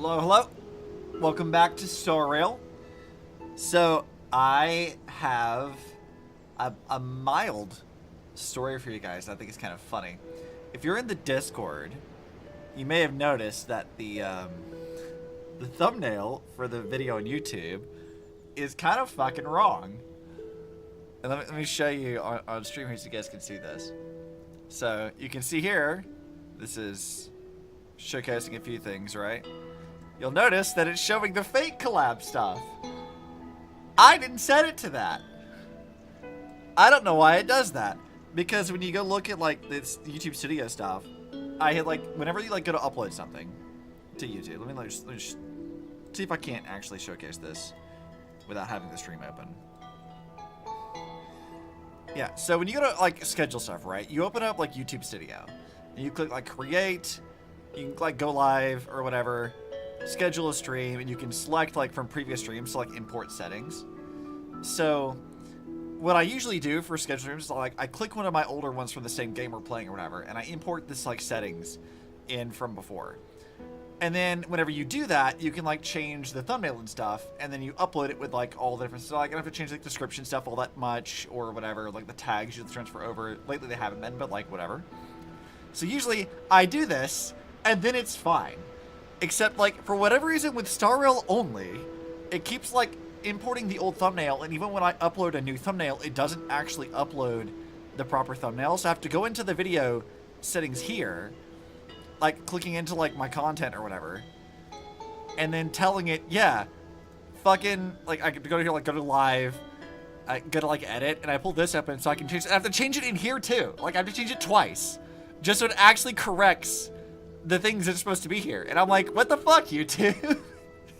Hello, hello. Welcome back to DeRailed. So, I have a mild story for you guys. I think it's kind of funny. If you're in the Discord, you may have noticed that the thumbnail for the video on YouTube is kind of fucking wrong. And let me show you on stream here so you guys can see this. So, you can see here, this is showcasing a few things, right? You'll notice that it's showing the fake collab stuff. I didn't set it to that. I don't know why it does that. Because when you go look at like this YouTube Studio stuff, I hit like, whenever you like go to upload something to YouTube, let me just see if I can't actually showcase this without having the stream open. Yeah, so when you go to like schedule stuff, right? You open up like YouTube Studio and you click like create, you can like go live or whatever, schedule a stream, and you can select like from previous streams to like import settings. So what I usually do for schedule streams is like I click one of my older ones from the same game we're playing or whatever, and I import this like settings in from before. And then whenever you do that, you can like change the thumbnail and stuff, and then you upload it with like all the different, so like I don't have to change like description stuff all that much or whatever, like the tags you have to transfer over. Lately they haven't been, but like whatever. So usually I do this and then it's fine. Except like for whatever reason with DeRailed only, it keeps like importing the old thumbnail, and even when I upload a new thumbnail, it doesn't actually upload the proper thumbnail. So I have to go into the video settings here, like clicking into like my content or whatever, and then telling it, yeah, fucking, like I could go to here, like go to live, I go to like edit, and I pull this up, and so I can change it. I have to change it in here too. Like I have to change it twice, just so it actually corrects the things that are supposed to be here. And I'm like, what the fuck, YouTube?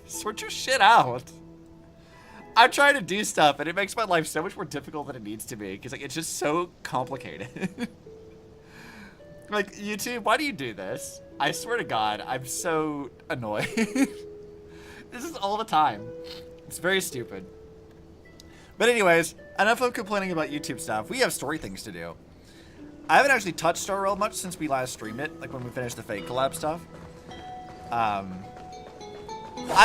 Sort your shit out. I'm trying to do stuff, and it makes my life so much more difficult than it needs to be, because like it's just so complicated. Like, YouTube, why do you do this? I swear to God, I'm so annoyed. This is all the time. It's very stupid. But anyways, enough of complaining about YouTube stuff. We have story things to do. I haven't actually touched DeRailed much since we last streamed it, like when we finished the fake collab stuff. I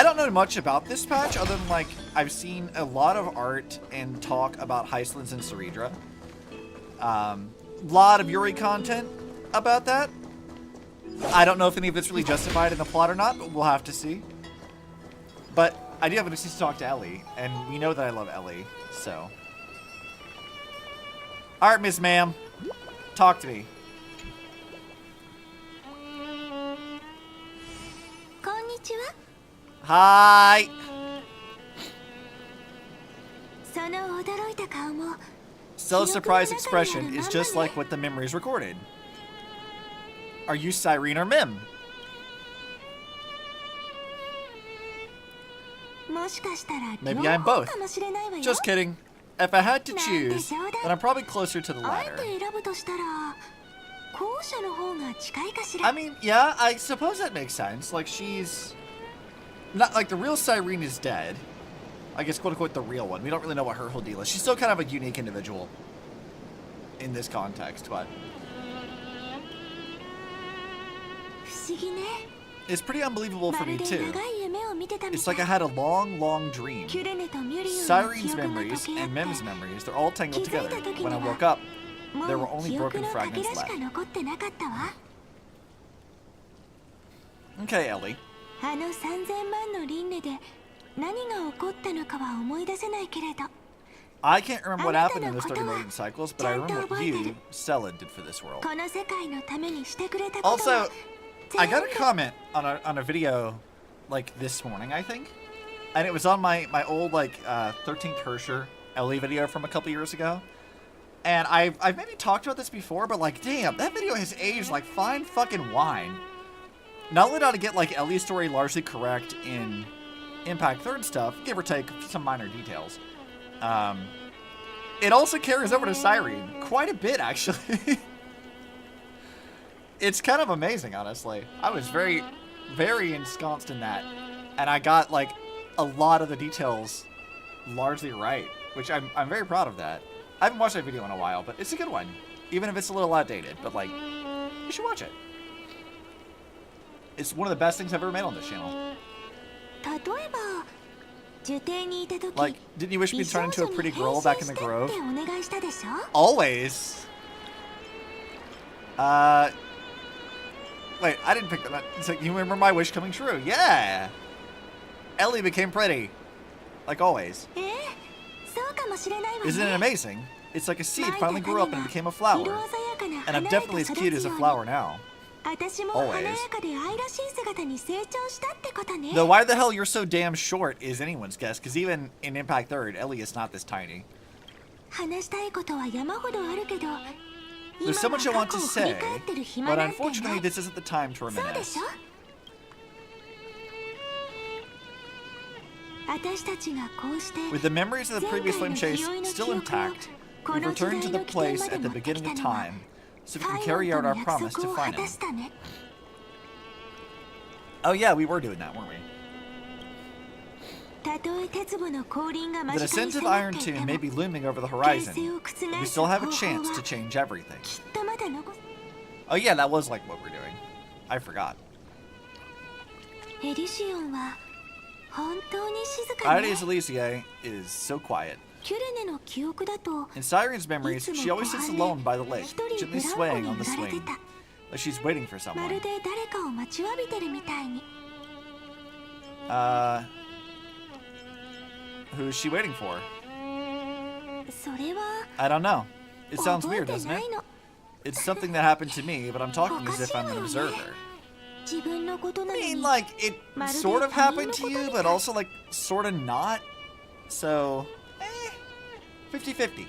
don't know much about this patch other than like I've seen a lot of art and talk about Hysilens and Cerydra. Lot of Yuri content about that. I don't know if any of it's really justified in the plot or not, but we'll have to see. But I do have an excuse to talk to Ellie, and we know that I love Ellie, so. Alright, Miss Ma'am. Talk to me. Konnichiwa. Hi. So surprised expression is just like what the memories recorded. Are you Cyrene or Mim? Maybe I'm both. Just kidding. If I had to choose, then I'm probably closer to the latter. I mean, yeah, I suppose that makes sense. Like, she's not like the real Cyrene is dead. I guess, quote unquote, the real one. We don't really know what her whole deal is. She's still kind of a unique individual in this context, but it's pretty unbelievable for me too. It's like I had a long, long dream. Cyrene's memories and Mim's memories, they're all tangled together. When I woke up, there were only broken fragments left. Okay, Ellie. I can't remember what happened in those 30 million cycles, but I remember what you, Selid, did for this world. Also, I got a comment on a video like this morning, I think, and it was on my old like 13th Hersher Ellie video from a couple years ago, and I've maybe talked about this before, but like, damn, that video has aged like fine fucking wine. Not only did I get like Ellie's story largely correct in Impact 3rd stuff, give or take some minor details, it also carries over to Cyrene quite a bit, actually. It's kind of amazing, honestly. I was very, very ensconced in that, and I got like a lot of the details largely right, which I'm very proud of that. I haven't watched that video in a while, but it's a good one, even if it's a little outdated. But like, you should watch it. It's one of the best things I've ever made on this channel. Like, didn't you wish me to turn into a pretty girl back in the grove? Always. Wait, I didn't pick that up. It's like, you remember my wish coming true? Yeah! Ellie became pretty. Like always. Isn't it amazing? It's like a seed finally grew up and became a flower. And I'm definitely as cute as a flower now. Always. Though why the hell you're so damn short is anyone's guess, because even in Impact 3rd, Ellie is not this tiny. There's so much I want to say, but unfortunately this isn't the time to reminisce. With the memories of the previous flame chase still intact, we've returned to the place at the beginning of time, so we can carry out our promise to find him. Oh yeah, we were doing that, weren't we? The descent of Iron Tomb may be looming over the horizon, but we still have a chance to change everything. Oh yeah, that was like what we're doing. I forgot. Ides Elysiae is so quiet. In Siren's memories, she always sits alone by the lake, gently swaying on the swing, like she's waiting for someone. Who is she waiting for? I don't know. It sounds weird, doesn't it? It's something that happened to me, but I'm talking as if I'm an observer. I mean, like, it sort of happened to you, but also, like, sort of not. So, 50-50.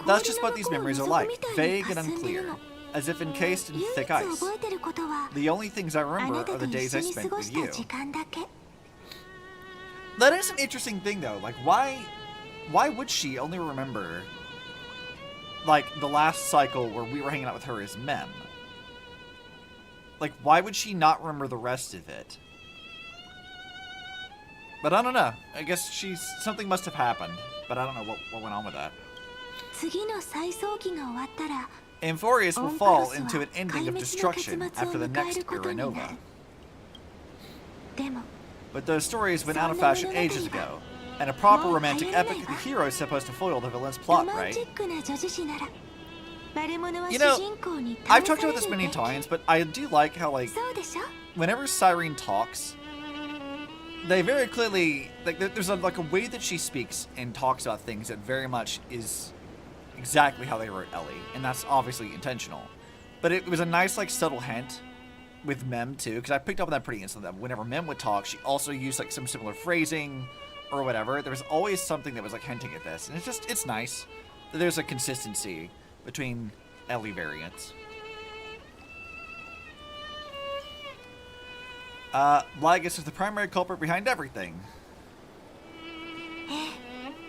That's just what these memories are like, vague and unclear, as if encased in thick ice. The only things I remember are the days I spent with you. That is an interesting thing, though. Like, why would she only remember, like, the last cycle where we were hanging out with her as Mem? Like, why would she not remember the rest of it? But I don't know. I guess something must have happened, but I don't know what went on with that. Amphorius will fall into an ending of destruction after the next Era Nova. But those stories went out of fashion ages ago, and a proper romantic epic, the hero is supposed to foil the villain's plot, right? You know, I've talked about this many times, but I do like how, like, whenever Cyrene talks, they very clearly, like, there's a way that she speaks and talks about things that very much is exactly how they wrote Ellie, and that's obviously intentional. But it was a nice, like, subtle hint with Mem, too, because I picked up on that pretty instantly, that whenever Mem would talk, she also used, like, some similar phrasing or whatever. There was always something that was, like, hinting at this, and it's nice that there's a consistency between Ellie variants. Lygus is the primary culprit behind everything.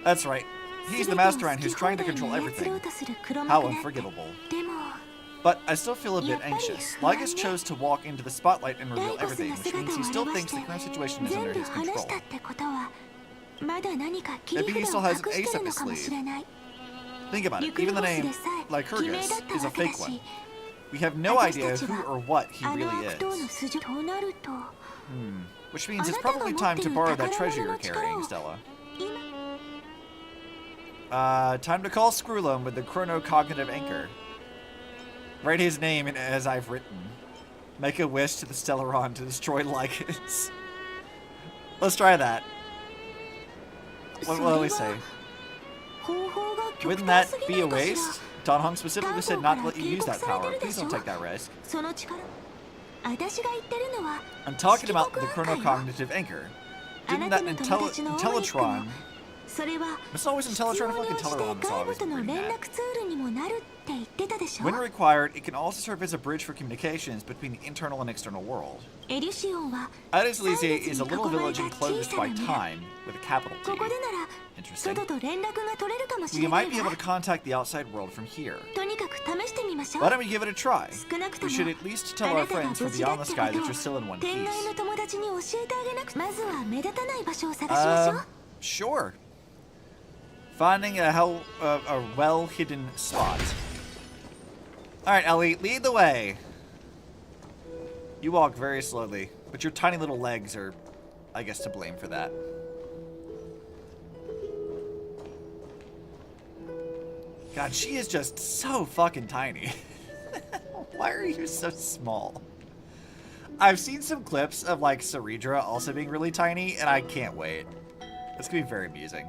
That's right. He's the mastermind who's trying to control everything. How unforgivable. But I still feel a bit anxious. Lygus chose to walk into the spotlight and reveal everything, which means he still thinks the current situation is under his control. Maybe he still has an ace up his sleeve. Think about it, even the name Lycurgus is a fake one. We have no idea who or what he really is. Which means it's probably time to borrow that treasure you're carrying, Stella. Time to call Screwlum with the chronocognitive anchor. Write his name in as I've written. Make a wish to the Stellaron to destroy Lycus. Let's try that. What do we say? Wouldn't that be a waste? Don Hong specifically said not to let you use that power. Please don't take that risk. I'm talking about the chronocognitive anchor. Didn't that Intellitron... It's always Intellitron, I feel like Intellitron is always pretty mad. When required, it can also serve as a bridge for communications between the internal and external world. Ides Elysiae is a little village enclosed by time, with a capital T. Interesting. We might be able to contact the outside world from here. Why don't we give it a try? We should at least tell our friends from beyond the sky that you're still in one piece. Sure. Finding a well-hidden spot. Alright, Ellie, lead the way. You walk very slowly, but your tiny little legs are, I guess, to blame for that. God, she is just so fucking tiny. Why are you so small? I've seen some clips of like Cerydra also being really tiny, and I can't wait. It's gonna be very amusing.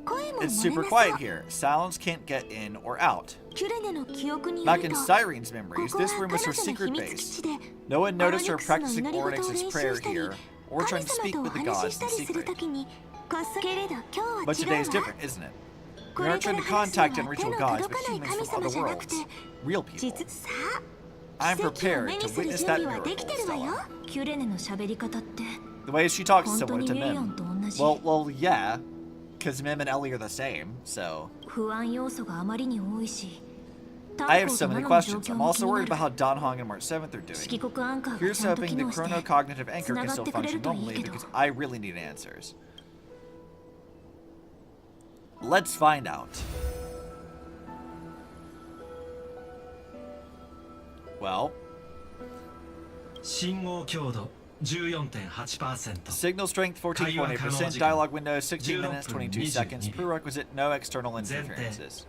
It's super quiet here. Sounds can't get in or out. Back in Sirene's memories, this room was her secret base. No one noticed her practicing Oryx's prayer here, or trying to speak with the gods in secret. But today is different, isn't it? We aren't trying to contact unreachable gods, but humans from other worlds. Real people. I'm prepared to witness that miracle, Stella. The way she talks is similar to Mim. Well, yeah. Because Mim and Ellie are the same, so... I have so many questions. I'm also worried about how Danhong and March 7th are doing. Here's hoping the chronocognitive anchor can still function normally, because I really need answers. Let's find out. Well... Signal strength 14.8%, dialogue window 16 minutes 22 seconds, prerequisite no external interferences.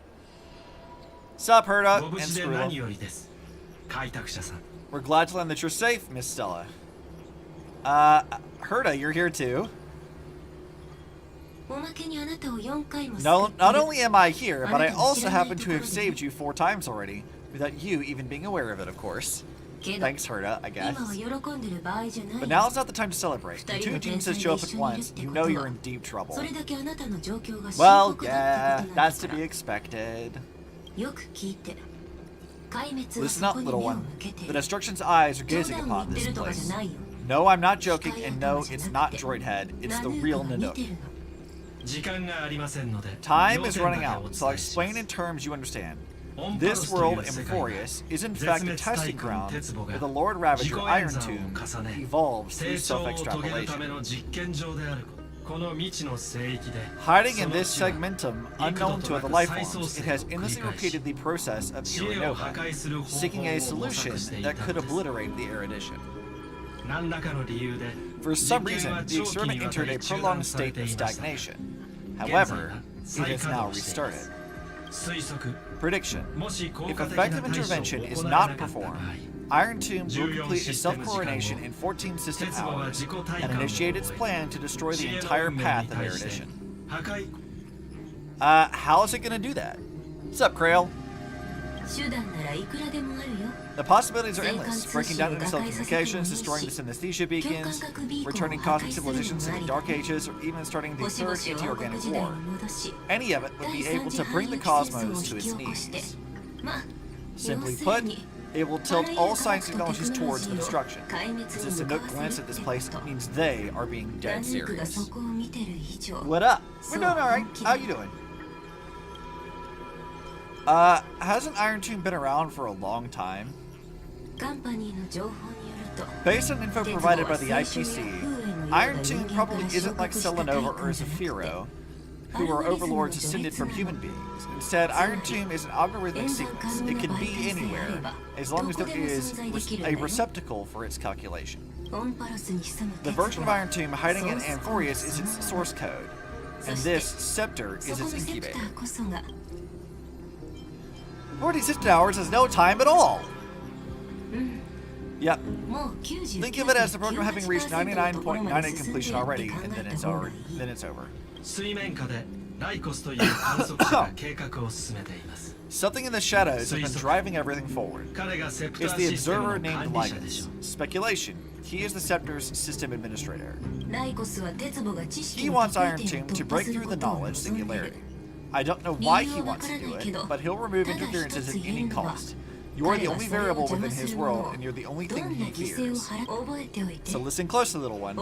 Sup, Herda and Squirrel. We're glad to learn that you're safe, Miss Stella. Herda, you're here too. No, not only am I here, but I also happen to have saved you 4 times already, without you even being aware of it, of course. Thanks, Herda, I guess. But now's not the time to celebrate. When 2 geniuses show up at once, you know you're in deep trouble. Well, yeah, that's to be expected. Listen up, little one. The Destruction's eyes are gazing upon this place. No, I'm not joking, and no, it's not Droid Head. It's the real Nanook. Time is running out, so I'll explain in terms you understand. This world, Amphorius, is in fact a testing ground where the Lord Ravager Iron Tomb evolves through self-extrapolation. Hiding in this segmentum, unknown to other life forms, it has endlessly repeated the process of Yuri Nova, seeking a solution that could obliterate the erudition. For some reason, the experiment entered a prolonged state of stagnation. However, it has now restarted. Prediction. If effective intervention is not performed, Iron Tomb will complete its self-coronation in 14 system hours and initiate its plan to destroy the entire path of erudition. How is it going to do that? What's up, Krail? The possibilities are endless, breaking down interstellar communications, destroying the synesthesia beacons, returning cosmic civilizations to the Dark Ages, or even starting the third anti-organic war. Any of it would be able to bring the cosmos to its knees. Simply put, it will tilt all science technologies towards the destruction. Since the Nook glance at this place, it means they are being dead serious. What up? We're doing alright. How you doing? Hasn't Iron Tomb been around for a long time? Based on info provided by the IPC, Iron Tomb probably isn't like Selenova or Zafiro, who are overlords ascended from human beings. Instead, Iron Tomb is an algorithmic sequence. It can be anywhere, as long as there is a receptacle for its calculation. The version of Iron Tomb hiding in Amphorius is its source code, and this scepter is its incubator. 46 hours is no time at all! Yep. Think of it as the program having reached 99.98 completion already, and then it's over. Something in the shadows has been driving everything forward. It's the observer named Lycos. Speculation. He is the Scepter's system administrator. He wants Iron Tomb to break through the knowledge singularity. I don't know why he wants to do it, but he'll remove interferences at any cost. You're the only variable within his world, and you're the only thing he fears. So listen closely, little one.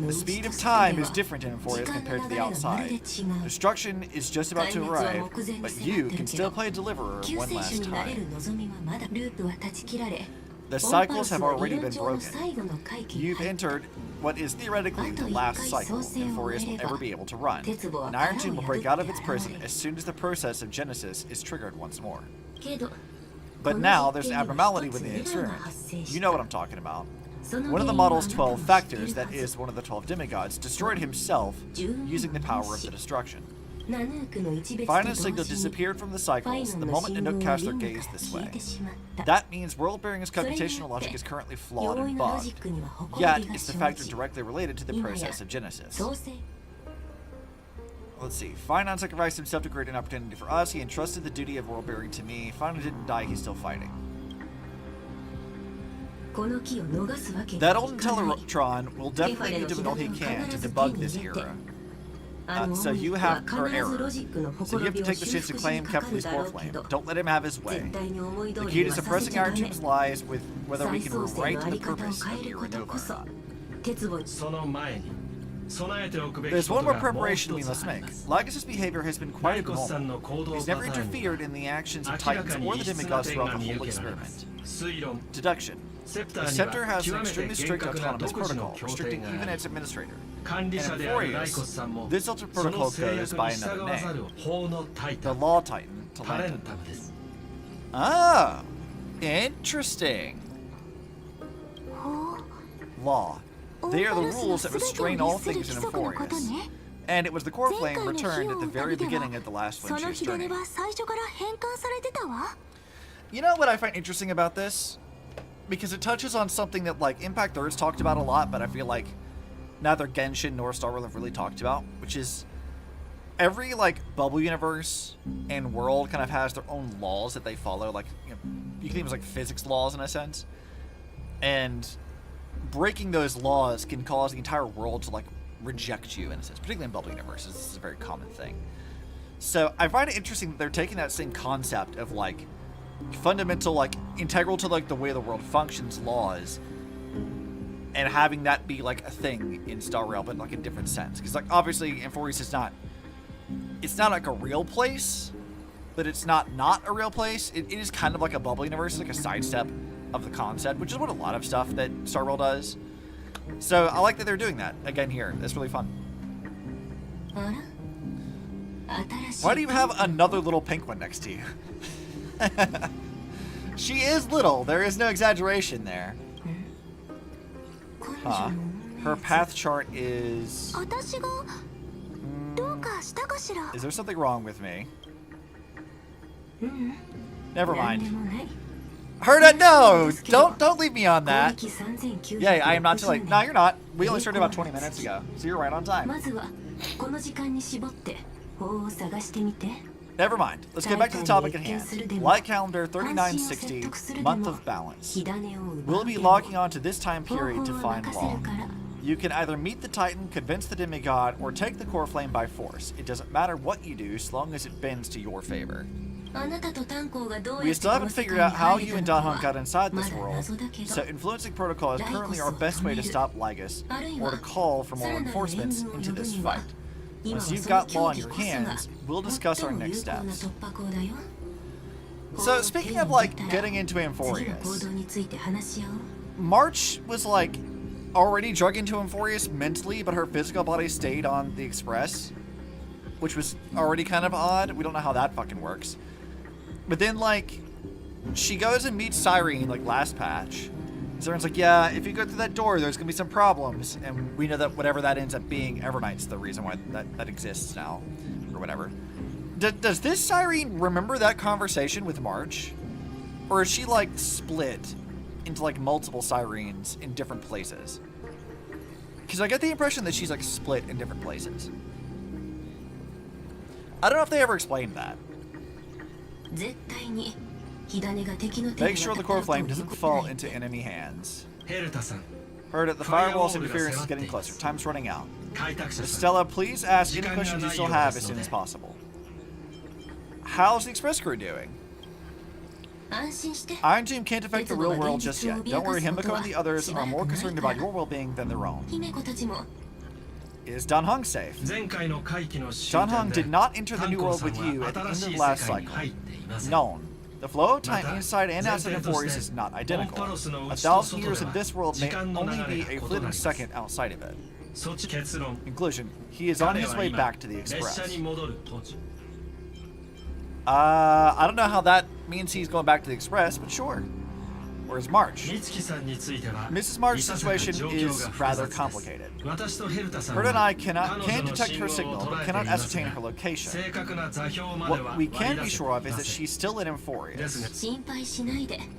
The speed of time is different in Amphorius compared to the outside. Destruction is just about to arrive, but you can still play Deliverer one last time. The cycles have already been broken. You've entered what is theoretically the last cycle Infurius will ever be able to run. An Iron Tomb will break out of its prison as soon as the process of Genesis is triggered once more. But now there's an abnormality within the experiment. You know what I'm talking about. One of the model's 12 factors, that is, one of the 12 demigods, destroyed himself using the power of the destruction. Final signal disappeared from the cycles the moment Nanook cast their gaze this way. That means world-bearing's computational logic is currently flawed and bugged, yet it's the factor directly related to the process of Genesis. Let's see. Finon sacrificed himself to create an opportunity for us. He entrusted the duty of world-bearing to me. Finon didn't die, he's still fighting. That old Intellatron will definitely be doing all he can to debug this era. So you have to take the chance to claim Kepler's core flame. Don't let him have his way. The key to suppressing Iron Tombs lies with whether we can rewrite the purpose of Yuri Nova. There's one more preparation we must make. Lagus' behavior has been quite abnormal. He's never interfered in the actions of Titans or the demigods throughout the whole experiment. Deduction. The Scepter has an extremely strict autonomous protocol, restricting even its administrator. And in Infurius, this altered protocol goes by another name. The Law Titan, Talentum. Ah! Interesting. Law. They are the rules that restrain all things in Infurius. And it was the core flame returned at the very beginning of the last Winch's journey. You know what I find interesting about this? Because it touches on something that, like, Impact Thirds talked about a lot, but I feel like neither Genshin nor Star Rail have really talked about, which is every, like, bubble universe and world kind of has their own laws that they follow. Like, you can think of like physics laws in a sense. And breaking those laws can cause the entire world to, like, reject you in a sense, particularly in bubble universes. This is a very common thing. So I find it interesting that they're taking that same concept of, like, fundamental, like, integral to, like, the way the world functions laws, and having that be, like, a thing in Star Rail, but, like, a different sense. Because, like, obviously Infurius is not, it's not like a real place, but it's not a real place. It is kind of like a bubble universe, like a sidestep of the concept, which is what a lot of stuff that Star Rail does. So I like that they're doing that again here. That's really fun. Why do you have another little pink one next to you? She is little. There is no exaggeration there. Huh. Her path chart is... Is there something wrong with me? Never mind. Herda, no! Don't leave me on that. Yeah, I am not too late. No, you're not. We only started about 20 minutes ago, so you're right on time. Never mind. Let's get back to the topic at hand. Light calendar 3960, month of balance. We'll be logging on to this time period to find law. You can either meet the Titan, convince the demigod, or take the core flame by force. It doesn't matter what you do, as long as it bends to your favor. We still haven't figured out how you and Honkai got inside this world, so influencing protocol is currently our best way to stop Lagus, or to call for more reinforcements into this fight. Once you've got law in your hands, we'll discuss our next steps. So, speaking of, like, getting into Infurius, March was, like, already drug into Infurius mentally, but her physical body stayed on the Express, which was already kind of odd. We don't know how that fucking works. But then, like, she goes and meets Cyrene, like, last patch. Cyrene's like, yeah, if you go through that door, there's gonna be some problems. And we know that whatever that ends up being, Everknight's the reason why that exists now, or whatever. Does this Cyrene remember that conversation with March? Or is she, like, split into, like, multiple Cyrenes in different places? Because I get the impression that she's, like, split in different places. I don't know if they ever explained that. Make sure the core flame doesn't fall into enemy hands. Heard it, the firewall's interference is getting closer. Time's running out. Stella, please ask any questions you still have as soon as possible. How's the Express crew doing? Iron Tomb can't affect the real world just yet. Don't worry, Himiko and the others are more concerned about your well-being than their own. Is Danhong safe? Danhong did not enter the new world with you at the end of the last cycle. Known. The flow of time inside and outside of Emporius is not identical. 1,000 years in this world may only be a fleeting second outside of it. Conclusion. He is on his way back to the Express. I don't know how that means he's going back to the Express, but sure. Where's March? Mrs. March's situation is rather complicated. Her and I can detect her signal, but cannot ascertain her location. What we can be sure of is that she's still in Emporius.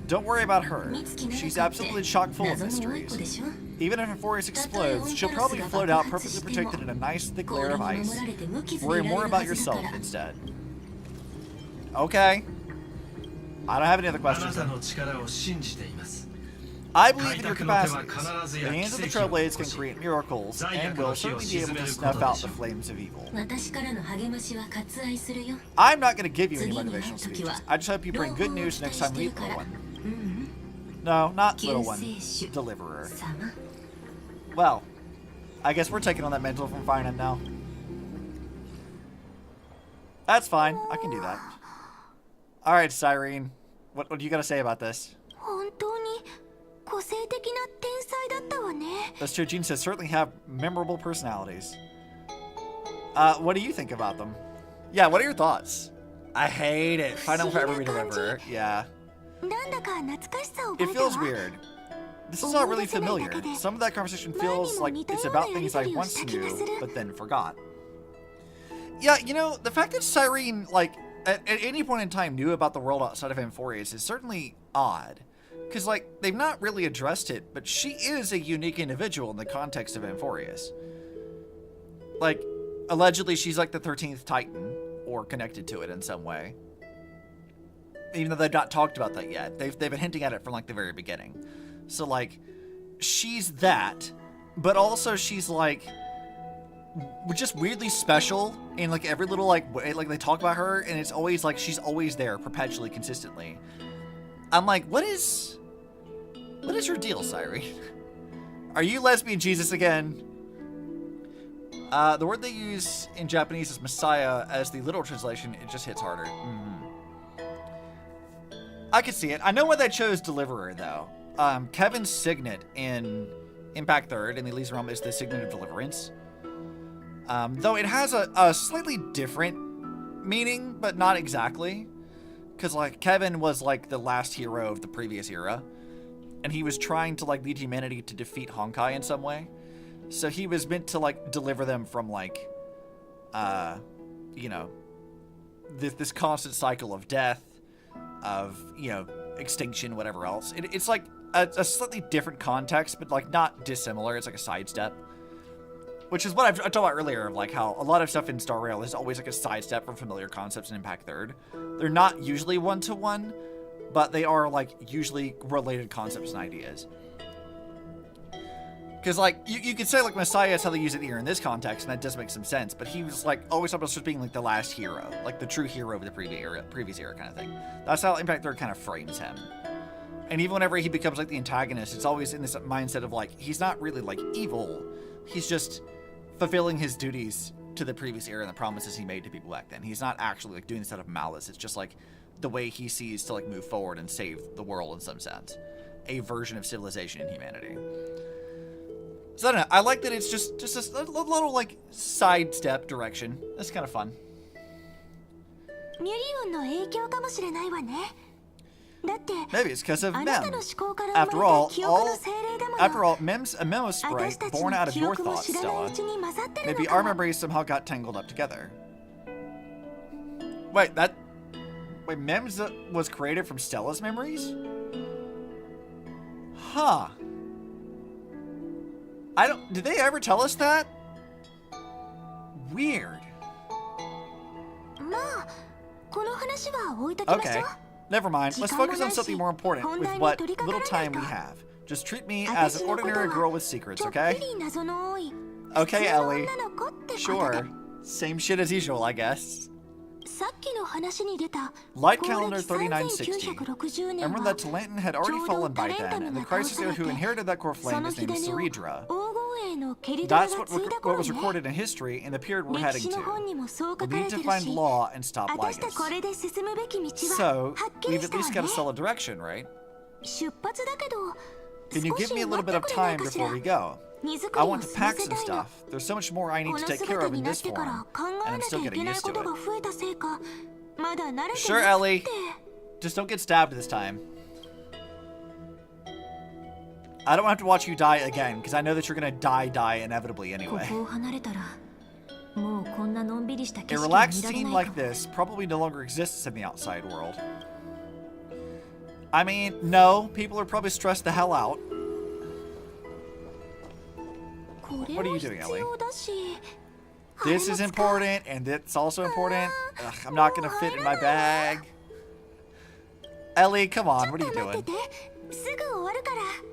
Don't worry about her. She's absolutely chock full of mysteries. Even if Emporius explodes, she'll probably float out perfectly protected in a nice thick layer of ice. Worry more about yourself instead. Okay. I don't have any other questions. I believe in your capacities. The hands of the Trailblades can create miracles, and will certainly be able to snuff out the flames of evil. I'm not going to give you any motivational speeches. I just hope you bring good news next time we meet Little One. No, not Little One. Deliverer. Well, I guess we're taking on that mantle from Finan now. That's fine. I can do that. Alright, Cyrene. What do you got to say about this? Those two genes certainly have memorable personalities. What do you think about them? Yeah, what are your thoughts? I hate it. Final Forever Redeliverer. Yeah. It feels weird. This is all really familiar. Some of that conversation feels like it's about things I once knew, but then forgot. Yeah, you know, the fact that Cyrene, like, at any point in time knew about the world outside of Emporius is certainly odd. Because, like, they've not really addressed it, but she is a unique individual in the context of Emporius. Like, allegedly she's like the 13th Titan, or connected to it in some way. Even though they've not talked about that yet. They've been hinting at it from, like, the very beginning. So, like, she's that, but also she's, like, just weirdly special in, like, every little, like, way, like, they talk about her, and it's always, like, she's always there, perpetually, consistently. I'm like, what is your deal, Cyrene? Are you lesbian Jesus again? The word they use in Japanese is Messiah. As the literal translation, it just hits harder. I can see it. I know why they chose Deliverer, though. Kevin's signet in Impact Third in the Elysian Realm is the Signet of Deliverance. Though it has a slightly different meaning, but not exactly. Because, like, Kevin was, like, the last hero of the previous era. And he was trying to, like, lead humanity to defeat Honkai in some way. So he was meant to, like, deliver them from, like, you know, this constant cycle of death, of, you know, extinction, whatever else. It's, like, a slightly different context, but, like, not dissimilar. It's, like, a sidestep. Which is what I talked about earlier, of, like, how a lot of stuff in Star Rail is always, like, a sidestep from familiar concepts in Impact Third. They're not usually one-to-one, but they are, like, usually related concepts and ideas. Because, like, you could say, like, Messiah is how they use it here in this context, and that does make some sense, but he was, like, always thought about just being, like, the last hero. Like, the true hero of the previous era kind of thing. That's how Impact Third kind of frames him. And even whenever he becomes, like, the antagonist, it's always in this mindset of, like, he's not really, like, evil. He's just fulfilling his duties to the previous era and the promises he made to people back then. He's not actually, like, doing this out of malice. It's just, like, the way he sees to, like, move forward and save the world in some sense. A version of civilization and humanity. So I don't know. I like that it's just a little, like, sidestep direction. That's kind of fun. Maybe it's because of Mem. After all, Mem's a memo sprite born out of your thoughts, Stella. Maybe our memories somehow got tangled up together. Wait, Mem's was created from Stella's memories? Huh. Did they ever tell us that? Weird. Okay. Never mind. Let's focus on something more important with what little time we have. Just treat me as an ordinary girl with secrets, okay? Okay, Ellie. Sure. Same shit as usual, I guess. Light calendar 3960. Remember that Talanton had already fallen by then, and the Chrysos Heir who inherited that core flame is named Cerydra. That's what was recorded in history in the period we're heading to. We need to find law and stop Ligas. So, we've at least got a solid direction, right? Can you give me a little bit of time before we go? I want to pack some stuff. There's so much more I need to take care of in this form, and I'm still getting used to it. Sure, Ellie. Just don't get stabbed this time. I don't have to watch you die again, because I know that you're going to die inevitably anyway. A relaxed scene like this probably no longer exists in the outside world. I mean, no, people are probably stressed the hell out. What are you doing, Ellie? This is important, and it's also important. Ugh, I'm not going to fit in my bag. Ellie, come on, what are you doing?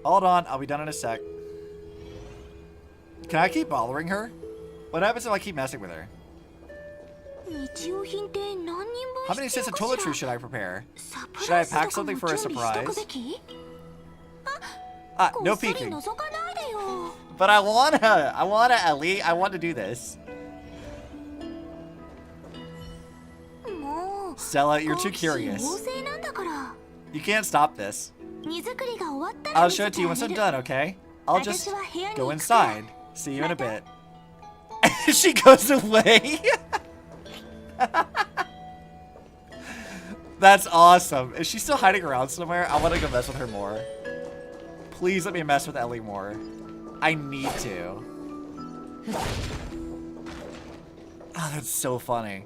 Hold on, I'll be done in a sec. Can I keep bothering her? What happens if I keep messing with her? How many sets of toiletries should I prepare? Should I pack something for a surprise? No peeking. But I wanna, Ellie. I want to do this. Stella, you're too curious. You can't stop this. I'll show it to you once I'm done, okay? I'll just go inside. See you in a bit. She goes away. That's awesome. Is she still hiding around somewhere? I want to go mess with her more. Please let me mess with Ellie more. I need to. Oh, that's so funny.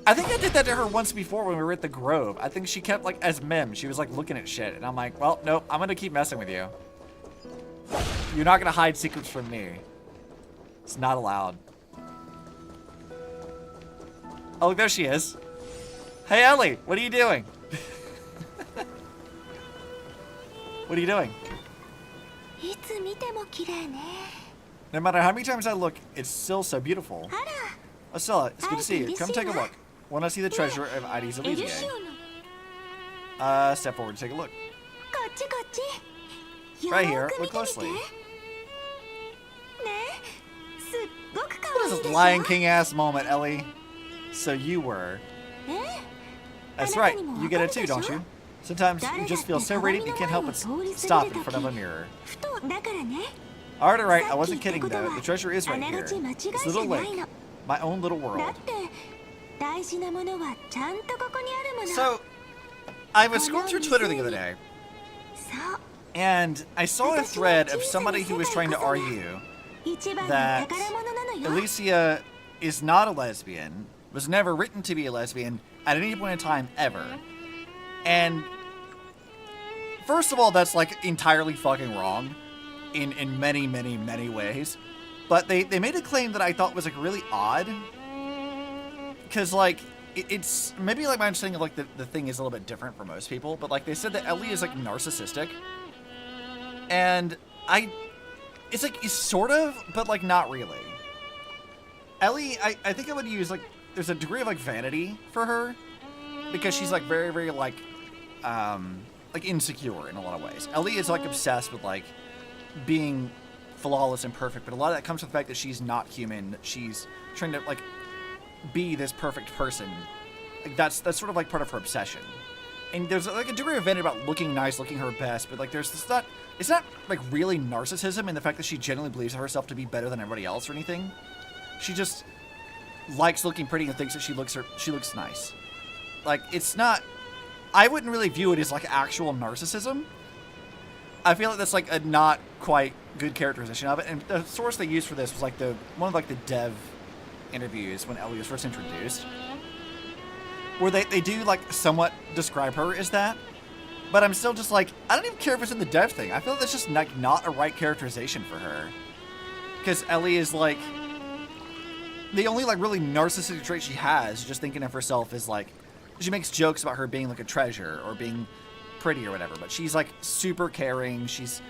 I think I did that to her once before when we were at the Grove. I think she kept, like, as Mim, she was, like, looking at shit. And I'm like, well, nope, I'm going to keep messing with you. You're not going to hide secrets from me. It's not allowed. Oh, look, there she is. Hey, Ellie, what are you doing? What are you doing? No matter how many times I look, it's still so beautiful. Oh, Stella, it's good to see you. Come take a look. Want to see the treasure of Hysilens? Step forward to take a look. Right here. Look closely. What is this Lion King ass moment, Ellie? So you were. That's right. You get it too, don't you? Sometimes you just feel so radiant you can't help but stop in front of a mirror. Alright, I wasn't kidding though. The treasure is right here. This little lake. My own little world. So, I was scrolling through Twitter the other day, and I saw a thread of somebody who was trying to argue that Alicia is not a lesbian, was never written to be a lesbian at any point in time ever. And first of all, that's like entirely fucking wrong in many, many, many ways. But they made a claim that I thought was like really odd. Because like, it's maybe like my understanding of like the thing is a little bit different for most people. But like they said that Ellie is like narcissistic. And it's like, it's sort of, but like not really. Ellie, I think I would use like, there's a degree of like vanity for her. Because she's like very, very like insecure in a lot of ways. Ellie is like obsessed with like being flawless and perfect, but a lot of that comes from the fact that she's not human. That she's trying to like be this perfect person. Like that's sort of like part of her obsession. And there's like a degree of vanity about looking nice, looking her best, but like there's this it's not like really narcissism in the fact that she genuinely believes herself to be better than everybody else or anything. She just likes looking pretty and thinks that she looks nice. Like, it's not... I wouldn't really view it as, like, actual narcissism. I feel like that's, like, a not quite good characterization of it. And the source they used for this was, like, one of, like, the dev interviews when Ellie was first introduced. Where they do, like, somewhat describe her as that. But I'm still just, like, I don't even care if it's in the dev thing. I feel like that's just, like, not a right characterization for her. Because Ellie is, like... The only, like, really narcissistic trait she has, just thinking of herself, is, like... She makes jokes about her being like a treasure or being pretty or whatever, but she's like super caring. She's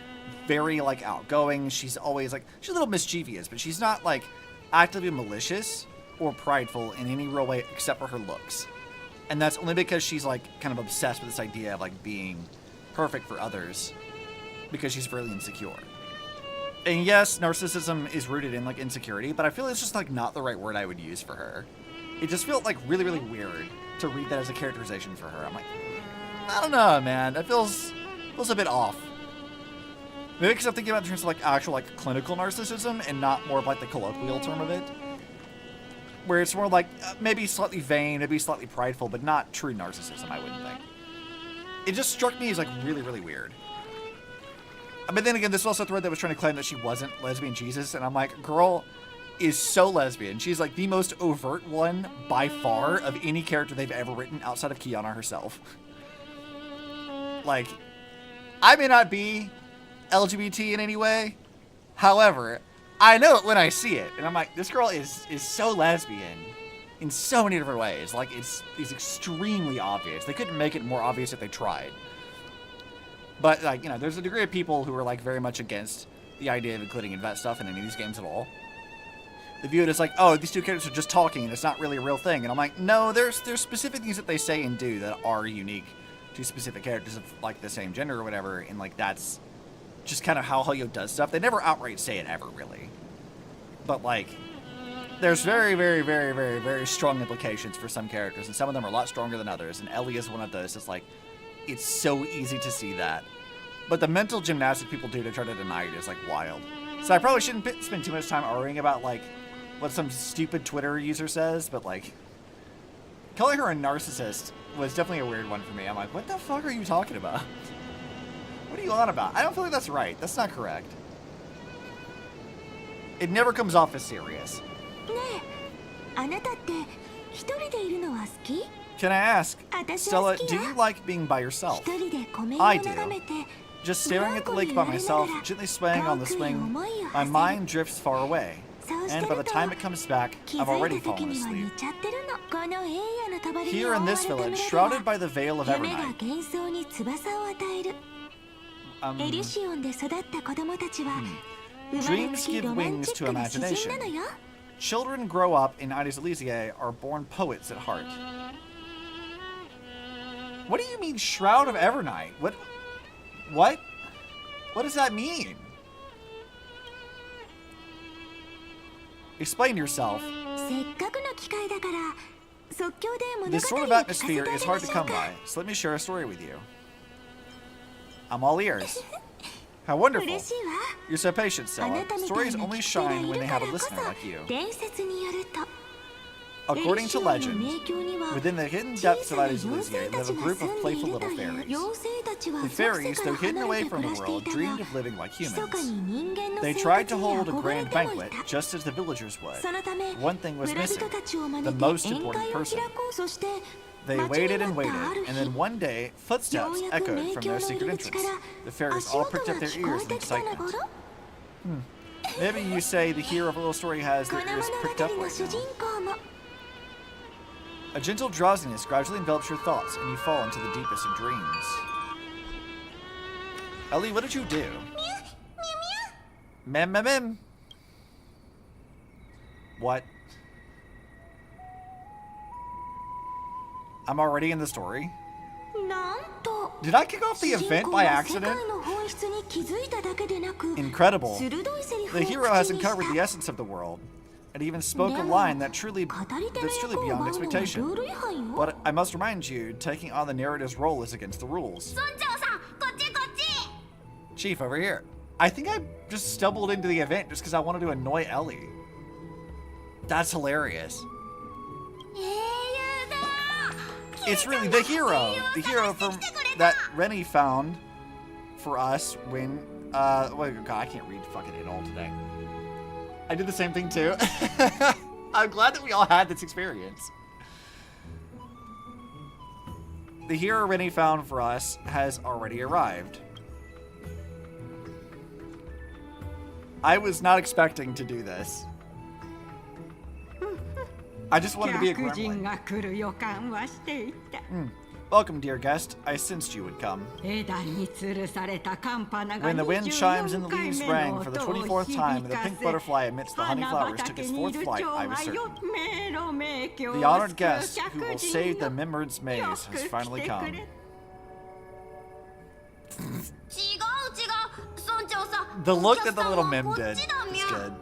very like outgoing. She's always like, she's a little mischievous, but she's not like actively malicious or prideful in any real way except for her looks. And that's only because she's like kind of obsessed with this idea of like being perfect for others because she's really insecure. And yes, narcissism is rooted in like insecurity, but I feel it's just like not the right word I would use for her. It just felt like really, really weird to read that as a characterization for her. I'm like, I don't know, man. That feels a bit off. Maybe because I'm thinking about it in terms of like actual like clinical narcissism and not more of like the colloquial term of it. Where it's more like maybe slightly vain, maybe slightly prideful, but not true narcissism, I wouldn't think. It just struck me as like really, really weird. But then again, this was also a thread that was trying to claim that she wasn't lesbian Jesus, and I'm like, girl is so lesbian. She's like the most overt one by far of any character they've ever written outside of Kiana herself. Like, I may not be LGBT in any way, however, I know it when I see it, and I'm like, this girl is so lesbian in so many different ways. Like, it's extremely obvious. They couldn't make it more obvious if they tried. But, like, you know, there's a degree of people who are, like, very much against the idea of including vet stuff in any of these games at all. They view it as like, oh, these two characters are just talking and it's not really a real thing. And I'm like, no, there's specific things that they say and do that are unique to specific characters of, like, the same gender or whatever. And, like, that's just kind of how Hoyo does stuff. They never outright say it ever, really. But, like, there's very, very, very, very, very strong implications for some characters. And some of them are a lot stronger than others. And Ellie is one of those. It's like, it's so easy to see that. But the mental gymnastics people do to try to deny it is, like, wild. So I probably shouldn't spend too much time arguing about, like, what some stupid Twitter user says, but, like, calling her a narcissist was definitely a weird one for me. I'm like, what the fuck are you talking about? What are you on about? I don't feel like that's right. That's not correct. It never comes off as serious. Can I ask, Stella, do you like being by yourself? I do. Just staring at the lake by myself, gently swaying on the swing, my mind drifts far away. And by the time it comes back, I've already fallen asleep. Here in this village, shrouded by the veil of Evernight. Dreams give wings to imagination. Children grow up in Ides Elysiae are born poets at heart. What do you mean, Shroud of Evernight? What? What does that mean? Explain yourself. This sort of atmosphere is hard to come by, so let me share a story with you. I'm all ears. How wonderful. You're so patient, Stella. Stories only shine when they have a listener like you. According to legend, within the hidden depths of Ides Elysiae live a group of playful little fairies. The fairies, though hidden away from the world, dreamed of living like humans. They tried to hold a grand banquet, just as the villagers would. One thing was missing, the most important person. They waited and waited, and then one day, footsteps echoed from their secret entrance. The fairies all pricked up their ears in excitement. Maybe you say the hero of a little story has their ears pricked up right now. A gentle drowsiness gradually envelops your thoughts, and you fall into the deepest of dreams. Ellie, what did you do? Mem, mem, mem. What? I'm already in the story? Did I kick off the event by accident? Incredible. The hero has uncovered the essence of the world, and even spoke a line that's truly beyond expectation. But I must remind you, taking on the narrator's role is against the rules. Chief, over here. I think I just stumbled into the event just because I wanted to annoy Ellie. That's hilarious. It's really the hero from that Rennie found for us when, oh God, I can't read fucking it all today. I did the same thing too. I'm glad that we all had this experience. The hero Rennie found for us has already arrived. I was not expecting to do this. I just wanted to be a gremlin. Welcome, dear guest. I sensed you would come. When the wind chimes and the leaves rang for the 24th time, and the pink butterfly amidst the honey flowers took its fourth flight, I was certain. The honored guest who will save the Memord's maze has finally come. The look that the little meme did is good.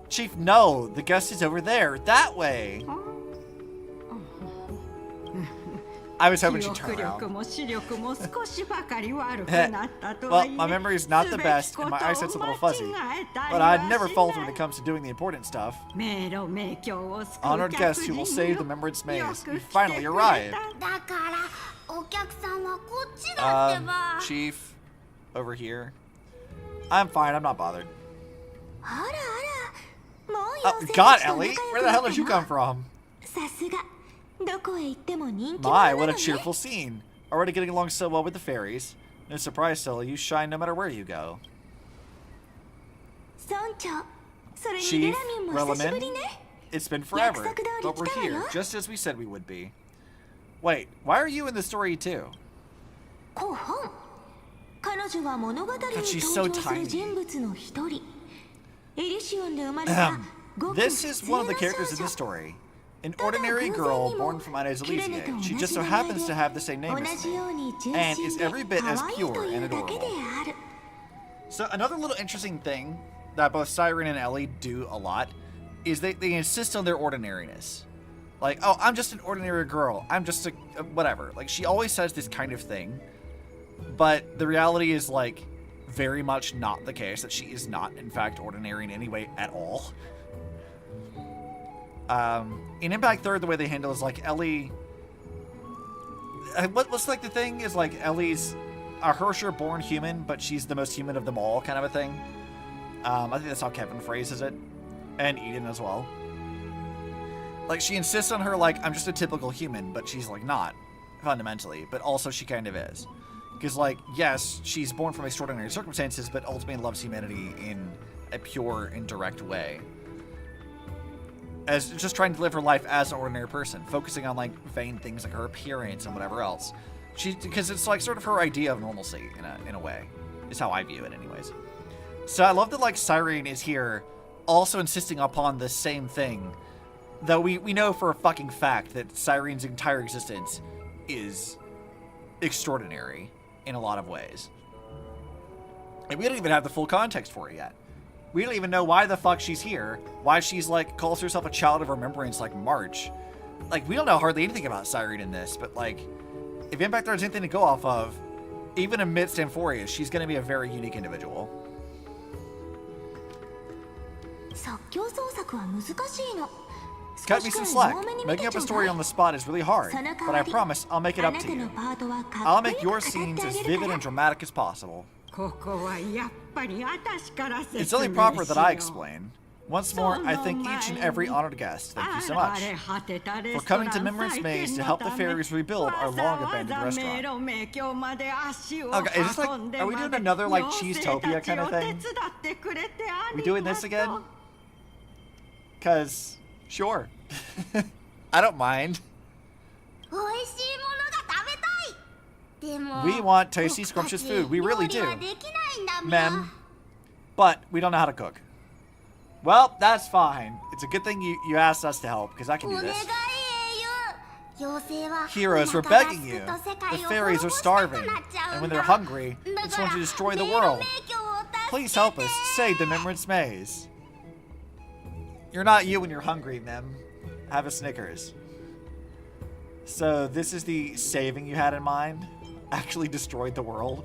Chief, no, the guest is over there, that way. I was hoping she'd turn around. Well, my memory is not the best, and my eyesight's a little fuzzy, but I'd never falter when it comes to doing the important stuff. Honored guest who will save the Remembrance Maze, you finally arrived. Chief, over here. I'm fine, I'm not bothered. God, Ellie, where the hell did you come from? My, what a cheerful scene. Already getting along so well with the fairies. No surprise, Stella, you shine no matter where you go. Chief, Reliman, it's been forever, but we're here, just as we said we would be. Wait, why are you in the story too? God, she's so tiny. This is one of the characters in the story. An ordinary girl born from Hysilens. She just so happens to have the same name as me, and is every bit as pure and adorable. So another little interesting thing that both Siren and Ellie do a lot is they insist on their ordinariness. Like, oh, I'm just an ordinary girl. I'm just a whatever. Like, she always says this kind of thing, but the reality is, like, very much not the case, that she is not, in fact, ordinary in any way at all. In Impact 3rd, the way they handle is like Ellie. What's like the thing is like Ellie's a Hersher-born human, but she's the most human of them all, kind of a thing. I think that's how Kevin phrases it, and Eden as well. Like she insists on her like I'm just a typical human, but she's like not fundamentally, but also she kind of is, because like yes, she's born from extraordinary circumstances, but ultimately loves humanity in a pure and direct way. As just trying to live her life as an ordinary person, focusing on like vain things like her appearance and whatever else. Because it's like sort of her idea of normalcy in a way, is how I view it anyways. So I love that like Siren is here, also insisting upon the same thing, though we know for a fucking fact that Siren's entire existence is extraordinary in a lot of ways, and we don't even have the full context for it yet. We don't even know why the fuck she's here. Why she's like calls herself a child of remembrance like March. Like we don't know hardly anything about Siren in this, but like if Impact has anything to go off of, even amidst Amphorius, she's going to be a very unique individual. Cut me some slack. Making up a story on the spot is really hard, but I promise I'll make it up to you. I'll make your scenes as vivid and dramatic as possible. It's only proper that I explain. Once more, I thank each and every honored guest. Thank you so much for coming to Remembrance Maze to help the fairies rebuild our long-abandoned restaurant. Okay, is this like, are we doing another like Cheesetopia kind of thing? We doing this again? Cause, sure. I don't mind. We want tasty, scrumptious food. We really do. Mem. But we don't know how to cook. Well, that's fine. It's a good thing you asked us to help, because I can do this. Heroes, we're begging you. The fairies are starving, and when they're hungry, it's going to destroy the world. Please help us save the Remembrance Maze. You're not you when you're hungry, Mem. Have a Snickers. So this is the saving you had in mind? Actually destroyed the world?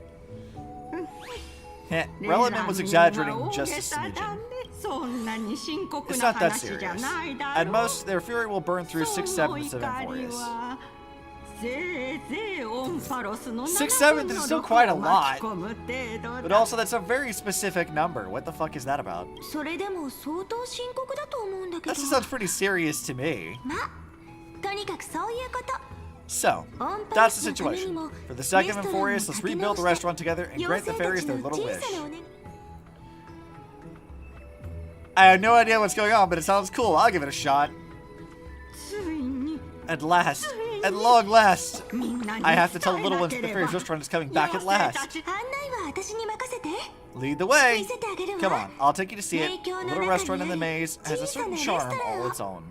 Reliman was exaggerating just a smidgen. It's not that serious. At most, their fury will burn through 6/7 of Amphorius. 6/7 is still quite a lot. But also, that's a very specific number. What the fuck is that about? That just sounds pretty serious to me. So, that's the situation. For the sake of Amphorius, let's rebuild the restaurant together and grant the fairies their little wish. I have no idea what's going on, but it sounds cool. I'll give it a shot. At last. At long last. I have to tell the little ones that the fairies restaurant is coming back at last. Lead the way. Come on, I'll take you to see it. The little restaurant in the maze has a certain charm all its own.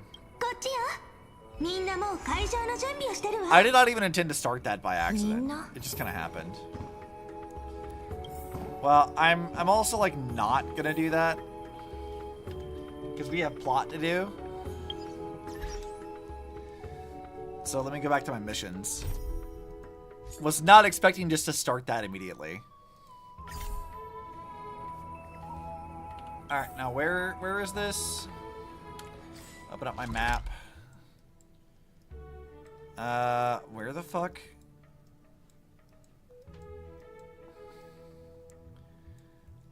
I did not even intend to start that by accident. It just kind of happened. Well, I'm also like not gonna do that because we have plot to do. So let me go back to my missions. Was not expecting just to start that immediately. All right, now where is this? Open up my map. Where the fuck?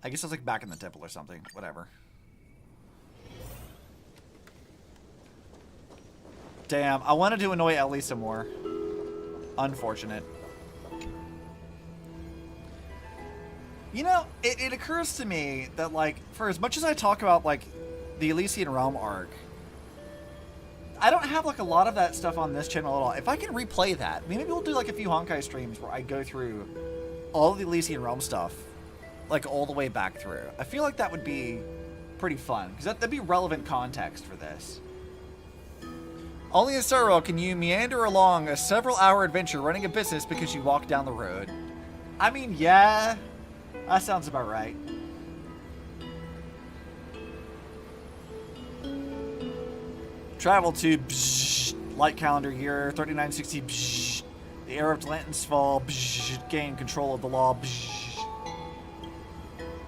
I guess I was like back in the temple or something. Whatever. Damn, I wanted to annoy Ellie some more. Unfortunate. You know, it occurs to me that, like, for as much as I talk about, like, the Elysian Realm arc, I don't have, like, a lot of that stuff on this channel at all. If I can replay that, maybe we'll do, like, a few Honkai streams where I go through all of the Elysian Realm stuff, like, all the way back through. I feel like that would be pretty fun, because that'd be relevant context for this. Only in sorrow can you meander along a several-hour adventure running a business because you walk down the road. I mean, yeah, that sounds about right. Travel to light calendar year 3960. The era of Atlantis fall. Gain control of the law.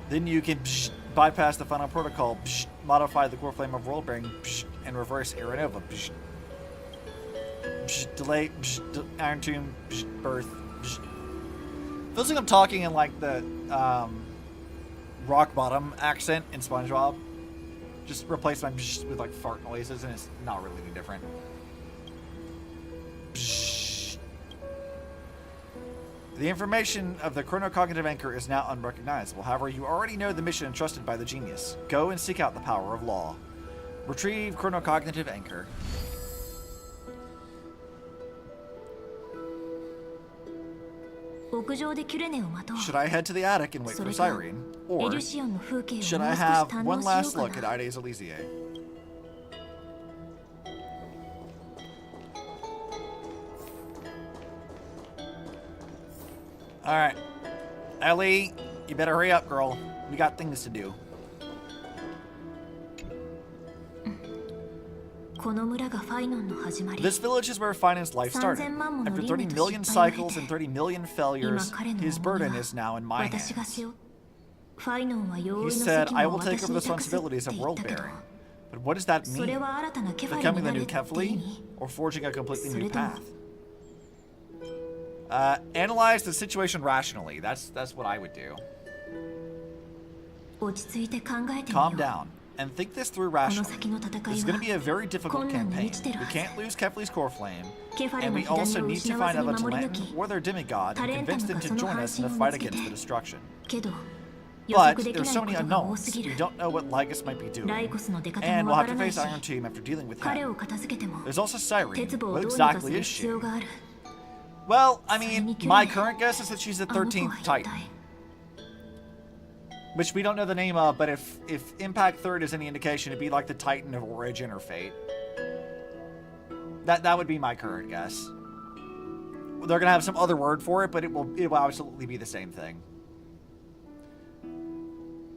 Then you can bypass the final protocol. Modify the core flame of Worldbearing and reverse Era Nova. Delay, Iron Tomb, Birth. Feels like I'm talking in like the rock bottom accent in SpongeBob. Just replace my with like fart noises and it's not really any different. The information of the chronocognitive anchor is now unrecognizable. However, you already know the mission entrusted by the genius. Go and seek out the power of law. Retrieve chronocognitive anchor. Should I head to the attic and wait for Cyrene? Or should I have one last look at Ides Elysiae? Alright. Ellie, you better hurry up, girl. We got things to do. This village is where Finan's life started. After 30 million cycles and 30 million failures, his burden is now in my hands. He said, I will take over the responsibilities of world bearing. But what does that mean? Becoming the new Kefli? Or forging a completely new path? Analyze the situation rationally. That's what I would do. Calm down and think this through rationally. This is going to be a very difficult campaign. We can't lose Kefli's core flame, and we also need to find out the Atlantan or their demigod and convince them to join us in the fight against the destruction. But there's so many unknowns. We don't know what Lygus might be doing, and we'll have to face Iron Tomb after dealing with him. There's also Cyrene. What exactly is she? Well, I mean, my current guess is that she's the 13th Titan. Which we don't know the name of, but if Impact Third is any indication, it'd be like the Titan of Origin or Fate. That would be my current guess. They're gonna have some other word for it, but it will absolutely be the same thing.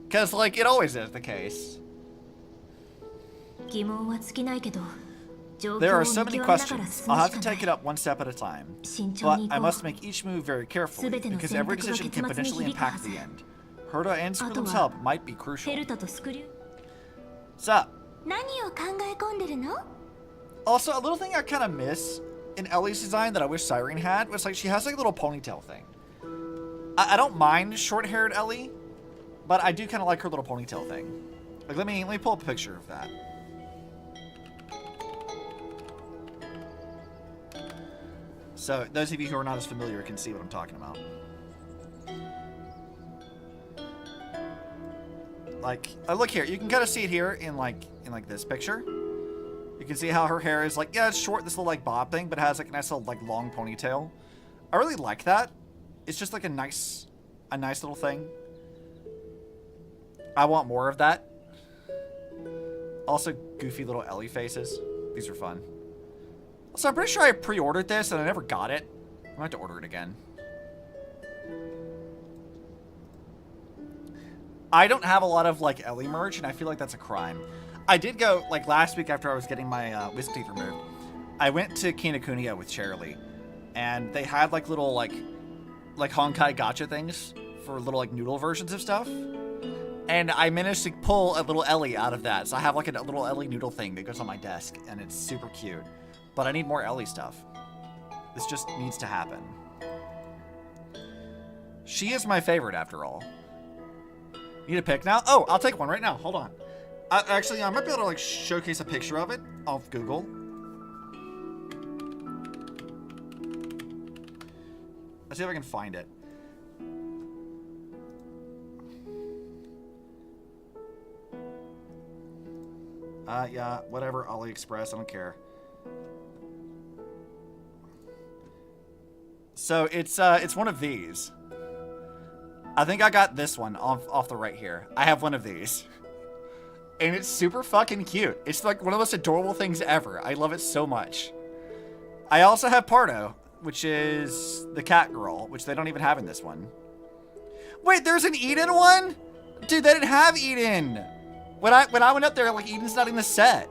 Because, like, it always is the case. There are so many questions. I'll have to take it up one step at a time. But I must make each move very carefully, because every decision can potentially impact the end. Herta and Scriblem's help might be crucial. Sup? Also, a little thing I kind of miss in Ellie's design that I wish Cyrene had was like she has like a little ponytail thing. I don't mind short-haired Ellie, but I do kind of like her little ponytail thing. Like let me pull up a picture of that. So those of you who are not as familiar can see what I'm talking about. Like, look here. You can kind of see it here in like this picture. You can see how her hair is like, yeah, it's short, this little like bob thing, but it has like a nice little like long ponytail. I really like that. It's just like a nice little thing. I want more of that. Also, goofy little Ellie faces. These are fun. So I'm pretty sure I pre-ordered this and I never got it. I'm gonna have to order it again. I don't have a lot of like Ellie merch, and I feel like that's a crime. I did go like last week after I was getting my wisdom teeth removed. I went to Kinokuniya with Shirley, and they had like little like Honkai gacha things for little like noodle versions of stuff. And I managed to pull a little Ellie out of that. So I have like a little Ellie noodle thing that goes on my desk, and it's super cute. But I need more Ellie stuff. This just needs to happen. She is my favorite after all. Need a pic now? Oh, I'll take one right now. Hold on. Actually, I might be able to like showcase a picture of it off Google. Let's see if I can find it. Yeah, whatever, AliExpress, I don't care. So it's one of these. I think I got this one off the right here. I have one of these. And it's super fucking cute. It's like one of the most adorable things ever. I love it so much. I also have Pardo, which is the cat girl, which they don't even have in this one. Wait, there's an Eden one? Dude, they didn't have Eden. When I went up there, like, Eden's not in the set.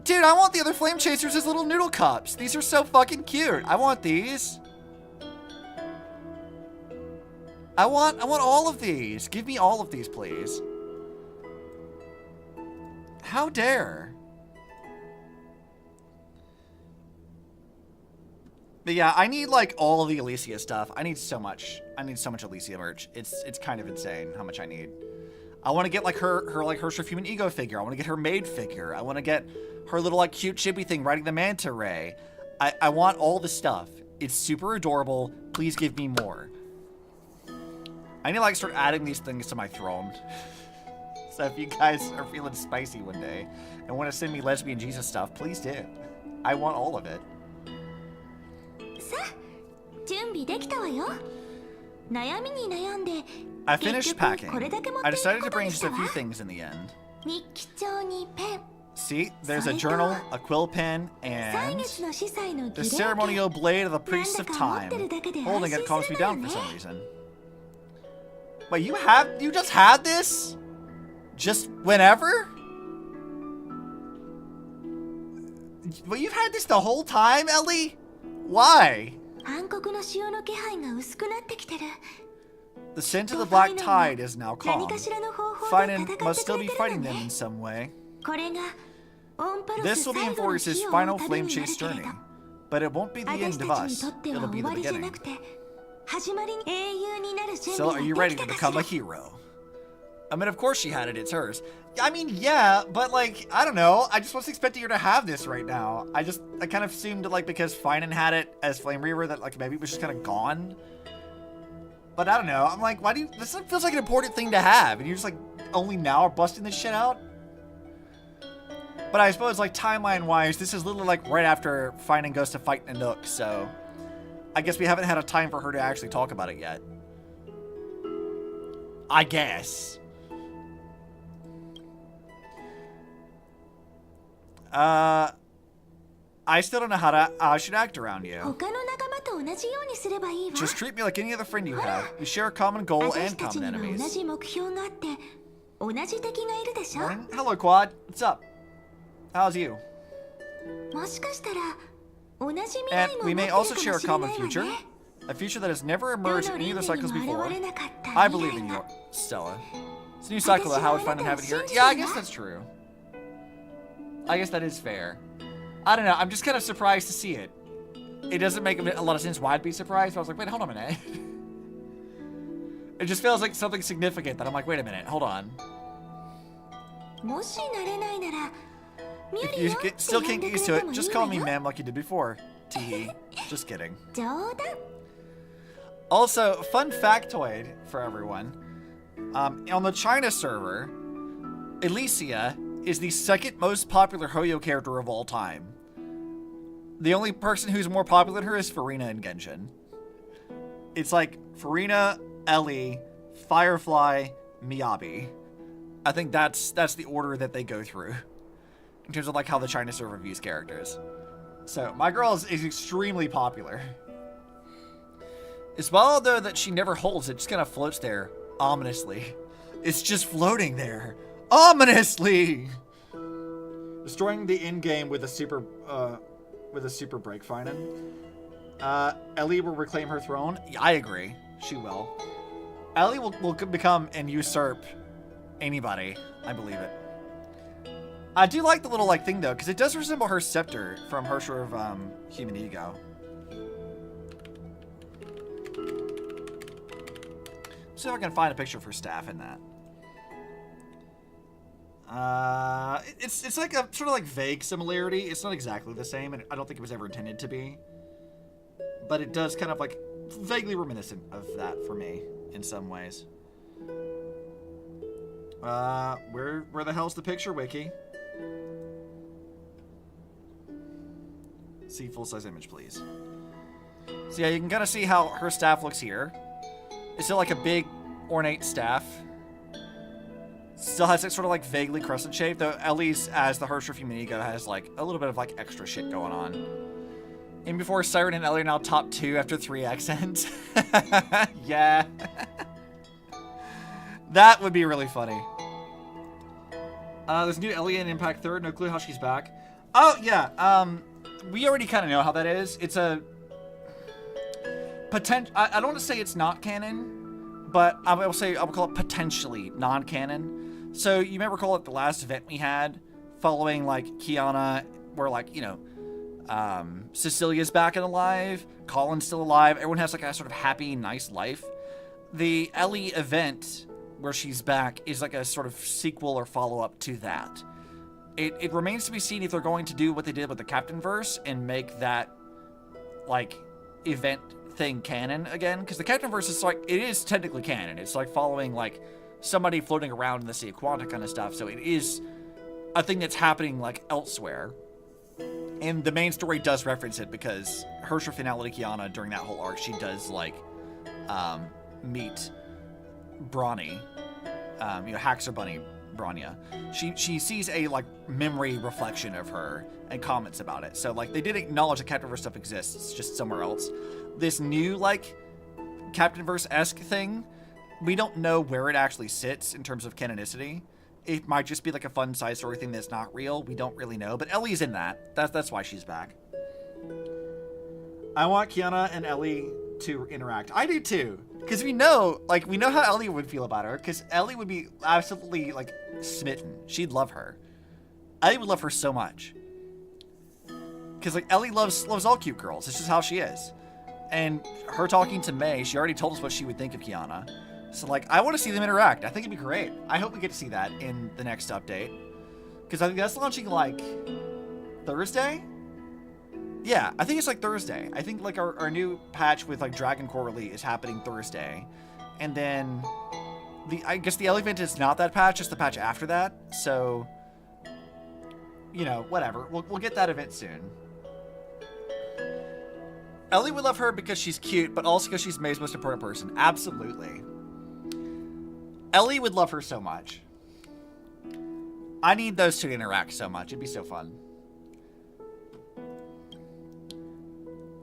Dude, I want the other Flame Chasers as little noodle cups. These are so fucking cute. I want these. I want all of these. Give me all of these, please. How dare. But yeah, I need like all of the Alicia stuff. I need so much Alicia merch. It's kind of insane how much I need. I want to get like her Human Ego figure. I want to get her maid figure. I want to get her little like cute chibi thing riding the manta ray. I want all the stuff. It's super adorable. Please give me more. I need to like start adding these things to my throne. So if you guys are feeling spicy one day and want to send me Lesbian Jesus stuff, please do. I want all of it. I finished packing. I decided to bring just a few things in the end. See, there's a journal, a quill pen, and the ceremonial blade of the Priests of Time. Holding it calms me down for some reason. Wait, you just had this? Just whenever? Well, you've had this the whole time, Ellie? Why? The scent of the black tide is now calm. Finan must still be fighting them in some way. This will be Enforce's final flame chase journey. But it won't be the end of us. It'll be the beginning. So are you ready to become a hero? I mean, of course she had it. It's hers. I mean, yeah, but like, I don't know. I just wasn't expecting her to have this right now. I kind of assumed like because Finan had it as Flame Reaver that like maybe it was just kind of gone. But I don't know. I'm like, why do you... This feels like an important thing to have. And you're just like, only now are busting this shit out? But I suppose, like, timeline-wise, this is literally, like, right after Finan goes to fight Nanook, so... I guess we haven't had a time for her to actually talk about it yet. I guess. I still don't know how I should act around you. Just treat me like any other friend you have. We share a common goal and common enemies. Morning. Hello, Quad. What's up? How's you? And we may also share a common future. A future that has never emerged in any of the cycles before. I believe in you, Stella. It's a new cycle of how we find and have it here. Yeah, I guess that's true. I guess that is fair. I don't know. I'm just kind of surprised to see it. It doesn't make a lot of sense why I'd be surprised, but I was like, wait, hold on a minute. It just feels like something significant that I'm like, wait a minute, hold on. If you still can't get used to it, just call me ma'am like you did before. Tee. Just kidding. Also, fun factoid for everyone. On the China server, Alicia is the second most popular Hoyo character of all time. The only person who's more popular than her is Furina in Genshin. It's like Furina, Ellie, Firefly, Miyabi. I think that's the order that they go through in terms of like how the China server views characters. So my girl is extremely popular. It's wild, though, that she never holds it. Just kind of floats there, ominously. It's just floating there, ominously! Destroying the end game with a super break, Finan. Ellie will reclaim her throne. I agree. She will. Ellie will become and usurp anybody. I believe it. I do like the little thing though, because it does resemble her scepter from her sort of human ego. See if I can find a picture of her staff in that. It's like a sort of vague similarity. It's not exactly the same, and I don't think it was ever intended to be. But it does kind of vaguely reminiscent of that for me in some ways. Where the hell's the picture, Wiki? See full-size image, please. So yeah, you can kind of see how her staff looks here. It's still a big, ornate staff. Still has that sort of vaguely crescent shape, though Ellie's, as the Hersher human ego, has a little bit of extra shit going on. And before Siren and Ellie are now top 2 after 3 accents. Yeah. That would be really funny. There's new Ellie in Impact 3rd. No clue how she's back. Oh, yeah. We already kind of know how that is. It's a... I don't want to say it's not canon, but I will call it potentially non-canon. So you may recall at the last event we had, following Kiana, where Cecilia's back and alive, Colin's still alive, everyone has a sort of happy, nice life. The Ellie event where she's back is a sort of sequel or follow-up to that. It remains to be seen if they're going to do what they did with the Captainverse and make that event thing canon again, because the Captainverse is it is technically canon. It's following somebody floating around in the Sea of Quanta kind of stuff, so it is a thing that's happening elsewhere. And the main story does reference it because Hersher finality Kiana during that whole arc, she does meet Brawny, Haxor Bunny Branya. She sees a memory reflection of her and comments about it. So they did acknowledge that Captainverse stuff exists, it's just somewhere else. This new Captainverse-esque thing, we don't know where it actually sits in terms of canonicity. It might just be a fun side story thing that's not real. We don't really know, but Ellie's in that. That's why she's back. I want Kiana and Ellie to interact. I do too, because we know how Ellie would feel about her. Because Ellie would be absolutely smitten. She'd love her. Ellie would love her so much. Because Ellie loves all cute girls. It's just how she is. And her talking to May, she already told us what she would think of Kiana. So, I want to see them interact. I think it'd be great. I hope we get to see that in the next update. Because I think that's launching, Thursday? Yeah, I think it's, Thursday. I think, our new patch with, Dragon Core Elite is happening Thursday. And then, I guess the Ellie event is not that patch, it's the patch after that. So, whatever. We'll get that event soon. Ellie would love her because she's cute, but also because she's May's most important person. Absolutely. Ellie would love her so much. I need those two to interact so much. It'd be so fun.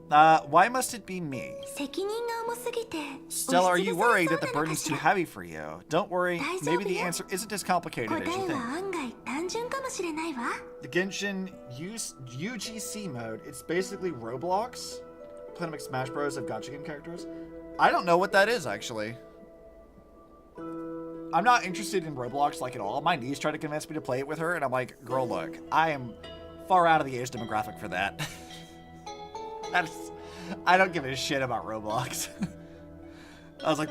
Why must it be me? Stella, are you worried that the burden's too heavy for you? Don't worry. Maybe the answer isn't as complicated as you think. The Genshin UGC mode, it's basically Roblox. Playing like Smash Bros. Of gacha game characters. I don't know what that is, actually. I'm not interested in Roblox at all. My niece tried to convince me to play it with her, and I'm like, girl, look, I am far out of the age demographic for that. I don't give a shit about Roblox. I was like,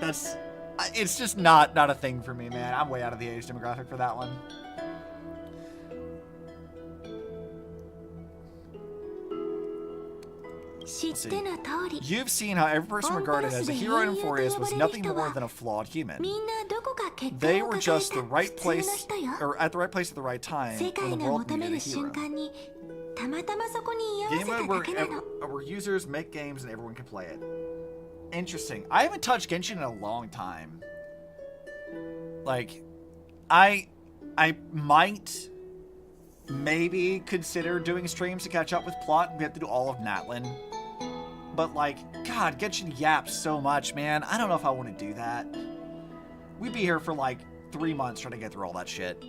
it's just not a thing for me, man. I'm way out of the age demographic for that one. You've seen how every person regarded as a hero in Euphorius was nothing more than a flawed human. They were just the right place, or at the right place at the right time when the world needed a hero. Game mode where users make games and everyone can play it. Interesting. I haven't touched Genshin in a long time. I might maybe consider doing streams to catch up with plot. We have to do all of Natlin but like, God, Genshin yaps so much, man. I don't know if I want to do that. We'd be here for like 3 months trying to get through all that shit.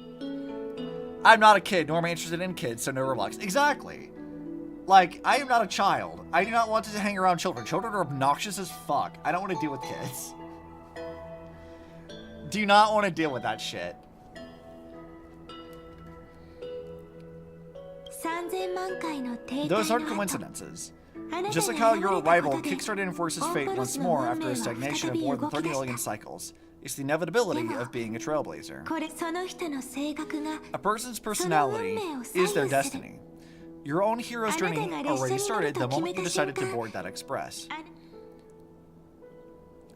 I'm not a kid, nor am I interested in kids, so no Roblox. Exactly. Like, I am not a child. I do not want to hang around children. Children are obnoxious as fuck. I don't want to deal with kids. Do not want to deal with that shit. Those aren't coincidences. Just like how your arrival kickstarted and forces fate once more after a stagnation of more than 30 million cycles. It's the inevitability of being a trailblazer. A person's personality is their destiny. Your own hero's journey already started the moment you decided to board that express.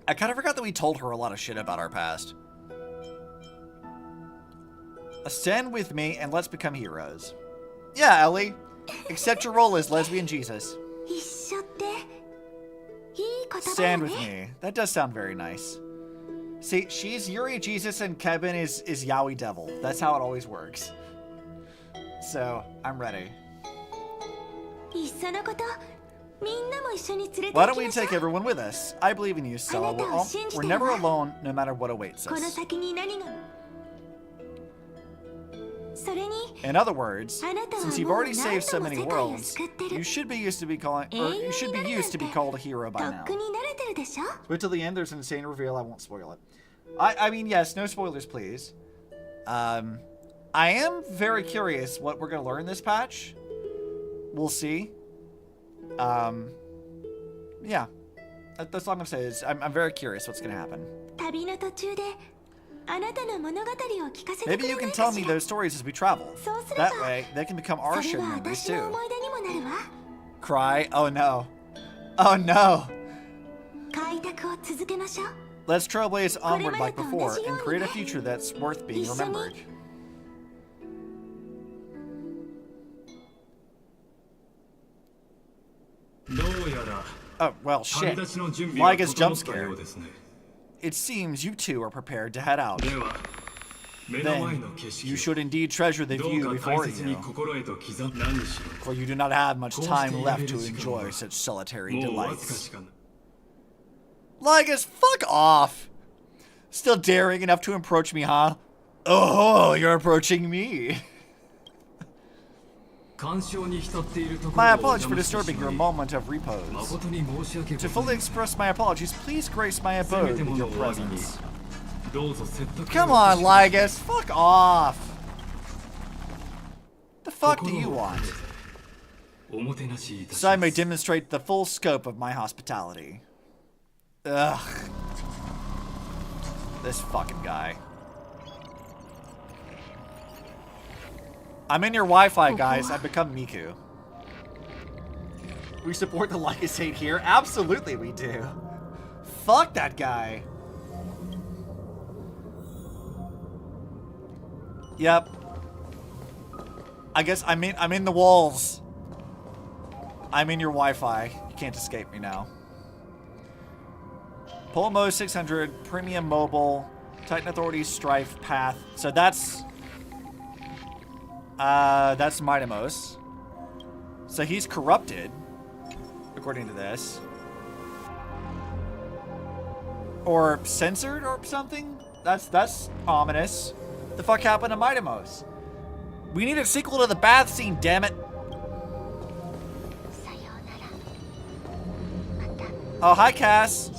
I kind of forgot that we told her a lot of shit about our past. Stand with me and let's become heroes. Yeah, Ellie. Accept your role as Lesbian Jesus. Stand with me. That does sound very nice. See, she's Yuri Jesus and Kevin is Yaoi Devil. That's how it always works. So, I'm ready. Why don't we take everyone with us? I believe in you, Stella. We're never alone, no matter what awaits us. In other words, since you've already saved so many worlds, you should be used to be called a hero by now. Wait till the end. There's an insane reveal. I won't spoil it. I mean, yes, no spoilers, please. I am very curious what we're gonna learn this patch. We'll see. Yeah, that's all I'm gonna say. Is I'm very curious what's gonna happen. Maybe you can tell me those stories as we travel. That way, they can become our shared memories too. Cry? Oh no. Oh no. Let's trailblaze onward like before and create a future that's worth being remembered. Oh, well, shit. Liga's jump scare. It seems you two are prepared to head out. Then, you should indeed treasure the view before you, for you do not have much time left to enjoy such solitary delights. Ligas, fuck off! Still daring enough to approach me, huh? Oh, you're approaching me. My apologies for disturbing your moment of repose. To fully express my apologies, please grace my abode with your presence. Come on, Ligas, fuck off! The fuck do you want? So I may demonstrate the full scope of my hospitality. Ugh. This fucking guy. I'm in your Wi-Fi, guys. I've become Miku. We support the Ligas hate here? Absolutely we do. Fuck that guy. Yep. I guess I'm in the walls. I'm in your Wi-Fi. You can't escape me now. Polo 600, Premium Mobile, Titan Authority, Strife, Path. So that's Midamos. So he's corrupted, according to this. Or censored or something? That's ominous. The fuck happened to Midamos? We need a sequel to the bath scene, damn it. Oh, hi, Cass.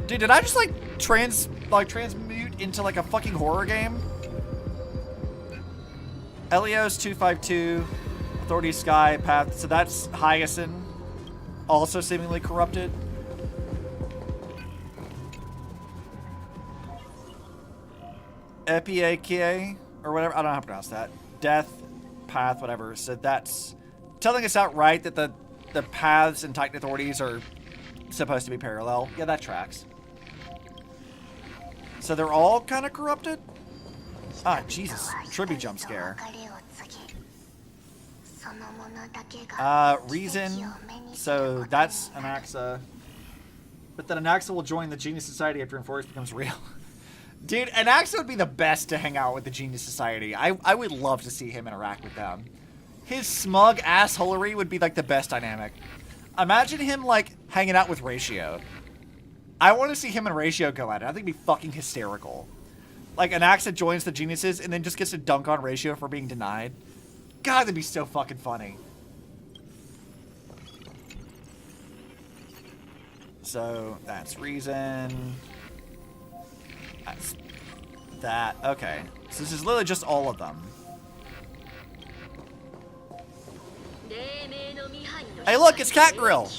Dude, did I just transmute into like a fucking horror game? Elios 252, Authority Sky, Path. So that's Hyacinth, also seemingly corrupted. Epiakie, or whatever, I don't know how to pronounce that. Death, Path, whatever. So that's telling us outright that the paths and Titan authorities are supposed to be parallel. Yeah, that tracks. So they're all kind of corrupted? Ah, Jesus. Tribute jump scare. Reason. So that's Anaxa. But then Anaxa will join the Genius Society after Enforce becomes real. Dude, Anaxa would be the best to hang out with the Genius Society. I would love to see him interact with them. His smug assholery would be like the best dynamic. Imagine him like hanging out with Ratio. I want to see him and Ratio go at it. I think it'd be fucking hysterical. Like Anaxa joins the geniuses and then just gets to dunk on Ratio for being denied. God, that'd be so fucking funny. So that's reason. That's that. Okay. So this is literally just all of them. Hey, look, it's Cat Grill.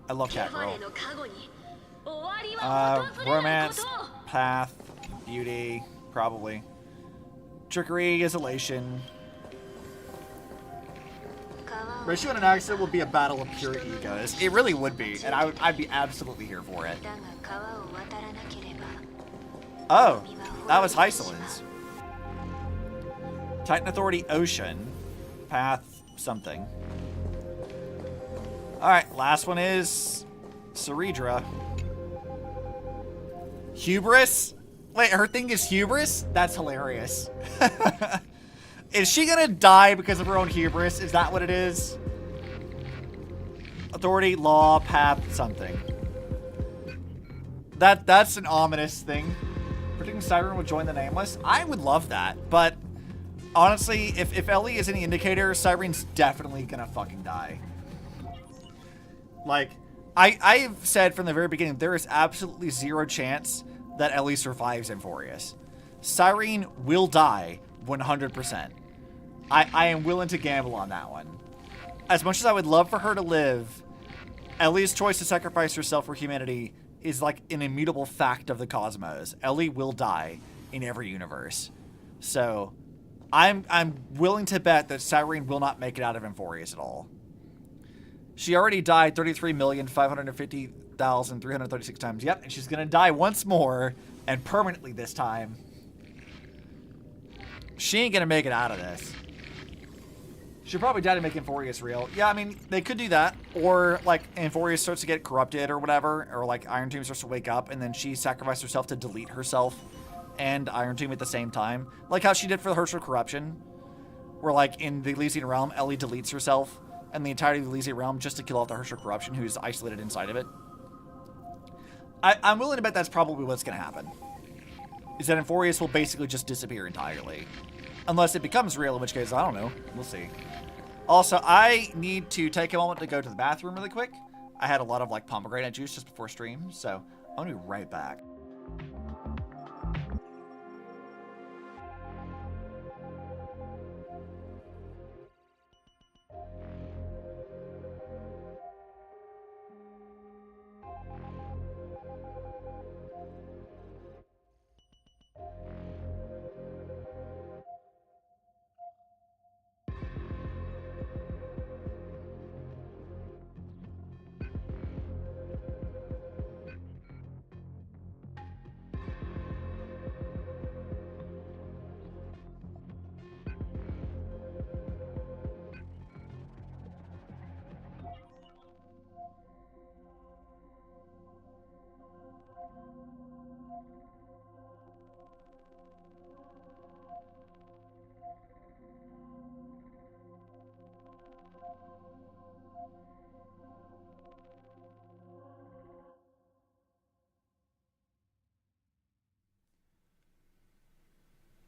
I love Cat Grill. Romance, path, beauty, probably. Trickery is elation. Ratio and Anaxa will be a battle of pure egos. It really would be, and I'd be absolutely here for it. Oh, that was Hysilens. Titan Authority Ocean. Path something. Alright, last one is Cerydra. Hubris? Wait, her thing is hubris? That's hilarious. Is she gonna die because of her own hubris? Is that what it is? Authority, law, path, something. That's an ominous thing. Predicting Siren would join the Nameless? I would love that, but honestly, if Ellie is any indicator, Siren's definitely gonna fucking die. Like, I've said from the very beginning, there is absolutely zero chance that Ellie survives Inforius. Siren will die 100%. I am willing to gamble on that one. As much as I would love for her to live, Ellie's choice to sacrifice herself for humanity is like an immutable fact of the cosmos. Ellie will die in every universe. So I'm willing to bet that Siren will not make it out of Inforius at all. She already died 33,550,336 times. Yep, and she's gonna die once more, and permanently this time. She ain't gonna make it out of this. She'll probably die to make Inforius real. Yeah, I mean, they could do that. Or, like, Inforius starts to get corrupted or whatever. Or, like, Iron Tomb starts to wake up, and then she sacrificed herself to delete herself and Iron Tomb at the same time. Like how she did for the Herschel Corruption. Where, like, in the Elysian Realm, Ellie deletes herself and the entirety of the Elysian Realm just to kill off the Herschel Corruption, who's isolated inside of it. I'm willing to bet that's probably what's going to happen. Is that Inforius will basically just disappear entirely. Unless it becomes real, in which case, I don't know. We'll see. Also, I need to take a moment to go to the bathroom really quick. I had a lot of, like, pomegranate juice just before stream, so I'm going to be right back.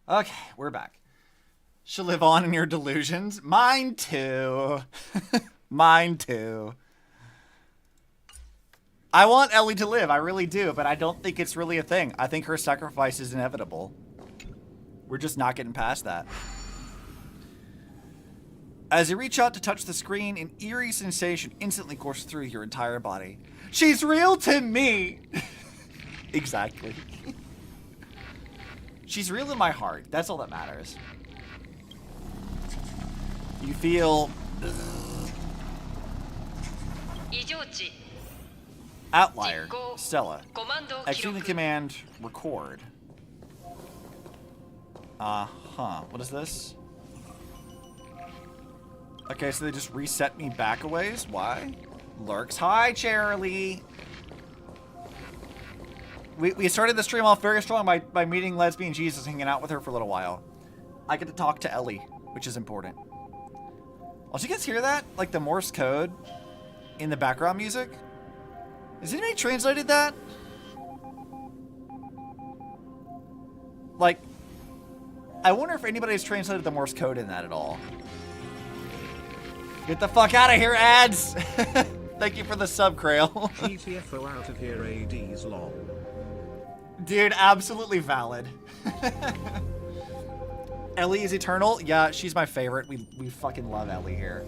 Okay, we're back. She'll live on in your delusions. Mine too. Mine too. I want Ellie to live, I really do, but I don't think it's really a thing. I think her sacrifice is inevitable. We're just not getting past that. As you reach out to touch the screen, an eerie sensation instantly courses through your entire body. She's real to me! Exactly. She's real in my heart. That's all that matters. You feel... Outlier. Stella. Execute the command, record. What is this? Okay, so they just reset me back a ways? Why? Lurks. Hi, Charlie. We started the stream off very strong by meeting Lesbian Jesus, hanging out with her for a little while. I get to talk to Ellie. which is important. Also, you guys hear that? Like the Morse code in the background music? Has anybody translated that? Like, I wonder if anybody's translated the Morse code in that at all. Get the fuck out of here, ads! Thank you for the sub, Krail. GTFO out of here, AD's lol. Dude, absolutely valid. Ellie is eternal. Yeah, she's my favorite. We fucking love Ellie here.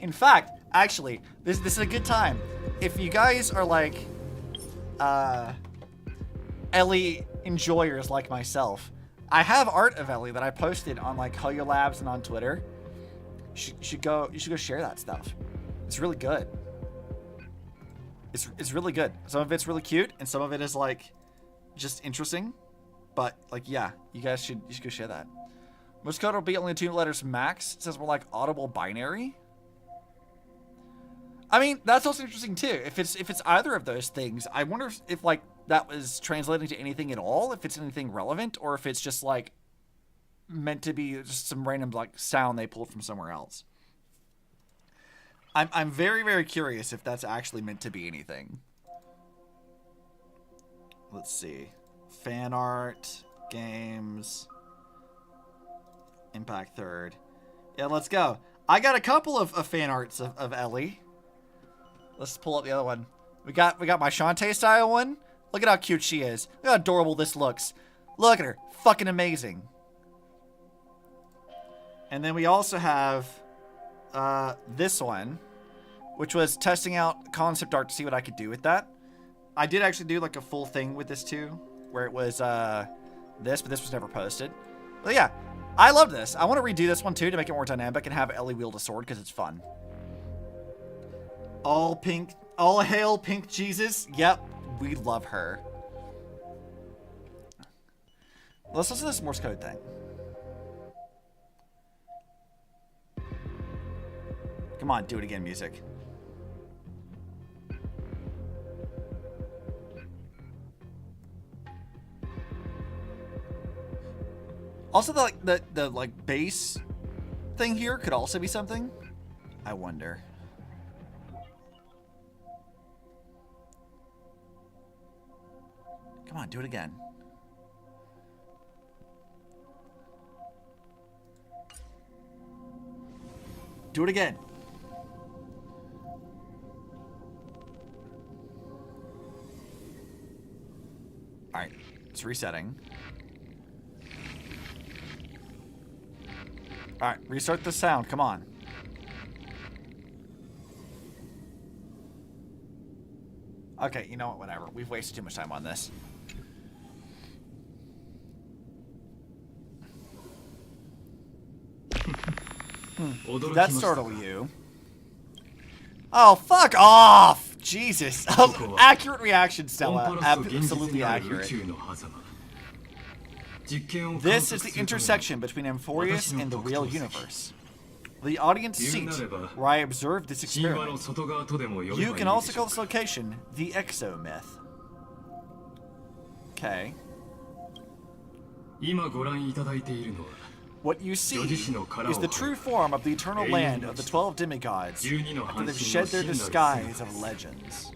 In fact, actually, this is a good time. If you guys are like Ellie enjoyers like myself, I have art of Ellie that I posted on like Hoyo Labs and on Twitter. You should go share that stuff. It's really good. It's really good. Some of it's really cute, and some of it is like just interesting. But like, yeah, you should go share that. Morse code will be only 2 letters max, since we're like audible binary. I mean, that's also interesting too. If it's either of those things, I wonder if like that was translating to anything at all, if it's anything relevant, or if it's just like meant to be just some random like sound they pulled from somewhere else. I'm very, very curious if that's actually meant to be anything. Let's see. Fan art, games, Impact 3rd. Yeah, let's go. I got a couple of fan arts of Ellie. Let's pull up the other one. We got my Shantae style one. Look at how cute she is. Look how adorable this looks. Look at her. Fucking amazing. And then we also have this one, which was testing out concept art to see what I could do with that. I did actually do like a full thing with this too, where it was this, but this was never posted. But yeah, I love this. I want to redo this one too to make it more dynamic and have Ellie wield a sword because it's fun. All pink, all hail Pink Jesus. Yep, we love her. Let's listen to this Morse code thing. Come on, do it again, music. Also, the like bass thing here could also be something. I wonder. Come on, do it again. Do it again. All right, it's resetting. All right, restart the sound. Come on. Okay, you know what? Whatever. We've wasted too much time on this. Did that startle you? Oh, fuck off! Jesus. Accurate reaction, Stella. Absolutely accurate. This is the intersection between Amphorius and the real universe. The audience seat, where I observed this experiment. You can also call this location the Exomyth. Okay. What you see is the true form of the eternal land of the 12 demigods, after they've shed their disguise of legends.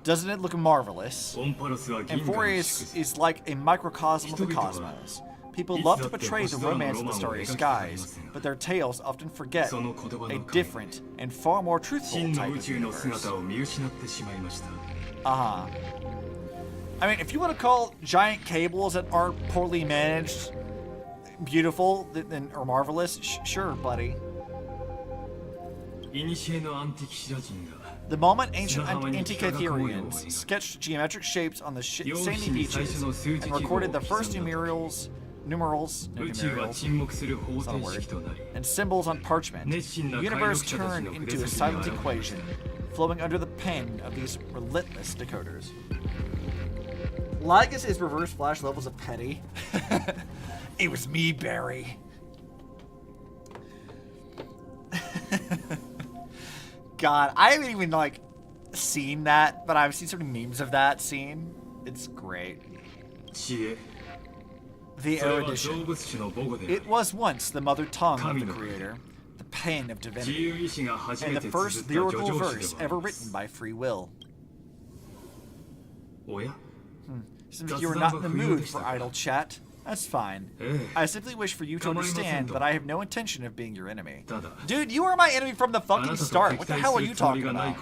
Doesn't it look marvelous? Amphorius is like a microcosm of the cosmos. People love to portray the romance of the starry skies, but their tales often forget a different and far more truthful type of universe. I mean, if you want to call giant cables that aren't poorly managed beautiful or marvelous, sure, buddy. The moment ancient Antikytherians sketched geometric shapes on the sandy beaches and recorded the first numerals, and symbols on parchment, the universe turned into a silent equation, flowing under the pen of these relentless decoders. Lygus is reverse flash levels of petty. It was me, Barry. God, I haven't even like seen that, but I've seen some memes of that scene. It's great. The erudition. It was once the mother tongue of the creator, the pen of divinity, and the first lyrical verse ever written by free will. Seems like you are not in the mood for idle chat. That's fine. I simply wish for you to understand that I have no intention of being your enemy. Dude, you are my enemy from the fucking start. What the hell are you talking about?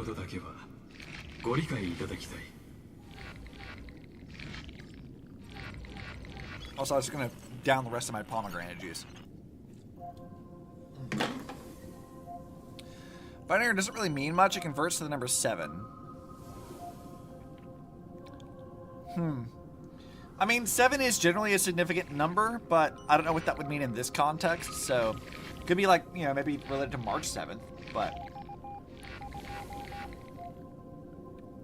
Also, I was just gonna down the rest of my pomegranate juice. Binary doesn't really mean much. It converts to the number 7. I mean, 7 is generally a significant number, but I don't know what that would mean in this context, so could be like, you know, maybe related to March 7th, but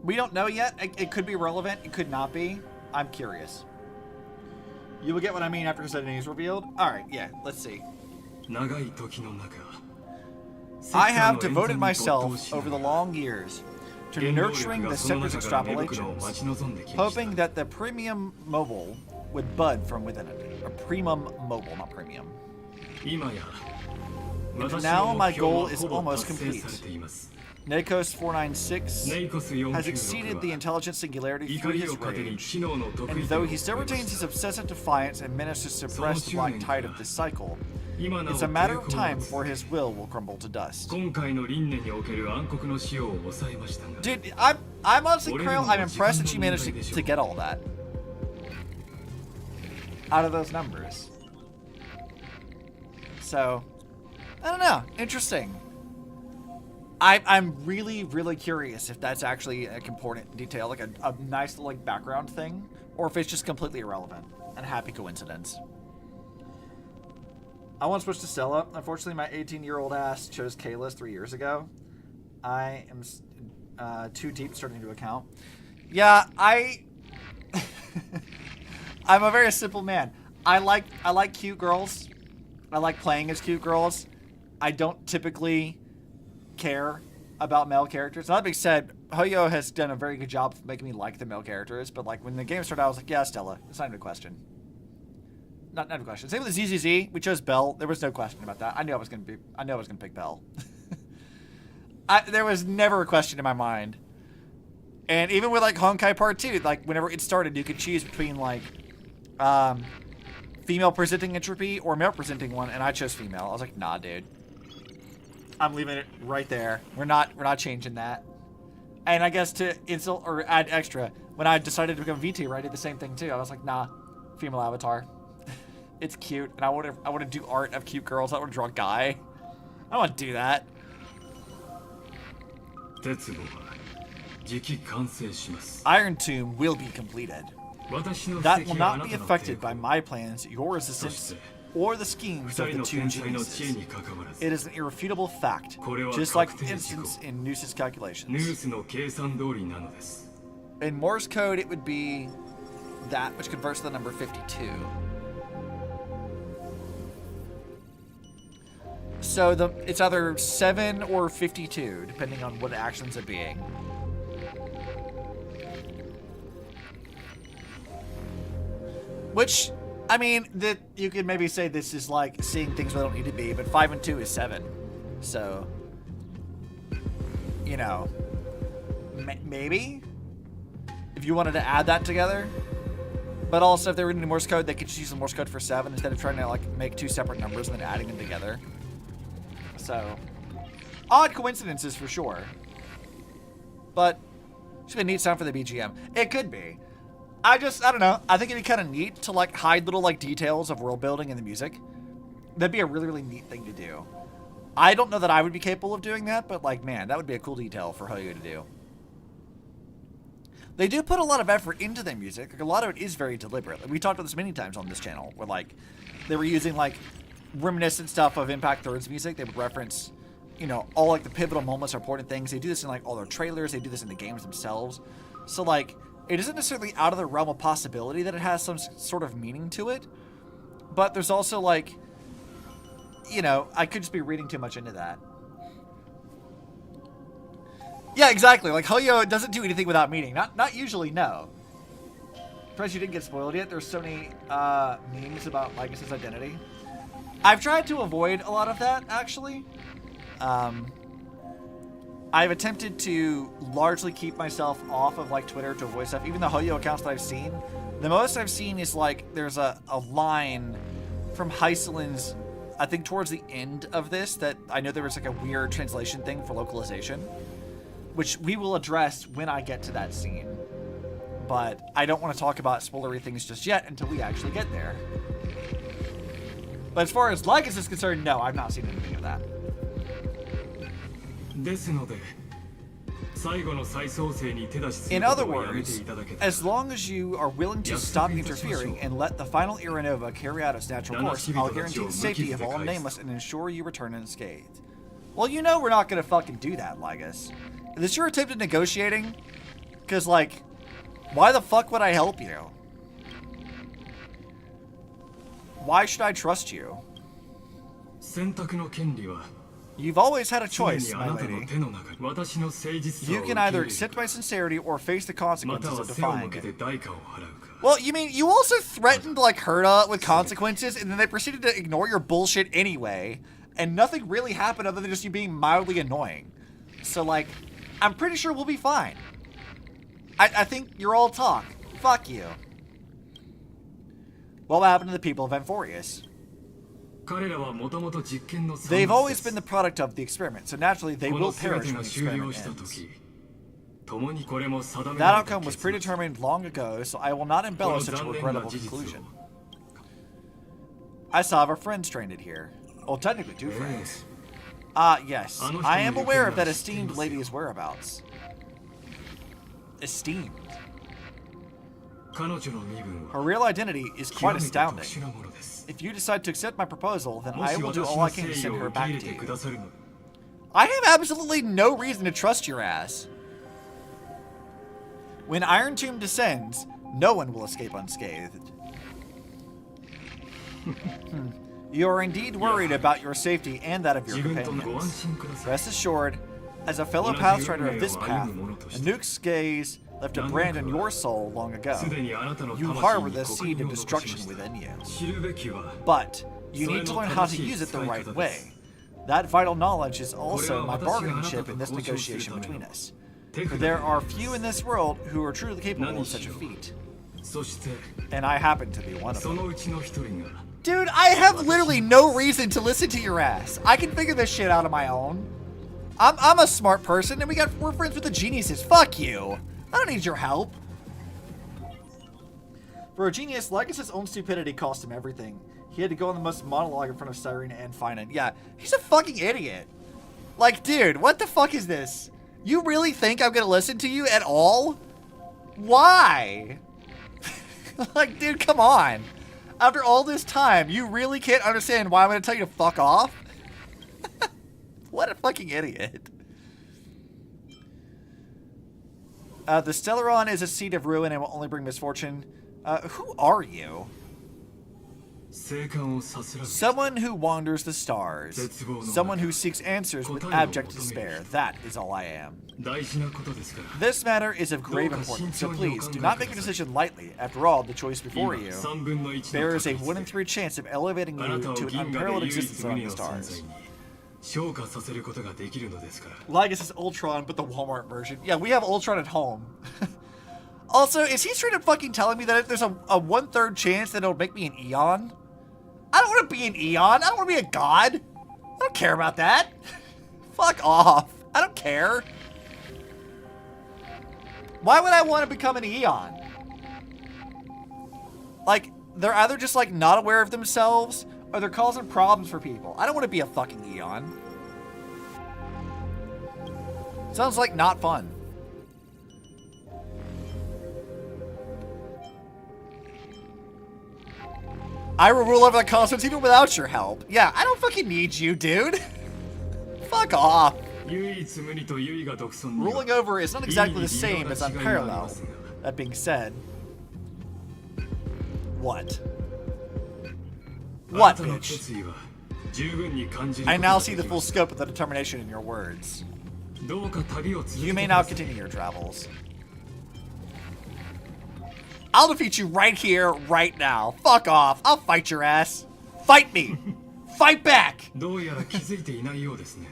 we don't know yet. It could be relevant, it could not be. I'm curious. You will get what I mean after his identity is revealed? Alright, yeah, let's see. I have devoted myself over the long years to nurturing the center's extrapolations, hoping that the premium mobile would bud from within it. A premium mobile, not premium. And now my goal is almost complete. Nakos 496 has exceeded the intelligent singularity through his rage, and though he still retains his obsessive defiance and menace to suppress the black tide of this cycle, it's a matter of time before his will crumble to dust. Dude, I'm honestly, Krail, I'm impressed that she managed to get all that out of those numbers. So, I don't know. Interesting. I'm really, really curious if that's actually a important detail, like a nice little like background thing, or if it's just completely irrelevant and a happy coincidence. I want to switch to Stella. Unfortunately, my 18-year-old ass chose Kalis 3 years ago. I am too deep starting to account. Yeah, I'm a very simple man. I like cute girls. I like playing as cute girls. I don't typically care about male characters. That being said, Hoyo has done a very good job of making me like the male characters, but like when the game started, I was like, yeah, Stella. It's not even a question. Not a question. Same with the ZZZ. We chose Belle. There was no question about that. I knew I was gonna pick Belle. There was never a question in my mind. And even with like Honkai Part 2, like whenever it started, you could choose between like female presenting entropy or male presenting one, and I chose female. I was like, nah, dude. I'm leaving it right there. We're not changing that. And I guess to insult or add extra, when I decided to become VTuber, I did the same thing too. I was like, nah, female avatar. It's cute, and I want to do art of cute girls. I want to draw a guy. I don't want to do that. Iron Tomb will be completed. That will not be affected by my plans, your resistance, or the schemes of the two geniuses. It is an irrefutable fact, just like the instance in Noose's calculations. In Morse code, it would be that, which converts to the number 52. So it's either 7 or 52, depending on what actions are being. Which, I mean, that you could maybe say this is like seeing things where they don't need to be, but 5 and 2 is 7. So, you know, maybe if you wanted to add that together. But also, if they were in Morse code, they could just use the Morse code for 7 instead of trying to like make 2 separate numbers and then adding them together. So, odd coincidences for sure. But, should be a neat sound for the BGM. It could be. I don't know. I think it'd be kind of neat to like hide little like details of world building in the music. That'd be a really, really neat thing to do. I don't know that I would be capable of doing that, but like, man, that would be a cool detail for Hoyo to do. They do put a lot of effort into their music. Like, a lot of it is very deliberate. Like, we talked about this many times on this channel, where like they were using like reminiscent stuff of Impact Third's music. They would reference, you know, all like the pivotal moments or important things. They do this in like all their trailers. They do this in the games themselves. So like, it isn't necessarily out of the realm of possibility that it has some sort of meaning to it. But there's also like, you know, I could just be reading too much into that. Yeah, exactly. Like Hoyo doesn't do anything without meaning. Not usually, no. Surprised you didn't get spoiled yet. There's so many memes about Lycus's identity. I've tried to avoid a lot of that, actually. I've attempted to largely keep myself off of like Twitter to avoid stuff. Even the Hoyo accounts that I've seen, the most I've seen is like there's a line from Hysilens, I think towards the end of this, that I know there was like a weird translation thing for localization, which we will address when I get to that scene. But I don't want to talk about spoilery things just yet until we actually get there. But as far as Lycus is concerned, no, I've not seen anything of that. In other words, as long as you are willing to stop interfering and let the final Iranova carry out its natural course, I'll guarantee the safety of all nameless and ensure you return unscathed. Well, you know we're not gonna fucking do that, Lycus. Is this your attempt at negotiating? Because, like, why the fuck would I help you? Why should I trust you? You've always had a choice, my lady. You can either accept my sincerity or face the consequences of defying it. Well, you mean you also threatened, like, Herta with consequences, and then they proceeded to ignore your bullshit anyway, and nothing really happened other than just you being mildly annoying. So, like, I'm pretty sure we'll be fine. I think you're all talk. Fuck you. What happened to the people of Amphorius? They've always been the product of the experiment, so naturally they will perish when the experiment ends. That outcome was predetermined long ago, so I will not embellish such a regrettable conclusion. I still have a friend stranded here. Well, technically 2 friends. Yes. I am aware of that esteemed lady's whereabouts. Esteemed. Her real identity is quite astounding. If you decide to accept my proposal, then I will do all I can to send her back to you. I have absolutely no reason to trust your ass. When Iron Tomb descends, no one will escape unscathed. You are indeed worried about your safety and that of your companions. Rest assured, as a fellow Pathstrider of this path, Anuk's gaze left a brand on your soul long ago. You harbor the seed of destruction within you. But you need to learn how to use it the right way. That vital knowledge is also my bargaining chip in this negotiation between us. For there are few in this world who are truly capable of such a feat. And I happen to be one of them. Dude, I have literally no reason to listen to your ass. I can figure this shit out on my own. I'm a smart person, and we're friends with the geniuses. Fuck you. I don't need your help. For a genius, Lycus's own stupidity cost him everything. He had to go on the most monologue in front of Cyrena and Finan. Yeah, he's a fucking idiot. Like, dude, what the fuck is this? You really think I'm gonna listen to you at all? Why? Like, dude, come on. After all this time, you really can't understand why I'm gonna tell you to fuck off? What a fucking idiot. The Stellaron is a seed of ruin and will only bring misfortune. Who are you? Someone who wanders the stars. Someone who seeks answers with abject despair. That is all I am. This matter is of grave importance, so please do not make a decision lightly. After all, the choice before you bears a 1 in 3 chance of elevating you to an unparalleled existence among the stars. Lycus is Ultron, but the Walmart version. Yeah, we have Ultron at home. Also, is he straight up fucking telling me that if there's a 1/3 chance that it'll make me an Eon? I don't want to be an Eon. I don't want to be a god. I don't care about that. Fuck off. I don't care. Why would I want to become an Eon? Like, they're either just, like, not aware of themselves, or they're causing problems for people. I don't want to be a fucking Eon. Sounds like not fun. I will rule over the cosmos even without your help. Yeah, I don't fucking need you, dude. Fuck off. Ruling over is not exactly the same as unparalleled. That being said... What? What, bitch? I now see the full scope of the determination in your words. You may now continue your travels. I'll defeat you right here, right now. Fuck off. I'll fight your ass. Fight me. Fight back. どうやら気づいていないようですね。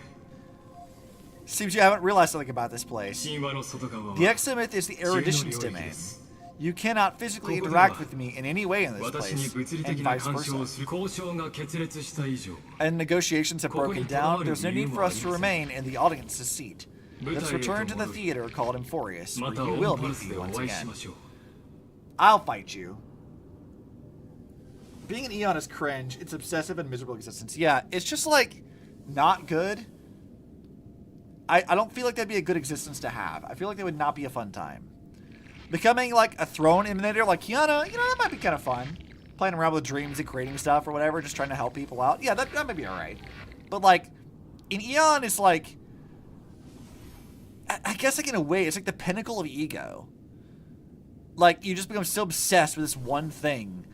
Seems you haven't realized something about this place. 神話の外側は The Exomyth is the 知恵の領 erudition's 域 domain. です You cannot physically ここでは interact with me in any way in this 私に place, 物理 and 的な vice 干渉を versa. する交渉が決裂した以上 And negotiations have ここに broken とどま down. る There's no 理由 need も for あ us り to ません remain in the audience's seat. 舞 Let's 台へ return と to the 戻り theater called Emphorius, ま where た you オ will ンパル meet ス me でお once 会いし again. ましょう I'll fight you. Being an Eon is cringe. It's obsessive and miserable existence. Yeah, it's just like not good. I don't feel like that'd be a good existence to have. I feel like that would not be a fun time. Becoming like a throne emanator like Kiana, you know, that might be kind of fun. Playing around with dreams and creating stuff or whatever, just trying to help people out. Yeah, that might be alright. But like, in Eon, it's like, I guess like in a way, it's like the pinnacle of ego. Like, you just become so obsessed with this one thing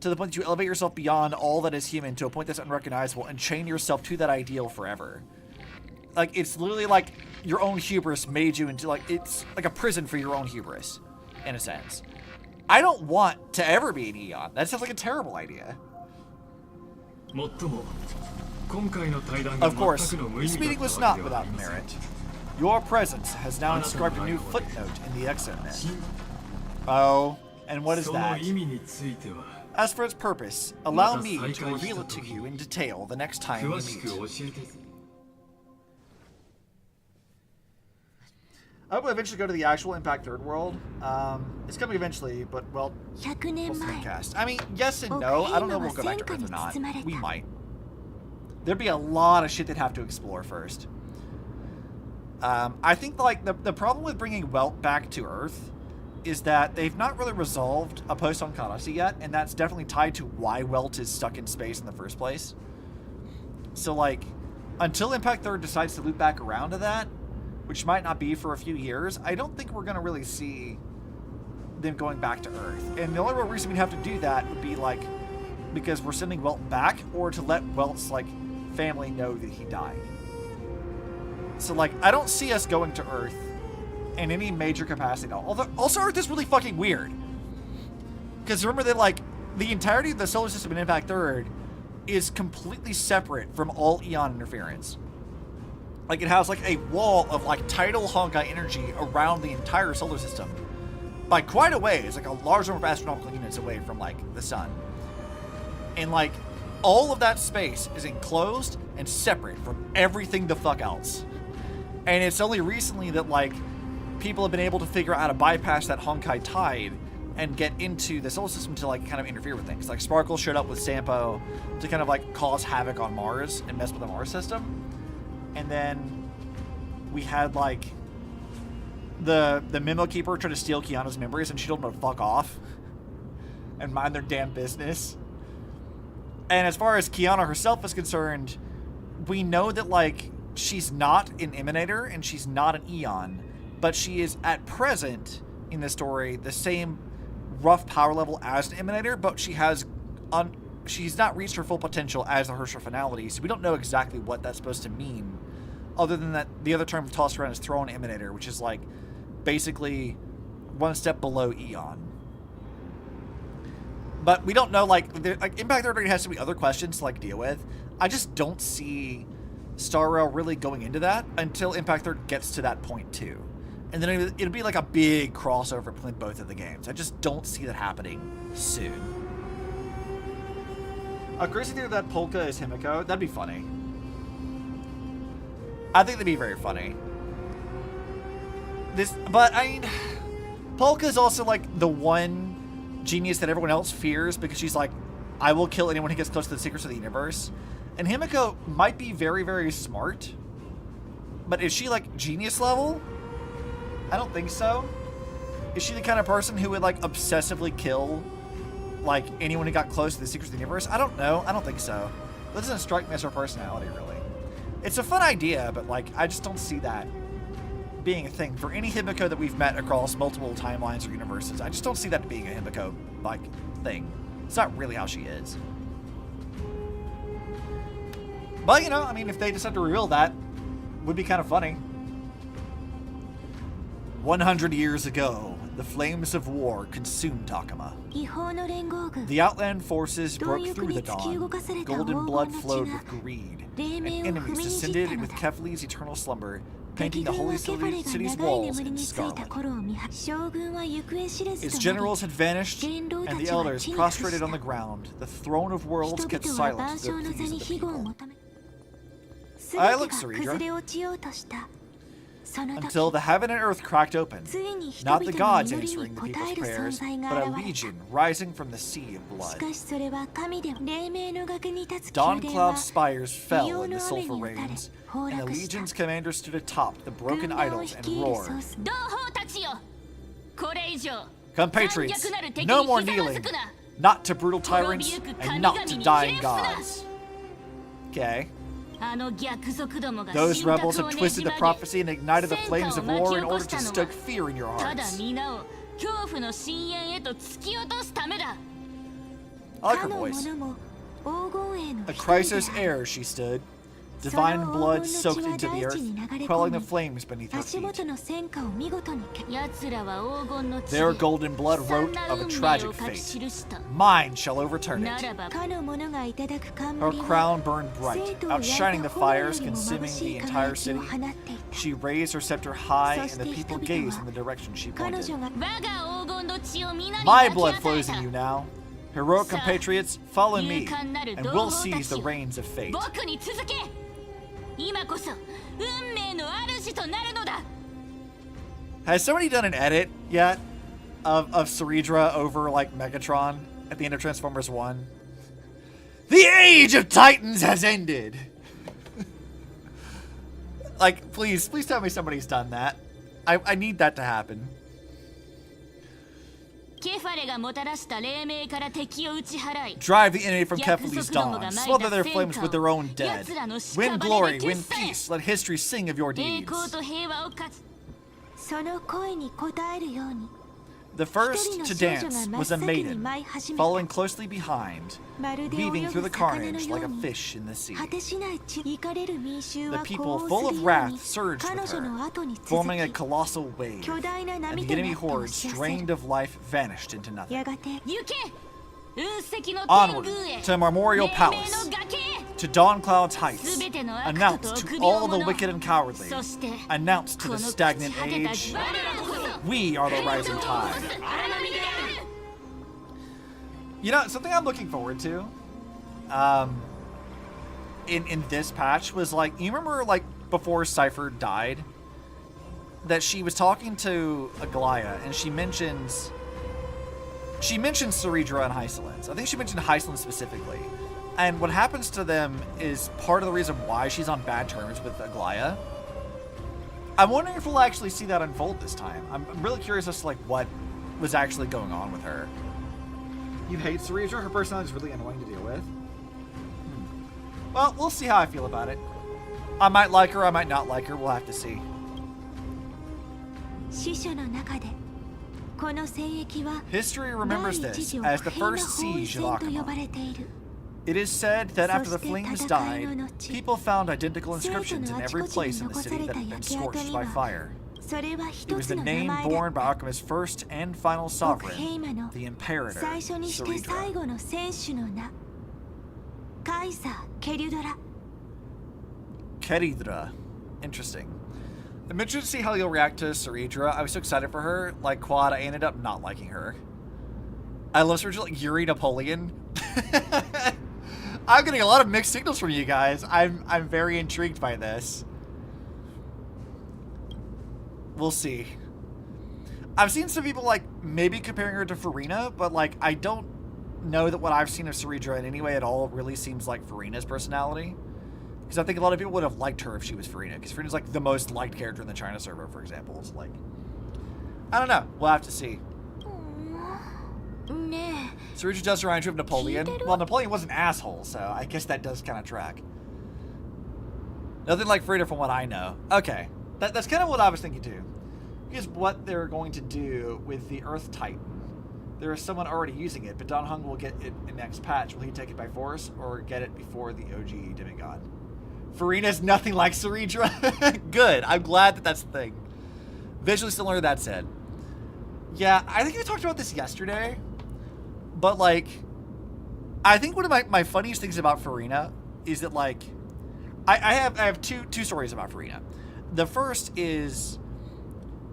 to the point that you elevate yourself beyond all that is human to a point that's unrecognizable and chain yourself to that ideal forever. Like, it's literally like your own hubris made you into, like, it's like a prison for your own hubris, in a sense. I don't want to ever be an Eon. That sounds like a terrible idea. もっとも今回の対談が Of 全 course, くの無 this 意味 meeting だっ was たわ not けではあり without ません merit. Your presence has now inscribed a new footnote in the Exomyth. Oh, and what is その that? 意味については As for its purpose, allow me to reveal it to you in detail the next time we 詳しく meet. 教えて I will eventually go to the actual Impact Third World. It's coming eventually, but, well, 100年 we'll 前 cast. I mean, yes and no. I don't know if we'll go back to Earth or not. We might. There'd be a lot of shit they'd have to explore first. I think, like, the problem with bringing Welt back to Earth is that they've not really resolved a post-Honkai Odyssey yet, and that's definitely tied to why Welt is stuck in space in the first place. So, like, until Impact Third decides to loop back around to that, which might not be for a few years, I don't think we're going to really see them going back to Earth. And the only real reason we'd have to do that would be, like, because we're sending Welt back, or to let Welt's, like, family know that he died. So, like, I don't see us going to Earth in any major capacity at all. Although, also, Earth is really fucking weird. Because remember that, like, the entirety of the solar system in Impact Third is completely separate from all Eon interference. Like, it has, like, a wall of, like, tidal Honkai energy around the entire solar system. By quite a ways, like, a large number of astronomical units away from, like, the sun. And, like, all of that space is enclosed and separate from everything the fuck else. And it's only recently that, like, people have been able to figure out how to bypass that Honkai tide and get into the solar system to, like, kind of interfere with things. Like, Sparkle showed up with Sampo to kind of, like, cause havoc on Mars and mess with the Mars system. And then we had, like, the Memo Keeper try to steal Kiana's memories, and she told him to fuck off and mind their damn business. And as far as Kiana herself is concerned, we know that, like, she's not an Emanator and she's not an Eon, but she is, at present, in the story, the same rough power level as an Emanator, but she has she's not reached her full potential as the Herrscher Finality, so we don't know exactly what that's supposed to mean, other than that the other term tossed around is Throne Emanator, which is, like, basically one step below Eon. But we don't know, like Impact Third already has so many other questions to, like, deal with. I just don't see Star Rail really going into that until Impact Third gets to that point too. And then it'll be like a big crossover between both of the games. I just don't see that happening soon. Crazy theory that Polka is Himiko. That'd be funny. I think that'd be very funny. But I mean, Polka is also, like, the one genius that everyone else fears because she's like, I will kill anyone who gets close to the secrets of the universe. And Himiko might be very, very smart, but is she, like, genius level? I don't think so. Is she the kind of person who would, like, obsessively kill, like, anyone who got close to the secrets of the universe? I don't know. I don't think so. That doesn't strike me as her personality, really. It's a fun idea, but, like, I just don't see that being a thing. For any Himiko that we've met across multiple timelines or universes, I just don't see that being a Himiko, like, thing. It's not really how she is. But, you know, I mean, if they decide to reveal that, would be kind of funny. 100 years ago, the flames of war consumed Takuma. The outland forces broke through the dawn. Golden blood flowed with greed, and enemies descended with Kefli's eternal slumber, painting the holy city's walls in scarlet. Its generals had vanished, and the elders prostrated on the ground. The throne of worlds kept silent to the pleas of the people. Look, Cerydra. Until the heaven and earth cracked open, not the gods answering the people's prayers, but a legion rising from the sea of blood. Dawn cloud spires fell in the sulfur rains, and the legion's commander stood atop the broken idols and roared, "Compatriots, no more kneeling, not to brutal tyrants, and not to dying gods." Okay. Those rebels have twisted the prophecy and ignited the flames of war in order to stoke fear in your hearts. I like her voice. A Chrysos Heirs she stood, divine blood soaked into the earth, quelling the flames beneath her feet. Their golden blood wrote of a tragic fate. Mine shall overturn it. Her crown burned bright, outshining the fires consuming the entire city. She raised her scepter high, and the people gazed in the direction she pointed. My blood flows in you now. Heroic compatriots, follow me, and we'll seize the reins of fate. Has somebody done an edit yet of Cerydra over like Megatron at the end of Transformers 1? The age of Titans has ended. Like, please tell me somebody's done that. I need that to happen. Drive the enemy from Kefli's dawn. Smother their flames with their own dead. Win glory, win peace. Let history sing of your deeds. The first to dance was a maiden, following closely behind, weaving through the carnage like a fish in the sea. The people, full of wrath, surged with her, forming a colossal wave, and the enemy hordes, drained of life, vanished into nothing. Onward to Memorial Palace, to Dawn Cloud's heights, announce to all the wicked and cowardly, announce to the stagnant age, we are the rising tide. You know, something I'm looking forward to in this patch was, like, you remember, like, before Cypher died, that she was talking to Aglaia, and she mentions Cerydra and Hysilens. I think she mentioned Hysilens specifically. And what happens to them is part of the reason why she's on bad terms with Aglaia. I'm wondering if we'll actually see that unfold this time. I'm really curious as to, like, what was actually going on with her. You hate Cerydra? Her personality is really annoying to deal with. Well, we'll see how I feel about it. I might like her, I might not like her. We'll have to see. History remembers this as the first siege of Akuma. It is said that after the flames died, people found identical inscriptions in every place in the city that had been scorched by fire. It was the name borne by Akuma's first and final sovereign, the Imperator, Cerydra. Cerydra. Interesting. I'm interested to see how you'll react to Cerydra. I was so excited for her. Like Quad, I ended up not liking her. I love Cerydra, like Yuri Napoleon. I'm getting a lot of mixed signals from you guys. I'm very intrigued by this. We'll see. I've seen some people, like, maybe comparing her to Farina, but, like, I don't know that what I've seen of Cerydra in any way at all really seems like Farina's personality. Because I think a lot of people would have liked her if she was Farina. Because Farina's, like, the most liked character in the China server, for example. It's like, I don't know. We'll have to see. Cerydra does remind you of Napoleon. Well, Napoleon was an asshole, so I guess that does kind of track. Nothing like Farina from what I know. Okay. That's kind of what I was thinking, too. Here's what they're going to do with the Earth Titan. There is someone already using it, but Don Hung will get it in next patch. Will he take it by force or get it before the OG demigod? Farina's nothing like Cerydra. Good. I'm glad that that's the thing. Visually similar, that said. Yeah, I think we talked about this yesterday, but like, I think one of my funniest things about Farina is that like, I have two stories about Farina. The first is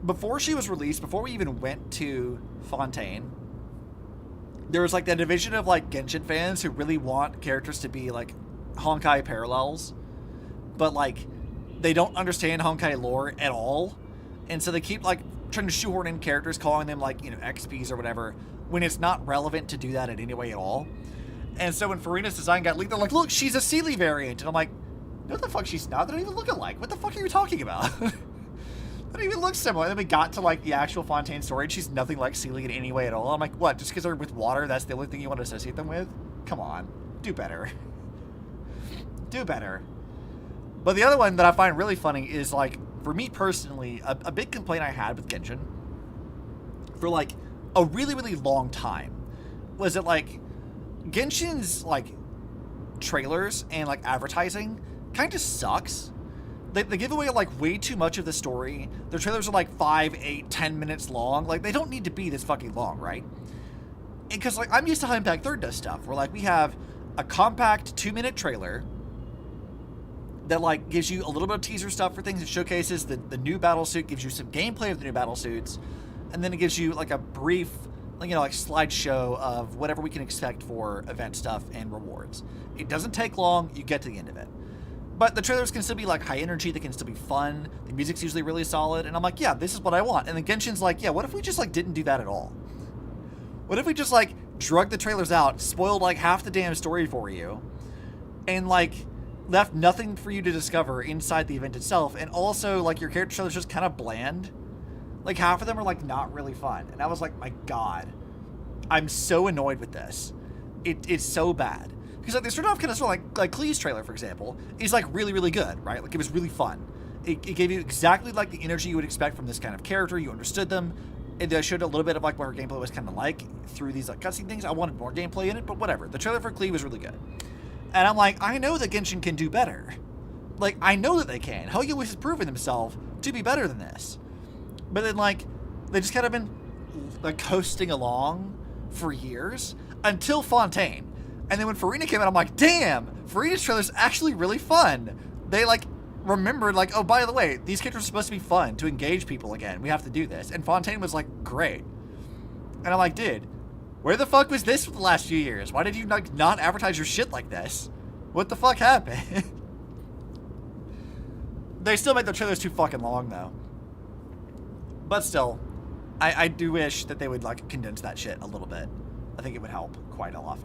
before she was released, before we even went to Fontaine, there was like that division of like Genshin fans who really want characters to be like Honkai parallels, but like they don't understand Honkai lore at all, and so they keep like trying to shoehorn in characters, calling them like, you know, XPs or whatever, when it's not relevant to do that in any way at all. And so when Farina's design got leaked, they're like, look, she's a Sealy variant, and I'm like, what the fuck, she's not? They don't even look alike. What the fuck are you talking about? They don't even look similar. And then we got to like the actual Fontaine story, and she's nothing like Sealy in any way at all. I'm like, what? Just because they're with water, that's the only thing you want to associate them with? Come on, do better. Do better. But the other one that I find really funny is like, for me personally, a big complaint I had with Genshin for like a really, really long time was that like Genshin's like trailers and like advertising kind of sucks. They give away like way too much of the story. Their trailers are like 5, 8, 10 minutes long. Like they don't need to be this fucking long, right? Because like I'm used to how Impact 3rd does stuff, where like we have a compact 2-minute trailer that like gives you a little bit of teaser stuff for things. It showcases the new battle suit, gives you some gameplay of the new battle suits, and then it gives you like a brief, you know, like slideshow of whatever we can expect for event stuff and rewards. It doesn't take long. You get to the end of it. But the trailers can still be like high energy. They can still be fun. The music's usually really solid. And I'm like, yeah, this is what I want. And then Genshin's like, yeah, what if we just like didn't do that at all? What if we just like drug the trailers out, spoiled like half the damn story for you, and like left nothing for you to discover inside the event itself, and also like your character trailers just kind of bland. Like half of them are like not really fun. And I was like, my God, I'm so annoyed with this. It's so bad. Because like they started off kind of sort of like Klee's trailer, for example, is like really, really good, right? Like it was really fun. It gave you exactly like the energy you would expect from this kind of character. You understood them. And they showed a little bit of like what her gameplay was kind of like through these like cutscene things. I wanted more gameplay in it, but whatever. The trailer for Klee was really good. And I'm like, I know that Genshin can do better. Like, I know that they can. Hoyo has proven himself to be better than this. But then like, they just kind of been like coasting along for years until Fontaine. And then when Farina came out, I'm like, damn, Farina's trailer's actually really fun. They like remembered like, oh, by the way, these characters are supposed to be fun to engage people again. We have to do this. And Fontaine was like, great. And I'm like, dude, where the fuck was this for the last few years? Why did you like not advertise your shit like this? What the fuck happened? They still make the trailers too fucking long though. But still, I do wish that they would like condense that shit a little bit. I think it would help quite a lot.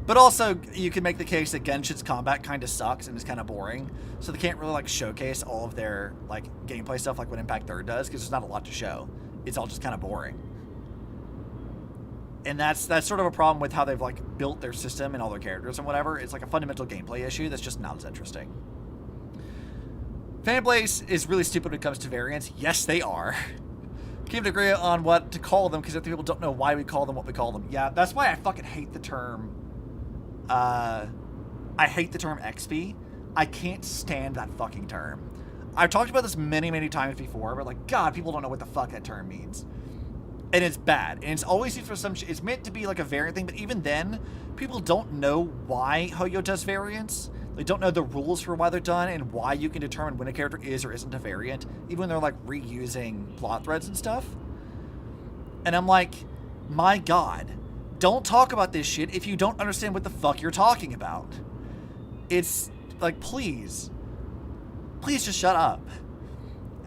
But also, you can make the case that Genshin's combat kind of sucks and is kind of boring, so they can't really like showcase all of their like gameplay stuff like what Impact 3rd does, because there's not a lot to show. It's all just kind of boring. And that's sort of a problem with how they've like built their system and all their characters and whatever. It's like a fundamental gameplay issue that's just not as interesting. Fanbase is really stupid when it comes to variants. Yes, they are. Can't agree on what to call them because other people don't know why we call them what we call them. Yeah, that's why I fucking hate the term. I hate the term XP. I can't stand that fucking term. I've talked about this many, many times before, but like, God, people don't know what the fuck that term means. And it's bad. And it's always used for some shit. It's meant to be like a variant thing, but even then, people don't know why Hoyo does variants. They don't know the rules for why they're done and why you can determine when a character is or isn't a variant, even when they're like reusing plot threads and stuff. And I'm like, my God, don't talk about this shit if you don't understand what the fuck you're talking about. It's like, please just shut up.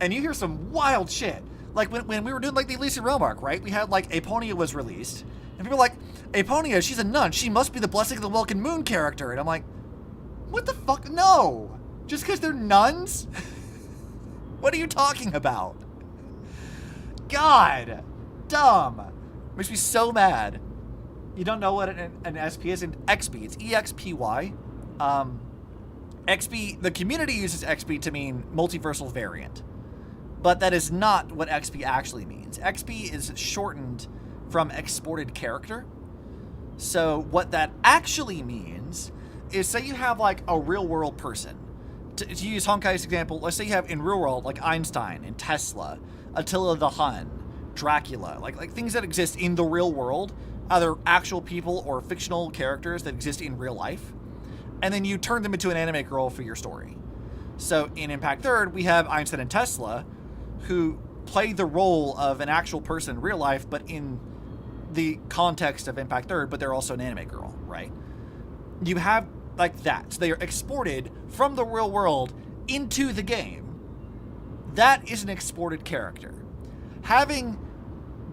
And you hear some wild shit. Like when we were doing like the Elysian Realm arc, right? We had like Aponia was released. And people were like, Aponia, she's a nun. She must be the Blessing of the Welkin Moon character. And I'm like, what the fuck? No. Just because they're nuns? What are you talking about? God. Dumb. Makes me so mad. You don't know what an SP is? An XP. It's EXPY. XP, the community uses XP to mean multiversal variant. But that is not what XP actually means. XP is shortened from exported character. So what that actually means is, say you have like a real world person. To use Honkai's example, let's say you have in real world like Einstein and Tesla, Attila the Hun, Dracula, like things that exist in the real world, either actual people or fictional characters that exist in real life, and then you turn them into an anime girl for your story. So in Impact Third, we have Einstein and Tesla, who play the role of an actual person in real life, but in the context of Impact Third, but they're also an anime girl, right? You have like that. So they are exported from the real world into the game. That is an exported character. Having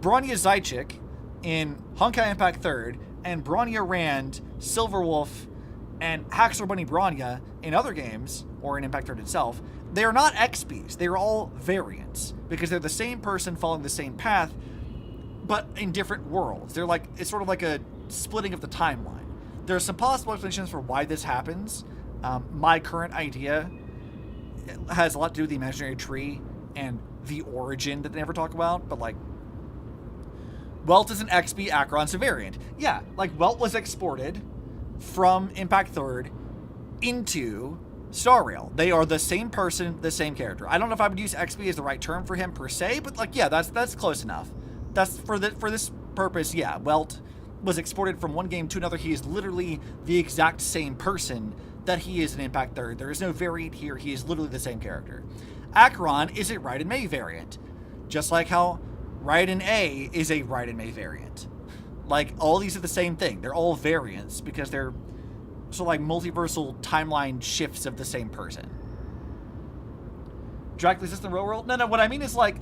Bronya Zajcik in Honkai Impact Third and Bronya Rand, Silverwolf, and Haxor Bunny Bronya in other games, or in Impact Third itself, they are not XPs. They are all variants because they're the same person following the same path, but in different worlds. They're like, it's sort of like a splitting of the timeline. There are some possible explanations for why this happens. My current idea has a lot to do with the imaginary tree and the origin that they never talk about, but like, Welt is an XP, Acheron's a variant. Yeah, like Welt was exported from Impact Third into Star Rail. They are the same person, the same character. I don't know if I would use XP as the right term for him per se, but like, yeah, that's close enough. That's for this purpose. Yeah, Welt was exported from one game to another. He is literally the exact same person that he is in Impact Third. There is no variant here. He is literally the same character. Acheron is a Raiden Mei variant, just like how Raiden A is a Raiden Mei variant. Like, all these are the same thing. They're all variants because they're sort of like multiversal timeline shifts of the same person. Dracula exists in the real world? No, what I mean is like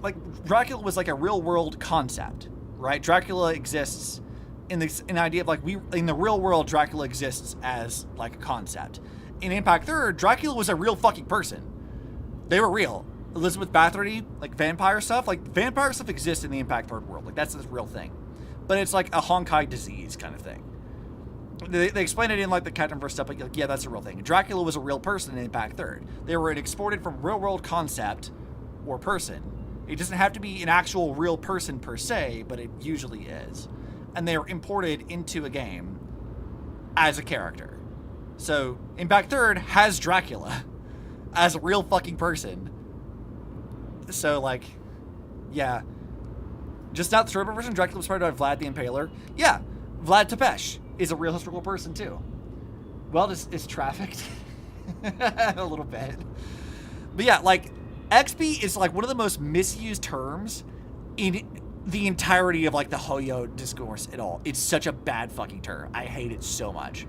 Dracula was like a real world concept, right? Dracula exists in an idea of like, in the real world, Dracula exists as like a concept. In Impact Third, Dracula was a real fucking person. They were real. Elizabeth Bathory, like vampire stuff exists in the Impact Third world. Like, that's this real thing. But it's like a Honkai disease kind of thing. They explain it in like the Captain Verse stuff, but like, yeah, that's a real thing. Dracula was a real person in Impact Third. They were an exported from real world concept or person. It doesn't have to be an actual real person per se, but it usually is. And they are imported into a game as a character. So Impact Third has Dracula as a real fucking person. So like, yeah. Just not the storyboard version, Dracula was inspired by Vlad the Impaler. Yeah, Vlad Tepesh is a real historical person too. Well, is trafficked a little bit. But yeah, like, XP is like one of the most misused terms in the entirety of like the Hoyo discourse at all. It's such a bad fucking term. I hate it so much.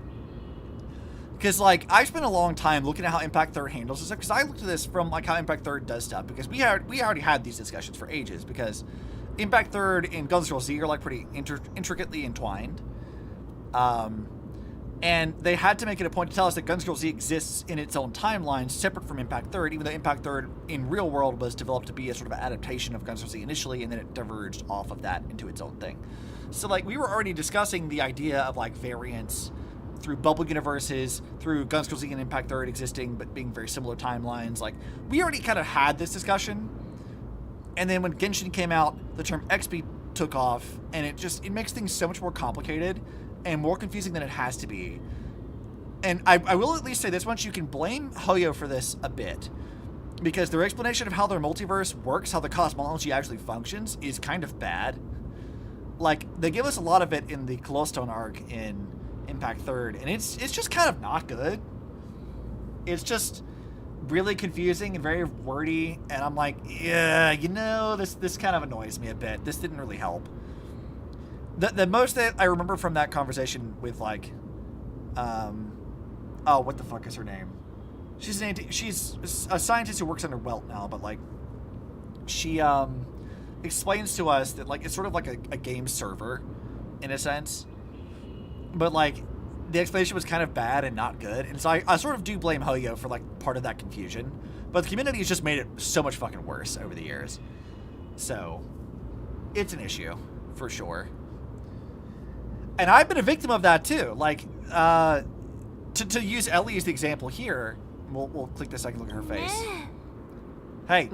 Because like, I spent a long time looking at how Impact Third handles this stuff, because I looked at this from like how Impact Third does stuff, because we already had these discussions for ages, because Impact Third and Guns N' Z are like pretty intricately entwined. And they had to make it a point to tell us that Guns N' Z exists in its own timeline, separate from Impact Third, even though Impact Third in real world was developed to be a sort of adaptation of Guns N' Z initially, and then it diverged off of that into its own thing. So like, we were already discussing the idea of like variants through bubble universes, through Guns N' Z and Impact Third existing but being very similar timelines. Like, we already kind of had this discussion. And then when Genshin came out, the term XP took off, and it makes things so much more complicated and more confusing than it has to be. And I will at least say this once, you can blame Hoyo for this a bit, because their explanation of how their multiverse works, how the cosmology actually functions, is kind of bad. Like, they give us a lot of it in the Colostone arc in Impact Third, and it's just kind of not good. It's just really confusing and very wordy, and I'm like, yeah, you know, this kind of annoys me a bit. This didn't really help. The most that I remember from that conversation with like, oh, what the fuck is her name? She's a scientist who works under Welt now, but like, she explains to us that like, it's sort of like a game server in a sense, but like, the explanation was kind of bad and not good, and so I sort of do blame Hoyo for like part of that confusion, but the community has just made it so much fucking worse over the years. So it's an issue for sure, and I've been a victim of that too. Like, to use Ellie as the example here, we'll click this so I can look at her face. Hey,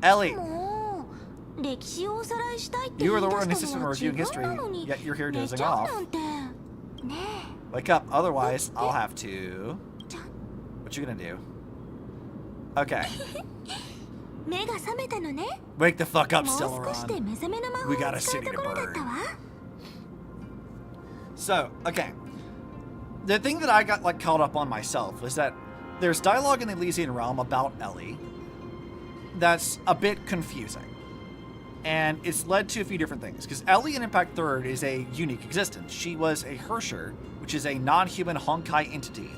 Ellie. You were the one assistant in reviewing history, yet you're here dozing off. Wake up, otherwise I'll have to... What you gonna do? Okay. Wake the fuck up, もう少しで Stellaron. 目覚めの魔法 We を got a 使う city と to ころだ burn. ったわ。 So, okay. The thing that I got like caught up on myself was that there's dialogue in the Elysian realm about Ellie that's a bit confusing. And it's led to a few different things. Because Ellie in Impact 3rd is a unique existence. She was a Hersher, which is a non-human Honkai entity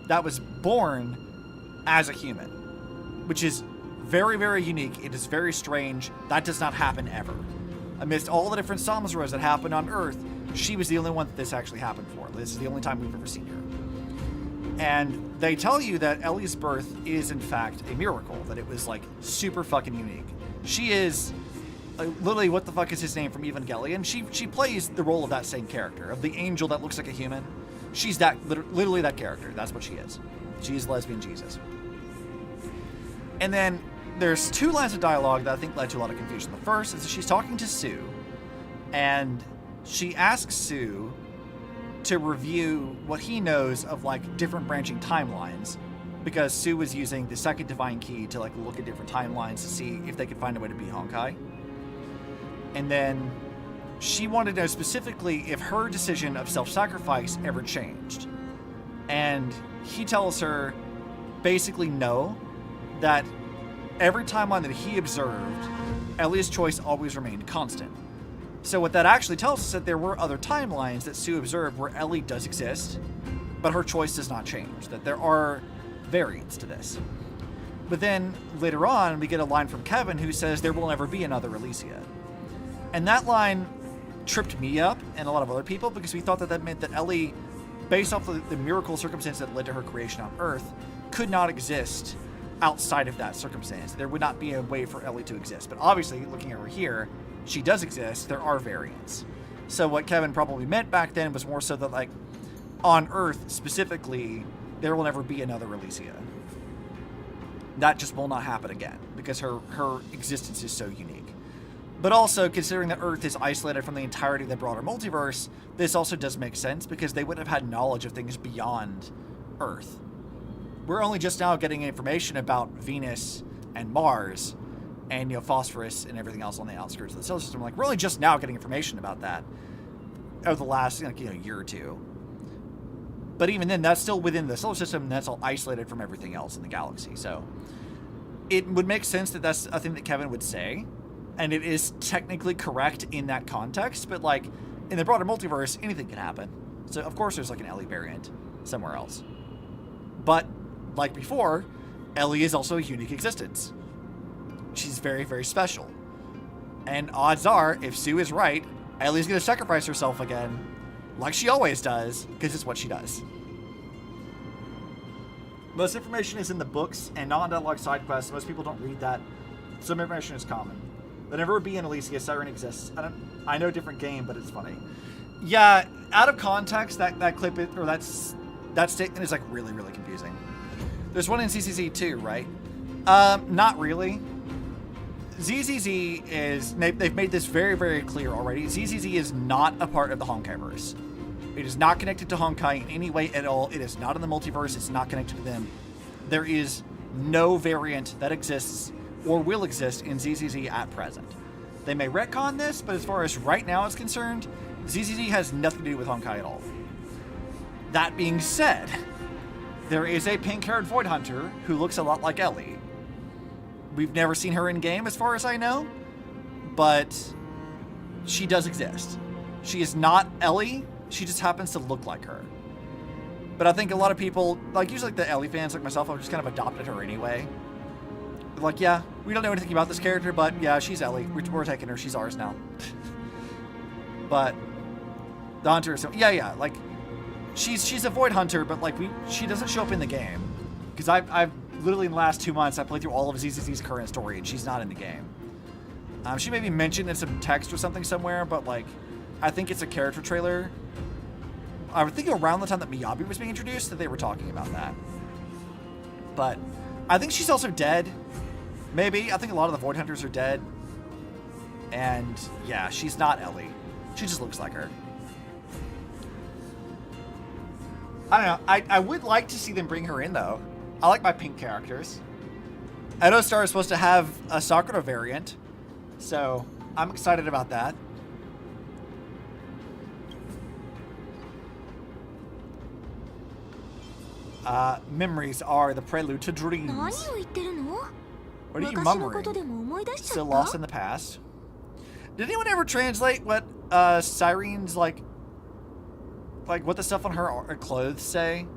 that was born as a human, which is very, very unique. It is very strange. That does not happen ever. Amidst all the different Samsuras that happened on Earth, she was the only one that this actually happened for. This is the only time we've ever seen her. And they tell you that Ellie's birth is, in fact, a miracle, that it was, like, super fucking unique. She is, literally, what the fuck is his name from Evangelion? She plays the role of that same character, of the angel that looks like a human. She's that, literally that character. That's what she is. She is Lesbian Jesus. And then there's two lines of dialogue that I think led to a lot of confusion. The first is that she's talking to Sue, and she asks Sue to review what he knows of like different branching timelines, because Sue was using the second divine key to like look at different timelines to see if they could find a way to beat Honkai. And then she wanted to know specifically if her decision of self-sacrifice ever changed. And he tells her basically no, that every timeline that he observed, Ellie's choice always remained constant. So what that actually tells us is that there were other timelines that Sue observed where Ellie does exist, but her choice does not change, that there are variants to this. But then later on, we get a line from Kevin who says there will never be another Elysia. And that line tripped me up and a lot of other people because we thought that that meant that Ellie, based off the miracle circumstance that led to her creation on Earth, could not exist outside of that circumstance. There would not be a way for Ellie to exist. But obviously, looking at her here, she does exist. There are variants. So what Kevin probably meant back then was more so that, like, on Earth specifically, there will never be another Elysia. That just will not happen again because her existence is so unique. But also, considering that Earth is isolated from the entirety of the broader multiverse, this also does make sense because they wouldn't have had knowledge of things beyond Earth. We're only just now getting information about Venus and Mars and, you know, Phosphorus and everything else on the outskirts of the solar system. Like, we're only just now getting information about that over the last, year or two. But even then, that's still within the solar system, and that's all isolated from everything else in the galaxy. So it would make sense that that's a thing that Kevin would say, and it is technically correct in that context, but, like, in the broader multiverse, anything can happen. So, of course, there's, like, an Ellie variant somewhere else. But, like before, Ellie is also a unique existence. She's very, very special. And odds are, if Sue is right, Ellie's going to sacrifice herself again, like she always does, because it's what she does. Most information is in the books and non-dialogue side quests. Most people don't read that. Some information is common. There never would be an Elysia. Siren exists. I know different game, but it's funny. Yeah, out of context, that clip or that statement is like really, really confusing. There's one in CCZ too, right? Not really. ZZZ is, they've made this very, very clear already. ZZZ is not a part of the Honkaiverse. It is not connected to Honkai in any way at all. It is not in the multiverse. It's not connected to them. There is no variant that exists or will exist in ZZZ at present. They may retcon this, but as far as right now is concerned, ZZZ has nothing to do with Honkai at all. That being said, there is a pink-haired Void Hunter who looks a lot like Ellie. We've never seen her in-game as far as I know, but she does exist. She is not Ellie, she just happens to look like her. But I think a lot of people, like usually like the Ellie fans like myself, have just kind of adopted her anyway. They're like, yeah, we don't know anything about this character, but yeah, she's Ellie. We're taking her, she's ours now. But the Hunter is, yeah, like, she's a Void Hunter, but like she doesn't show up in the game. Because I've literally in the last 2 months, I played through all of ZZZ's current story, and she's not in the game. She may be mentioned in some text or something somewhere, but like, I think it's a character trailer. I would think around the time that Miyabi was being introduced that they were talking about that. But I think she's also dead. Maybe. I think a lot of the Void Hunters are dead. And yeah, she's not Ellie. She just looks like her. I don't know. I would like to see them bring her in, though. I like my pink characters. Edo Star is supposed to have a Sakura variant, so I'm excited about that. Memories are the prelude to dreams. What are you mummering? Still lost in the past. Did anyone ever translate what Cyrene's like what the stuff on her clothes say?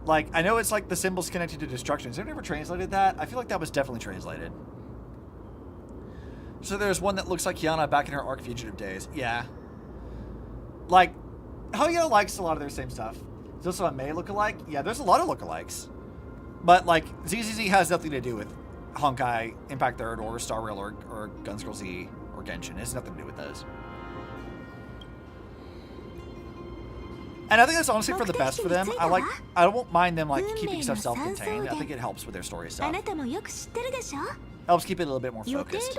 Like, I know it's like the symbols connected to destruction. Has anyone ever translated that? I feel like that was definitely translated. So there's one that looks like Kiana back in her Arc Fugitive days. Yeah. Like, Hoyo likes a lot of their same stuff. There's also a Mei lookalike. Yeah, there's a lot of lookalikes. But, like, ZZZ has nothing to do with Honkai, Impact Third, or Star Rail, or Gunscroll Z, or Genshin. It has nothing to do with those. And I think that's honestly for the best for them. I don't mind them, like, keeping stuff self-contained. I think it helps with their story stuff. Helps keep it a little bit more focused.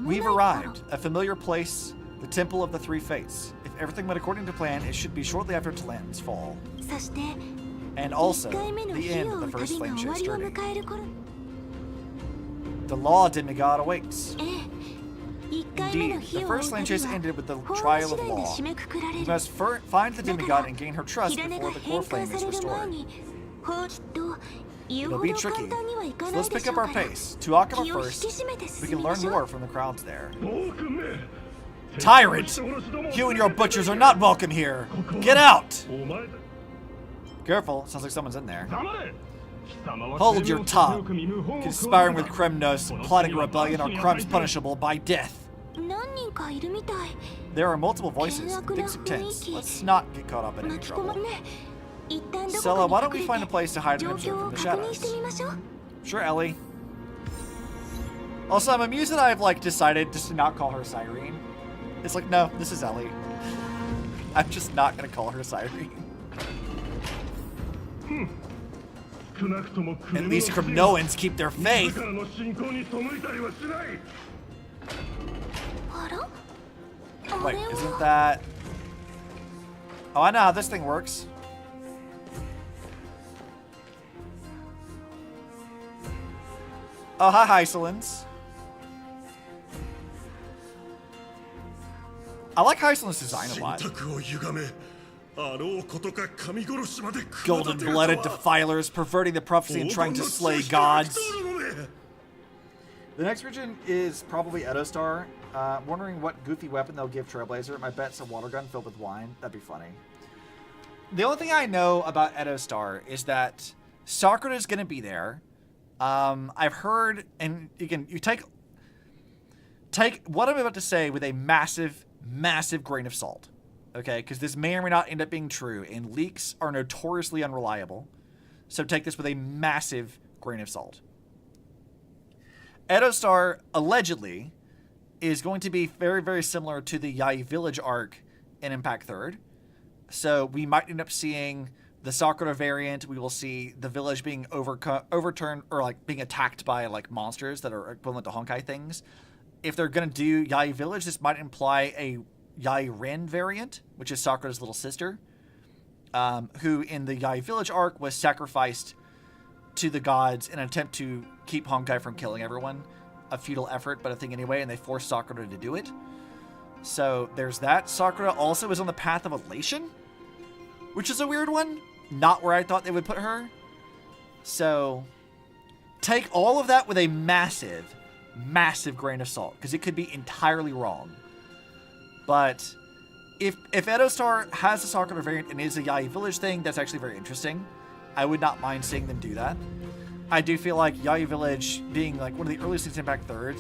We've arrived. A familiar place, the Temple of the Three Fates. If everything went according to plan, it should be shortly after Talan's fall. And also, the end of the first Flame Chase journey. The Law Demigod awakes. Indeed, the first Flame Chase ended with the Trial of Law. We must find the Demigod and gain her trust before the core flame is restored. It'll be tricky, so let's pick up our pace. To Akama first, we can learn more from the crowds there. Tyrant! You and your butchers are not welcome here! Get out! Careful, sounds like someone's in there. Hold your tongue! Conspiring with Kremnos, plotting rebellion, or crimes punishable by death. There are multiple voices, and things are tense. Let's not get caught up in any trouble. Sella, why don't we find a place to hide and observe from the shadows? Sure, Ellie. Also, I'm amused that I've, like, decided just to not call her Cyrene. It's like, no, this is Ellie. I'm just not gonna call her Cyrene. At least Kremnoans keep their faith. Wait, isn't that... Oh, I know how this thing works. Oh, hi, Hysilens. I like Hysilens' design a lot. Golden-blooded defilers perverting the prophecy and trying to slay gods. The next region is probably Edo Star. Wondering what goofy weapon they'll give Trailblazer. My bet's a water gun filled with wine. That'd be funny. The only thing I know about Edo Star is that Sakura is going to be there. I've heard, and you take what I'm about to say with a massive, massive grain of salt. Okay, because this may or may not end up being true, and leaks are notoriously unreliable. So take this with a massive grain of salt. Edo Star, allegedly, is going to be very, very similar to the Yai Village arc in Impact Third. So we might end up seeing the Sakura variant. We will see the village being overturned, or like being attacked by like monsters that are equivalent to Honkai things. If they're going to do Yai Village, this might imply a Yai Ren variant, which is Sakura's little sister, who in the Yai Village arc was sacrificed to the gods in an attempt to keep Honkai from killing everyone. A futile effort, but a thing anyway, and they forced Sakura to do it. So there's that. Sakura also is on the path of elation, which is a weird one. Not where I thought they would put her. So take all of that with a massive, massive grain of salt, because it could be entirely wrong. But if Edo Star has a Sakura variant and is a Yai Village thing, that's actually very interesting. I would not mind seeing them do that. I do feel like Yai Village being like one of the earliest things in Impact Third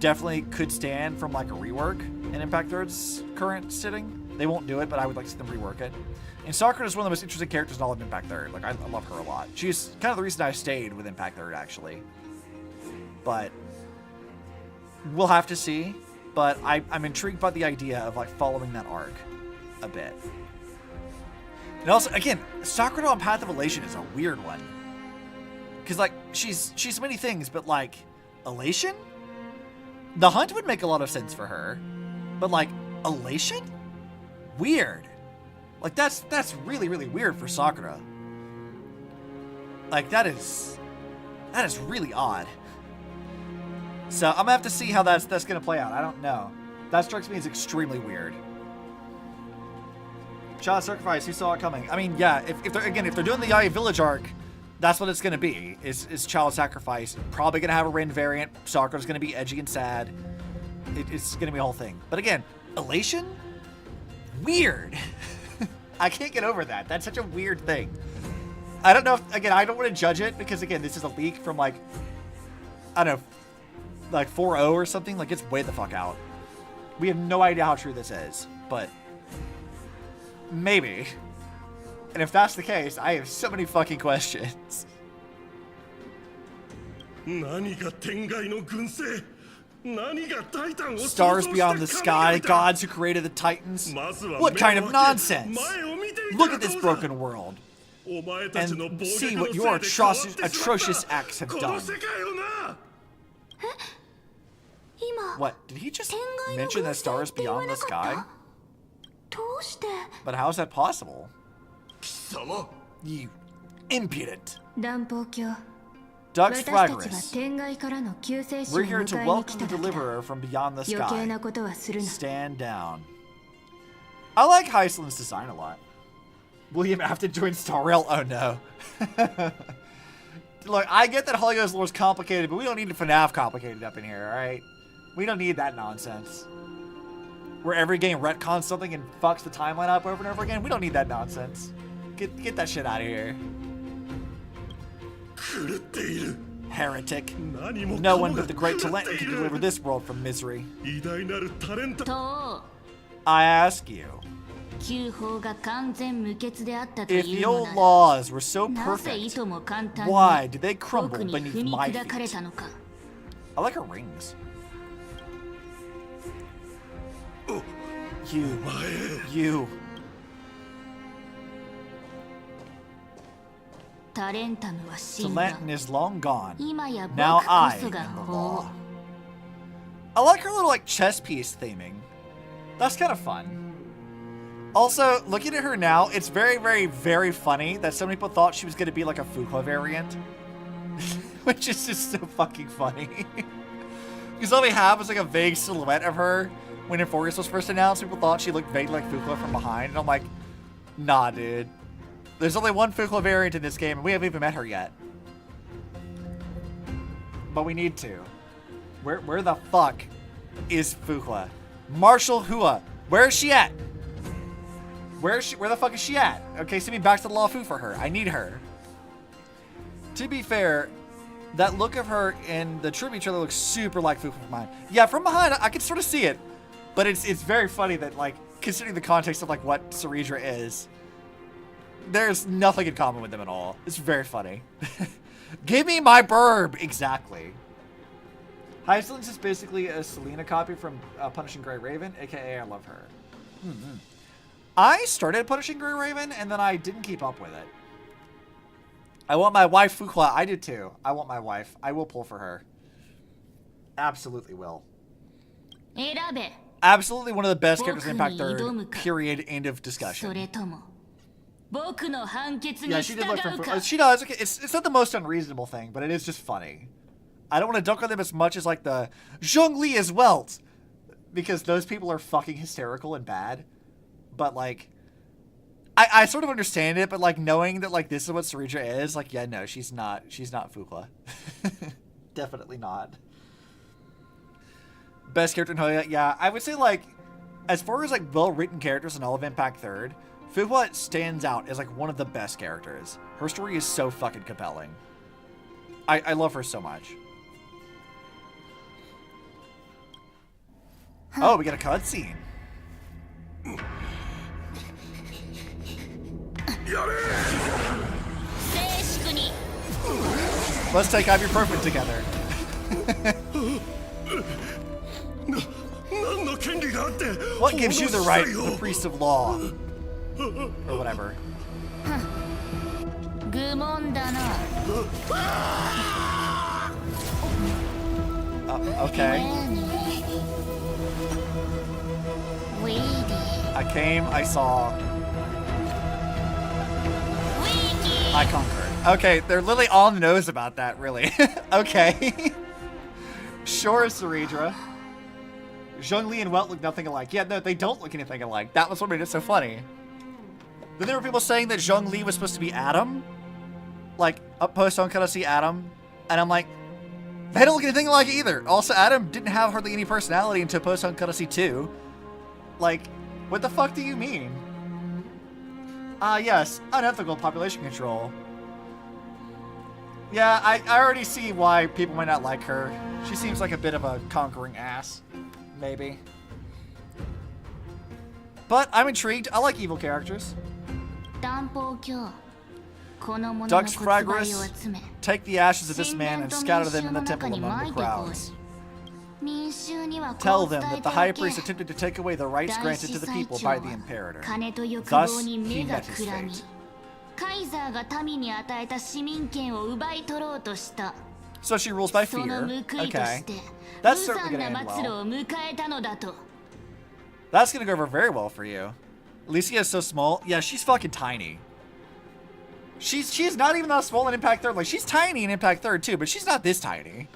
definitely could stand from like a rework in Impact Third's current sitting. They won't do it, but I would like to see them rework it. And Sakura is one of the most interesting characters in all of Impact Third. Like, I love her a lot. She's kind of the reason I stayed with Impact Third, actually. But we'll have to see. But I'm intrigued by the idea of like following that arc a bit. And also, again, Sakura on Path of Elation is a weird one. Because, like, she's many things, but, like, elation? The hunt would make a lot of sense for her. But, like, elation? Weird. Like, that's really, really weird for Sakura. Like, that is really odd. So I'm gonna have to see how that's gonna play out. I don't know. That strikes me as extremely weird. Child sacrifice, who saw it coming? I mean, yeah, if they're doing the Yaya Village arc, that's what it's gonna be, is child sacrifice. Probably gonna have a Rin variant. Sakura's gonna be edgy and sad. It's gonna be a whole thing. But again, elation? Weird. I can't get over that. That's such a weird thing. I don't know if, again, I don't want to judge it because, again, this is a leak from, like, I don't know, like 4.0 or something. Like, it's way the fuck out. We have no idea how true this is, but maybe. And if that's the case, I have so many fucking questions. Stars beyond the sky, gods who created the Titans. What kind of nonsense? Look at this broken world. And see what your atrocious acts have done. What? Did he just mention that stars beyond the sky? But how is that possible? You impudent. Dux Flagris. We're here to welcome the deliverer from beyond the sky. Stand down. I like Hysilens' design a lot. William have to join Star Rail? Oh no. Look, I get that Holy Ghost lore is complicated, but we don't need FNAF complicated up in here, alright? We don't need that nonsense. Where every game retcons something and fucks the timeline up over and over again. We don't need that nonsense. Get that shit out of here. Heretic. No one but the great Talenton can deliver this world from misery. I ask you, if the old laws were so perfect, why did they crumble beneath my feet? I like her rings. You. Talenton is long gone. Now I am the law. I like her little, like, chess piece theming. That's kind of fun. Also, looking at her now, it's very, very, very funny that some people thought she was going to be like a Fuqua variant. Which is just so fucking funny. Because all we have is like a vague silhouette of her. When Euphorius was first announced, people thought she looked vaguely like Fuqua from behind. And I'm like, nah, dude. There's only one Fuqua variant in this game, and we haven't even met her yet. But we need to. Where the fuck is Fuqua? Marshall Hua. Where is she at? Where the fuck is she at? Okay, send me back to the Law Fu for her. I need her. To be fair, that look of her in the tribute trailer looks super like Fuqua from behind. Yeah, from behind, I can sort of see it. But it's very funny that, like, considering the context of, like, what Cerydra is, there's nothing in common with them at all. It's very funny. Give me my burb! Exactly. Hysilens is basically a Selena copy from Punishing Grey Raven, aka I love her. I started Punishing Grey Raven, and then I didn't keep up with it. I want my wife, Fuqua. I did too. I want my wife. I will pull for her. Absolutely will. Absolutely one of the best characters in Impact 3rd. Period. End of discussion. Yeah, she did look for she does. Okay, it's not the most unreasonable thing, but it is just funny. I don't want to dunk on them as much as like the Zhongli as well, because those people are fucking hysterical and bad. But like, I sort of understand it, but like knowing that like this is what Cerydra is, like, yeah, no, she's not Fuqua. Definitely not. Best character in Hoya, yeah, I would say like, as far as like well-written characters in all of Impact 3rd, Fuqua stands out as like one of the best characters. Her story is so fucking compelling. I love her so much. Oh, we got a cutscene. Let's take ibuprofen together. What gives you the right, the priest of law? Or whatever. Okay. I came, I saw. I conquered. Okay, they're literally on the nose about that, really. Okay. Sure, Cerydra. Zhongli and Welt look nothing alike. Yeah, no, they don't look anything alike. That was what made it so funny. Then there were people saying that Zhongli was supposed to be Adam. Like, up post on Odyssey Adam. And I'm like, they don't look anything alike either. Also, Adam didn't have hardly any personality until post on Odyssey 2. Like, what the fuck do you mean? Yes, unethical population control. Yeah, I already see why people might not like her. She seems like a bit of a conquering ass. Maybe. But I'm intrigued. I like evil characters. Dux Fragris, take the ashes of this man and scatter them in the temple among the crowds. Tell them that the high priest attempted to take away the rights granted to the people by the imperator. Thus, he met his fate. So she rules by fear. Okay. That's certainly going to end well. That's going to go over very well for you. Alicia is so small. Yeah, she's fucking tiny. She's not even that small in Impact Third. Like, she's tiny in Impact Third too, but she's not this tiny.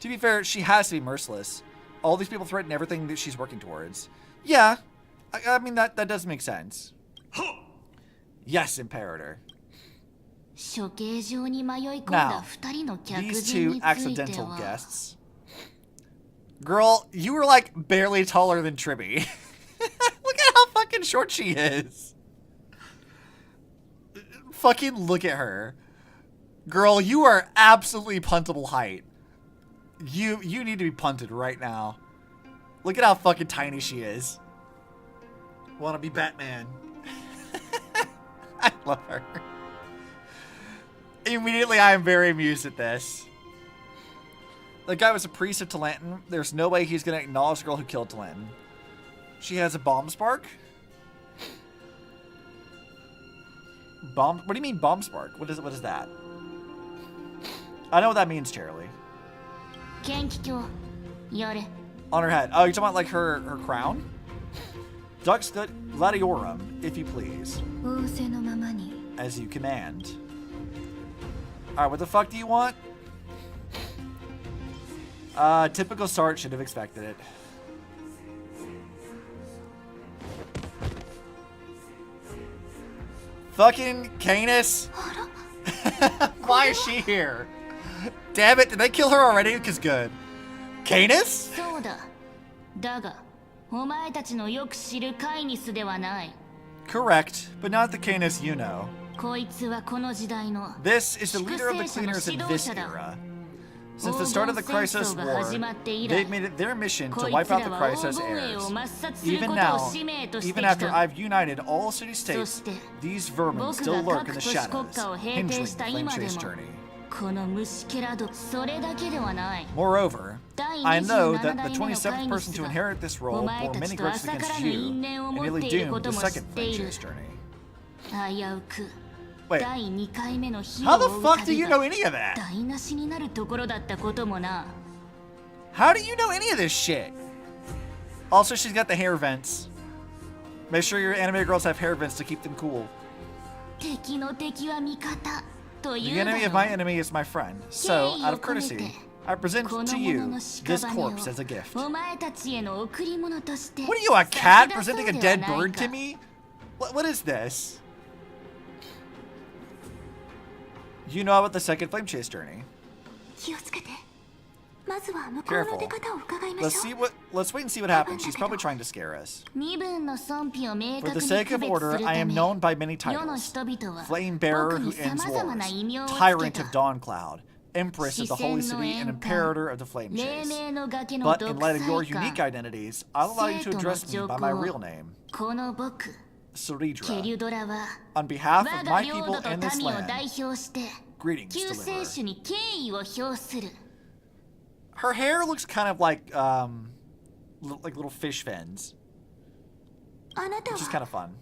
To be fair, she has to be merciless. All these people threaten everything that she's working towards. Yeah. I mean, that does make sense. Yes, Imperator. Now, these two accidental guests. Girl, you were like barely taller than Tribby. Look at how fucking short she is. Fucking look at her. Girl, you are absolutely puntable height. You need to be punted right now. Look at how fucking tiny she is. Wanna be Batman. I love her. Immediately, I am very amused at this. The guy was a priest of Talantin. There's no way he's going to acknowledge the girl who killed Talantin. She has a bomb spark? Bomb? What do you mean bomb spark? What is that? I know what that means, Charlie. On her head. Oh, you're talking about like her crown? Dux Gladiorum, if you please. As you command. Alright, what the fuck do you want? Typical Sart, should have expected it. Fucking Canis? Why is she here? Damn it, did they kill her already? Because good. Canis? Correct, but not the Canis you know. This is the leader of the cleaners in this era. Since the start of the Chrysos War, they've made it their mission to wipe out the Chrysos Heirs. Even now, even after I've united all city-states, these vermin still lurk in the shadows, hindering the Flame Chase journey. Moreover, I know that the 27th person to inherit this role bore many grudges against you, and nearly doomed the second Flame Chase journey. Wait, how the fuck do you know any of that? How do you know any of this shit? Also, she's got the hair vents. Make sure your anime girls have hair vents to keep them cool. The enemy of my enemy is my friend. So, out of courtesy, I present to you this corpse as a gift. What are you, a cat presenting a dead bird to me? What is this? You know about the second Flame Chase journey. Careful. Let's wait and see what happens. She's probably trying to scare us. For the sake of order, I am known by many titles. Flame Bearer who ends wars, Tyrant of Dawn Cloud, Empress of the Holy City, and Imperator of the Flame Chase. But in light of your unique identities, I'll allow you to address me by my real name. Cerydra. On behalf of my people and this land, greetings deliver. Her hair looks kind of like little fish fins, which is kind of fun.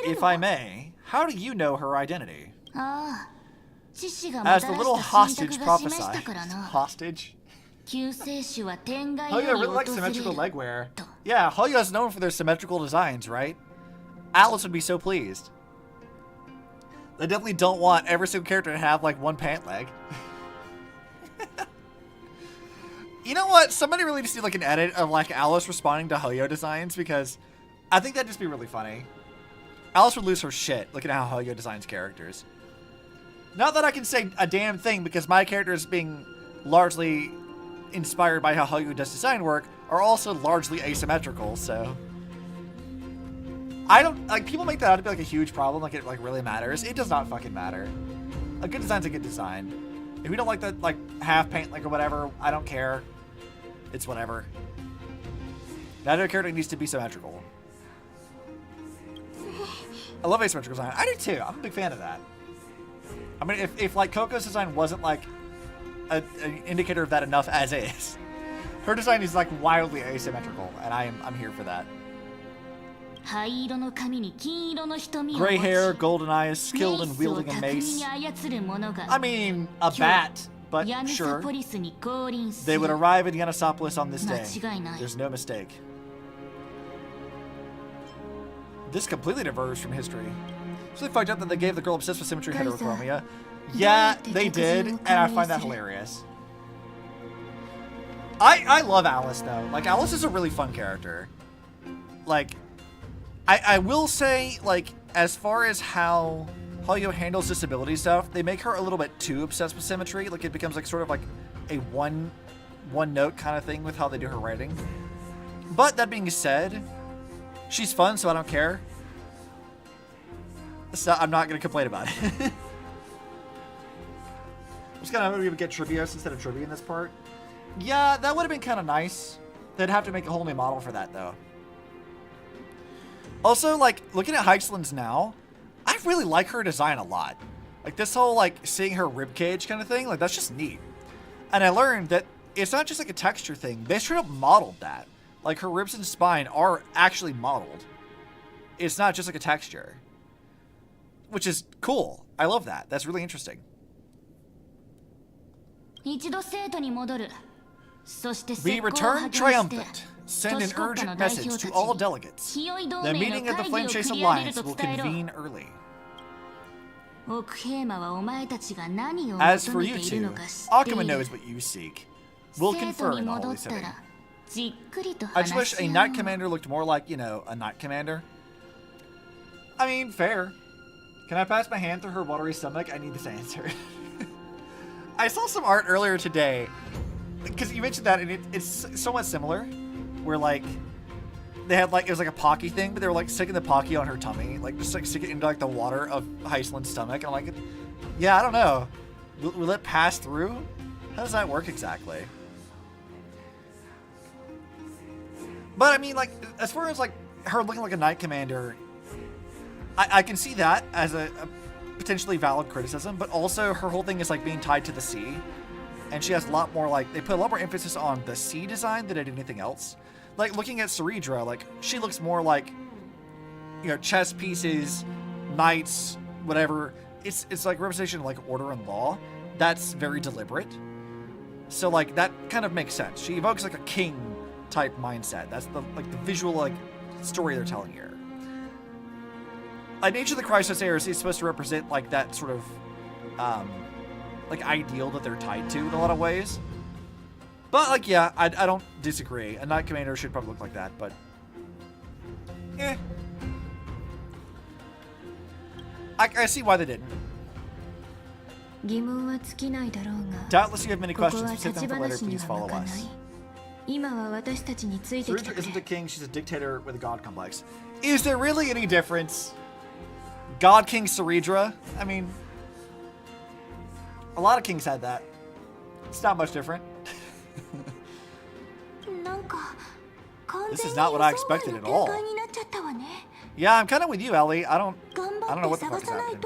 If I may, how do you know her identity? As the little hostage prophesied. Hostage? Hoya really likes symmetrical legwear. Yeah, Hoya is known for their symmetrical designs, right? Alice would be so pleased. They definitely don't want every single character to have like one pant leg. You know what? Somebody really just need like an edit of like Alice responding to Hoyo designs, because I think that'd just be really funny. Alice would lose her shit looking at how Hoyo designs characters. Not that I can say a damn thing, because my characters being largely inspired by how Hoyo does design work are also largely asymmetrical, so I don't like, people make that out to be like a huge problem, like it like really matters. It does not fucking matter. A good design's a good design. If we don't like the like half paint like or whatever, I don't care. It's whatever. Not every character needs to be symmetrical. I love asymmetrical design. I do too. I'm a big fan of that. I mean, if like Coco's design wasn't like an indicator of that enough as is, her design is like wildly asymmetrical, and I'm here for that. Gray hair, golden eyes, skilled in wielding a mace. I mean, a bat, but sure. They would arrive in Yanasopolis on this day. There's no mistake. This completely diverges from history. It's really fucked up that they gave the girl obsessed with symmetry heterochromia. Yeah, they did, and I find that hilarious. I love Alice, though. Like, Alice is a really fun character. Like, I will say, like, as far as how Hoyo handles disability stuff, they make her a little bit too obsessed with symmetry. Like, it becomes, like, sort of like a one-note kind of thing with how they do her writing. But, that being said, she's fun, so I don't care. So I'm not going to complain about it. I'm just going to get Trivios instead of Trivia in this part. Yeah, that would have been kind of nice. They'd have to make a whole new model for that, though. Also, like, looking at Hysilens now, I really like her design a lot. Like, this whole, like, seeing her ribcage kind of thing, like, that's just neat. And I learned that it's not just, like, a texture thing. They straight up modeled that. Like, her ribs and spine are actually modeled. It's not just, like, a texture. Which is cool. I love that. That's really interesting. We return triumphant. Send an urgent message to all delegates. The meeting of the Flame Chase Alliance will convene early. As for you two, Akuma knows what you seek. We'll confer in the Holy City. I just wish a Knight Commander looked more like, you know, a Knight Commander. I mean, fair. Can I pass my hand through her watery stomach? I need this answer. I saw some art earlier today, because you mentioned that, and it's somewhat similar, where, like, they had, like, it was like a Pocky thing, but they were, like, sticking the Pocky on her tummy, like, just, like, stick it into, like, the water of Hysilens' stomach, and I'm like, yeah, I don't know. Will it pass through? How does that work exactly? But, I mean, like, as far as, like, her looking like a Knight Commander, I can see that as a potentially valid criticism, but also her whole thing is, like, being tied to the sea. And she has a lot more, like, they put a lot more emphasis on the sea design than they did anything else. Like, looking at Cerydra, like, she looks more like, you know, chess pieces, knights, whatever. It's like representation of, like, order and law. That's very deliberate. So, like, that kind of makes sense. She evokes, like, a king type mindset. That's the, like, the visual, like, story they're telling here. Like, Nature of the Chrysos Heirs is supposed to represent, like, that sort of, like, ideal that they're tied to in a lot of ways. But, like, yeah, I don't disagree. A Knight Commander should probably look like that, but... eh. I see why they didn't. Doubtless you have many questions. If you send them for later, please follow us. Cerydra isn't a king, she's a dictator with a god complex. Is there really any difference? God King Cerydra? I mean, a lot of kings had that. It's not much different. This is not what I expected at all. Yeah, I'm kind of with you, Ellie. I don't know what the fuck is happening.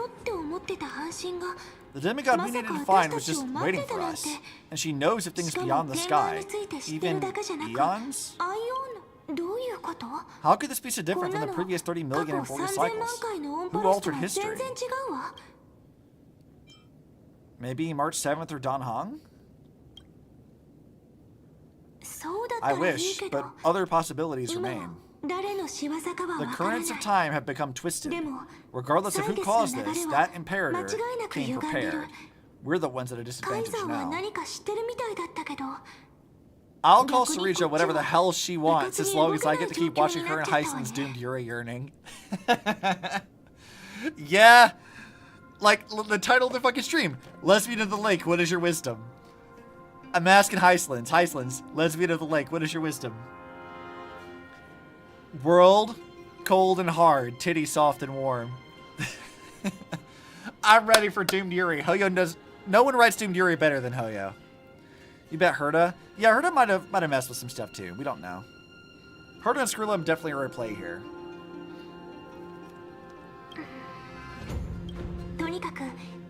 The demigod we needed to find was just waiting for us. And she knows of things beyond the sky. Even eons? How could this be so different from the previous 30 million and 40 cycles? Who altered history? Maybe March 7th or Dan Hong? I wish, but other possibilities remain. The currents of time have become twisted. Regardless of who caused this, that imperator came prepared. We're the ones at a disadvantage now. I'll call Cerydra whatever the hell she wants, as long as I get to keep watching her and Hysilens doomed Yuri yearning. Yeah, like the title of the fucking stream. Lesbian of the Lake, what is your wisdom? I'm asking Hysilens. Hysilens, Lesbian of the Lake, what is your wisdom? World, cold and hard, titty soft and warm. I'm ready for Doomed Yuri. Hoyo does. No one writes Doomed Yuri better than Hoyo. You bet Herta? Yeah, Herta might have messed with some stuff too. We don't know. Herta and Skrilla definitely are a play here.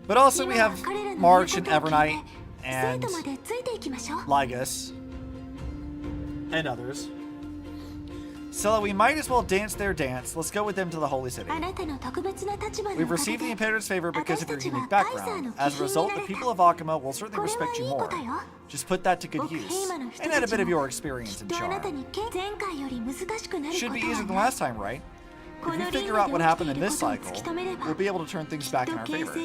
But also we have March and Evernight and Lygus and others. So we might as well dance their dance. Let's go with them to the Holy City. We've received the Imperator's favor because of your unique background. As a result, the people of Akuma will certainly respect you more. Just put that to good use, and add a bit of your experience and charm. Should be easier than last time, right? If we figure out what happened in this cycle, we'll be able to turn things back in our favor.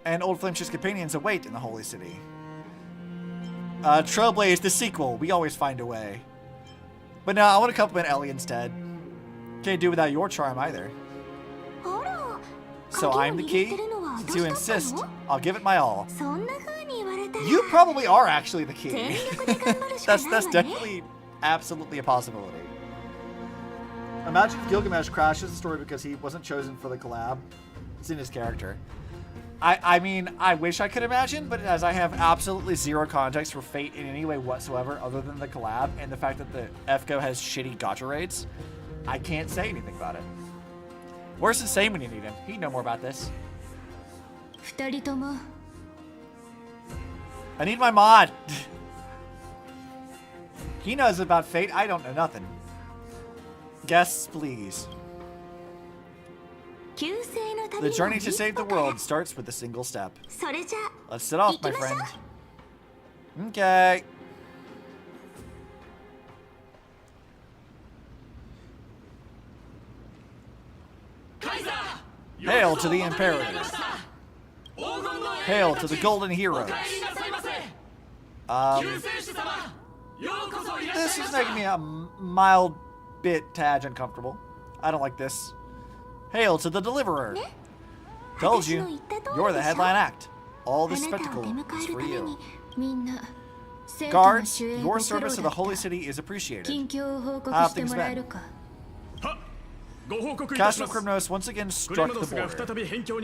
And Old Flameship's companions await in the Holy City. Trailblaze, the sequel. We always find a way. But no, I want to compliment Ellie instead. Can't do without your charm either. So I'm the key? Since you insist, I'll give it my all. You probably are actually the key. That's definitely, absolutely a possibility. Imagine if Gilgamesh crashes the story because he wasn't chosen for the collab. It's in his character. I mean, I wish I could imagine, but as I have absolutely zero context for Fate in any way whatsoever other than the collab and the fact that the FGO has shitty gacha rates, I can't say anything about it. Where's Insane when you need him? He'd know more about this. I need my mod. He knows about Fate. I don't know nothing. Guests, please. The journey to save the world starts with a single step. Let's set off, my friend. Okay. Hail to the Imperator. Hail to the Golden Heroes. This is making me a mild bit tad uncomfortable. I don't like this. Hail to the Deliverer. Told you, you're the headline act. All this spectacle is for you. Guards, your service to the Holy City is appreciated. How have things been? Castle Krymnos once again struck the border.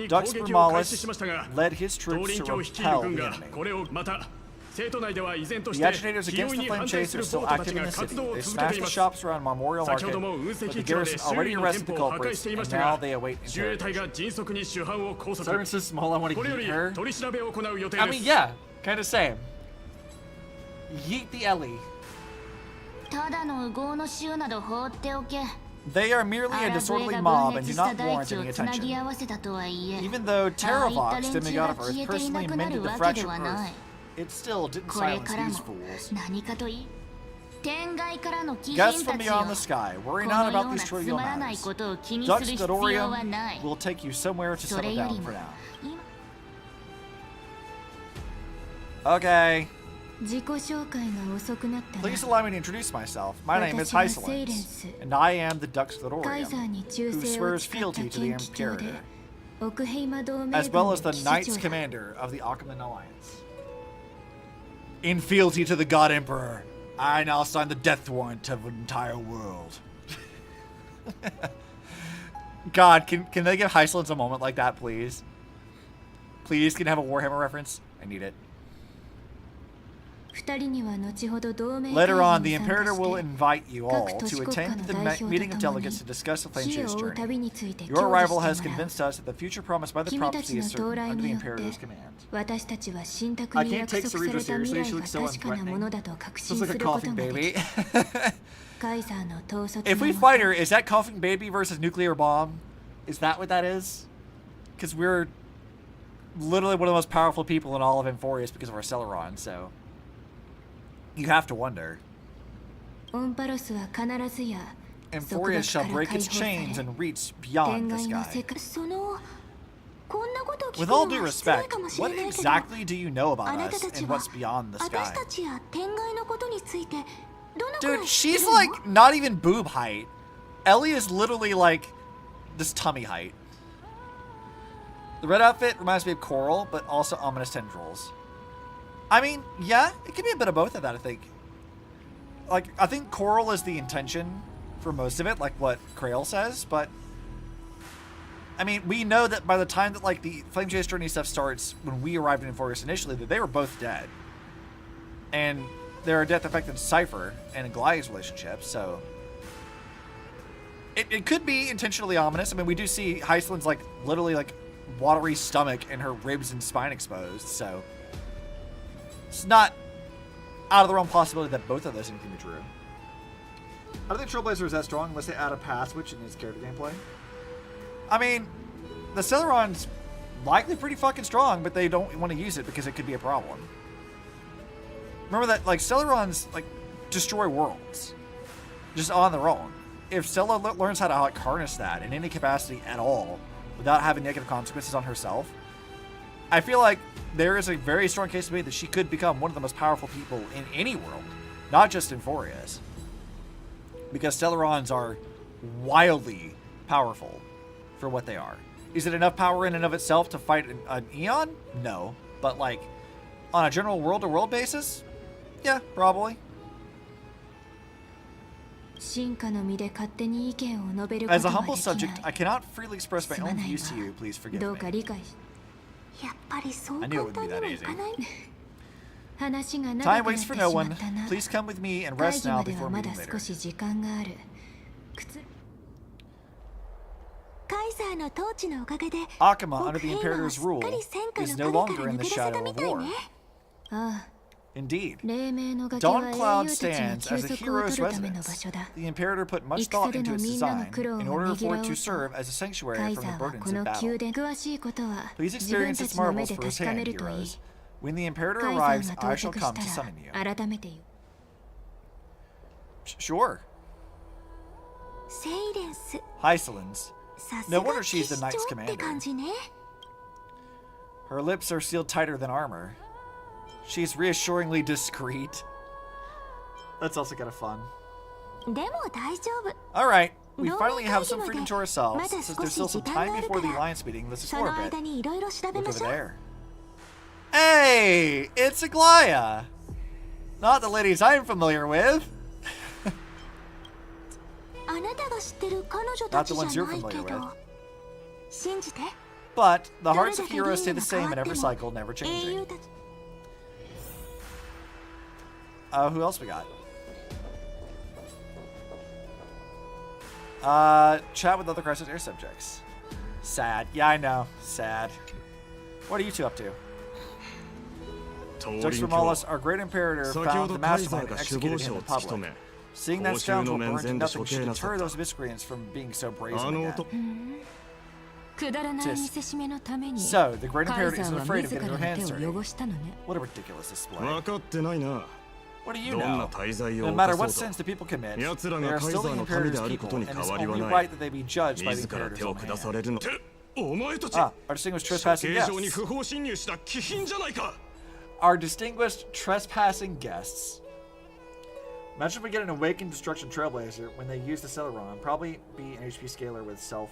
Dux Vermalis led his troops to repel the enemy. The agitators against the Flame Chase are still active in the city. They smashed the shops around Memorial Market, but the garrison already arrested the culprits, and now they await interrogation. Siren says small, I want to yeet her. I mean, yeah, kind of same. Yeet the Ellie. They are merely a disorderly mob and do not warrant any attention. Even though Terravox, demigod of Earth, personally mended the fractured Earth, it still didn't silence these fools. Guests from beyond the sky, worry not about these trivial matters. Dux Godorium will take you somewhere to settle down for now. Okay. Please allow me to introduce myself. My name is Hysilens, and I am the Dux Godorium, who swears fealty to the Imperator, as well as the Knights Commander of the Achaemenid Alliance. In fealty to the God Emperor, I now sign the death warrant of an entire world. God, can they give Hysilens a moment like that, please? Please, can I have a Warhammer reference? I need it. Later on, the Imperator will invite you all to attend the meeting of delegates to discuss the Flame Chase journey. Your arrival has convinced us that the future promised by the prophecy is certain under the Imperator's command. I can't take Cerydra seriously, she looks so unthreatening. Looks like a coughing baby. If we fight her, is that coughing baby versus nuclear bomb? Is that what that is? Because we're literally one of the most powerful people in all of Emphorius because of our Celeron, so... You have to wonder. Emphoria shall break its chains and reach beyond the sky. With all due respect, what exactly do you know about us and what's beyond the sky? Dude, she's like not even boob height. Ellie is literally like this tummy height. The red outfit reminds me of Coral, but also ominous tendrils. I mean, yeah, it could be a bit of both of that, I think. Like, I think Coral is the intention for most of it, like what Krail says, but I mean, we know that by the time that like the Flame Chase Journey stuff starts, when we arrived in Forest initially, that they were both dead. And their death affected Cypher and Glaia's relationship, so it could be intentionally ominous. I mean, we do see Hysilens like literally like watery stomach and her ribs and spine exposed, so it's not out of the realm possibility that both of those things can be true. I don't think Trailblazer is that strong unless they add a pass switch in his character gameplay. I mean, the Celeron's likely pretty fucking strong, but they don't want to use it because it could be a problem. Remember that, like, Celerons, like, destroy worlds. Just on their own. If Stella learns how to, like, harness that in any capacity at all, without having negative consequences on herself, I feel like there is a very strong case to be made that she could become one of the most powerful people in any world. Not just in Foria's. Because Celerons are wildly powerful for what they are. Is it enough power in and of itself to fight an Eon? No. But, like, on a general world-to-world basis? Yeah, probably. As a humble subject, I cannot freely express my own views to you. Please forgive me. I knew it wouldn't be that easy. Time waits for no one. Please come with me and rest now before meeting later. Akuma, under the Imperator's rule, is no longer in the shadow of war. Indeed. Dawn Cloud stands as a hero's residence. The Imperator put much thought into its design in order for it to serve as a sanctuary from the burdens of battle. Please experience its marvels firsthand, heroes. When the Imperator arrives, I shall come to summon you. Sure. Hysilens. No wonder she's the Knight's commander. Her lips are sealed tighter than armor. She's reassuringly discreet. That's also kind of fun. Alright, we finally have some freedom to ourselves. Since there's still some time before the Alliance meeting, let's explore a bit. Look over there. Hey! It's Aglaia! Not the ladies I'm familiar with. Not the ones you're familiar with. But the hearts of heroes stay the same in every cycle, never changing. Who else we got? Chat with other Chrysos Heirs subjects. Sad. Yeah, I know. Sad. What are you two up to? Dux Romalis, our great Imperator, found the mastermind and executed him in public. Seeing that scoundrel burned to nothing should deter those miscreants from being so brazen again. So, the great Imperator isn't afraid of getting her hands dirty. What a ridiculous display. What do you know? No matter what sins the people commit, they are still the Imperator's people, and it's only right that they be judged by the Imperator's own hand. Ah, our distinguished trespassing guests. Our distinguished trespassing guests. Imagine if we get an Awakened Destruction Trailblazer when they use the Celeron. Probably be an HP scaler with self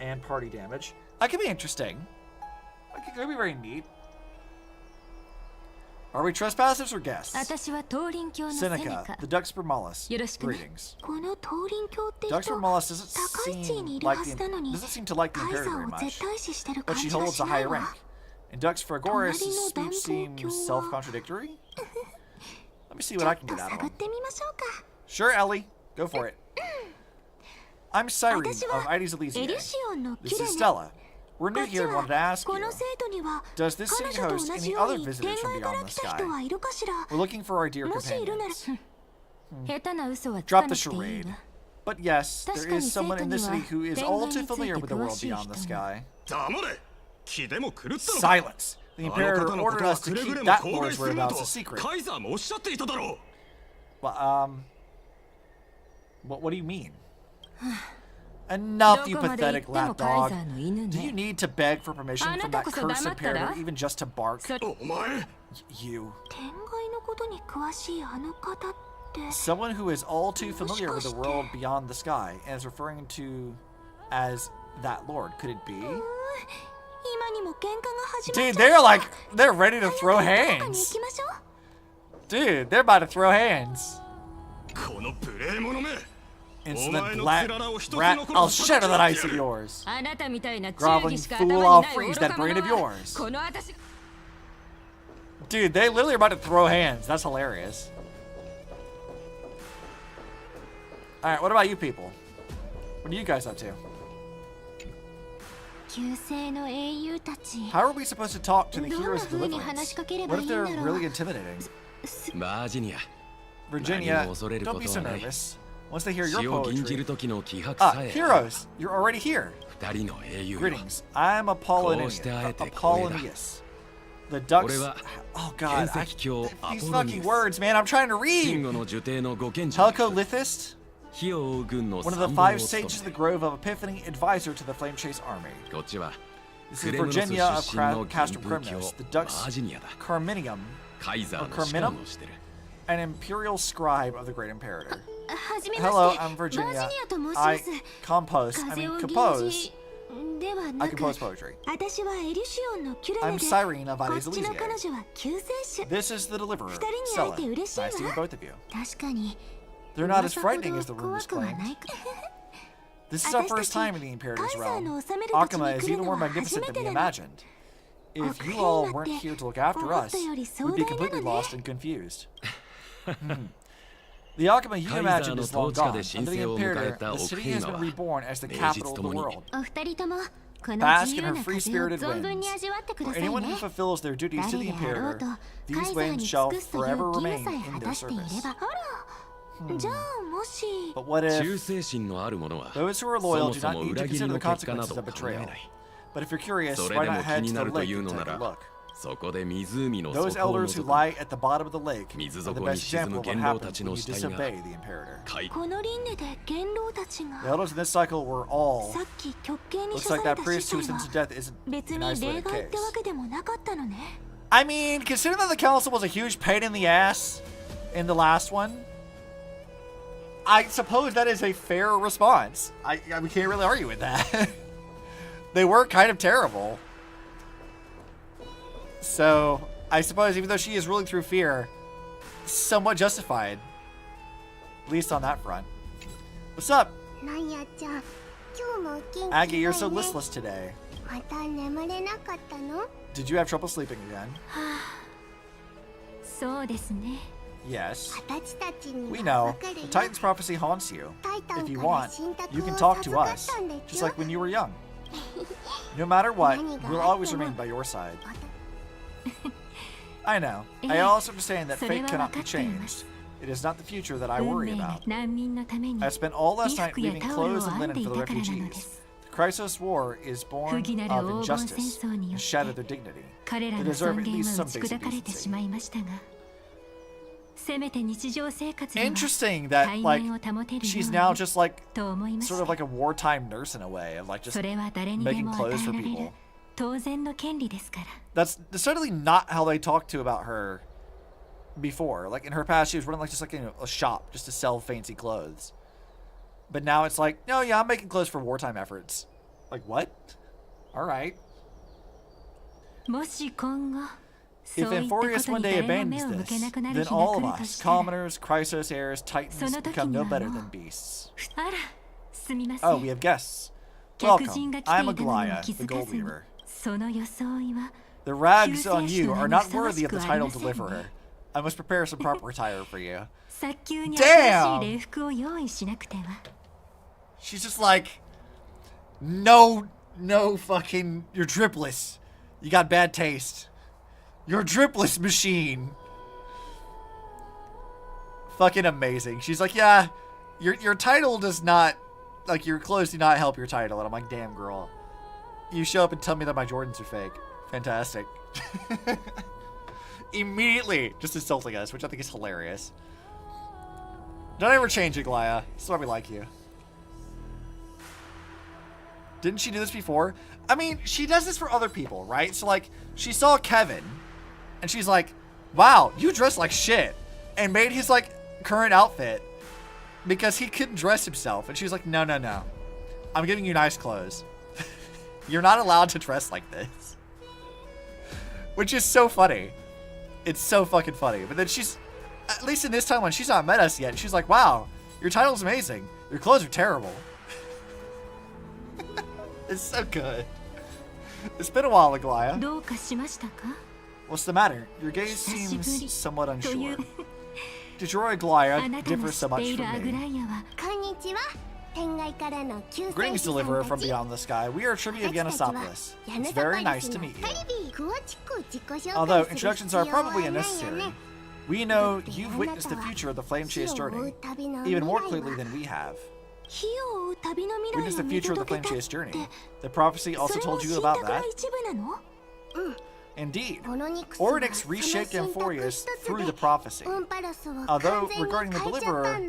and party damage. That could be interesting. That could be very neat. Are we trespassers or guests? Seneca, the Dux Romalis. Greetings. Dux Romalis doesn't seem to like the Imperator very much, but she holds a high rank. And Dux Fragoris' speech seems self-contradictory? Let me see what I can get out of him. Sure, Ellie. Go for it. I'm Cyrene of Ides Elysiae. This is Stella. We're new here and wanted to ask you, does this city host any other visitors from beyond the sky? We're looking for our dear companions. Drop the charade. But yes, there is someone in this city who is all too familiar with the world beyond the sky. Silence! The Imperator ordered us to keep that lord's whereabouts a secret. Well, What do you mean? Enough, you pathetic lapdog. Do you need to beg for permission from that cursed imperator even just to bark? You. Someone who is all too familiar with the world beyond the sky and is referring to as that lord. Could it be? Dude, they're ready to throw hands. Dude, they're about to throw hands. Insolent rat, I'll shatter that ice of yours. Groveling fool, I'll freeze that brain of yours. Dude, they literally are about to throw hands. That's hilarious. Alright, what about you people? What are you guys up to? How are we supposed to talk to the heroes of deliverance? What if they're really intimidating? Virginia, don't be so nervous. Once they hear your poetry... heroes! You're already here! Greetings, I'm Apollonius. The ducks... Oh god, these fucking words, man, I'm trying to read! Helcolithist? One of the 5 sages of the Grove of Epiphany, advisor to the Flame Chase army. This is Virginia of Castrum Cremnos, the Dux Carminium, an imperial scribe of the Great Imperator. Hello, I'm Virginia. I compose poetry. I'm Cyrene of Hysilens. This is the Deliverer, Sella. Nice to meet both of you. They're not as frightening as the rumors claim. This is our first time in the Imperator's realm. Akama is even more magnificent than we imagined. If you all weren't here to look after us, we'd be completely lost and confused. The Akama you imagined is long gone. Under the Imperator, the city has been reborn as the capital of the world. Bask in her free-spirited winds. For anyone who fulfills their duties to the Imperator, these winds shall forever remain in their service. But what if those who are loyal do not need to consider the consequences of betrayal? But if you're curious, why not head to the lake and take a look? Those elders who lie at the bottom of the lake are the best example of what happens when you disobey the Imperator. The elders in this cycle were all... Looks like that priest who was sentenced to death isn't an isolated case. I mean, considering that the council was a huge pain in the ass in the last one, I suppose that is a fair response. We can't really argue with that. They were kind of terrible. So, I suppose even though she is ruling through fear, somewhat justified. At least on that front. What's up? Aggie, you're so listless today. Did you have trouble sleeping again? Yes. We know. The Titan's prophecy haunts you. If you want, you can talk to us, just like when you were young. No matter what, we'll always remain by your side. I know. I also understand that fate cannot be changed. It is not the future that I worry about. I spent all last night weaving clothes and linen for the refugees. The Chrysos War is born of injustice and shattered their dignity. They deserve at least some basic decency. Interesting that, like, she's now just, like, sort of like a wartime nurse in a way, of, like, just making clothes for people. That's certainly not how they talked about her before. Like, in her past, she was running, like, just, like, you know, a shop just to sell fancy clothes. But now it's like, no, yeah, I'm making clothes for wartime efforts. Like, what? Alright. If Amphorius one day abandons this, then all of us, commoners, Chrysos Heirs, Titans, become no better than beasts. Oh, we have guests. Welcome, I'm Aglaya, the Gold Weaver. The rags on you are not worthy of the title Deliverer. I must prepare some proper attire for you. Damn! She's just like, no fucking, you're dripless. You got bad taste. You're a dripless machine. Fucking amazing. She's like, yeah, your title does not, like, your clothes do not help your title. And I'm like, damn, girl. You show up and tell me that my Jordans are fake. Fantastic. Immediately just insulting us, which I think is hilarious. Don't ever change it, Glaya. That's why we like you. Didn't she do this before? I mean, she does this for other people, right? So, like, she saw Kevin, and she's like, wow, you dress like shit. And made his, like, current outfit because he couldn't dress himself. And she was like, no, no, no. I'm giving you nice clothes. You're not allowed to dress like this. Which is so funny. It's so fucking funny. But then she's, at least in this timeline, she's not met us yet. She's like, wow, your title's amazing. Your clothes are terrible. It's so good. It's been a while, Glaya. What's the matter? Your gaze seems somewhat unsure. DeRailed Glaya differs so much from me. Greetings, deliverer from beyond the sky. We are Tribute of Yanasopolis. It's very nice to meet you. Although introductions are probably unnecessary, we know you've witnessed the future of the Flame Chase journey, even more clearly than we have. Witnessed the future of the Flame Chase journey. The prophecy also told you about that? Indeed. Oryx reshaped Amphorius through the prophecy. Although, regarding the deliverer,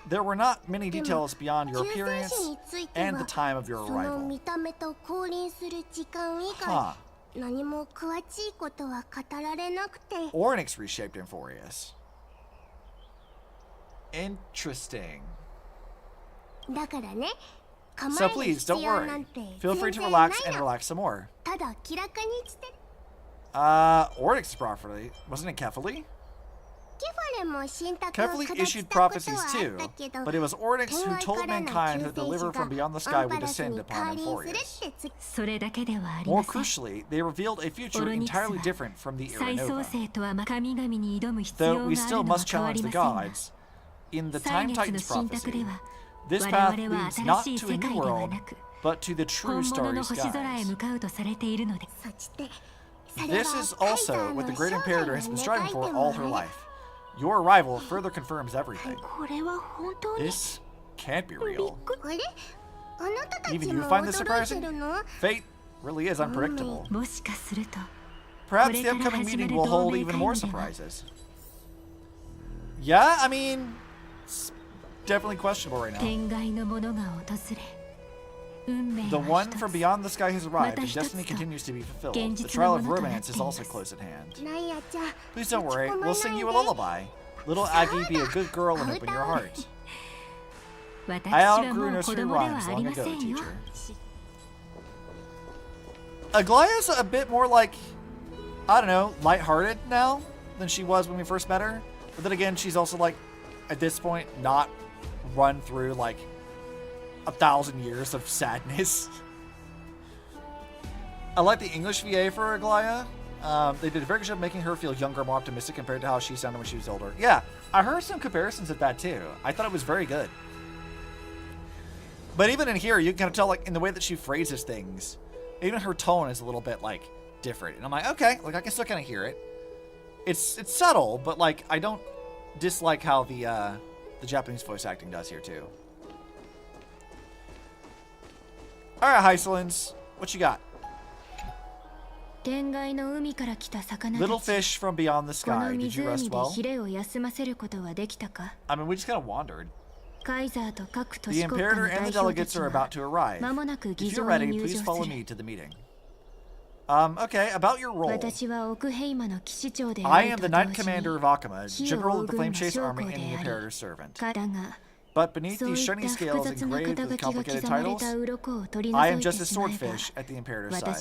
there were not many details beyond your appearance and the time of your arrival. Huh. Oryx reshaped Amphorius. Interesting. So please, don't worry. Feel free to relax and relax some more. Oryx properly. Wasn't it Kefali? Kefali issued prophecies too, but it was Oryx who told mankind that the deliverer from beyond the sky would descend upon Amphorius. More crucially, they revealed a future entirely different from the Era Nova. Though we still must challenge the gods, in the Time Titans prophecy, this path leads not to a new world, but to the true starry skies. This is also what the Great Imperator has been striving for all her life. Your arrival further confirms everything. This can't be real. Even you find this surprising? Fate really is unpredictable. Perhaps the upcoming meeting will hold even more surprises. Yeah, I mean, it's definitely questionable right now. The one from beyond the sky has arrived, and destiny continues to be fulfilled. The trial of romance is also close at hand. Please don't worry, we'll sing you a lullaby. Little Aggie, be a good girl and open your heart. I outgrew nursery rhymes long ago, teacher. Aglaya's a bit more like, I don't know, lighthearted now than she was when we first met her. But then again, she's also like, at this point, not run through like 1,000 years of sadness. I like the English VA for Aglaya. They did a very good job making her feel younger, more optimistic compared to how she sounded when she was older. Yeah, I heard some comparisons of that too. I thought it was very good. But even in here, you can kind of tell, like, in the way that she phrases things, even her tone is a little bit, like, different. And I'm like, okay, like, I can still kind of hear it. It's subtle, but, like, I don't dislike how the Japanese voice acting does here too. Alright, Hysilens, what you got? Little fish from beyond the sky, did you rest well? I mean, we just kind of wandered. The Imperator and the delegates are about to arrive. If you're ready, please follow me to the meeting. Okay, about your role. I am the Knight Commander of Akama, General of the Flame Chase Army and the Imperator's servant. But beneath these shiny scales engraved with complicated titles, I am just a swordfish at the Imperator's side.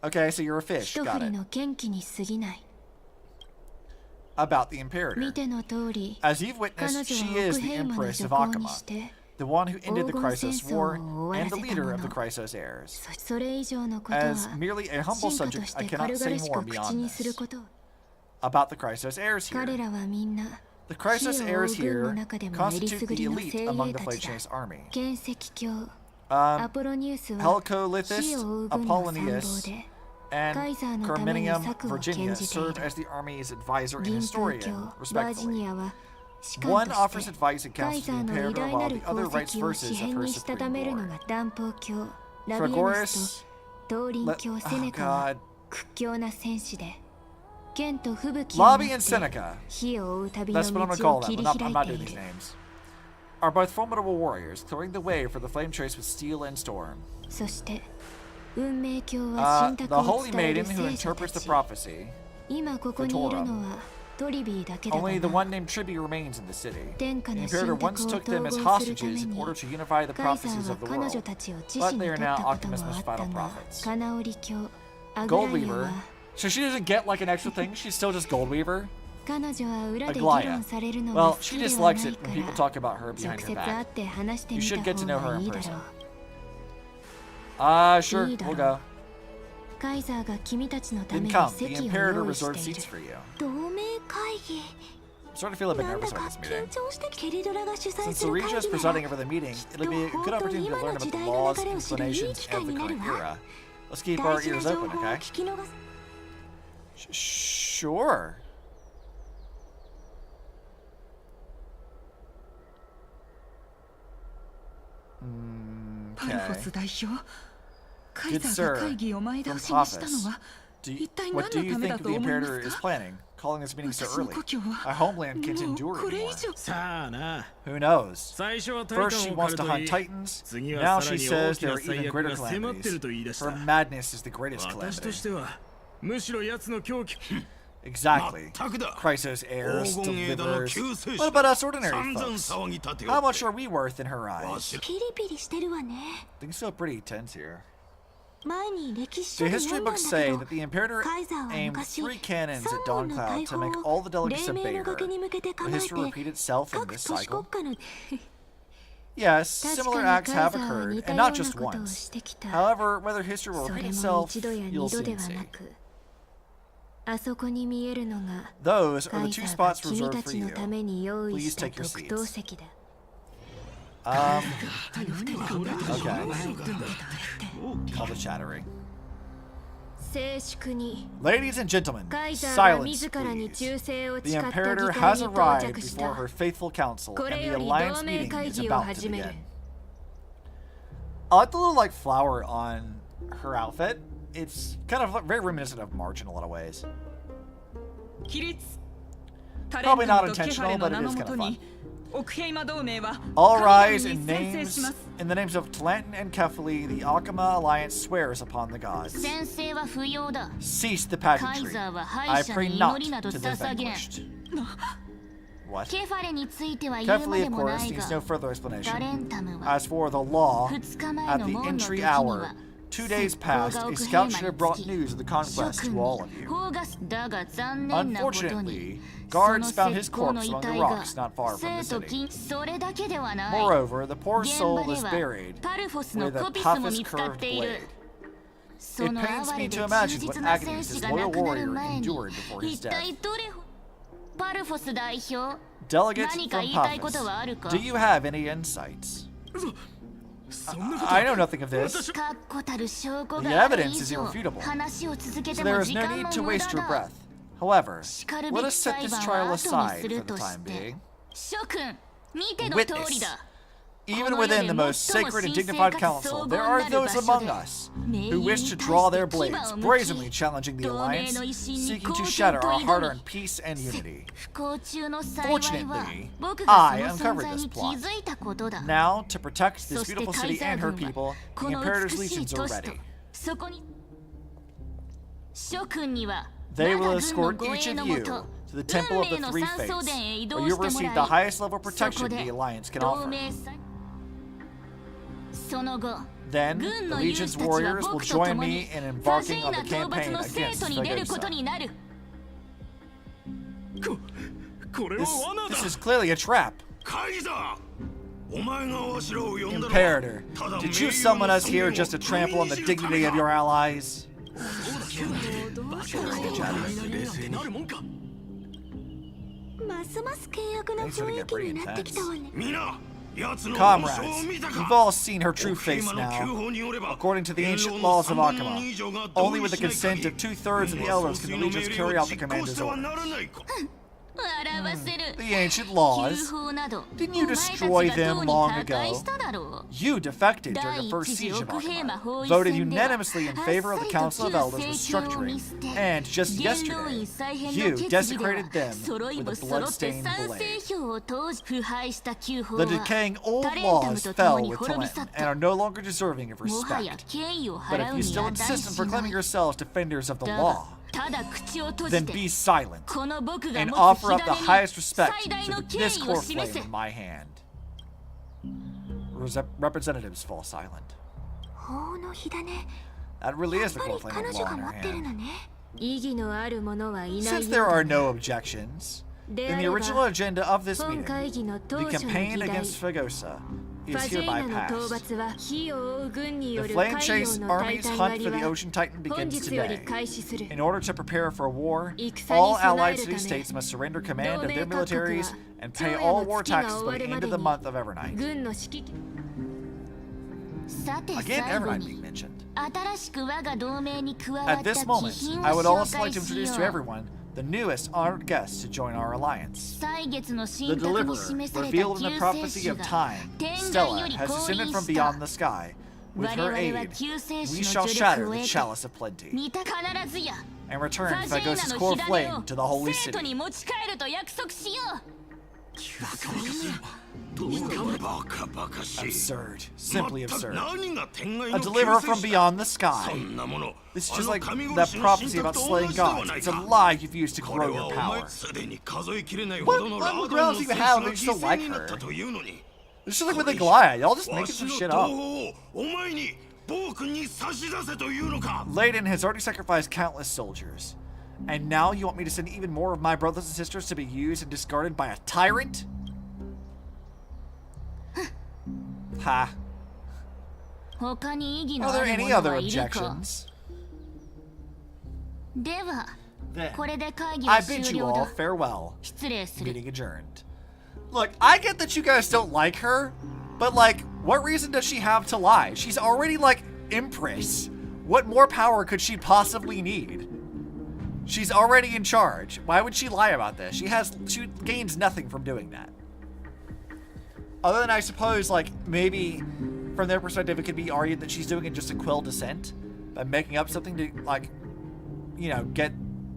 Okay, so you're a fish, got it. About the Imperator. As you've witnessed, she is the Empress of Akama, the one who ended the Chrysos War and the leader of the Chrysos Heirs. As merely a humble subject, I cannot say more beyond this. About the Chrysos Heirs here. The Chrysos Heirs here constitute the elite among the Flame Chase army. Helicolithus, Apollonius, and Carminium Virginia serve as the army's advisor and historian, respectively. One offers advice and counsels to the Imperator, while the other writes verses of her supreme lore. Fragoris, Lobby and Seneca. That's what I'm gonna call them. I'm not doing these names. Are both formidable warriors, clearing the way for the flame trace with steel and storm. The holy maiden who interprets the prophecy, the Torah. Only the one named Tribby remains in the city. The Imperator once took them as hostages in order to unify the prophecies of the world, but they are now Optimus's final prophets. Goldweaver. So she doesn't get like an extra thing, she's still just Goldweaver? Aglaia. Well, she dislikes it when people talk about her behind her back. You should get to know her in person. Sure, we'll go. Then come, the Imperator reserved seats for you. I'm starting to feel a bit nervous about this meeting. Since Cerydra is presiding over the meeting, it'll be a good opportunity to learn about the laws and inclinations of the current era. Let's keep our ears open, okay? Sure. Okay. Good sir, from Paphos. What do you think the Imperator is planning, calling this meeting so early? Our homeland can't endure anymore. Who knows? First she wants to hunt titans, now she says there are even greater calamities. Her madness is the greatest calamity. Exactly. Chrysos Heirs, deliverers. What about us ordinary folks? How much are we worth in her eyes? Things feel pretty tense here. The history books say that the Imperator aimed 3 cannons at Dawncloud to make all the delegates obey her. Will history repeat itself in this cycle? Yes, similar acts have occurred, and not just once. However, whether history will repeat itself, you'll soon see. Those are the 2 spots reserved for you. Please take your seats. Okay. All the chattering. Ladies and gentlemen, silence, please. The Imperator has arrived before her faithful council, and the Alliance meeting is about to begin. I like the little, like, flower on her outfit. It's kind of very reminiscent of March in a lot of ways. Probably not intentional, but it is kind of fun. All rise in the names of Talantin and Kefali, the Akama Alliance swears upon the gods. Cease the pageantry. I pray not to the vanquished. What? Kefali, of course, needs no further explanation. As for the law, at the entry hour, 2 days past, a scout should have brought news of the conquest to all of you. Unfortunately, guards found his corpse among the rocks not far from the city. Moreover, the poor soul is buried with a Paphos curved blade. It pains me to imagine what agonies this loyal warrior endured before his death. Delegate from Paphos, do you have any insights? I know nothing of this. The evidence is irrefutable, so there is no need to waste your breath. However, let us set this trial aside for the time being. Witness. Even within the most sacred and dignified council, there are those among us who wish to draw their blades, brazenly challenging the Alliance, seeking to shatter our hard-earned peace and unity. Fortunately, I uncovered this plot. Now, to protect this beautiful city and her people, the Imperator's legions are ready. They will escort each of you to the Temple of the Three Fates, where you will receive the highest level of protection the Alliance can offer. Then, the Legion's warriors will join me in embarking on the campaign against Phagosa. This is clearly a trap. Imperator, did you summon us here just to trample on the dignity of your allies? Things are getting pretty intense. Comrades, you've all seen her true face now. According to the ancient laws of Akama, only with the consent of 2/3 of the elders can the legions carry out the commander's order. The ancient laws. Didn't you destroy them long ago? You defected during the first siege of Akuma, voted unanimously in favor of the Council of Elders restructuring, and just yesterday, you desecrated them with a blood-stained blade. The decaying old laws fell with Toen and are no longer deserving of respect. But if you still insist on proclaiming yourselves defenders of the law, then be silent and offer up the highest respect to this core flame in my hand. Representatives fall silent. That really is the core flame of law in her hand. Since there are no objections, then the original agenda of this meeting, the campaign against Fagosa, is hereby passed. The Flame Chase Army's hunt for the Ocean Titan begins today. In order to prepare for war, all allied city-states must surrender command of their militaries and pay all war taxes by the end of the month of Evernight. Again, Evernight being mentioned. At this moment, I would also like to introduce to everyone the newest honored guest to join our alliance. The Deliverer, revealed in the prophecy of time, Stella, has descended from beyond the sky. With her aid, we shall shatter the Chalice of Plenty and return Fagosa's core flame to the Holy City. Absurd. Simply absurd. A deliverer from beyond the sky. This is just like that prophecy about slaying gods. It's a lie you've used to grow your power. What grounds even have if you still like her? It's just like with the Goliath. Y'all just making some shit up. Layden has already sacrificed countless soldiers. And now you want me to send even more of my brothers and sisters to be used and discarded by a tyrant? Ha. Are there any other objections? Then, I bid you all farewell. Meeting adjourned. Look, I get that you guys don't like her, but like, what reason does she have to lie? She's already like Empress. What more power could she possibly need? She's already in charge. Why would she lie about this? She gains nothing from doing that. Other than, I suppose, like, maybe from their perspective, it could be argued that she's doing it just to quell dissent by making up something to, like, you know, get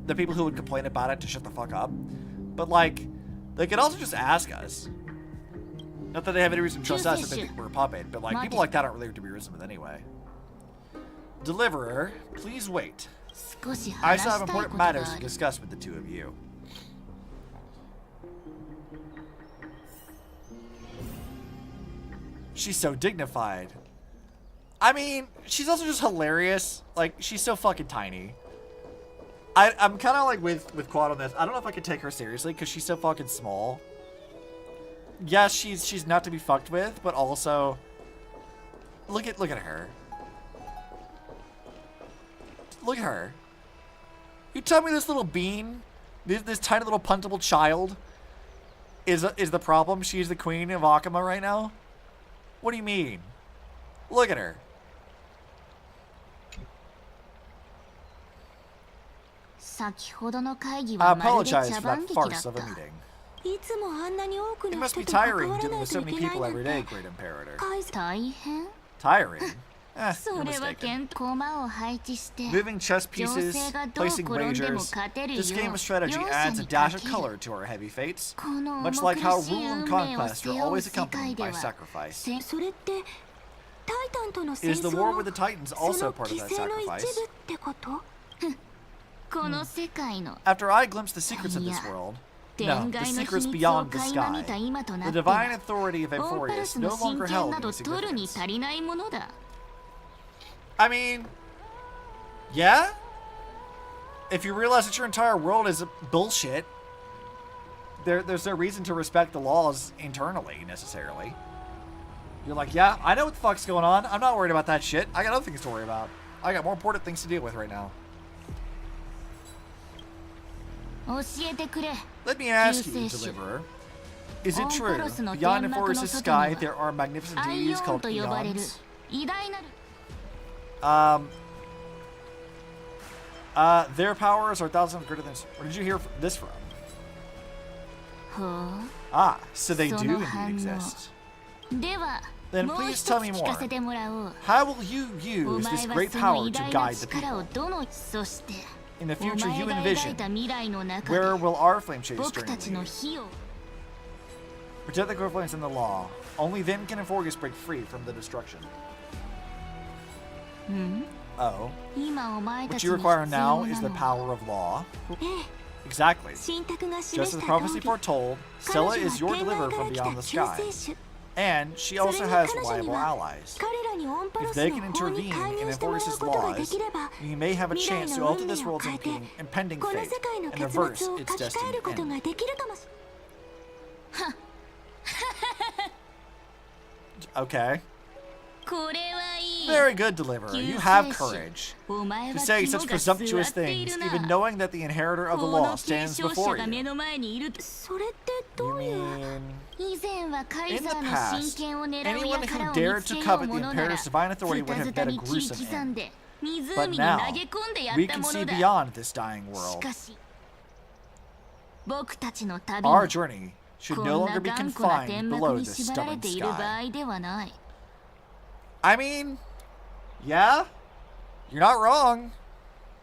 the people who would complain about it to shut the fuck up. But, like, they could also just ask us. Not that they have any reason to trust us if they think we're a puppet, but, like, people like that aren't really to be reasoned with anyway. Deliverer, please wait. I still have important matters to discuss with the two of you. She's so dignified. I mean, she's also just hilarious. Like, she's so fucking tiny. I'm kind of like with Quad on this. I don't know if I could take her seriously because she's so fucking small. Yes, she's not to be fucked with, but also look at her. Look at her. You tell me this little bean, this tiny little puntable child, is the problem? She's the queen of Akuma right now? What do you mean? Look at her. I apologize for that farce of a meeting. It must be tiring dealing with so many people every day, Great Imperator. Tiring? You're mistaken. Moving chess pieces, placing wagers, this game of strategy adds a dash of color to our heavy fates, much like how rule and conquest are always accompanied by sacrifice. Is the war with the Titans also part of that sacrifice? After I glimpsed the secrets of this world, no, the secrets beyond the sky, the divine authority of Euphorius no longer held any significance. I mean, yeah? If you realize that your entire world is bullshit, there's no reason to respect the laws internally, necessarily. You're like, yeah, I know what the fuck's going on. I'm not worried about that shit. I got other things to worry about. I got more important things to deal with right now. Let me ask you, Deliverer. Is it true, beyond Euphorius' sky, there are magnificent deities called Eons? Their powers are thousands greater than... Where did you hear this from? Ah, so they do indeed exist. では Then もう please 一つ tell me 聞かせ more. てもらおう。 How will you お use 前 this は great その power 偉 to 大な guide the 力を people? どのそして In the お future 前 you が描い envision, た未来の中 where で will our flame chase 僕たち journey の lead? 火を Protect the core flames and the law. Only then can Enforgus break free from the destruction. うん Oh. 今お前た What ち you に require 必要 now な is the のは power of law. ええ Exactly. 神託が Just 示 as し the た prophecy 通り foretold, 彼女 Stella は is your 天外 deliverer から from 来た beyond the 救 sky. 世主 And she それ also に has 彼女に reliable は allies. 彼らにオンパロ If ス they の can 法に intervene 介 in 入してもらう Enforgus' ことが laws, できれば you may have a 未来 chance to の alter 運 this 命を world's 変えて impending この fate 世界の and 結 reverse 末を its 書き換え destined ること end. ができるかもし Okay. これはいい Very good, deliverer. You have courage お前 to は say 肝 such が座 presumptuous ってい things, るな even knowing that the inheritor of the 法の law 継 stands 承者 before が目 you. の前にいるそれってど You ういう mean 以前はカイ in ザ the ーの past, 神権を狙う anyone 輩 who を dared 見つ to けよう covet も the のなら imperator's divine authority ズ would タ have ズタ met a に血 gruesome 刻 end. んで But 湖に投 now, げ込んでやっ we た can も see のだ beyond this dying し world. かし僕たちの旅 Our は journey should こ no んな longer be 頑固な confined 天幕 below に this 縛られ stubborn ている場 sky. 合ではない I mean, yeah, you're not wrong.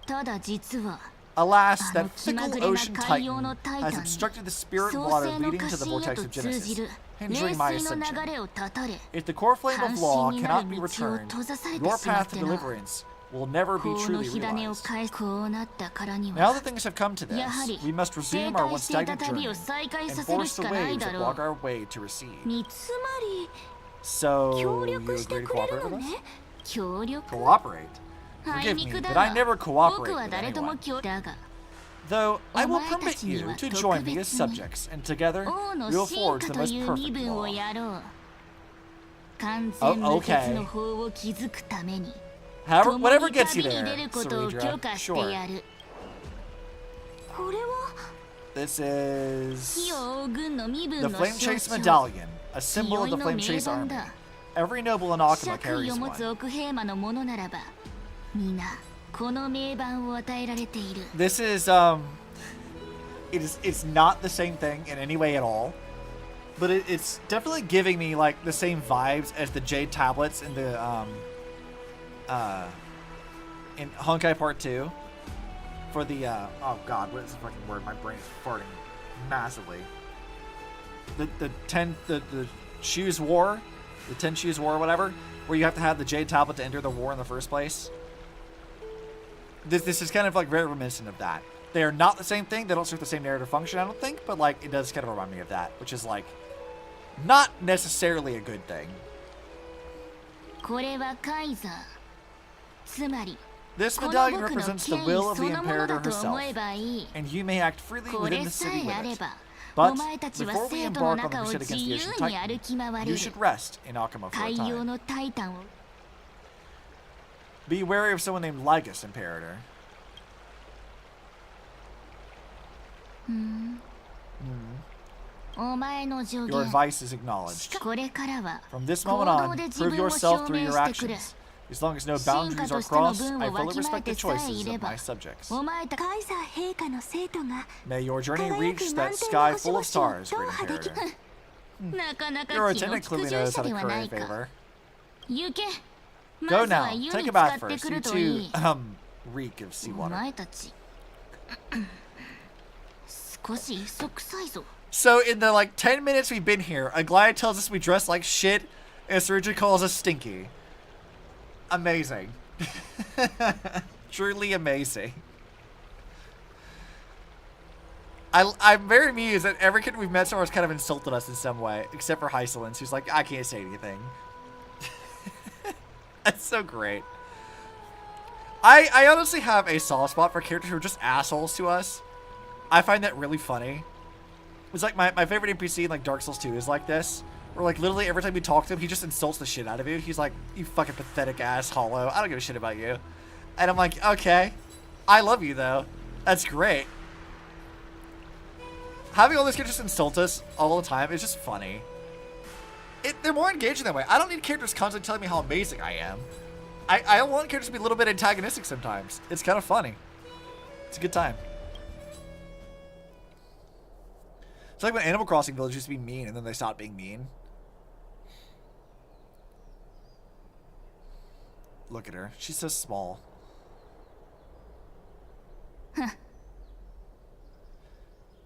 ただ実は Alas, that あの気ま fickle ぐれな ocean 海洋 titan のタイタ has ンに obstructed the spirit 創 water 世の leading 化 to the 身へ vortex と of 通じ Genesis, る hindering my 冷水の ascension. 流れを断たれ If the core flame of law 関心になる cannot be 道を returned, 閉ざされ your てしまっ path て to な deliverance will never be 法の truly 火種を realized. 返すこうなったからに Now は that things have come to やは this, り we must 停 resume our 滞 once していた stagnant 旅 journey を再開 and させる force し the かない waves だ that ろ block う our way to recede. につまり So, 協 you 力して agree to くれ cooperate るの with ね us? 協力 Cooperate? あい Forgive に me, くだ but I が never 僕 cooperate は with 誰とも anyone. 協だが Though I will お前た permit ちに you は to 特 join me 別 as に subjects, and together 王の we will 進 forge 化 the と most いう身 perfect 分を law. やろう完全無欠の法を築くために However, 共 whatever に gets you 旅に there, 出ることを許 Cerydra. 可して Sure. やるこれは This 火 is を追う軍の身 the 分の Flame 象 Chase 徴 Medallion, a symbol 清 of い the の Flame 名 Chase 番 army. だ Every noble in Akuma 爵位 carries を持 one. つ奥平魔のものならば皆この名番を与えられている This is it's not the same thing in any way at all, but it's definitely giving me like the same vibes as the Jade tablets in the in Honkai Part 2 for the oh god, what is the fucking word? My brain is farting massively. The Shoes War, the 10 Shoes War or whatever, where you have to have the Jade tablet to enter the war in the first place. This is kind of like very reminiscent of that. They are not the same thing. They don't serve the same narrative function, I don't think, but like it does kind of remind me of that, which is like not necessarily a good thing. これはカイザーつまり This この medallion 僕の represents the 権威 will of そ the のもの Imperator だと herself, 思えばいい and you may act freely こ within れ the さ city えあれ limits. ば But お前たちは before we 生徒の embark on 中 the を crusade 自 against the 由 Ocean に歩 Titan, き回れ you る should rest in Akuma for a 海洋 time. のタイタンを Be wary of someone named Lygus, Imperator. お前の助 Your 言 advice is acknowledged. これからは From this 行 moment 動 on, で自 prove 分を yourself 証 through 明 your してくれ actions. As long as no 進化 boundaries と are しての crossed, 分 I をわ fully きまえ respect て the さえ choices いれ of ば my subjects. お前たカイザー陛下の生徒が May your journey 輝 reach く that 満天 sky の full of 星々を stars, 踏 Great 破でき Imperator. なかなか Your 気の attendant 利く clearly 従 knows 者 how で to はな curry いか favor. 行け Go まずは now. 湯 Take に a 使 bath って first. く You るとい two い reek of お seawater. 前たち少し磯臭いぞ So in the like 10 minutes we've been here, Aglaya tells us we dress like shit, and Cerydra calls us stinky. Amazing. Truly amazing. I'm very amused that every kid we've met so far has kind of insulted us in some way, except for Hysilens, who's like, I can't say anything. That's so great. I honestly have a soft spot for characters who are just assholes to us. I find that really funny. It's like my favorite NPC in like Dark Souls 2 is like this. Where like literally every time we talk to him, he just insults the shit out of you. He's like, you fucking pathetic ass hollow. I don't give a shit about you. And I'm like, okay. I love you though. That's great. Having all these characters insult us all the time is just funny. They're more engaging that way. I don't need characters constantly telling me how amazing I am. I want characters to be a little bit antagonistic sometimes. It's kind of funny. It's a good time. It's like when Animal Crossing villages used to be mean and then they stopped being mean. Look at her. She's so small.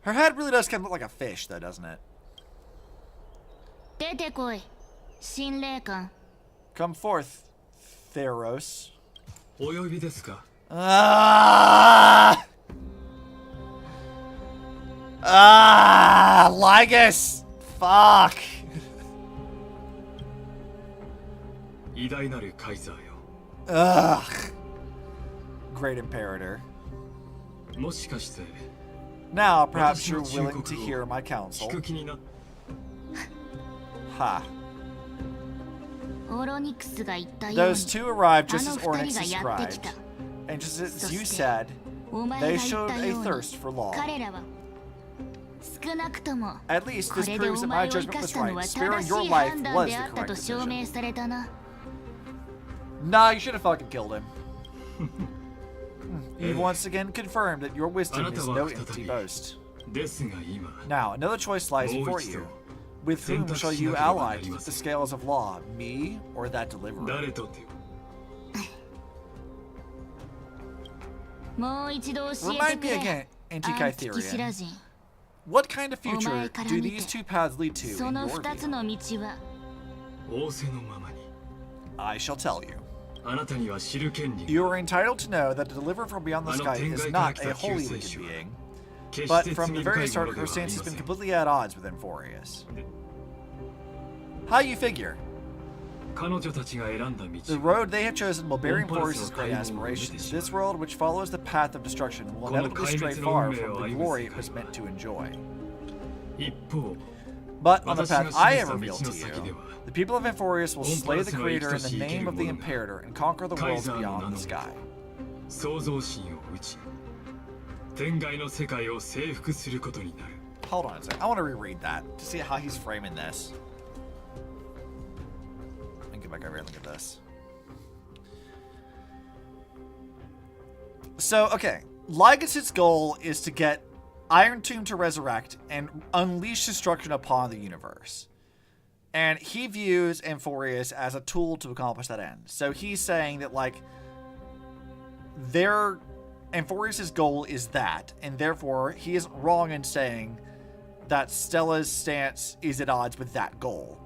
Her head really does kind of look like a fish, though, doesn't it? 出てこい。神霊館。 Come forth, Theros. お呼びですか。Lygus! Fuck! 偉大なるカイザーよ。Great Imperator. もしかして Now, perhaps you're willing to hear my counsel. 聞く気になっ Ha. オロニクスが言ったよう Those に two arrived just あ as の二 Ornyx 人がやってき described. た。 And just as そ you して said, お前 they が言 showed った a ように thirst for law. 彼らは少なくとも At least こ this れで proves お that 前 my を生 judgment か was したのは right. 正 Sparing し your い life 判断 was で the あったと correct 証 decision. 明されたな。 Nah, you should have fucking killed him. You've once again confirmed that your wisdom is no empty boast. ですが今 Now, another choice lies before you. With whom shall you ally to the scales of law, me or that deliverer? 誰とてもう一度教え Remind て me くれ。 again, アンティキシラ Anti-Kytherian. 人。 What kind of お future 前から do 見 these て two paths lead to そ in の your 二つ view? の道は 仰せのままに I shall tell you. あなたには知る権利 You are entitled to know that the deliverer from beyond the sky is not a holy wicked being, but from the very start her stance has been completely at odds with Amphorius. How you figure? 彼女たちが選んだ The 道 road they have chosen will bear Amphorius' great aspirations. This world, which follows the path of destruction, will inevitably stray far from the glory it was meant to enjoy. 一方 But on the path I have revealed to you, the people of Amphorius will slay the Creator in the name of the Imperator and conquer the worlds beyond the sky. 創造心を打ち天外の世界を征服することになる Hold on a second. I want to reread that to see how he's framing this. Let me get back over here and look at this. So, okay. Lygus' goal is to get Iron Tomb to resurrect and unleash destruction upon the universe. And he views Amphorius as a tool to accomplish that end. So he's saying that, like, Amphorius' goal is that, and therefore he isn't wrong in saying that Stella's stance is at odds with that goal.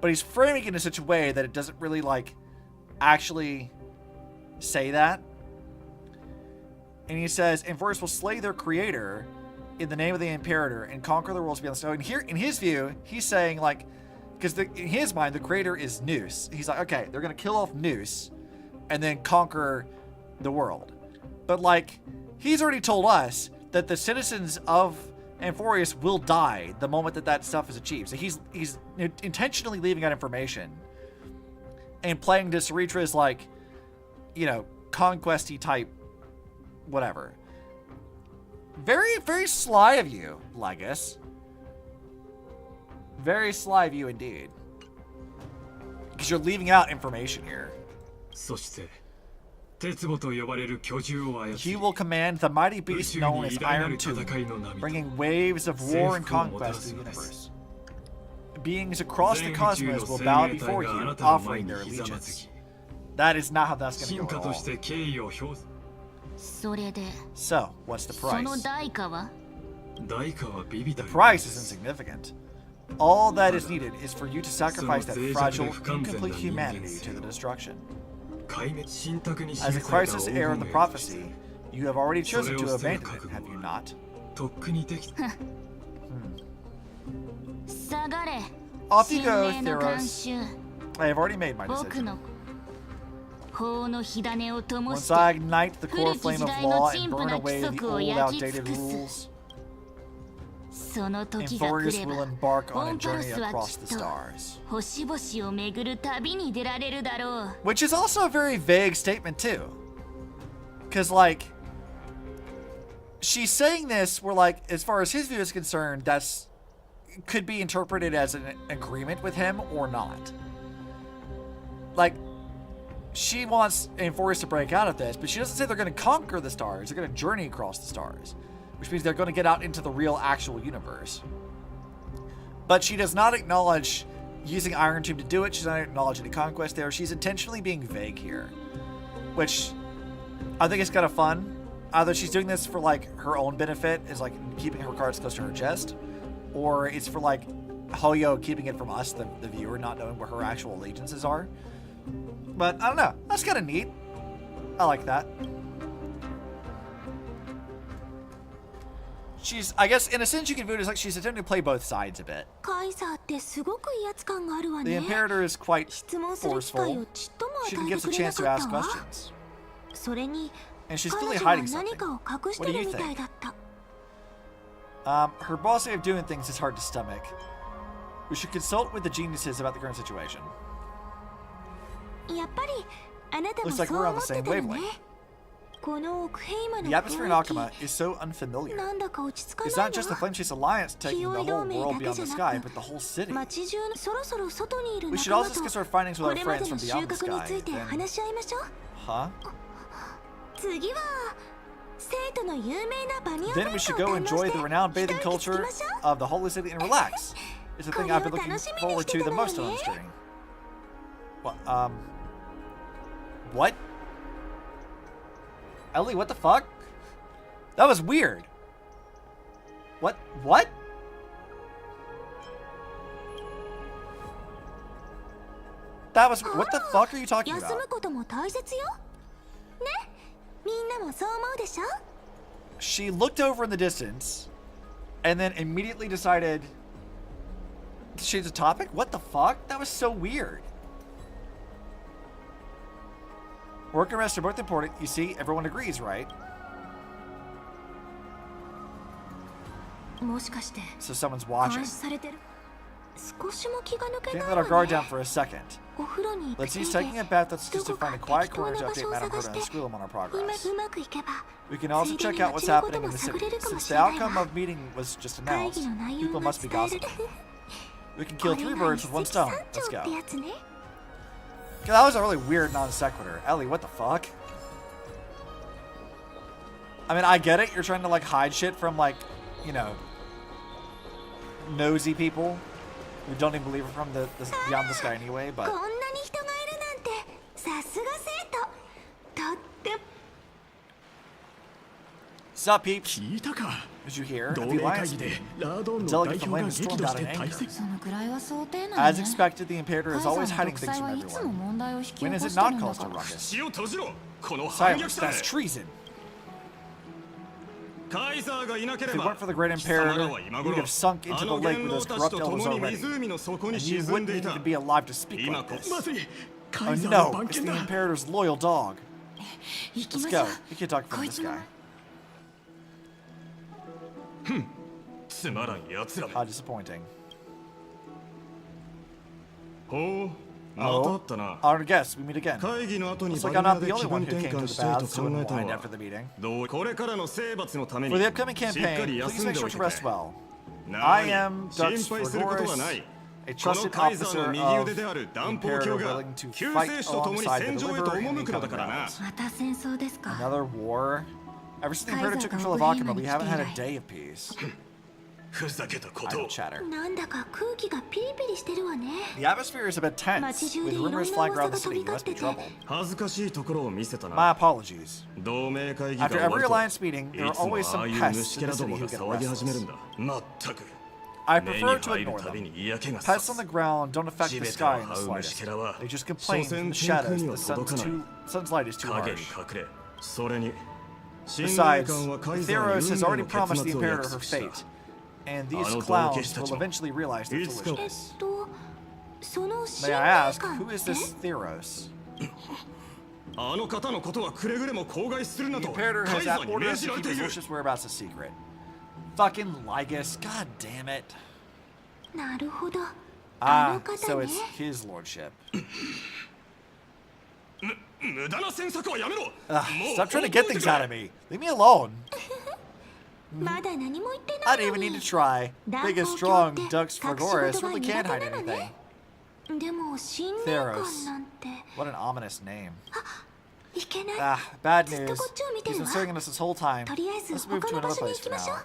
But he's framing it in such a way that it doesn't really, like, actually say that. And he says, Amphorius will slay their creator in the name of the Imperator and conquer the worlds beyond the sky. And here, in his view, he's saying, like, because in his mind, the creator is Noose. He's like, okay, they're going to kill off Noose and then conquer the world. But, like, he's already told us that the citizens of Amphorius will die the moment that stuff is achieved. So he's intentionally leaving out information and playing to Cerydra like, you know, conquesty type whatever. Very, very sly of you, Lygus. Very sly of you indeed. Because you're leaving out information here. そして鉄母と呼ばれる巨獣を操 He り will command the mighty beast 宇宙 known に as 偉大な Iron る Tomb, 戦いの波と bringing waves of war and conquest to the universe. Beings across the 全宇宙 cosmos の will 生 bow 命 before 体があ you, なたの前 offering に their ひざま allegiance. ずき That is not how that's going 進 to 化 go と at し all. て敬意を表す それで So, what's the その price? 代価は代価はビビた The る price is insignificant. All that is needed is for you to sacrifice that その脆弱で fragile, 不完全な incomplete 人間 humanity 性 to the を destruction. 壊滅信託に As a 示された Chrysos 黄 heir 金 of the 名とし prophecy, て you have already chosen to それを捨てる abandon it, 覚悟 have you は not? とっくにできた下がれ Off you 神 go, 霊の慣 Theros. 習 I have already made my 僕 decision. の法の火種を灯 Once して I ignite the core 古き flame 時 of 代の law 陳 and 腐 burn な away 規 the 則を old 焼き outdated 尽くす rules, その時が来 Amphorius れ will ば embark オ on a ンパル journey スは across きっ the と stars. 星々を巡る旅に出られるだろう Which is also a very vague statement, too. Because, like, she's saying this where, like, as far as his view is concerned, that's could be interpreted as an agreement with him or not. Like, she wants Amphorius to break out of this, but she doesn't say they're going to conquer the stars. They're going to journey across the stars, which means they're going to get out into the real, actual universe. But she does not acknowledge using Iron Tomb to do it. She's not acknowledging any conquest there. She's intentionally being vague here, which I think is kind of fun. Either she's doing this for like her own benefit, is like keeping her cards close to her chest, or it's for like Hoyo keeping it from us, the viewer, not knowing where her actual allegiances are. But I don't know. That's kind of neat. I like that. She's, I guess, in a sense, you can view it as like she's attempting to play both sides a bit. The Imperator is quite forceful. She even gives a chance to ask questions. And she's clearly hiding something. What do you think? Her boss way of doing things is hard to stomach. We should consult with the geniuses about the current situation. Looks like we're on the same wavelength. The atmosphere in Akama is so unfamiliar. It's not just the Flame-Chase Alliance taking the whole world beyond the sky, but the whole city. We should also discuss our findings with our friends from beyond the sky. Then... Huh? Then we should go enjoy the renowned bathing culture of the Holy City and relax. It's the thing I've been looking forward to the most on the stream. What? What? Ellie, what the fuck? That was weird. What? What? That was... What the fuck are you talking about? She looked over in the distance and then immediately decided to change the topic? What the fuck? That was so weird. Work and rest are both important. You see, everyone agrees, right? So someone's watching. Can't let our guard down for a second. Let's ease taking a bath. Let's just to find a quiet corner to update Madame Herta and squeal on our progress. We can also check out what's happening in the city. Since the outcome of meeting was just announced, people must be gossiping. We can kill 3 birds with 1 stone. Let's go. That was a really weird non sequitur. Ellie, what the fuck? I mean, I get it. You're trying to like hide shit from like, you know, nosy people who don't even believe it from the beyond the sky anyway, but... Sup, peeps? Did you hear? At the Alliance meeting, the delegate from London stormed out in anger. As expected, the Imperator is always hiding things from everyone. When is it not caused a ruckus? Silence, that's treason. If it weren't for the Great Imperator, we'd have sunk into the lake with those corrupt elders already. And you wouldn't even be alive to speak like this. Oh no, it's the Imperator's loyal dog. Let's go. We can't talk from this guy. How disappointing. Oh, honored guest, we meet again. Looks like I'm not the only one who came to the baths to unwind after the meeting. For the upcoming campaign, please make sure to rest well. I am Dux Fergoris, a trusted officer of the Imperator willing to fight alongside the deliverer in the incoming battles. Another war? Ever since the Imperator took control of Akama, we haven't had a day of peace. Idle chatter. The atmosphere is a bit tense, with rumors flying around the city. You must be troubled. My apologies. After every alliance meeting, there are always some pests in the city who get restless. I prefer to ignore them. Pests on the ground don't affect the sky in the slightest. They just complain from the shadows that the sun's light is too harsh. Besides, Theros has already promised the Imperator her fate, and these clowns will eventually realize their foolishness. May I ask, who is this Theros? The Imperator has ordered us to keep his lordship's whereabouts a secret. Fucking Lygus, god damn it. Ah, so it's his lordship. Stop trying to get things out of me. Leave me alone. I didn't even need to try. Big and strong Dux Fergoris really can't hide anything. Theros. What an ominous name. Ah, bad news. He's been serving us this whole time. Let's move to another place for now.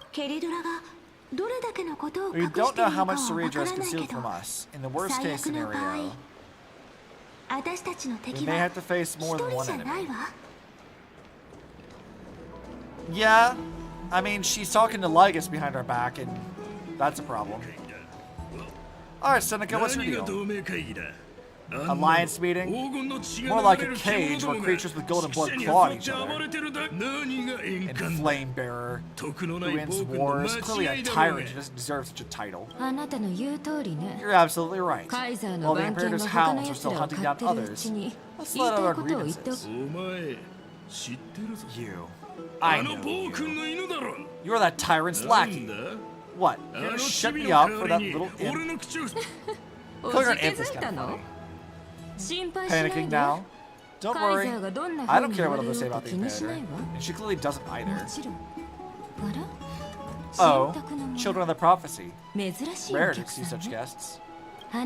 We don't know how much Cerydra is concealed from us. In the worst case scenario, we may have to face more than one enemy. Yeah, I mean, she's talking to Lygus behind our back, and that's a problem. Alright, Seneca, what's your deal? Alliance meeting? More like a cage where creatures with golden blood claw at each other. And Flame Bearer, who wins wars, clearly a tyrant who doesn't deserve such a title. You're absolutely right. While the Imperator's hounds are still hunting down others, let's let out our grievances. You. I know you. You're that tyrant's lackey. What? You're gonna shut me up for that little imp? Clear an imp is kind of funny. Panicking now? Don't worry. I don't care what others say about the Imperator. And she clearly doesn't either. Oh, children of the prophecy. Rare to see such guests. Are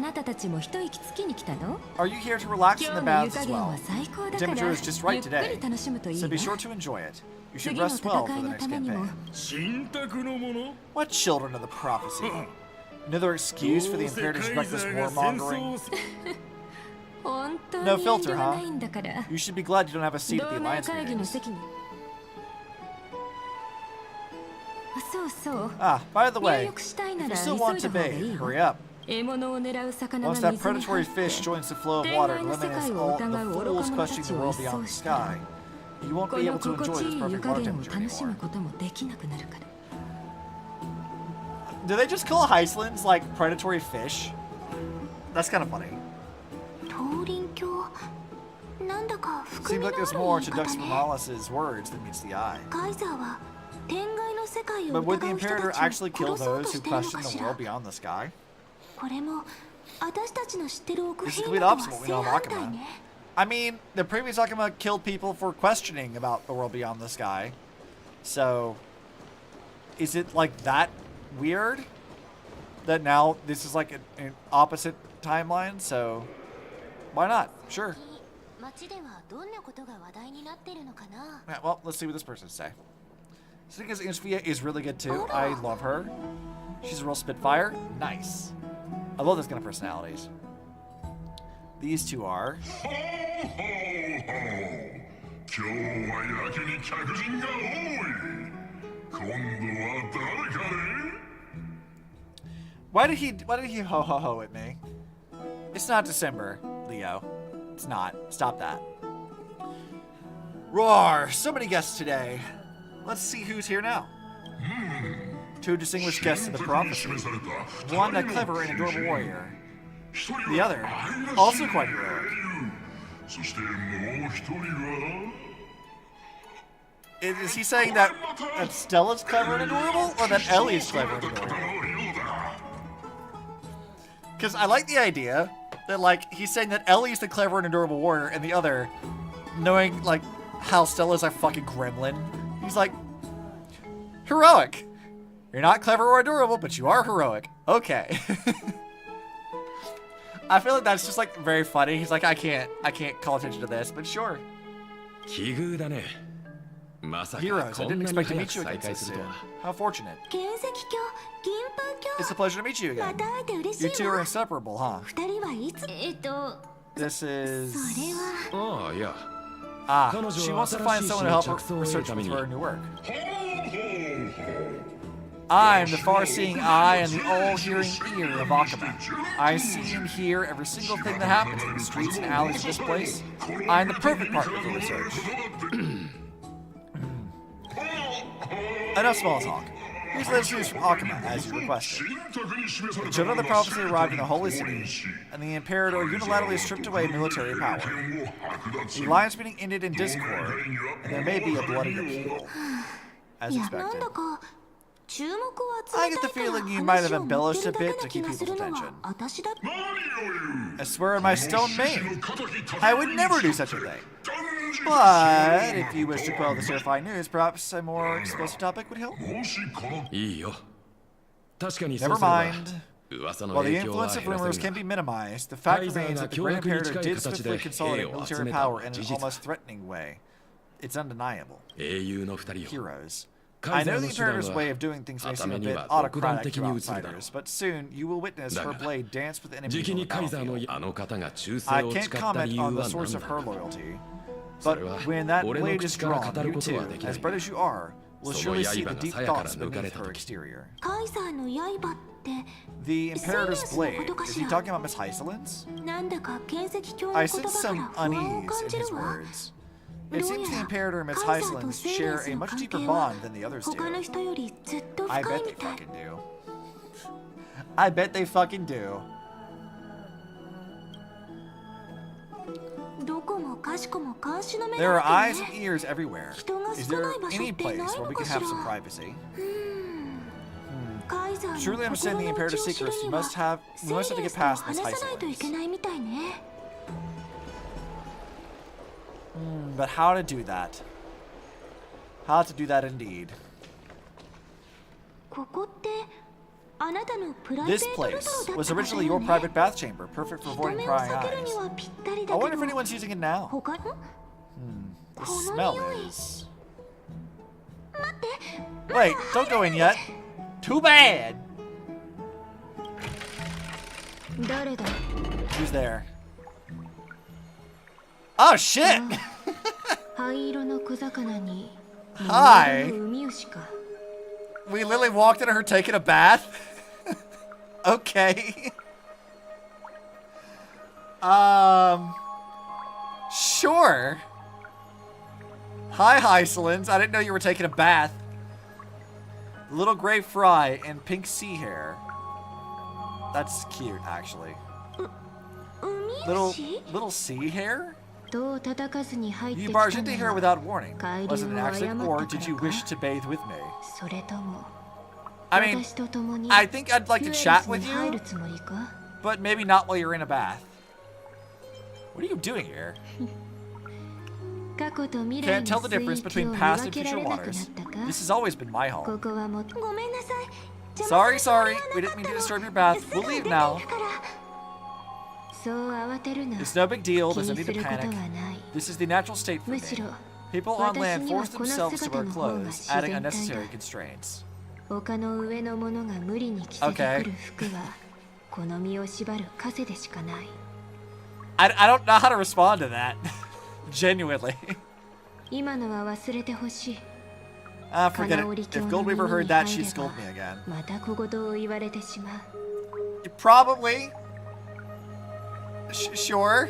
you here to relax in the baths as well? The temperature is just right today, so be sure to enjoy it. You should rest well for the next campaign. What children of the prophecy? Another excuse for the Imperator's reckless warmongering? No filter, huh? You should be glad you don't have a seat at the Alliance meetings. Ah, by the way, if you still want to bathe, hurry up. Once that predatory fish joins the flow of water and eliminates all the fools questioning the world beyond the sky, you won't be able to enjoy this perfect water temperature anymore. Do they just call Hysilens like predatory fish? That's kind of funny. Seems like there's more to Dux Morales' words than meets the eye. But would the Imperator actually kill those who question the world beyond the sky? This is the complete opposite of what we know of Akuma. I mean, the previous Akuma killed people for questioning about the world beyond the sky. So, is it like that weird? That now this is like an opposite timeline, so why not? Sure. Yeah, well, let's see what this person say. Seneca's Inspia is really good too. I love her. She's a real spitfire. Nice. I love those kind of personalities. These two are. Why did he ho ho ho at me? It's not December, Leo. It's not. Stop that. Roar! So many guests today. Let's see who's here now. Two distinguished guests of the prophecy. One a clever and adorable warrior. The other, also quite heroic. Is he saying that Stella's clever and adorable, or that Ellie's clever and adorable? Because I like the idea that, like, he's saying that Ellie's the clever and adorable warrior, and the other, knowing, like, how Stella's a fucking gremlin, he's like, heroic. You're not clever or adorable, but you are heroic. Okay. I feel like that's just, like, very funny. He's like, I can't call attention to this, but sure. Heroes, I didn't expect to meet you again so soon. How fortunate. It's a pleasure to meet you again. You two are inseparable, huh? This is... Oh, yeah. Ah, she wants to find someone to help her research with her new work. I am the far-seeing eye and the all-hearing ear of Akuma. I see and hear every single thing that happens in the streets and alleys of this place. I am the perfect partner for research. Enough small talk. Here's the news from Akuma, as you requested. The children of the prophecy arrived in the holy city, and the Imperator unilaterally stripped away military power. The alliance meeting ended in discord, and there may be a bloody upheaval, as expected. I get the feeling you might have embellished a bit to keep people's attention. I swear on my stone mane, I would never do such a thing. But if you wish to quell the certified news, perhaps a more explosive topic would help. Never mind. While the influence of rumors can be minimized, the fact remains that the Great Imperator did swiftly consolidate military power in an almost threatening way. It's undeniable. Heroes. I know the Imperator's way of doing things may seem a bit autocratic to outsiders, but soon you will witness her blade dance with enemies on the battlefield. I can't comment on the source of her loyalty, but when that blade is drawn, you too, as bright as you are, will surely see the deep thoughts beneath her exterior. The Imperator's blade, is he talking about Miss Hysilens? I sense some unease in his words. It seems the Imperator and Miss Hysilens share a much deeper bond than the others do. I bet they fucking do. I bet they fucking do. There are eyes and ears everywhere. Is there any place where we can have some privacy? Truly understand the Imperator's secrets, we must have to get past Miss Hysilens. But how to do that? How to do that indeed. This place was originally your private bath chamber, perfect for avoiding prying eyes. I wonder if anyone's using it now. The smell is... Wait, don't go in yet. Too bad. Who's there? Oh shit! Hi! We literally walked into her taking a bath? Okay. Sure. Hi, Hysilens. I didn't know you were taking a bath. Little gray fry and pink sea hair. That's cute, actually. Little sea hair? You barged into here without warning. Was it an accident, or did you wish to bathe with me? I mean, I think I'd like to chat with you, but maybe not while you're in a bath. What are you doing here? Can't tell the difference between past and future waters. This has always been my home. Sorry. We didn't mean to disturb your bath. We'll leave now. It's no big deal. There's no need to panic. This is the natural state for me. People on land force themselves to wear clothes, adding unnecessary constraints. Okay. I don't know how to respond to that. Genuinely. Forget it. If Goldweaver heard that, she'd scold me again. Probably. Sure.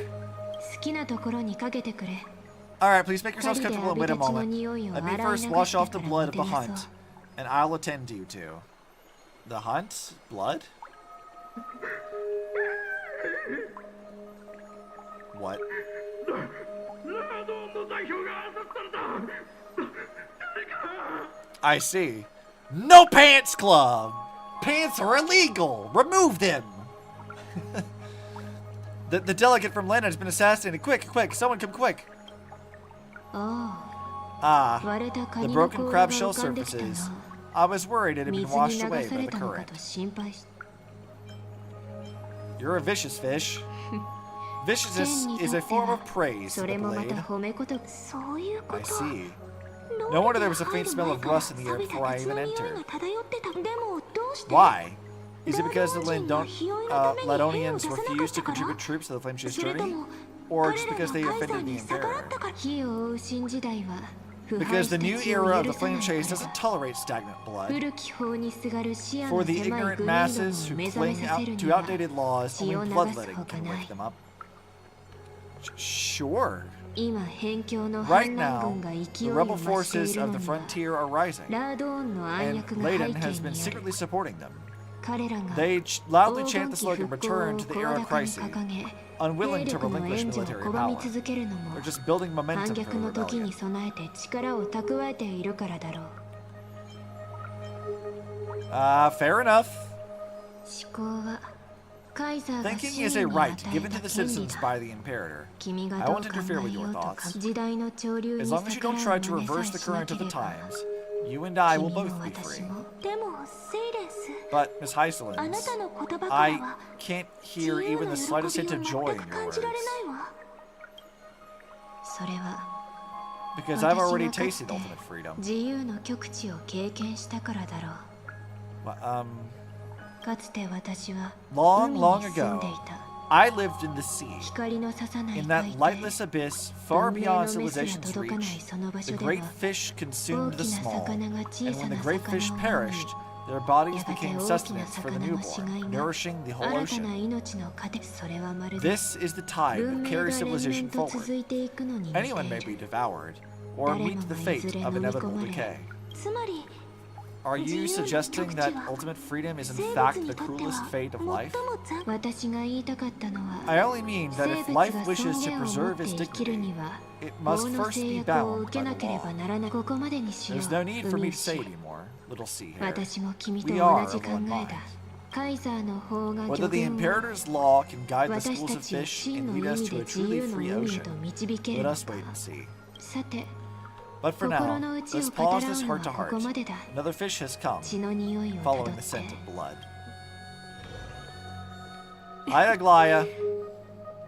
Alright, please make yourselves comfortable and wait a moment. Let me first wash off the blood of the hunt, and I'll attend to you two. The hunt? Blood? What? I see. No pants club! Pants are illegal! Remove them! The delegate from Lena has been assassinated. Quick, someone come quick. The broken crab shell surfaces. I was worried it had been washed away by the current. You're a vicious fish. Viciousness is a form of praise, the blade. I see. No wonder there was a faint smell of rust in the air before I even entered. Why? Is it because the Ladonians refused to contribute troops to the Flame Chase journey? Or just because they offended the Imperator? Because the new era of the Flame Chase doesn't tolerate stagnant blood. For the ignorant masses who cling to outdated laws, only bloodletting can wake them up. Sure. Right now, the rebel forces of the frontier are rising, and Layden has been secretly supporting them. They loudly chant the slogan, "Return to the era of Chrysos," unwilling to relinquish military power. They're just building momentum for the rebellion. Fair enough. Thinking is a right given to the citizens by the Imperator. I won't interfere with your thoughts. As long as you don't try to reverse the current of the times, you and I will both be free. But, Miss Hysilens, I can't hear even the slightest hint of joy in your words. Because I've already tasted ultimate freedom. 自由の極地を経験したからだろう。 Well, かつて私は long, 海 long に住んでい ago, た。 I lived in the sea, 光の差さない in 海 that 底 lightless abyss far 文明 beyond の目すら civilization's 届かない reach. その場 The 所で great は fish 大 consumed き the な small, 魚が and 小 when さ the な great 魚 fish を飲み perished, their bodies やがて became 大きな sustenance for the 魚の死 newborn, 骸が nourishing the whole 新たな ocean. 命の糧。それはまるで This is the tide 文 that 明が carries 連 civilization 綿と続 forward. いていくのに似て Anyone may い be る。 devoured, or 誰も meet the がい fate ずれ of 飲み込 inevitable まれ decay. つまり Are you 自由の suggesting 極地 that は ultimate freedom is in 生 fact 物 the にとって cruelest は fate of 最も life? 私が言いたかったのは I only mean that 生 if 物 life が wishes 尊 to 厳を持 preserve って its 生きる dignity, には it 法 must の first 制 be 約を bound 受け by な the ければ law. ならない。ここまでにしよ There's no う。 need for 海 me to 牛 say anymore, little sea hare. 私も君と We 同 are じ of 考 one え mind. だ。カイザーの方が Whether 魚 the 群は Imperator's law can guide the 私 schools た of ちを fish 真 and の lead us 意味 to で a 自 truly 由の free 海へ ocean. と導け Let るの us か。 wait and see. さて But for 心 now, の内 let's を語 pause ら this うのは heart to ここ heart. までだ。 Another fish has come, 血の匂いをた following どっ the て scent of blood. Hi, Aglaya.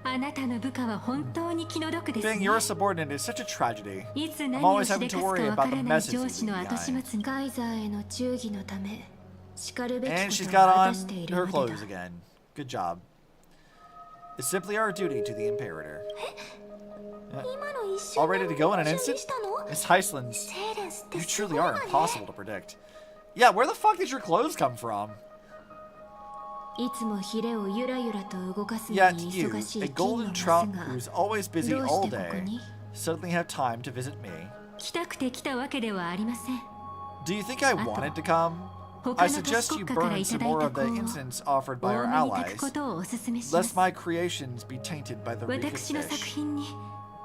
あなたの部下は本当に気の毒です Being ね。 your subordinate is such a tragedy. いつ I'm 何を always し having で to かすか worry わ about か the らない messes 上 you 司の leave 後始 behind. 末がカイザーへの忠義のため叱るべき And こ she's とを got 果 on たしている her まで clothes だ。 again. Good job. It's simply our duty to the Imperator. 今の一瞬 All ready to go in an で instant? したの？ Miss Hysilens, セーレンスって you す truly ごい are わね。 impossible to predict. Yeah, where the fuck did your clothes come from? いつもヒレをゆらゆらと動かすの Yet に you, 忙し a い金 golden のマス trout が who's always busy どう all してここ day, に？ suddenly have time to visit me. 来たくて来たわけではありません。 Do you think I wanted to come? 他 I の都市 suggest 国 you 家から burn いた some だい more た of the 香を incense offered by 多 our めに炊く allies, ことをお勧めしま lest す。 my creations be tainted by the reek of 私の作 fish. 品に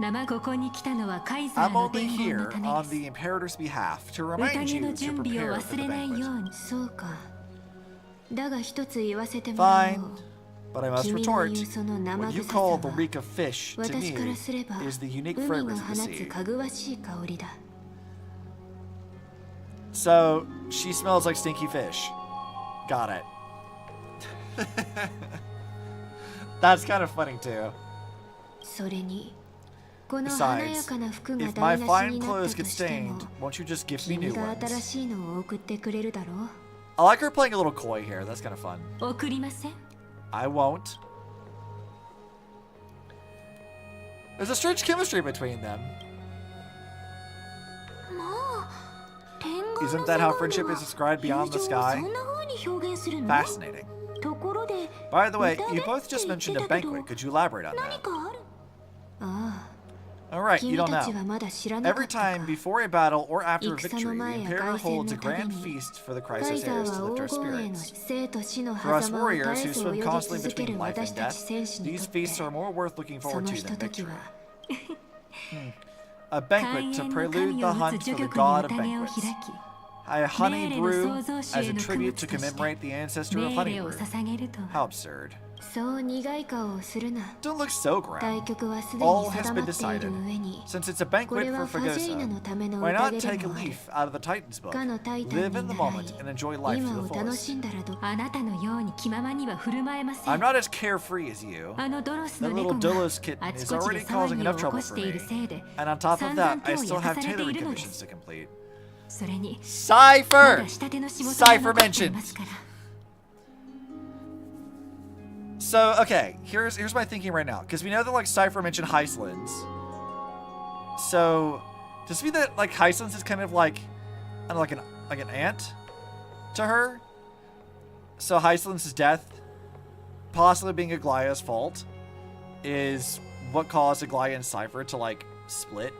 生ここに来たのはカイザー I'm の only 伝言の here ため on です。 the Imperator's behalf to remind 宴 you の to 準備を prepare for 忘 the れないよ banquet. うに。そうか。だが一つ言わせてもらお Fine, う。 but I must 君の retort, 言うその生 what you 臭 call さ the は reek of fish to 私から me すれば is the unique 海が fragrance 放 of the つ sea. かぐわしい香りだ。 So, she smells like stinky fish. Got it. That's kind of funny too. それにこの華や Besides, かな服が if my 台無し fine になっ clothes た get としても stained, won't you just give me new 君が ones? 新しいのを送ってくれるだろう。 I like her playing a little coy here. That's kind of fun. 送りません。 I won't. There's a strange chemistry between them. もう天狗 Isn't の that 世 how 界 friendship は is described 友 beyond 情 the を sky? そんな風に表現するの？ Fascinating. ところで By the way, 歌で you っ both て just 言って mentioned a たけど banquet. Could you elaborate on 何 that? かある？ああ。 Alright, you 君 don't たちは know. まだ知らなか Every ったか。 time before a battle or after a 戦 victory, の the 前や Imperator 凱旋 holds a のため grand に feast for the カイ Chrysos ザ Heirs ー to は lift 黄 our 金への spirits. 生と死の For us 狭間を warriors 絶 who えず泳 swim ぎ constantly 続け between る life 私 and たち death, 戦士にと these って feasts are more worth looking そ forward の to ひと than とき victory. は A banquet to 開演の prelude 神 the を打 hunt つ for 序 the 曲 god に of 宴を banquets. 開き、 A honey 命令の brew 創造 as 主 a への tribute 神 to として commemorate the ancestor of 命 honey 令を brew. 捧げると How absurd. そう苦い顔をするな。 Don't look so 対 grim. 局はすでに All has 定 been まってい decided. る上に Since it's a これ banquet は for ファジェイナの Fregosa, ための why 宴 not で take a もある。 leaf out of the Titan's book? かのタイタン Live に in the 習 moment い and enjoy life 今 to を the 楽 fullest. しんだらどう？あなたのように気ままには振る舞えませ I'm ん。 not as carefree as you. あのドロスの That 猫 little が Dolos kitten あち is こちで already 騒 causing ぎを enough 起こ trouble し for てい me. るせいで And on top of 散 that, 々 I 手 still を焼 have かされてい tailoring るのです commissions to complete. それにま Cypher! だ仕立ての仕事が Cypher 残っていま mentions. すから。 So, okay, here's my thinking right now. Because we know that, like, Cypher mentioned Hysilens. So, does it mean that, like, Hysilens is kind of like, I don't know, like an aunt to her? So Hysilens' death, possibly being Aglaya's fault, is what caused Aglaya and Cypher to, like, split?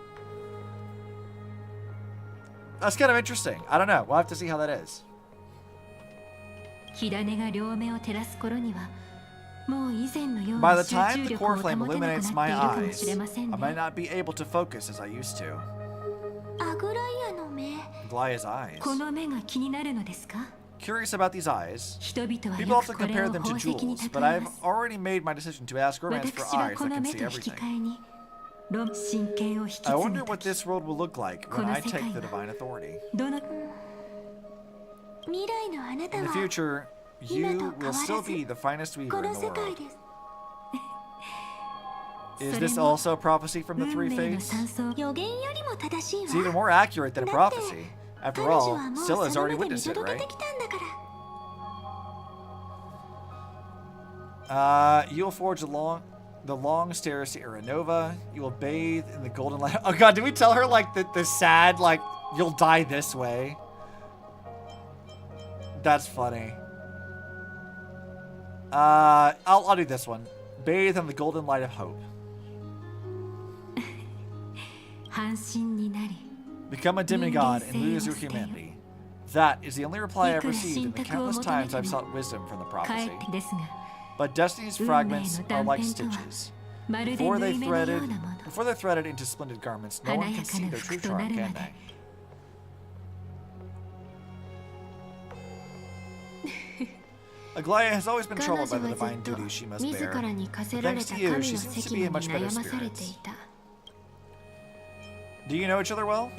That's kind of interesting. I don't know. We'll have to see how that is. 火種が両目を照らす頃にはもう以前のよう By に the 集 time 中 the 力を core 保 flame てなくな illuminates ってい my るかも eyes, しれません I might ね。 not be able to focus as I used to. アグライアの目。 Aglaya's eyes. この目が気になるのですか？ Curious about these eyes. 人々は People よ often くこれ compare を them to 宝石に jewels, 例 but え I've ます。 already made my decision to ask romance for 私は eyes こ that の can 目 see と引き everything. 換えに真剣を引き I 継ぐ wonder と what き this world will look like when この I 世界 take the は divine authority. どの未来のあなた In the は future, you will still be the finest こ weaver in の the 世界 world. です。Is this also a prophecy from the three 運命の fates? 山荘予言よりも正しい It's わ even more accurate than a prophecy. After 彼女 all, はもう Scylla's その already まで見 witnessed it, 届け right? てきたんだから You will forge the long stairs to Aranova. You will bathe in the golden light. Oh god, did we tell her like the sad like you'll die this way? That's funny. I'll do this one. Bathe in the golden light of hope. 半身になり Become a demigod and lose your humanity. That is the only reply I've received in the countless times I've sought wisdom from the 帰 prophecy. ってですが But destiny's 運命 fragments の are 断 like 片とは stitches. まるで Before 縫 they い目のよう threaded, なもの before they're threaded into splendid garments, no one can see their true charm, can they? Aglaia has always been 彼女 troubled by は the ずっ divine と duties she must 自 bear. らに課せられ Thanks た to 神 you, の she seems to 責 be 務 in に much better 悩まされてい spirits. た Do you know each other well?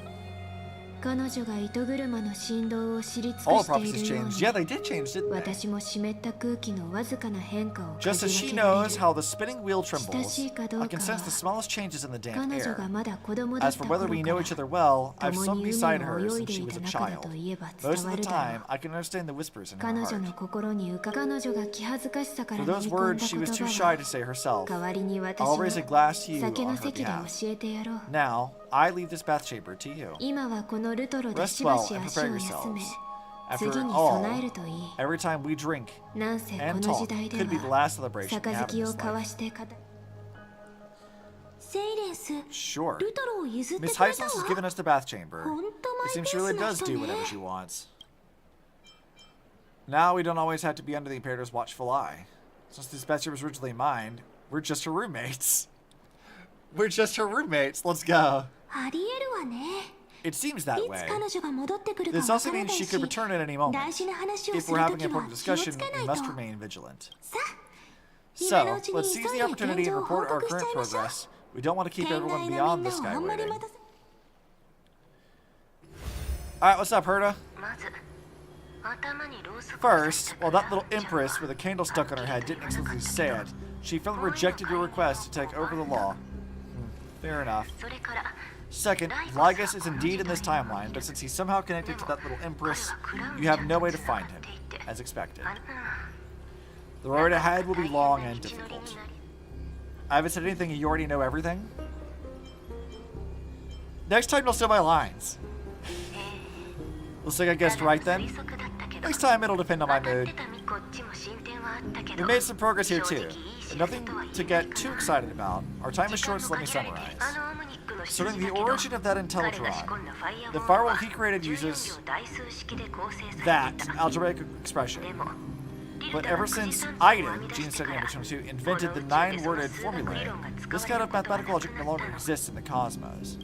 彼女が糸車の振動を知り尽 All く the してい prophecies るよう changed. に Yeah, they did change, didn't they? 私も湿った空気のわずかな変化を Just 感 as じ she 分けられ knows る how the spinning wheel trembles, 親しいかどう I か can sense the は smallest changes in the 彼 damp 女 air. がまだ子供だっ As た for 頃 whether we か know ら each other well, I've swum 共に beside 海を her 泳い since で she い was た a 仲だ child. と言えば Most 伝わ of る the だろ time, う I can understand the whispers in her 彼女 heart. の心に彼女が気恥ずかしさから For 飲 those み込ん words だ she 言 was too 葉 shy は to say herself. 代わりに私 I'll は raise a glass to you 酒 on の her 席で behalf. 教えてやろう Now, I leave this bath chamber to you. 今はこのルトロで Rest しば well し and 足 prepare を休め yourselves. 次 After に all, 備えるといい every time we drink なんせこ and の時 talk 代で could be the は last celebration we have in 杯を this 交わ life. して語るセイレンス Sure. ルトロを譲って Miss くれ Hysilens た has わ given us the bath chamber. ほんと It マイ seems ペ she ー really スな does 人 do ね whatever she wants. Now we don't always have to be under the Imperator's watchful eye. Since this bath chamber was originally mine, we're just her roommates. We're just her roommates. Let's go. ありえるわね It seems that い way. つ彼女が戻ってくるか This わ also からな means い she し could return at any 大 moment. 事な話を If す we're る having と an きは important 気を discussion, つけな we い must と remain vigilant. さ So, 今 let's のうちに seize 急い the で opportunity 現 and 状を報 report our 告しちゃ current いましょう progress. We don't want to keep 県 everyone 外のみん beyond な this を guy あんまり waiting. 待たせ Alright, what's up, Herta? まず頭にろうそくを First, while that little empress with a candle stuck on her head didn't explicitly say it, she firmly rejected your request to take over the law. Fair enough. それから Second, Lygus is indeed in this timeline, but since he's somehow connected to that little empress, you have no way to find him, as expected. The road ahead will be long and difficult. I haven't said anything, you already know everything? Next time you'll steal my lines. Looks like I guessed right then. Next time it'll depend on my mood. We made some progress here too, but nothing to get too excited about. Our time is short, so let me summarize. Concerning the origin of that Intellitron, the firewall he created uses that algebraic expression. But ever since Iden, Gene Study Number 22, invented the 9-worded formulae, this kind of mathematical logic no longer exists in the cosmos.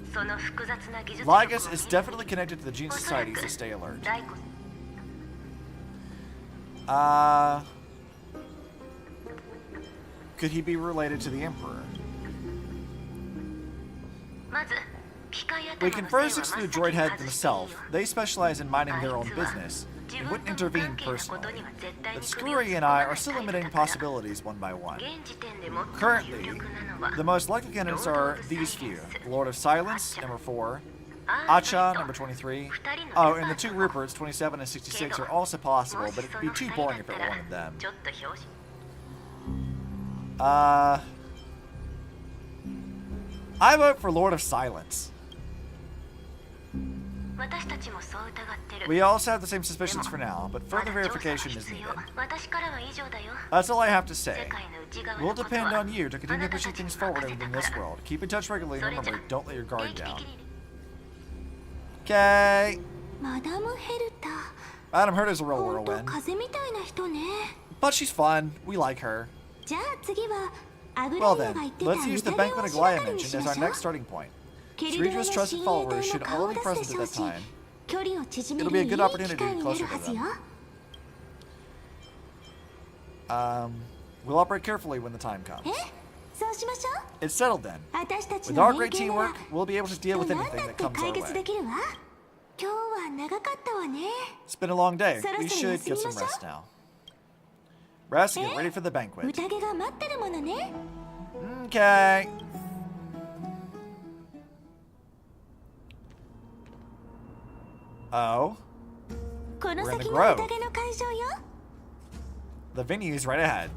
Lygus is definitely connected to the Gene Societies, so stay alert. Could he be related to the Emperor? We can first exclude Droid Head themselves. They specialize in minding their own business and wouldn't intervene personally. But Screwy and I are still eliminating possibilities one by one. Currently, the most likely candidates are these few. The Lord of Silence, number 4, Acha, number 23. Oh, and the two Ruperts, 27 and 66, are also possible, but it'd be too boring if it were one of them. I vote for Lord of Silence. We also have the same suspicions for now, but further verification is needed. That's all I have to say. We'll depend on you to continue pushing things forward in this world. Keep in touch regularly, and remember, don't let your guard down. Okay. マダム・ヘルタ Madam Herta's a real ほんと whirlwind. 風みたいな人ね But she's fun. We like her. じゃあ次はアグラ Well イア then, が言ってた let's use 見 the た目 banquet を of 足が Glaya かりに mentioned し as ま our しょう next starting point. ケリドラの Cerydра's 親 trusted 衛隊 followers の should 顔 all を be 出す present で at しょう that し time. 距離を縮め It'll る be a いい good 機 opportunity to 会 be にな closer る to はず them. よ We'll operate carefully when the time comes. えそうしましょう It's settled then. 私たち With の our 連 great 携なら teamwork, we'll be able to deal with 何 anything だっ that て comes 解 our 決で way. きるわ今日は長かったわね It's been a long day. So We does should it get some seem rest now. Rest and get Eh? ready for the banquet. 宴が待ってるものね Okay. Oh, この We're in the 先 grove. が宴の会場よ。 the venue's right ahead.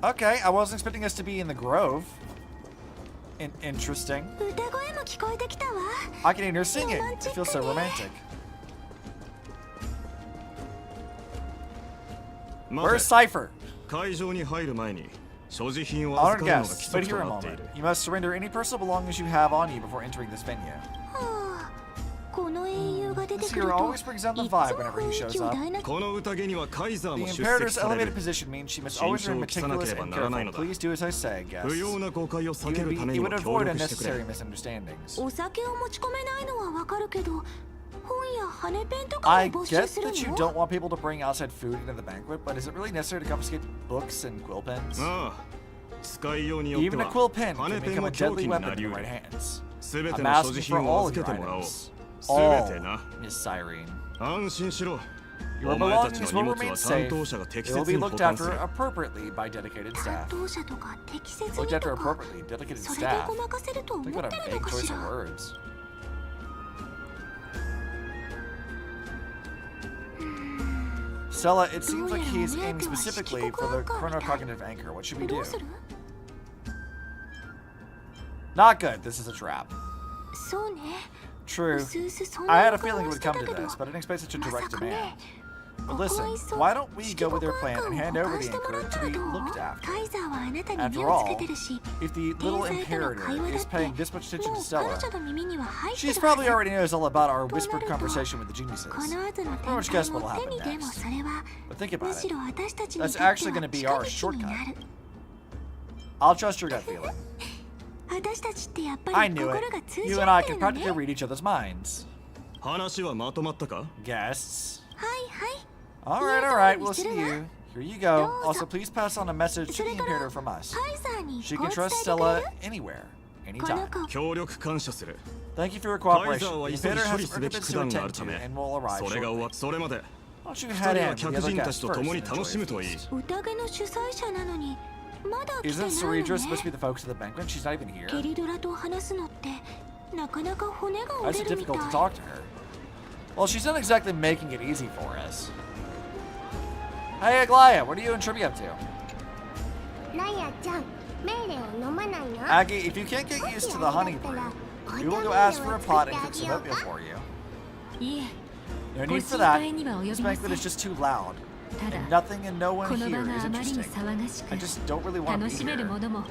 Okay, I wasn't expecting us to be in the grove. Interesting. 歌声も聞こえてきたわ。 I can hear her singing. It feels so romantic. Where's Cypher? 会場に入る前に所持品を Honored 預かるのが guests, 規 but 則と here a なってい moment. る。 You must surrender any personal belongings you have on you before entering this venue. はあ、この英雄が出て This くる hero と always brings out the いつも vibe whenever he 雰囲 shows 気を up. 台無し。この宴にはカイザー The も出 Imperator's 席され elevated る。 position means she must always remain meticulous and careful. Please do as I say, 不 guests. 要な誤解を避けるため You に would も協 avoid 力してく unnecessary れ。 misunderstandings. お酒を持ち込めないのはわかるけど、本や羽ペンとか I も没 get 収する that you の？ don't want people to bring outside food into the banquet, but is it really necessary to confiscate books and quill pens? ああ、使いようによって Even a は quill pen 羽 can ペン become も a 凶 deadly 器にな weapon り in う the る right。hands. すべ I'm ての所 asking 持 for 品を all 預 of け your てもらおう。 items. すべ All, てな。 Miss Cyrene. 安心しろ。 Your お前たち belongings の will 荷物 remain は safe. 担当者が適 They will 切 be に保 looked 管す after る。 appropriately by dedicated 担 staff. 当者とか適切に Looked と after か、 appropriately, dedicated それで staff. ごまかせると思 Think っ what て a るの vague か choice し of ら。 words. Stella, it seems like he's aiming specifically for the chronocognitive anchor. What should we ど do? うする？ Not good. This is a trap. そうね。 True. うすうすそん I な had a 予 feeling 感 it は would してた come け to ど、 this, but I didn't expect such a ま direct さか demand. ね。 But ここ listen, はいっそ why don't we 指揮 go with 互 their 換 plan 感 and を hand 保 over 管 the してもら anchor った to ら be どう？ looked after? カイザーはあなたに After 目をつけ all, てるし、 if the 天 little 才との会 imperator 話だ is って paying this much attention も to う彼 Stella, 女の耳には入ってる she's は probably ず。 already knows all about our と whispered なると、 conversation with the こ geniuses. の後の Pretty much 展開 guess も what'll 手 happen にでも next. それは But think む about しろ it. 私たちに That's とっては actually gonna be 近 our 道に shortcut. なる。 I'll trust your gut feeling. 私たちってやっぱ I り knew 心 it. が通じ You and 合 I ってる can のね。 practically read each other's minds. 話はまとまったか？ Guests. はいはい。 Alright, Yes, we'll I see understood you. Here you go. Dozo. Also, please pass on a message to そ the れから imperator from us. カイザーに She こう can 伝え trust てく Stella れる？ anywhere, この anytime. 子、協力感謝する。 Thank you for your カイザ cooperation. ーは The 急ぎ imperator 処 has 理すべき urgent 苦 business to 難がある attend た to め、 and will arrive それが終 shortly. わそれまで。 Why don't you 一 head 人 in は with the 客 other 人た guests ちと first 共に and 楽 enjoy しむ the といい。 feast? 宴の主催者なのにまだ来て Isn't ないよ Cerydra supposed to be ね。 the focus of the banquet? She's not even ケ here. リドラと話すのってなかなか骨が Why 折 is れ it るみた difficult い。 to talk to her? Well, she's not exactly making it easy for us. Hey, Aglaya, what are you and Tribby up to? ライアちゃん、メーレを飲まないの？ Aggie, if you can't get used to the honey brew, we will go ask for a pot and cook some oatmeal for you. いえ、 No ご need 心 for that. 配には及 This びませ banquet ん。 is just too loud. ただ And nothing and no one この場 here が is あまりに interesting. 騒がし I く just don't really want 楽 to し be める here. ものも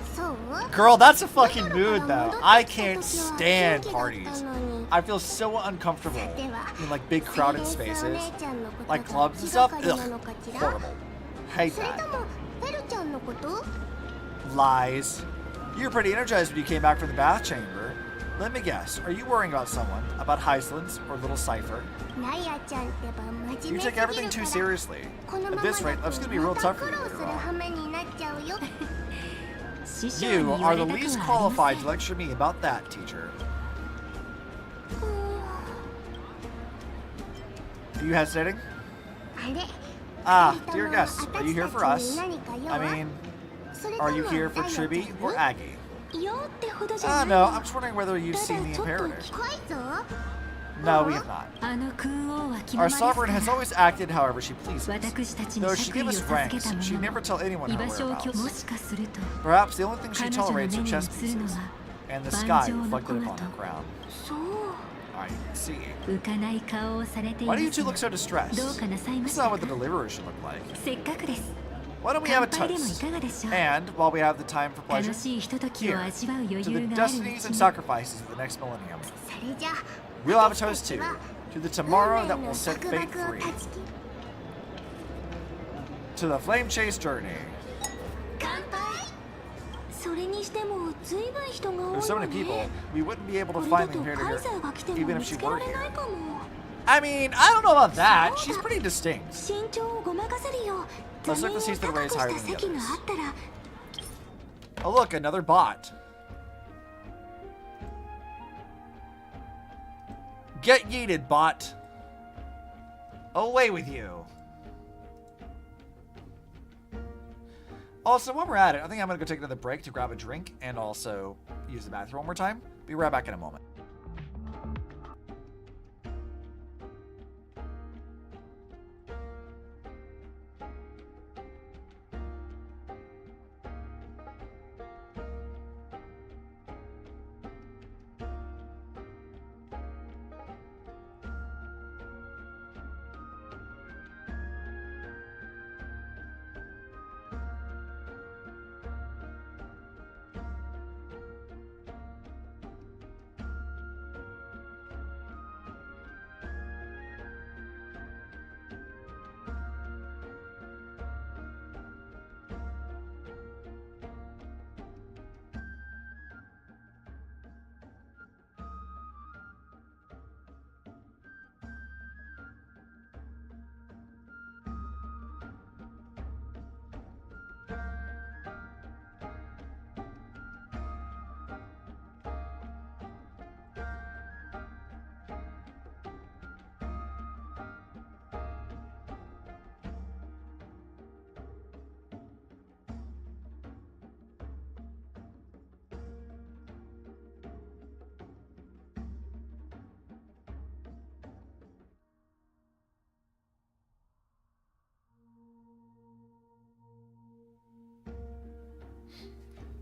Girl, that's a fucking mood, though. I can't stand parties. I feel so uncomfortable in like big crowded spaces, like clubs and stuff. Ugh, horrible. Hate それ that. ともフェルちゃんのこと？ Lies. You were pretty energized when you came back from the bath chamber. Let me guess. Are you worrying about someone? About Hysilens or little Cypher? ライアちゃんってば真 You 面目す take ぎる everything か too ら。 seriously. このま At ま this だ rate, と life's gonna be ま real た tough for 苦 you 労す later る羽 on. 目になっちゃうよ。師匠 You に言 are わ the れたく least はありませ qualified ん to。lecture me about that, teacher. Are you hesitating? あれ？ Ah, 二人と dear も guests, are you here for 私 us? たちに何か用？ I mean, それと are you も here for ライアちゃん Tribby or Aggie? 用ってほどじゃ Ah, ない no, よ。 I'm just wondering whether you've ただ seen ちょ the っと imperator. 怖いぞ。 No, we have not. あの空王は気 Our ままですか sovereign has ら。 always acted however she pleases. 私たちに Though 爵 she 位 gave を us 授け ranks, たも she'd の never も tell anyone 居 her 場所を whereabouts. もしかすると Perhaps the only thing she 彼女の tolerates 目 are に chess 映るの pieces は and the 盤 sky 上の reflected 駒 upon と her crown. そう。 I see. 浮かない顔をされてい Why ま do you す two が look so どう distressed? かなさいま That's した not か？ what the deliverer should look like. せっかくです。 Why don't we have a 乾杯でもい toast? かがでしょう。 And while we have the time for 楽 pleasure, しいひとときを here, 味わう余 to the 裕があるう destinies ち and に sacrifices of the next millennium. それじゃあ We'll have a 私た toast ち to は to the 運 tomorrow 命 that の will set 束 fate 縛を free, 断ち切る。 to the flame chase journey. 乾杯。それにしても随分人が多 There's い so わ many ね。 people, we wouldn't be able こ to れだ find と the カイ imperator ザーが来ても even if 見 she つけ were られない here. かも。 I mean, I don't know about that. She's pretty distinct. 身長をごまかせるよ。 Let's 座 look 面 to see を if the 高 raise くし higher た than the 席が others. あったら Oh, look, another bot. Get yeeted, bot. Away with you. Also, while we're at it, I think I'm gonna go take another break to grab a drink and also use the bathroom one more time. Be right back in a moment.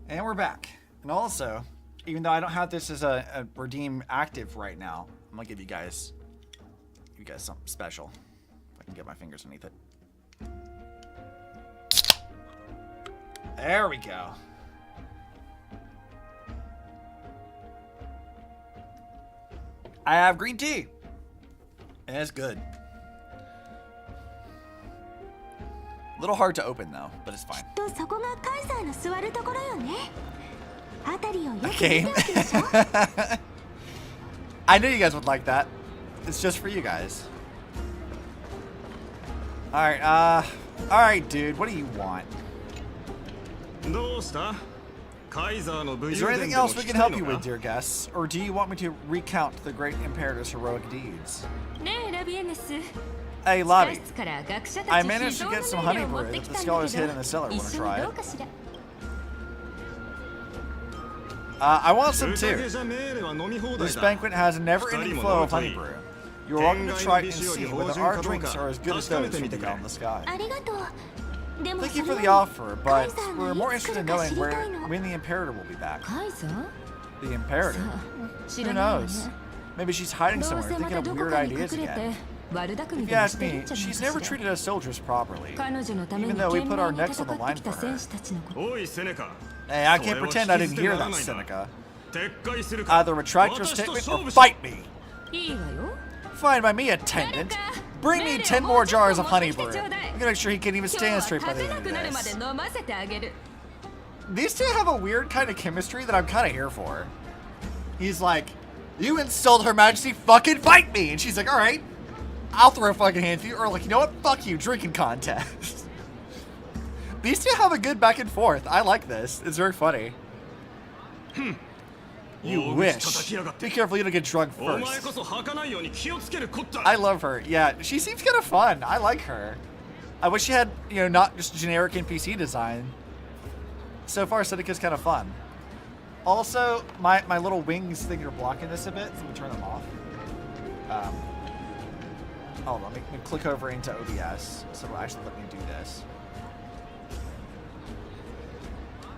And we're back. And also, even though I don't have this as a redeem active right now, I'm gonna give you guys something special. If I can get my fingers underneath it. There we go. I have green tea. And it's good. A little hard to open though, but it's fine. とそこがカイザーの座るところよね。あたりをよく見 A て game? おくでしょ。 I knew you guys would like that. It's just for you guys. Alright, alright, dude, what do you want? どうした？カイザーの武 Is 勇 there 伝 anything でも else we 聞き can たい help you の with, か？ dear guests? Or do you want me to recount the great Imperator's heroic deeds? ねえラビエネス Hey, 地下 Lobby. 室から学者た I ち managed 秘 to 蔵 get の some メ honey ニューを持っ brew て that き the たん scholar だ is け hidden ど in the cellar. 一 Want to 緒に try ど it? うかしら I want some 宴 too. じゃメールは飲み放題 This だ。 banquet has a never-ending flow of honey brew. You're welcome to try it and see whether our drinks are as good as those from beyond the sky. ありがとう。でも Thank そ you れ for よ the り offer, カイ but ザー we're が more いつ来 interested る in か knowing 知りたいの。 when the Imperator will be back. カイザー The Imperator? さあ知 Who らないわね knows? Maybe she's hiding どう somewhere, せま thinking た of どこ weird かに隠 ideas れて again. 悪巧み If で you も ask してる me, んじゃない she's かし never ら treated us soldiers properly. 彼女のために Even though we 懸 put 命 our に necks 戦 on the って line きた for 戦 her. 士たちのこと おいセネカ。 Hey, I can't それは pretend I 引き didn't 捨て hear なら that, ないんだ。 Seneca. 撤回するか。 Either retract your 私と statement 勝 or 負しろ fight me. いいわよ Fine by me, attendant. Bring me 10 more jars of honey brew. I'm gonna make sure he can't even 今日 stand は straight by 立 the てな end く of なるまで this. 飲ませてあげる These two have a weird kind of chemistry that I'm kind of here for. He's like, you insult Her Majesty, fucking fight me! And she's like, alright, I'll throw a fucking hand to you. Or like, you know what? Fuck you, drinking contest. These two have a good back and forth. I like this. It's very funny. You 大口 wish. 叩きやがって Be careful you don't get drunk お前 first. こそ吐かないように気をつけるこった。 I love her. Yeah, she seems kind of fun. I like her. I wish she had, you know, not just generic NPC design. So far, Seneca's kind of fun. Also, my little wings thing are blocking this a bit. So let me turn them off. Hold on, let me click over into OBS. So it'll actually let me do this.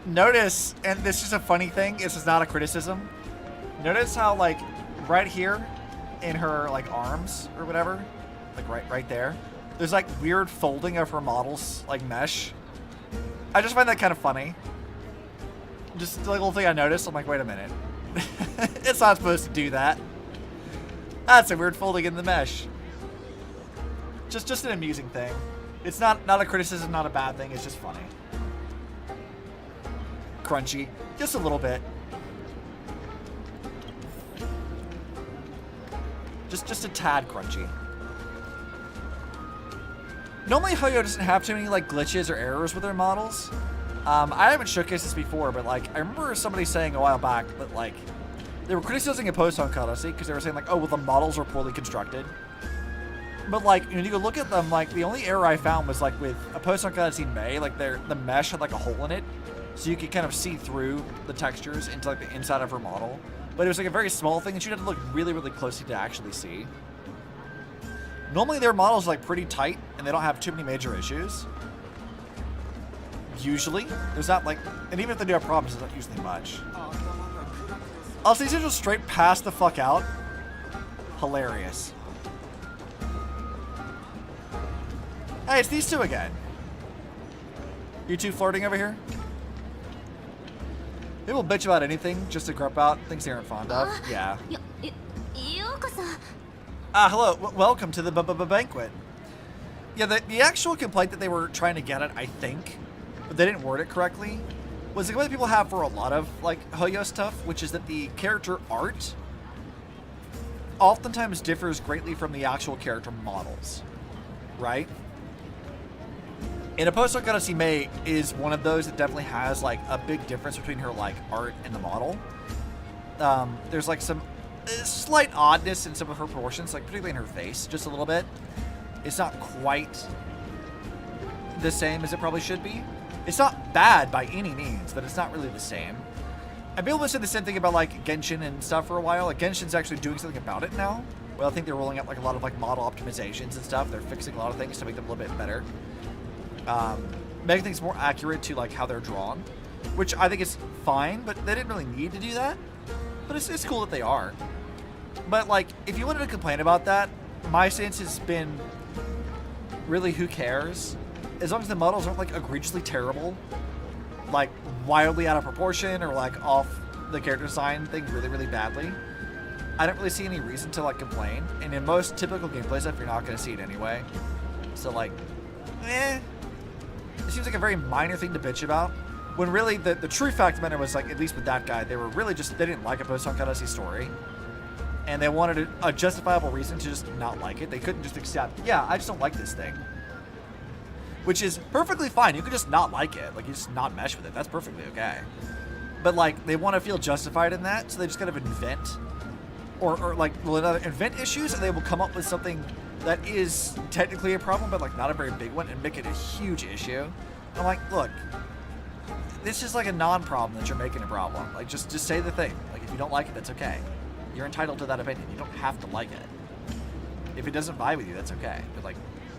Notice, and this is a funny thing. This is not a criticism. Notice how, like, right here in her, like, arms or whatever, like right there, there's, like, weird folding of her models, like, mesh. I just find that kind of funny. Just like a little thing I noticed. I'm like, wait a minute. It's not supposed to do that. That's a weird folding in the mesh. Just an amusing thing. It's not a criticism, not a bad thing. It's just funny. Crunchy, just a little bit. Just a tad crunchy. Normally Hoyo doesn't have too many like glitches or errors with their models. I haven't showcased this before, but like I remember somebody saying a while back that like they were criticizing a post on Odyssey because they were saying like, oh well, the models are poorly constructed. But like when you go look at them, like the only error I found was like with a post on Odyssey May, like the mesh had like a hole in it, so you could kind of see through the textures into like the inside of her model. But it was like a very small thing, and she'd have to look really, really closely to actually see. Normally their models are like pretty tight, and they don't have too many major issues. Usually, there's not like, and even if they do have problems, there's not usually much. Also, these are just straight pass the fuck out. Hilarious. Hey, it's these two again. You two flirting over here? They will bitch about anything just to grump out things they aren't fond of. Yeah. ようこそ。 Hello. Welcome to the banquet. Yeah, the actual complaint that they were trying to get at, I think, but they didn't word it correctly, was the complaint people have for a lot of, like, Hoyo stuff, which is that the character art oftentimes differs greatly from the actual character models, right? And a post on Odyssey May is one of those that definitely has, like, a big difference between her, like, art and the model. There's, like, some slight oddness in some of her proportions, like, particularly in her face, just a little bit. It's not quite the same as it probably should be. It's not bad by any means, but it's not really the same. And people have said the same thing about, like, Genshin and stuff for a while. Like, Genshin's actually doing something about it now. Well, I think they're rolling out, like, a lot of, like, model optimizations and stuff. They're fixing a lot of things to make them a little bit better. Making things more accurate to, like, how they're drawn. which I think is fine, but they didn't really need to do that. But it's cool that they are. But like, if you wanted to complain about that, my stance has been, really, who cares? As long as the models aren't like egregiously terrible, like wildly out of proportion, or like off the character design thing really, really badly, I don't really see any reason to like complain. And in most typical gameplay stuff, you're not going to see it anyway. So like, it seems like a very minor thing to bitch about. When really the true fact of the matter was, like, at least with that guy, they were really just, they didn't like a post-Honkai Odyssey story. And they wanted a justifiable reason to just not like it. They couldn't just accept, yeah, I just don't like this thing. Which is perfectly fine. You could just not like it. Like, you just not mesh with it. That's perfectly okay. But, like, they want to feel justified in that, so they just kind of invent, or like, invent issues, and they will come up with something that is technically a problem, but, like, not a very big one, and make it a huge issue. I'm like, look, this is like a non-problem that you're making a problem. Like, just say the thing. Like, if you don't like it, that's okay. You're entitled to that opinion. You don't have to like it. If it doesn't vibe with you, that's okay. But, like,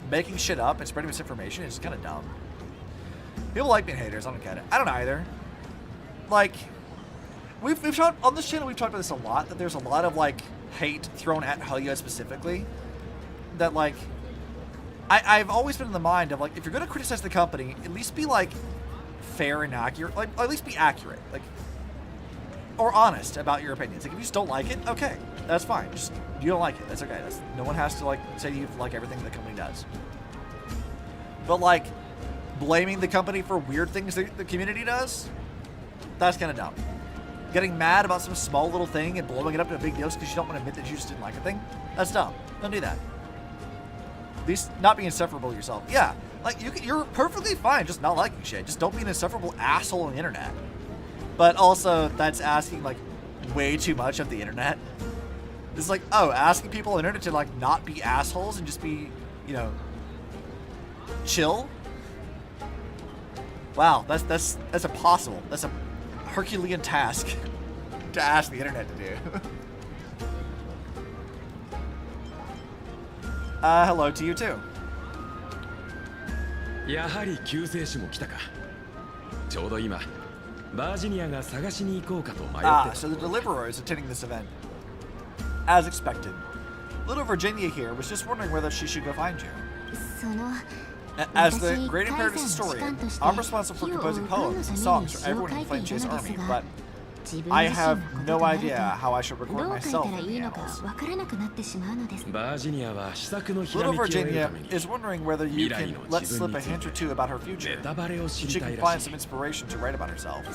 making shit up and spreading misinformation is kind of dumb. People like being haters. I don't get it. I don't either. Like, we've talked on this channel. We've talked about this a lot. That there's a lot of like hate thrown at Hylia specifically. That like, I've always been in the mind of like, if you're gonna criticize the company, at least be like fair and accurate. Like, or at least be accurate. Like, or honest about your opinions. Like, if you just don't like it, okay, that's fine. Just, you don't like it, that's okay. No one has to like say you like everything the company does. But like, blaming the company for weird things that the community does, that's kind of dumb. Getting mad about some small little thing and blowing it up to a big deal because you don't want to admit that you just didn't like a thing, that's dumb. Don't do that. At least not be insufferable yourself. Yeah, like you're perfectly fine just not liking shit. Just don't be an insufferable asshole on the internet. But also, that's asking, like, way too much of the internet. It's like, oh, asking people on the internet to, like, not be assholes and just be, you know, chill? Wow, that's impossible. That's a Herculean task to ask the internet to do. Hello to you, too. やはり救世主も来たか。ちょうど今。バージニアが探しに行こうかと迷ってた。So the Deliverer is attending this event. As expected. Little Virginia here was just wondering whether she should go find you. As the Great Imperator's historian, I'm responsible for composing poems and songs for everyone in the Flame Chase army, but I have no idea how I should record myself in the annals. Little Virginia is wondering whether you can let slip a hint or two about her future, so she can find some inspiration to write about herself.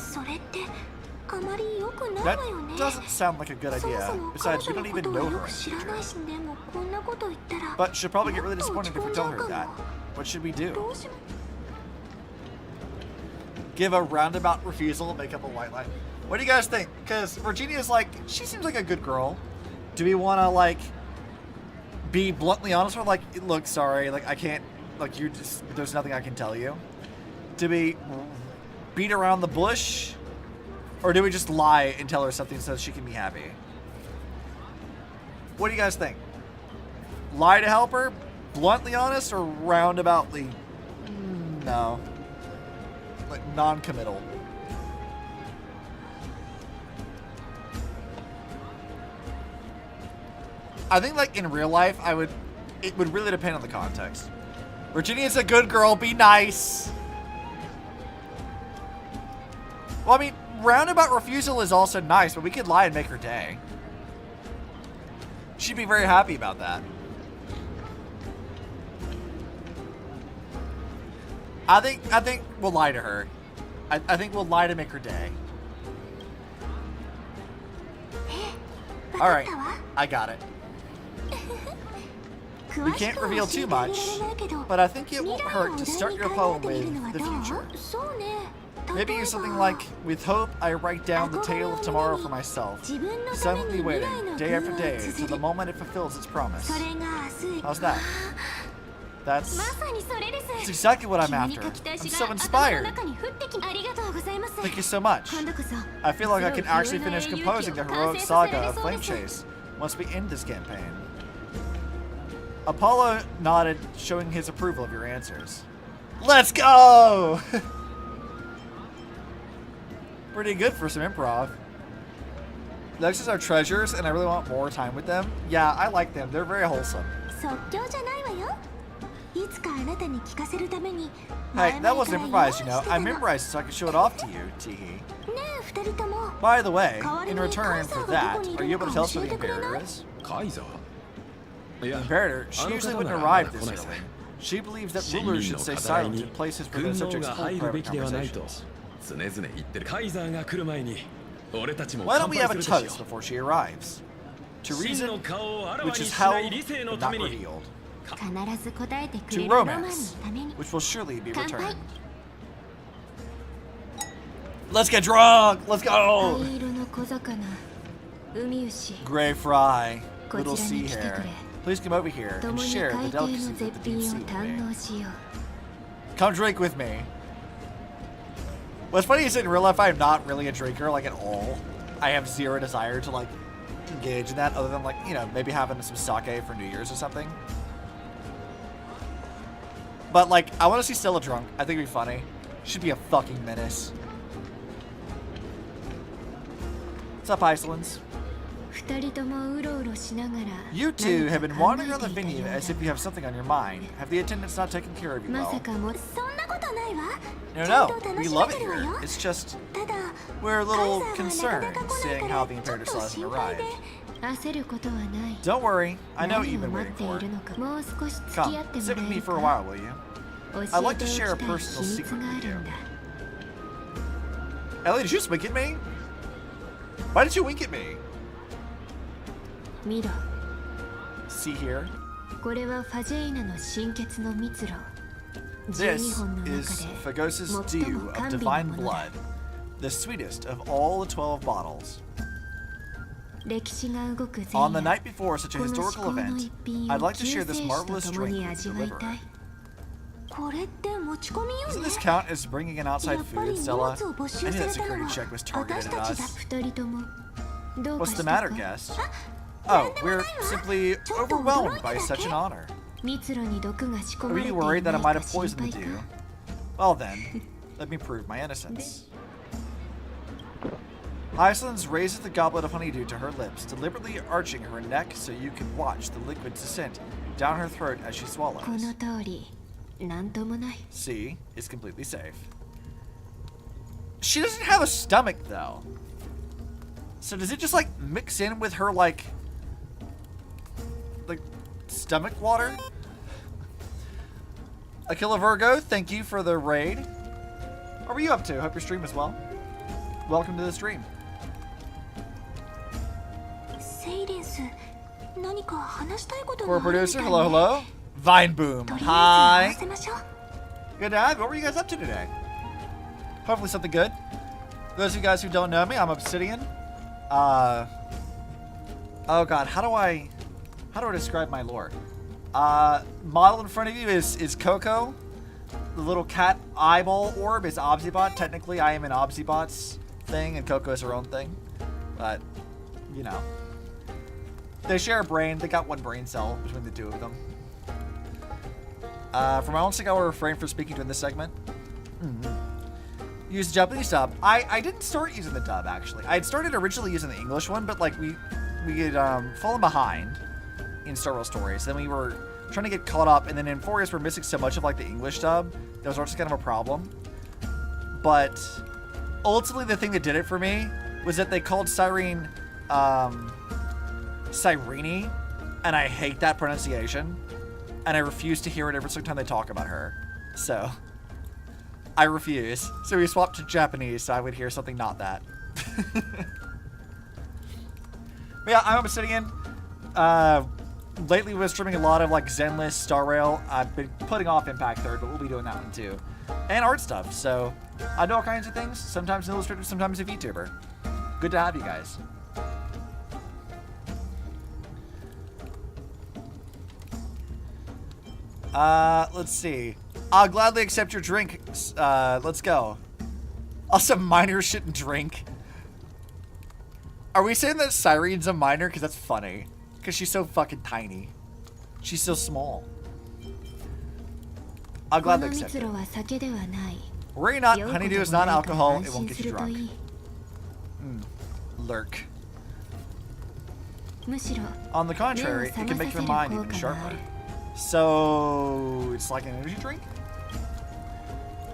That doesn't sound like a good idea. Besides, we don't even know her in the future. But she'll probably get really disappointed if we tell her that. What should we do? Give a roundabout refusal and make up a white lie. What do you guys think? Because Virginia's like, she seems like a good girl. Do we want to, like, be bluntly honest with her? Like, look, sorry, like, I can't, like, you just, there's nothing I can tell you. Do we beat around the bush? Or do we just lie and tell her something so she can be happy? What do you guys think? Lie to help her? Bluntly honest or roundaboutly? No. Like, non-committal. I think, like, in real life, it would really depend on the context. Virginia's a good girl, be nice. Well, I mean, roundabout refusal is also nice, but we could lie and make her day. She'd be very happy about that. I think we'll lie to her. I think we'll lie to make her day. Alright, I got it. We can't reveal too much, but I think it won't hurt to start your poem with the future. Maybe use something like, with hope I write down the tale of tomorrow for myself, silently waiting, day after day, till the moment it fulfills its promise. How's that? That's exactly what I'm after. I'm so inspired. Thank you so much. I feel like I can actually finish composing the heroic saga of Flame Chase once we end this campaign. Apollo nodded, showing his approval of your answers. Let's go! Pretty good for some improv. Next is our treasures, and I really want more time with them. Yeah, I like them. They're very wholesome. 即興じゃないわよ。いつかあなたに聞かせるために Hey, that wasn't 前々 improvised, you から know. 用 I 意してたの。 memorized so I could show it off to you, Teehee. ねえ二人とも By the way, in return for that, are you able to tell us where the Imperator is? カイザーい The や Imperator, she あの usually 方 wouldn't なら arrive まだ this 来ないさ early. She believes that 市 rulers 民 should の stay 課題 silent に in places where 軍 the 能 subjects が hold 入るべ private きではないと conversations. 常々言ってるカイザーが来る前に俺たちも Why don't 乾 we 杯 have す a るとしよ toast before she arrives? To う真 reason, の顔をあらわ which に is しない held 理性の but た not めに revealed. 必ず答えてく To れるロマンの romance, ために which will surely be 乾杯 returned. Let's get drunk! Let's go! 灰色の小魚海牛 Gray fry, こ little ちら sea に来てく hare. れ Please come over here 共 and に share 海 the 底の delicacies of 絶 the deep 品を sea with 堪 me. 能しよ Come drink with me. What's funny is in real life I'm not really a drinker, like at all. I have zero desire to like engage in that other than like, you know, maybe having some sake for New Year's or something. But like, I want to see Stella drunk. I think it'd be funny. She'd be a fucking menace. What's up, Hysilens? う二人ともうろうろしながら You two 何 have か been 考 wandering え on the ていた venue よう as だ if you have something on your mind. Have the attendants not taken care of you ま well? さかもそんなことないわ。 No, ちゃん no, と楽 we し love め it てるわ here. よ。 It's just ただ we're a カイ little ザーはなか concerned なか来ない seeing か how ら the ちょっ Imperator と still hasn't 心配 arrived. で。焦ることはない Don't worry, I know what 何 you've を been 待っ waiting てい for. るのかもう少し付き Come, 合っても sit ら with え me る for a か while, will you? 教 I'd え like て to おき share a たい personal 秘密 secret があ with る you. んだ Ellie, did you just wink at me? Why did you wink at me? 見ろ See here? これはファジェイナの心血の蜜ろ This 12本の中で is Phagos's 最 dew も of 甘美な divine ものだ blood, the sweetest of all the 12 bottles. 歴史が動く前 On the 夜 night before such a この至 historical 高の event, 一品 I'd を like to 救 share this 世主 marvelous と共 drink に with 味 the わい deliverer. たいこれって持ち込みよ Doesn't ね。 this count as bringing in outside やっぱり food, 荷 Stella? 物を没 I 収 knew さ that れたの security は check was targeted 私 at たちだ。 us. 二人ともどうか What's し the た matter, か guest? Oh, we're simply overwhelmed by such an honor. 蜜ろに毒が仕込 Are まれて you いな worried い that I か might have 心 poisoned 配 the か dew? Well then, let me prove my innocence. Hysilens raises the goblet of honeydew to her lips, deliberately arching her neck so you can watch the liquid descent down her throat as she こ swallows. の通りなんともない See, it's completely safe. She doesn't have a stomach though. So does it just like mix in with her like stomach water? Aquila Virgo, thank you for the raid. What were you up to? Hope your stream is well. Welcome to the stream. セイレンス、何か話したいこと For があるみ producer, たい hello, ね。 hello. Vine Boom, とりあえず合わ hi. せましょう。 Good to have you. What were you guys up to today? Hopefully something good. Those of you guys who don't know me, I'm Obsidian. Oh god, how do I describe my lore? Model in front of you is Coco. The little cat eyeball orb is Obsibot. Technically, I am an Obsibot's thing, and Coco is her own thing. But, you know. They share a brain. They got one brain cell between the two of them. For my own sake, I will refrain from speaking during this segment. Use the Japanese dub. I didn't start using the dub, actually. I had started originally using the English one, but like we had fallen behind in Star Wars Stories. Then we were trying to get caught up, and then in 4 years we're missing so much of like the English dub. That was also kind of a problem. But ultimately the thing that did it for me was that they called Cyrene Cyrene, and I hate that pronunciation. And I refuse to hear it every single time they talk about her. So I refuse. So we swapped to Japanese so I would hear something not that. But yeah, I'm Obsidian. Lately we've been streaming a lot of like Zenless, Star Rail. I've been putting off Impact 3rd, but we'll be doing that one too. And art stuff, so I do all kinds of things. Sometimes an illustrator, sometimes a VTuber. Good to have you guys. Let's see. I'll gladly accept your drink. Let's go. Also, minor shouldn't drink. Are we saying that Cyrene's a minor? Because that's funny. Because she's so fucking tiny. She's so small. I'll この gladly accept 蜜 it. ろは酒ではない Worry not, 酔うこと honeydew is も not ないから alcohol. 安 It won't 心 get す you るとい drunk. い lurk. むしろ On the contrary, it can make your mind even sharper. So, it's like an energy drink?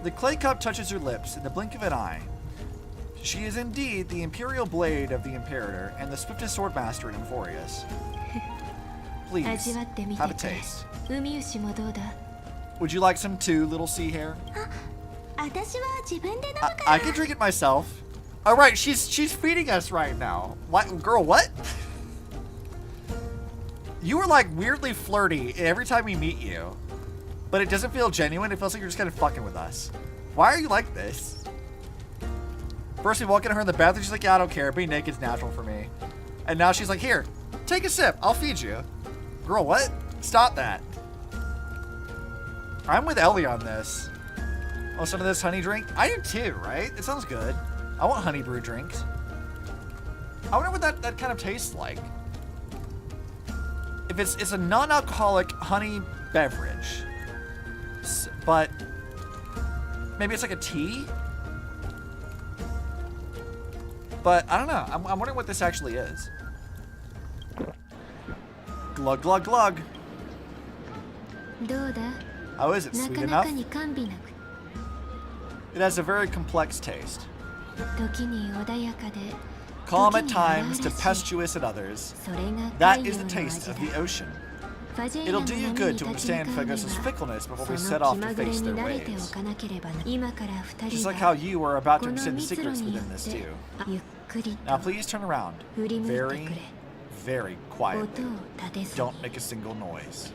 The clay cup touches your lips in the blink of an eye. She is indeed the imperial blade of the Imperator and the swiftest swordmaster in Emphorius. Please, 味わってみて have a くれ taste. ウミウシもどうだ Would you like some too, little sea hair? 私は自分で飲むから。 I can drink it myself. All right, she's feeding us right now. What, girl? What? You were like weirdly flirty every time we meet you, but it doesn't feel genuine. It feels like you're just kind of fucking with us. Why are you like this? First we walk into her in the bathroom. She's like, "Yeah, I don't care. Being naked's natural for me." And now she's like, "Here, take a sip. I'll feed you." Girl, what? Stop that. I'm with Ellie on this. Oh, some of this honey drink? I do too, right? It sounds good. I want honey brew drinks. I wonder what that kind of tastes like. If it's a non-alcoholic honey beverage, but maybe it's like a tea? But I don't know. I'm wondering what this actually is. Glug, glug, glug. どうだ How is it? な Sweet かな enough? かに甘美な It has a very complex taste. 時に穏やかで Calm at 時に times, 荒々しい tempestuous at others. それが That 太陽 is の the taste 味 of だ the ocean. ファジェイラ It'll の do you 波 good に to 立ち向 understand かうに Phagos's は fickleness そ before の we 気 set off ま to ぐれ face に their 慣れてお waves. かなければな今から二 Just 人 like は how you are about こ to の extend the 密路 secrets によ within っ this て too. ゆっくり Now と please turn around. 振り向いて Very, くれ very 音 quietly. を立てず Don't に make a single noise.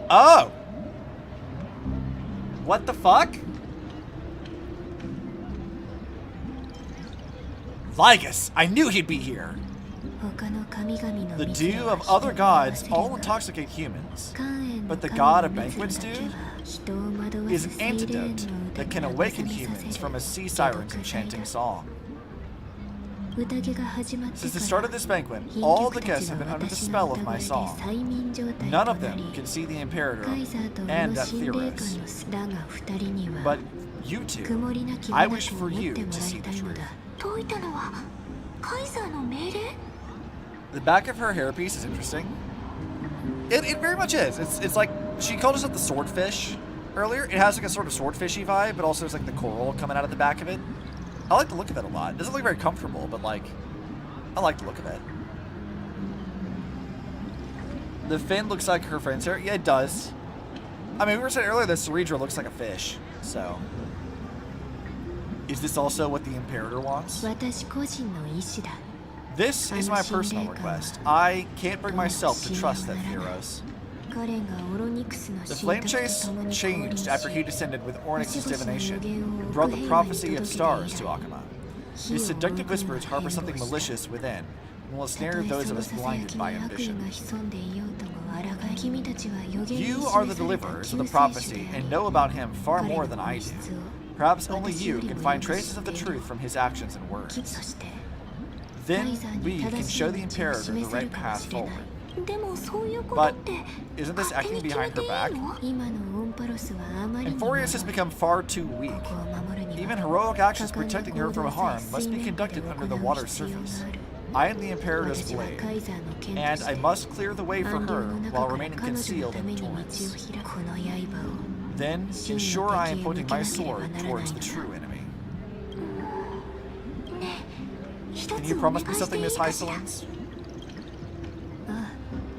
Oh! What the fuck? Vigus! I knew he'd be here! 他の神々の The 蜜 dew は of 人を other 惑 gods わせる all が intoxicate humans. 肝炎の But the 神 god の of 蜜 banquets だけ do は人を惑わ is す an 水蓮 antidote の that 歌 can が awaken 目覚めさ humans せ from る a sea 解 siren's 毒剤 enchanting だ song. 宴が始まって Since the か start ら of this banquet, 賓 all 客 the た guests ち have は been under the 私 spell の of 歌 my 声で song. 催眠状態 None と of な them り can see the Imperator カイザーと宇 and 野 that 神霊 Theros. 下のだが二人には But you two, 曇りなき I 眼 wish を for 持 you っても to ら see い the たいの truth. だ解いたのはカイザーの命令？ The back of her hairpiece is interesting. It very much is. It's like she called herself the swordfish earlier. It has like a sort of swordfishy vibe, but also there's like the coral coming out of the back of it. I like the look of it a lot. It doesn't look very comfortable, but like I like the look of it. The fin looks like her friend's hair. Yeah, it does. I mean, we were saying earlier that Cerydra looks like a fish, so. Is this also what the Imperator wants? 私個人の意志だ This is my personal request. I can't bring myself to trust that Theros. 彼がオロニクスの The 信 flame 託と chase 共に降臨 changed し after he descended with Ornyx's 星々の divination 予言を and brought the 奥 prophecy 平 of に届 stars けて to やる Akama. 火 His を seductive 追い込む whispers が harbor 変 something 動した malicious within and will たと ensnare え those そ of の us ささや blinded き by に悪意 ambition. が潜んでいようとも抗い君たちは予言に You 示 are the された deliverers 救 of the 世主 prophecy であ and り know about him far 彼 more の than I 本 do. 質を Perhaps only 私 you より can も find よく traces of 知 the っている truth from his actions and 木 words. として Then we can show the Imperator the right path forward. でもそういうこと But って isn't this 勝手 acting に決め behind て her いい back? の？今のオンパロスはあまりにも Emphorius has become far too weak. ここを守るには Even heroic actions 果敢な protecting her 行 from 動さ harm え must 水 be 面下で conducted 行 under the う water's 必要 surface. がある I am the Imperator's 私は blade, カイザーの剣と and し I て must clear the way for 暗流 her の while 中から remaining 彼女の concealed た in め the に道を torrents. 開くこの刃を Then 真の ensure I am 敵へ向 pointing け my なければ sword ならない towards の the だ true enemy. 一 Can つ you お promise 願 me いして something, いい Miss かしら？ Hysilens?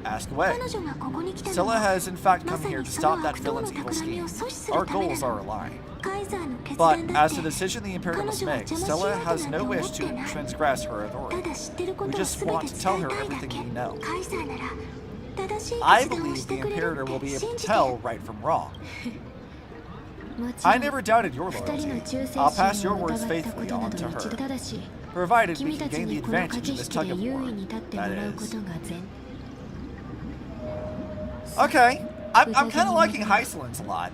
あ Ask away. 彼女がここに来たの Scylla は has in fact ま come さ here に to その stop that 悪党の villain's evil 企み scheme. を阻止す Our るため goals だ。 are aligned. カイザーの決 But 断だっ as て to the decision the Imperator 彼 must 女は make, 邪魔しよ Stella うと has なんて no 思 wish って to ない。 transgress her た authority. だ知ってるこ We とを just 全て want to 伝 tell え her たいだ everything け。 we know. カイザーなら正しい I 決断を believe し the てくれる Imperator っ will be て able 信 to じて tell right from wrong. もち I ろん never doubted your 二人の loyalty. 忠誠 I'll pass 心 your を words 疑ったこ faithfully とな on ど to 一度 her, ただし provided we 君 can たち gain the にこの advantage 駆 of け this 引き tug で of 優位 war. に立っても That らうこ is. とが善 Okay. I'm kind of liking Hysilens a lot.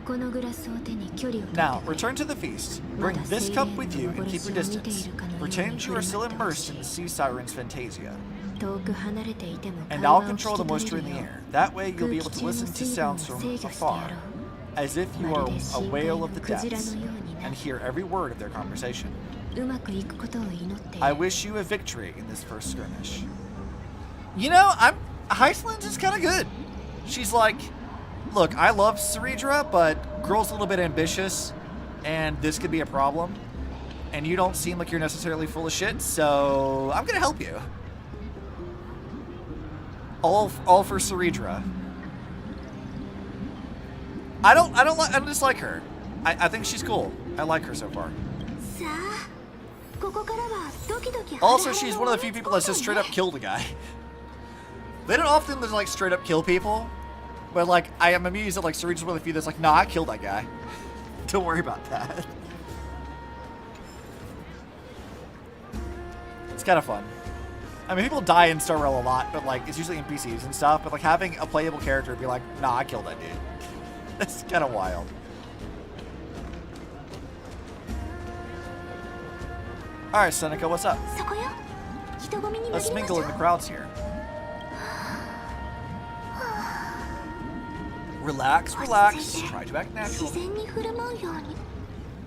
このグラスを手に距離を取 Now, ってくれ return to the feast. Bring this cup with you and keep your distance. Pretend you are still immersed in the sea siren's fantasia. 遠く離れていても And 会 I'll 話を聞 control き the 取 moisture れ in る the よ air. That way you'll be 空 able 気 to 中の listen to 水分 sounds を from 制御してや afar, ろう as if you ま are るで a 深海 whale の of the クジラ depths のようにな and hear every word of their conversation. うまくいくことを祈ってい I る wish you a victory in this first skirmish. You know, Hysilens is kind of good. She's like, look, I love Cerydra, but girl's a little bit ambitious, and this could be a problem. And you don't seem like you're necessarily full of shit, so I'm gonna help you. All for Cerydra. I don't dislike her. I think she's cool. I like her so far. さあここからはドキドキ Also, she's one of the few people that's just straight up killed a guy. They don't often just like straight up kill people, but like I am amused that like Cerydра's one of the few that's like, nah, I killed that guy. Don't worry about that. It's kind of fun. I mean, people die in Star Rail a lot, but like it's usually NPCs and stuff. But like having a playable character be like, nah, I killed that dude. That's kind of wild. All right, Seneca, what's up? そこよ人混みに Let's 紛れましょ mingle in the crowds here. Relax, relax. Try to act 自 natural. 然に振る舞うように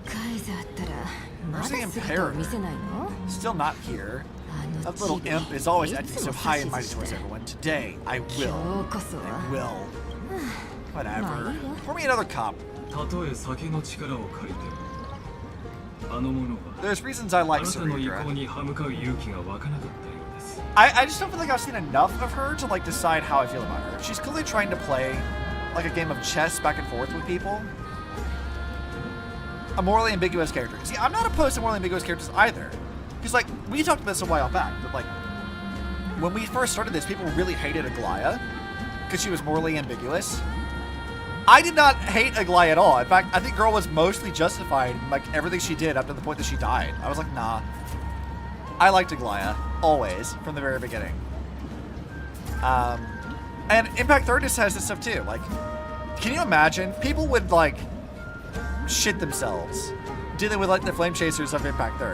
カイザーったらまだ Where's the 姿を見せないの Still not here. あの That little チビ imp is always い acting つ so も high 指 and 図 mighty して towards everyone. Today, I 今 will. 日こそ I は will. Whatever. まあいいよ Pour me another cup. たとえ酒の力を借りてもあの者は There's reasons I あ like なたの意向 Cerydra. に歯向かう勇気が湧かなかったようです I just don't feel like I've seen enough of her to like decide how I feel about her. She's clearly trying to play like a game of chess back and forth with people. A morally ambiguous character. See, I'm not opposed to morally ambiguous characters either. Because like we talked about this a while back, but like when we first started this, people really hated Aglaya because she was morally ambiguous. I did not hate Aglaya at all. In fact, I think girl was mostly justified in like everything she did up to the point that she died. I was like, nah. I liked Aglaya always from the very beginning. And Impact 3 just has this stuff too. Like, can you imagine? People would like shit themselves dealing with like the flame chasers of Impact 3.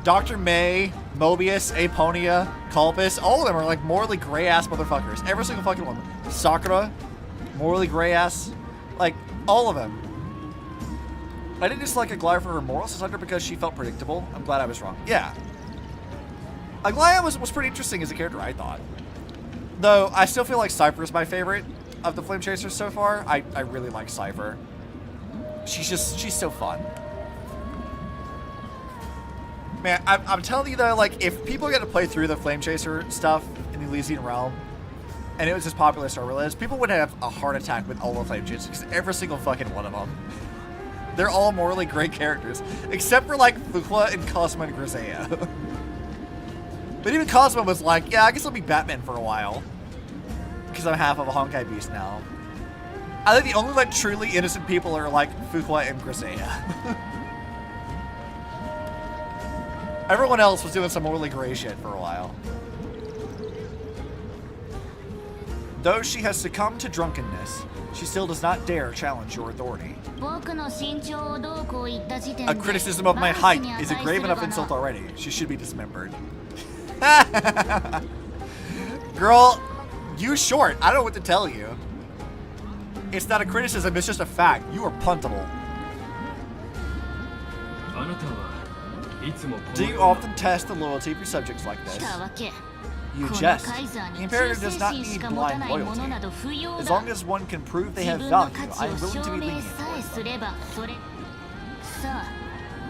Dr. May, Mobius, Aponia, Culpus, all of them are like morally gray ass motherfuckers. Every single fucking one. Sakura, morally gray ass. Like, all of them. I didn't dislike Aglaya for her morals, I liked her because she felt predictable. I'm glad I was wrong. Yeah. Aglaya was pretty interesting as a character, I thought. Though, I still feel like Cypher is my favorite of the Flame Chasers so far. I really like Cypher. She's so fun. Man, I'm telling you though, like, if people get to play through the Flame Chaser stuff in the Elysian Realm, and it was as popular as Star Rail is, people would have a heart attack with all the Flame Chasers, because every single fucking one of them. They're all morally great characters, except for, like, Fuqua and Cosmo and Grisea. But even Cosmo was like, yeah, I guess I'll be Batman for a while. Because I'm half of a Honkai beast now. I think the only, like, truly innocent people are, like, Fuqua and Grisea. Everyone else was doing some morally gray shit for a while. Though she has succumbed to drunkenness, she still does not dare challenge your authority. 僕の身長をどうこう言った時点で A criticism of my マー height クに is a 値 grave する enough がな insult already. She should be dismembered. Girl, you short. I don't know what to tell you. It's not a criticism, it's just a fact. You are puntable. あなたはいつもこ Do の you ような often test the loyalty of your subjects like 来 this? たわけ You この jest. カイザー The に Imperator 忠 does 誠 not 心し need か持た blind ないもの loyalty. など不要 As だ long as one can prove they 自 have 分の value, 価値 I を am willing 証 to be 明 lenient さえ towards す them. ればそれさあ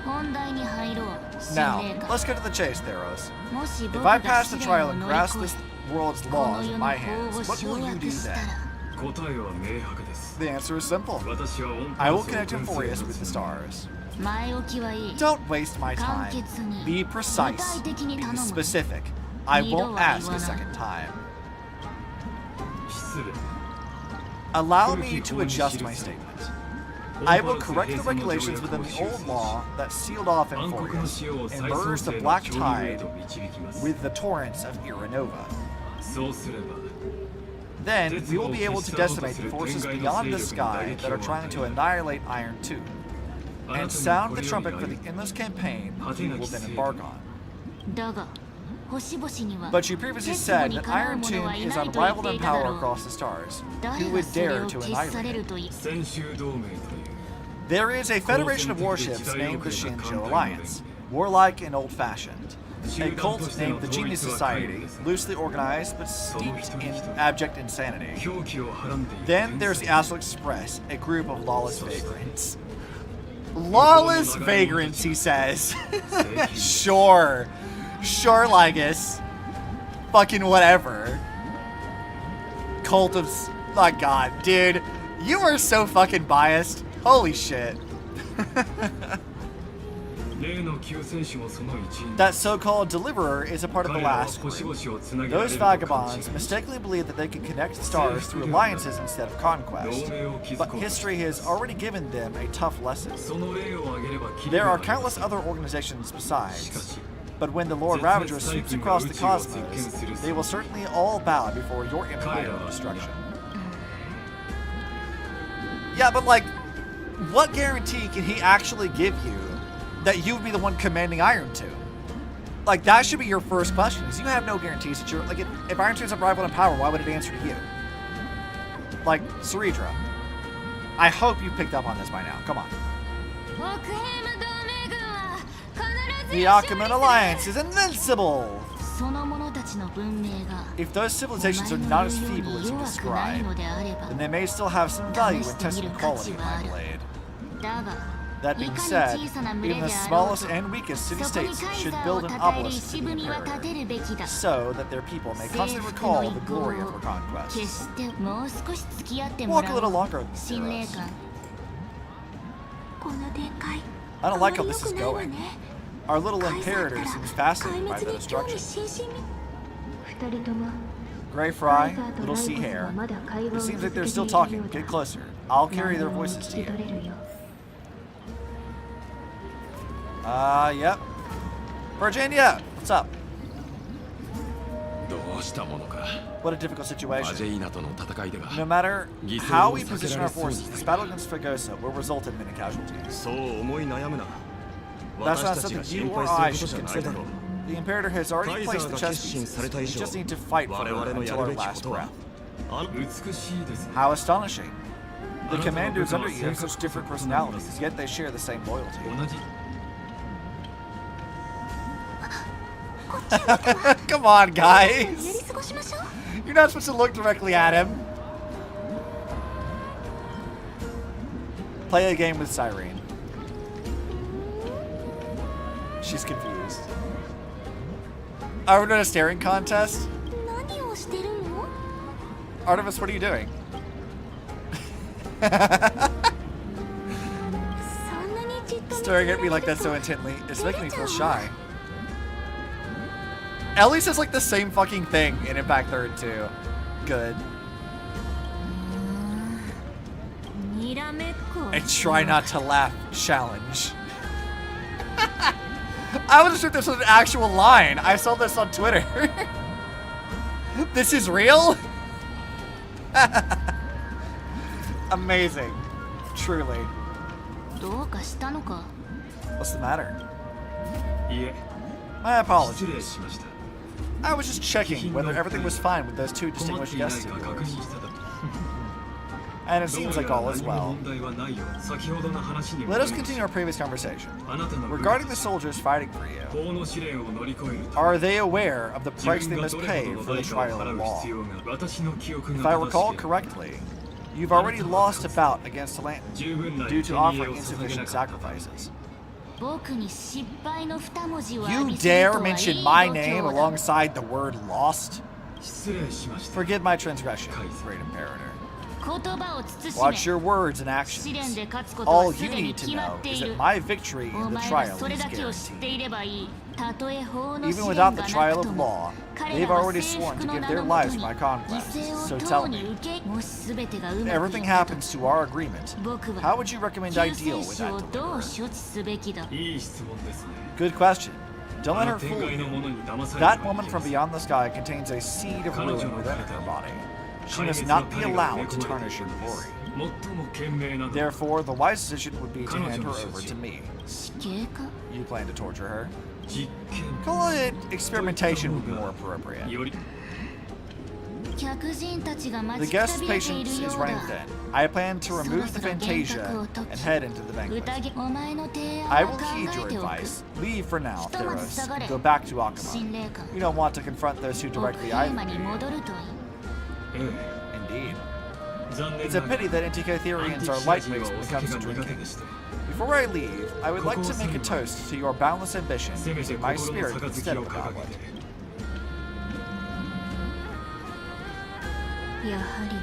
本題に入ろう Now, 心霊か let's get to the chase, Theros. もし If 僕 I が pass 試 the 練 trial を and 乗り grasp 越 this え world's この laws 世 in の my 法 hands, を what 掌 will you do 握したら then? 答えは明白です The answer is simple. 私は音 I 符 will を connect 先 Euphorius 生 with the の stars. 前置きはいい Don't waste my 簡 time. 潔に Be 具 precise. 体的に Be 頼む specific. I won't ask a second time. 失礼 Allow me to adjust my statement. I will correct the regulations within the old law that sealed off 暗黒の Euphorius 塩を and 再創 merged the 生の black 潮流へ tide と導きます with the torrents of Iranova. そうすれば Then we will be able to decimate the forces beyond the sky that are trying to annihilate Iron 2, あなた and に sound こ the れより trumpet for 歩 the endless campaign we will then 果てなき embark on. だが But you previously said that Iron Tomb is unrivaled in power across the stars. Who would dare to annihilate it? 先週同盟という There is a federation of warships named the Shinjo Alliance, warlike and old-fashioned. A cult named the Genius Society, loosely organized but steeped in abject insanity. 狂気をはらんでいる Then there's the Astral Express, a group of lawless vagrants. Lawless vagrants, he says. Sure. Sure, Lygus. Fucking whatever. Cult of... My god, dude. You are so fucking biased. Holy shit. 例の救世主もその一員 That so-called deliverer is a part of the 彼らは last 星 group. 々をつなげられ Those ると勘違い vagabonds mistakenly believe that they can connect stars through alliances instead of conquest. 同盟を築 But こうとして history has already given them a tough lesson. その例を挙げればキリ There が are ありま countless す other organizations しか besides. し But when the Lord Ravager sweeps across the cosmos, they will certainly all bow before your empire of destruction. Yeah, but like, what guarantee can he actually give you that you would be the one commanding Iron Tomb? Like, that should be your first question, is you have no guarantees that you're, like, if Iron Tomb's unrivaled in power, why would it answer to you? Like, Cerydra. I hope you picked up on this by now. Come on. The Achaemenid Alliance is invincible! If those civilizations are not as feeble as you describe, then they may still have some value in testing the quality of my blade. That being said, even the smallest and weakest city-states should build an obelisk to the Imperator, so that their people may constantly recall the glory of her conquests. Walk a little longer, heroes. I don't like how this is going. Our little Imperator seems fascinated by the destruction. Gray Fry, Little Sea Hare. It seems like they're still talking. Get closer. I'll carry their voices to you. Yep. Virginia, what's up? どうしたものか What a difficult アジ situation. ェイナとの戦いでは No matter how we position our forces, this battle against Fregosa will result in many casualties. そう思い悩むな That's 私 not たち something が you 心 or 配 I する should ことじゃないだ consider. ろう The Imperator has already placed the chess カイザーが決心 pieces. された以 We 上 just need to fight for 我 her 々の until や our るべきこ last とは breath. あの美しいですね How astonishing. The commanders under you have such different personalities, yet they share the same loyalty. 同じ Come on, guys! You're not supposed to look directly at him. Play a game with Cyrene. She's confused. Are we doing a staring contest? Artemis, what are you doing? Staring at me like that so intently, it's making me feel shy. Ellie says like the same fucking thing in Impact 3rd too. Good. And try not to laugh challenge. I wasn't sure if this was an actual line. I saw this on Twitter. This is real? Amazing. Truly. What's the matter? いえ My 失礼 apologies. しました I was just checking whether everything was fine with those two 困っ distinguished ていない guests か of 確 yours. 認しただけ And it どう seems や like ら all is 何も well. 問題はないよう先ほどの話に Let us 戻りまし continue our previous conversation. あなたの部 Regarding 下 the soldiers fighting for you, 法の試練を乗り越えるた are め they aware of the 自 price 分 they が must どれ pay ほどの for 代 the 価を trial 払 of う law? 必要が私の記憶 If が I 正 recall しければ correctly, you've already lost a bout against Atlantis 十分な due 生 to 贄 offering を捧げ insufficient なかった sacrifices. 僕に失敗の二文字を You 浴びせる dare とはいい mention 度 my 胸 name だ alongside the word lost? 失礼しました Forgive my transgression, Great Imperator. 言葉を慎 Watch め your words and 試練 actions. で勝つことは All す you でに need to 決ま know って is いる that my victory お in the 前は trial それ is だけを知ってい guaranteed. ればいいたとえ法の試 Even 練 without が the な trial く of とも law, 彼 they've らは already 征 sworn 服 to の give 名 their のも lives と to に my 犠 conquest. 牲 So を tell 党に me, 受けもし全てがうまくい everything ったと happens to our agreement. 僕 How は would you recommend I 救 deal 世 with 主を that どう deliverer? 処置すべきだいい質問ですね Good question. Don't あ let の her 天 fool 外の you. ものに騙され That てはい woman け from ません beyond the sky contains a seed of ruin within her body. She must not be allowed to tarnish your glory. 最も賢明なのは Therefore, the wise decision would be to hand her over to me. 死刑か You plan to torture her? 実験 Call it experimentation would be more appropriate. より客人たちが The 待ちくた guest's びれてい patience るよ is う running だ thin. I plan to そろ remove そ the ろ幻 Fantasia 覚を解 and き head into the banquet. 宴お前の提案 I は will 考 heed え your ておく advice. Leave for now, ひとまず Theros. 下がれ Go back to Akuma. 心霊感 You don't want to confront those two 奥 directly 平 either. 間に戻るといいえ Indeed. え残念 It's a なが pity that Antikytherians アンテ are ィキア lightweights 人は when お it 酒 comes が to 苦手 drinking. でして Before I leave, I would like to make a toast to your boundless ambition せめ to て my 心の spirit 杯 instead を of a 掲げ goblet. てやはり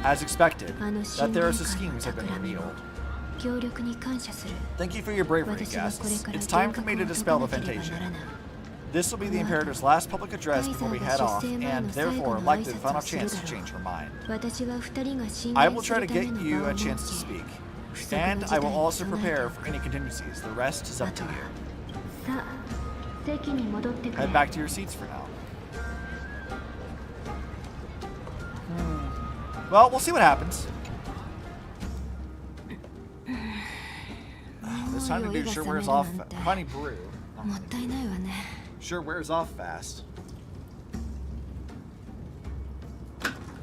な As expected, あの that 信 Theros' 頼感の schemes have been 企みを revealed. 強力に感謝する Thank you for your bravery, 私はこれ guests. から It's 幻 time for me 覚 to を dispel 解 the かなければなら Fantasia. ない This will be the Imperator's last public address before we head off, and therefore likely the final chance to change her mind. 私は二人が信 I 頼 will す try る to ため get の you 場を a 設 chance to け speak. 不測の And 事 I 態 will に also 備え prepare て for any contingencies. The rest is up to you. さあ席に戻ってくれ Head back to your seats for now. Well, we'll see what happens. This time to do sure wears off. Funny brew. もったいないわね Sure wears off fast.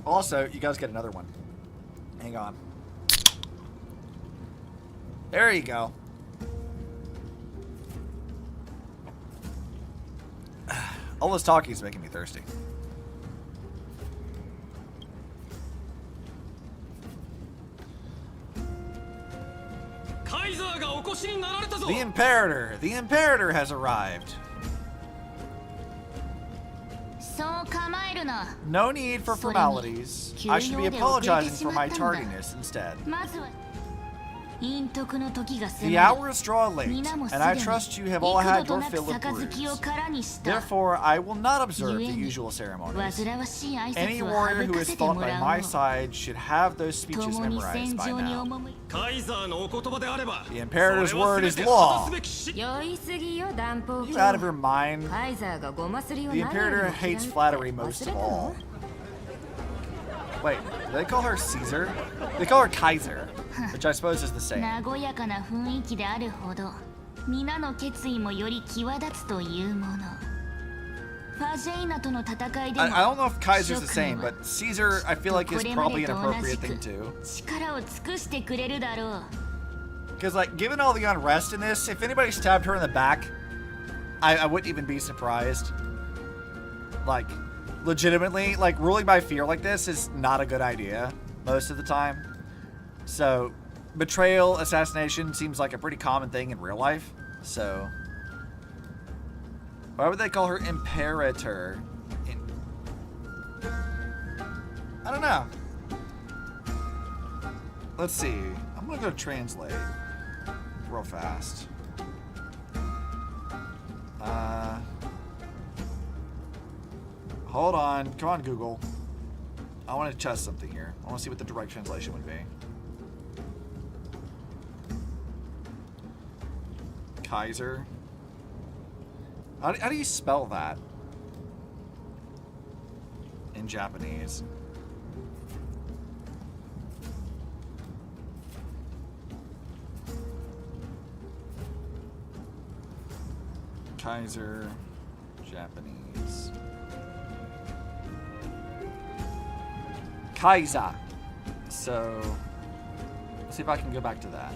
Also, you guys get another one. Hang on. There you go. All this talking is making me thirsty. カイザーがお越しになられたぞ The Imperator! The Imperator has arrived! そう構えるな No need for formalities. I should be apologizing for my tardiness instead. まずは陰徳の時が迫 The る hours draw late, 皆もす and で I に trust you have 幾 all 度 had と your なく fill of 杯を brews. 空にした Therefore, I will not observe the 故に usual ceremonies. 煩わしい挨 Any 拶を warrior 省 who か is せて fought も by ら my おう side should have those speeches 共に memorized 戦 by 場に now. 赴いカイザーのお言葉であれば The Imperator's それは word 全 is て law. 果たすべきし酔いすぎよ断方 You 教 out of your mind? カイザーがごますりを The 何より Imperator も嫌い hates って flattery 忘 most れ of た all. の Wait, do they call her Caesar? They call her Kaiser, which I suppose is the same. 和やかな雰囲気であるほど皆の決意もより際立つというものファジェイナとの戦いで I も don't know if Kaiser's the 諸 same, 君は but Caesar I feel like is これま probably で an と同じ appropriate く thing too. 力を尽くしてくれるだろう Because, like, given all the unrest in this, if anybody stabbed her in the back, I wouldn't even be surprised. Like, legitimately, like, ruling by fear like this is not a good idea most of the time. So, betrayal, assassination seems like a pretty common thing in real life. So, why would they call her Imperator? I don't know. Let's see. I'm gonna go translate real fast. Hold on. Come on, Google. I want to test something here. I want to see what the direct translation would be. Kaiser. How do you spell that in Japanese? Kaiser, Japanese. Kaiser. So, let's see if I can go back to that.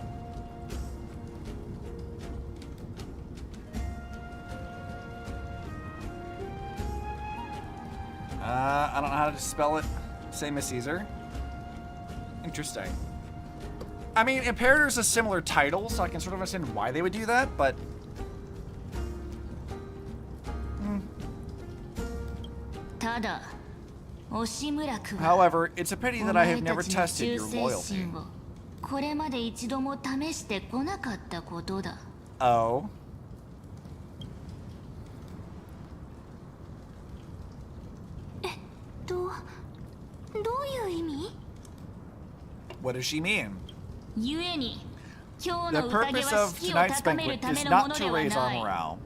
I don't know how to spell it. Same as Caesar. Interesting. I mean, Imperator's a similar title, so I can sort of understand why they would do that, but... However, it's a pity that I have never tested your loyalty. これまで一度も試してこなかったことだ Oh. どういう意味 What does she mean? ゆえに今日 The の宴 purpose は of 士気を tonight's 高める banquet ため is のも not の to では raise な our い morale,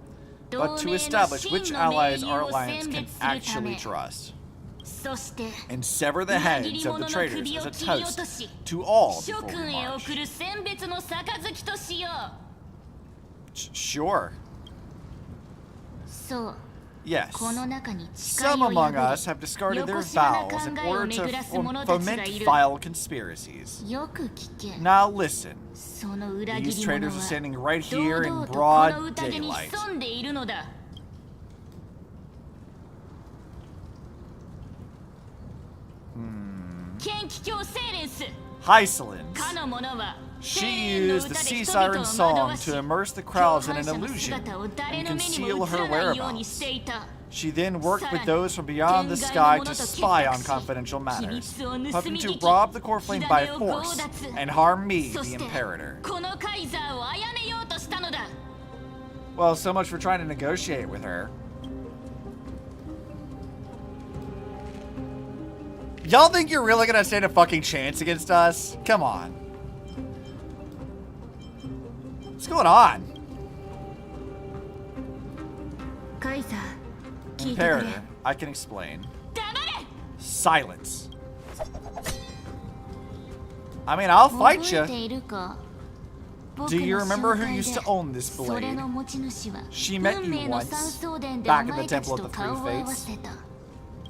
同 but to 盟の establish 真 which の盟 allies 友 our を alliance 選 can 別するた actually め trust. そして and sever the 裏切 heads り of 者 the の traitors 首を as a 切り落と toast し to all 諸 before we 君へ march. 送る選別の杯としよ Sure. う。そう。 Yes. この中に誓 Some いを among 破 us have discarded り their 横島な vows in 考えを order 巡らす to 者たちが foment いる。 vile conspiracies. よく聞け。 Now listen. その裏切 These り者 traitors は are standing right 堂 here in 々とこの broad 宴に daylight. 潜んでいるのだ。剣気境セーレンス。 Hysilens. かの者は She used the sea siren song to immerse the crowds in an illusion and conceal her whereabouts. She then worked with those from beyond the sky to spy on confidential matters, hoping to rob the core flame by force and harm me, the Imperator. このカイザーを殺めようとしたのだ。 Well, so much for trying to negotiate with her. Y'all think you're really gonna stand a fucking chance against us? Come on. What's going on? カイザー聞いてくれ Imperator, I can explain. 黙れ。 Silence. I mean, I'll fight 覚えて you. いるか。 Do you remember who used to own this それ blade? の持ち主は She met 運 you 命の once, 三相伝で back お in the 前たち Temple of と the 顔を Three 合わ Fates. せた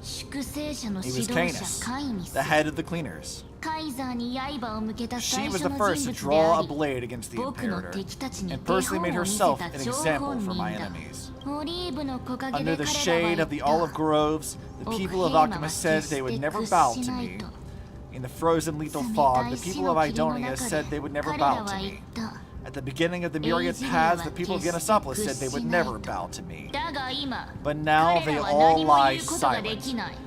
粛清者の He 指 was 導者 Canis, カイミス the head of the cleaners. カイザーに刃を向けた She 最 was 初 the の first 人 to 物で draw あ a り blade against the 僕の Imperator 敵たちに and 手 personally 本を made 見せ herself た an 張 example 本 for 人 my だ enemies. オリーブの木陰 Under で the 彼らは shade 言 of っ the た olive groves, the 奥 people of 平間は Alchemist 決 said して they would never 屈 bow し to ない me. と In the frozen lethal 冷 fog, た the い死 people の of 霧の Idonia 中 said で they would never 彼ら bow は to 言っ me. た At the beginning of the myriad Aegis paths,は the people of 決して Genesopolis said they 屈 would しない never と bow to me. だが今 But now 彼 they らは all 何も lie 言うことがで silent. きない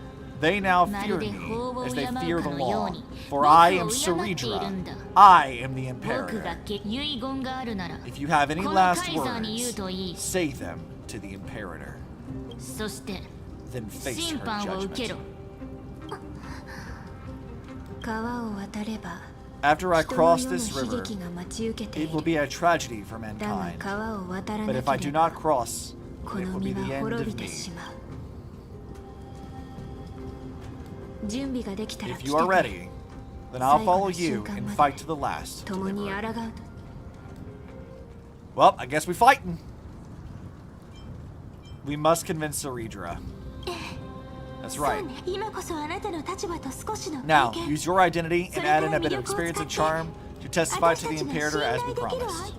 They now ま fear るで me 法を as 敬 they う fear か the のよう law. に For I 僕を am 敬っている Cerydra. んだ I am the 僕が Imperator. 遺言があるなら If you have any この last カイザーに言う words, といい say them to the Imperator. そして Then face 審 her 判を受け judgment. ろ川を渡れば After I 人の cross 世の this 悲 river, 劇が待ち受けてい it will る be a tragedy for だが mankind. 川を渡ら But な if I け do れば not cross, こ it の will be 身 the は end 滅 of びて me. しまう準備ができたら If 来て you are くれ ready, then I'll follow you and fight to the last. 共に抗う Well, I guess we fighting. We must convince Cerydra. That's そう right. ね今こそあなたの立場と少しの Now, 経験 use your identity and add in a bit of experience and charm to testify to the Imperator as we promised.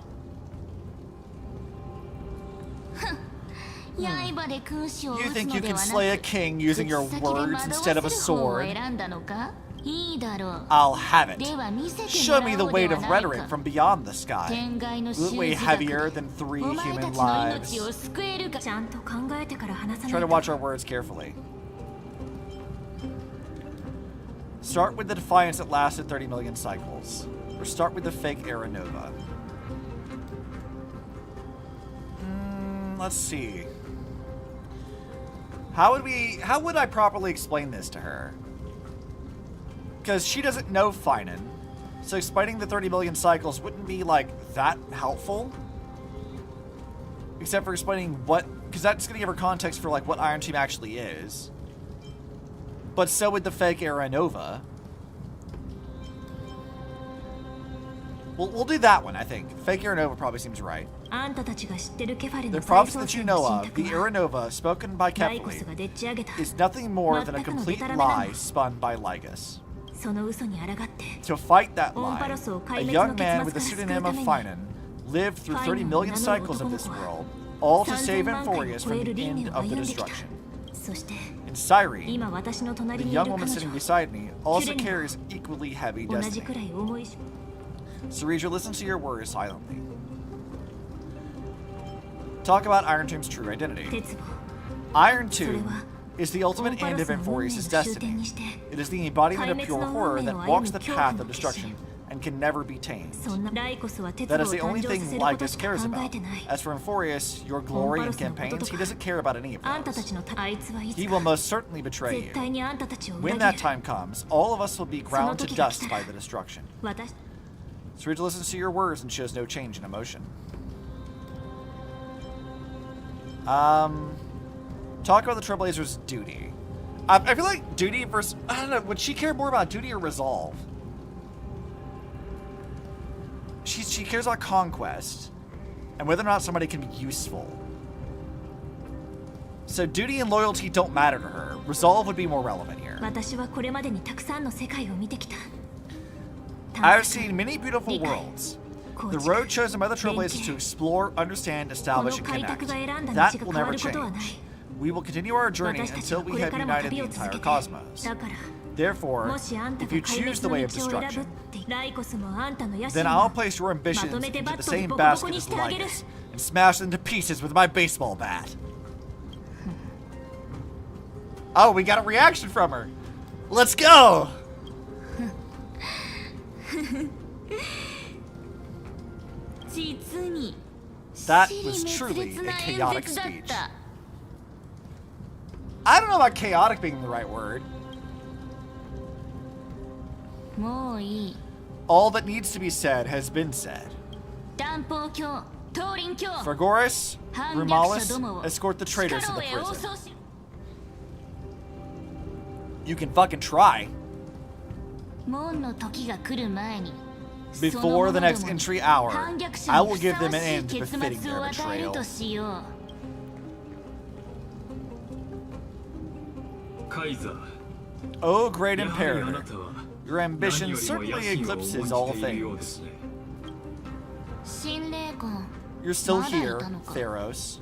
刃で君主を You 撃つ think の you で can は slay な a く king using your 口先で words 惑 instead of a わせる方を sword? 選んだのかいいだろう I'll have it. では見せても Show ら me お the うで weight は of ない rhetoric か from beyond the sky. 天外の Will 習 it weigh 字学 heavier で than 3お前 human たちの lives? 命を救えるかちゃんと考えてから話さ Try な to いと watch our words carefully. Start with the defiance that lasted 30 million cycles. Or start with the fake Era Nova. Let's see. How would I properly explain this to her? Because she doesn't know Finan. So explaining the 30 million cycles wouldn't be like that helpful. Except for explaining what, because that's going to give her context for like what Iron Team actually is. But so would the fake Era Nova. We'll do that one, I think. Fake Era Nova probably seems right. あんたたちが知ってるケファレ The の再 prophecy 創 that you 生の know 信 of, 託 the は Era Nova, spoken by ライコス Kefli, がでっち上げた is nothing more than a 全くの complete デタラメなの。 lie spun by Lygus. その嘘に抗って To fight that オンパ lie, ロスを a 壊滅 young の結 man 末 with か the ら救う pseudonym た of めに Finan lived through 30 million cycles of this world, all to save Amphorius from the end of the destruction. そして And Cyrene, 今私の the 隣にいる young 彼 woman 女 sitting beside me, also Kidding. carries equally heavy 同じ destiny. くらい重いし Cerydra, listen to your words silently. Talk about Iron Tomb's true identity. 鉄棒 Iron それ Tomb は is the オン ultimate パロ end ス of の運命 Amphorius' の終点 destiny. にして It is the embodiment of 壊滅 pure の horror 運命 that を walks 歩む the 恐 path 怖 of の決 destruction 心 and can never be tamed. そんなライコスは鉄 That 棒 is を the 誕 only 生さ thing せること Lygus しか cares 考え about. てない As for Amphorius, your glory and campaigns, he doesn't care about any of あんたた those. ちのあいつはいつ He か will most certainly betray 絶 you. 対にあんたたちを裏 When 切 that る time comes, all of us will be ground to その時が来 dust たら by the destruction. 私 Cerydra listens to your words and shows no change in emotion. Talk about the Trailblazer's duty. I feel like duty versus... I don't know, would she care more about duty or resolve? She cares about conquest and whether or not somebody can be useful. So duty and loyalty don't matter to her. Resolve would be more relevant here. 私はこれまでにたくさんの世界を見てきた。 I have seen many beautiful worlds. The road chosen by the Trailblazers to explore, understand, establish, and connect. That will never change. We will continue our journey until we have united the entire cosmos. Therefore, if you choose the way of destruction, then I'll place your ambitions into the same basket as Lycus and smash them to pieces with my baseball bat. Oh, we got a reaction from her. Let's go! That was truly a chaotic speech. I don't know about chaotic being the right word. All that needs to be said has been said. Fragoris, Rumalis, escort the traitors to the prison. You can fucking try. Before the next entry hour, I will give them an end befitting their betrayal. O great Imperator, your ambition certainly eclipses all things. You're still here, Theros.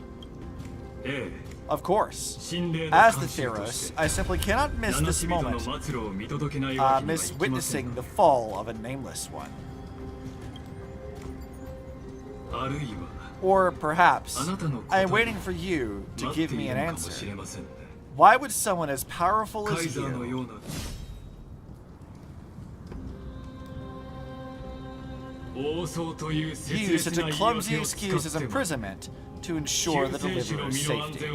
Of course. As the Theros, I simply cannot miss this moment, miss witnessing the fall of a nameless one. Or perhaps, I am waiting for you to give me an answer. Why would someone as powerful as you use such a clumsy excuse as imprisonment to ensure the deliverer's safety?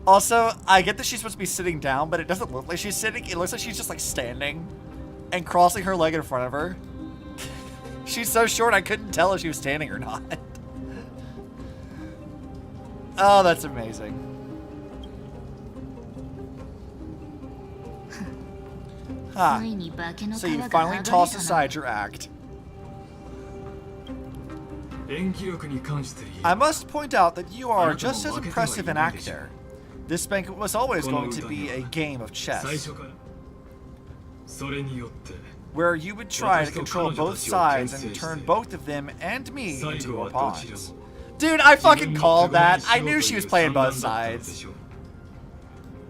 Also, I get that she's supposed to be sitting down, but it doesn't look like she's sitting. It looks like she's just like standing and crossing her leg in front of her. She's so short I couldn't tell if she was standing or not. Oh, that's amazing. Huh. So you finally tossed aside your act. I must point out that you are just as impressive an actor. This banquet was always going to be a game of chess, where you would try to control both sides and turn both of them and me into your pawns. Dude, I fucking called that. I knew she was playing both sides.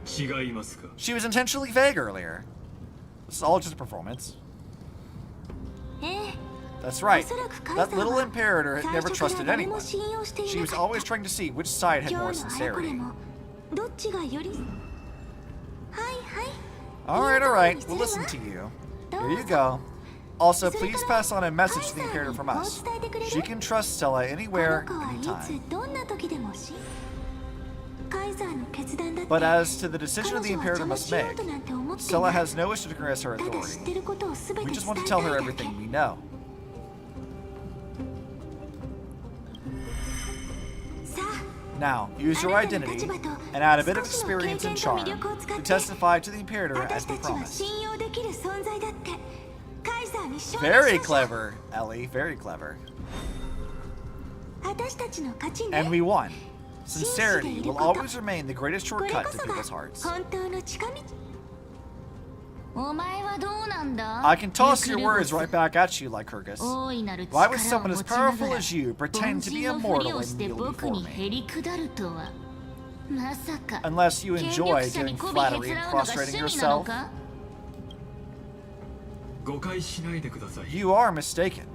She was intentionally vague earlier. This is all just a performance. That's right. That little Imperator had never trusted anyone. She was always trying to see which side had more sincerity. Alright, we'll listen to you. Here you go. Also, please pass on a message to the Imperator from us. She can trust Stella anywhere, anytime. But as to the decision the Imperator must make, Stella has no wish to digress her authority. We just want to tell her everything we know. Now, use your identity and add a bit of experience and charm to testify to the Imperator as we promised. Very clever, Ellie. Very clever. And we won. Sincerity will always remain the greatest shortcut to people's hearts. I can toss your words right back at you, Lycurgus. Why would someone as powerful as you pretend to be immortal and kneel before me? Unless you enjoy giving flattery and prostrating yourself? You are mistaken.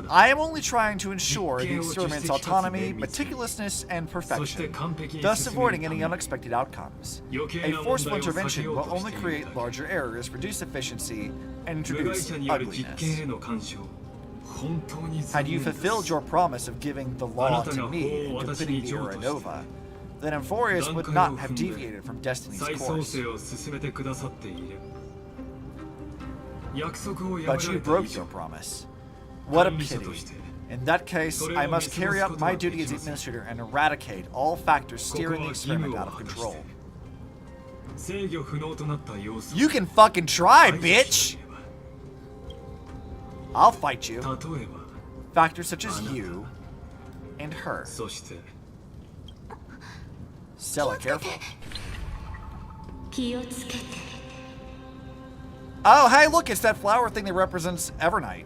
I am only trying to ensure the experiment's autonomy, meticulousness, and perfection, thus avoiding any unexpected outcomes. A forceful intervention will only create larger errors, reduce efficiency, and introduce ugliness. Had you fulfilled your promise of giving the law to me and completing the Uranova, then Amphorius would not have deviated from Destiny's course. But you broke your promise. What a pity. In that case, I must carry out my duty as the administrator and eradicate all factors steering the experiment out of control. 制御不能となった要素 You can fucking try, bitch! I'll fight you. 例えば Factors such as you and her. そして Stella, careful. 気をつけて Oh, hey, look, it's that flower thing that represents Evernight.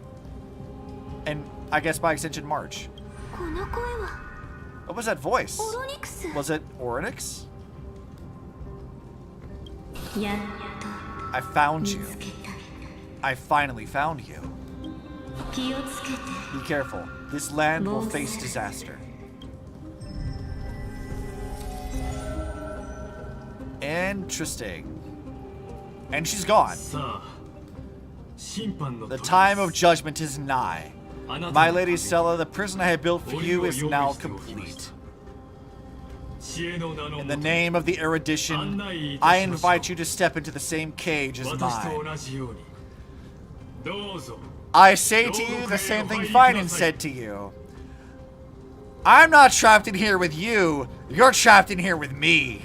And I guess by extension, March. この声は What was that voice? オロニクス。 Was it Oryx? やっ I found と you. 見つけた I finally found you. 気をつけて Be careful. This land will face disaster. Interesting. And she's gone. さあ審判の The 時 time of judgment is nigh. あなた My の lady Stella, the prison I have built for you is now complete. 知恵の名の In も the と name of the erudition, 案内い I たしましょう invite you to step into the same cage as 私と mine. 同じようにどうぞ I say to you the same thing Finan said to you. I'm not trapped in here with you. You're trapped in here with me.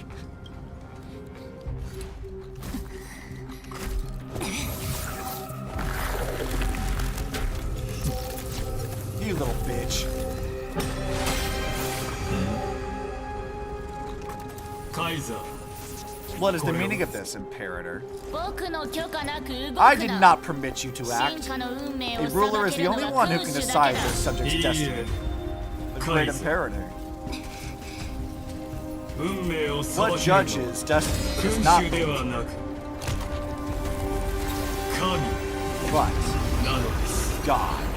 You little bitch. カイザー What is the meaning of this, Imperator? 僕の許可なく動くな I did not permit you to 進 act. 化の運命を A ruler is 定 the める only の one は who 君 can 主だけ decide だ the subject's いい destiny. え The カ great イザー Imperator. 運命を裁 What けるのは judges destiny 君 does not 主ではなく神 but なのです gods.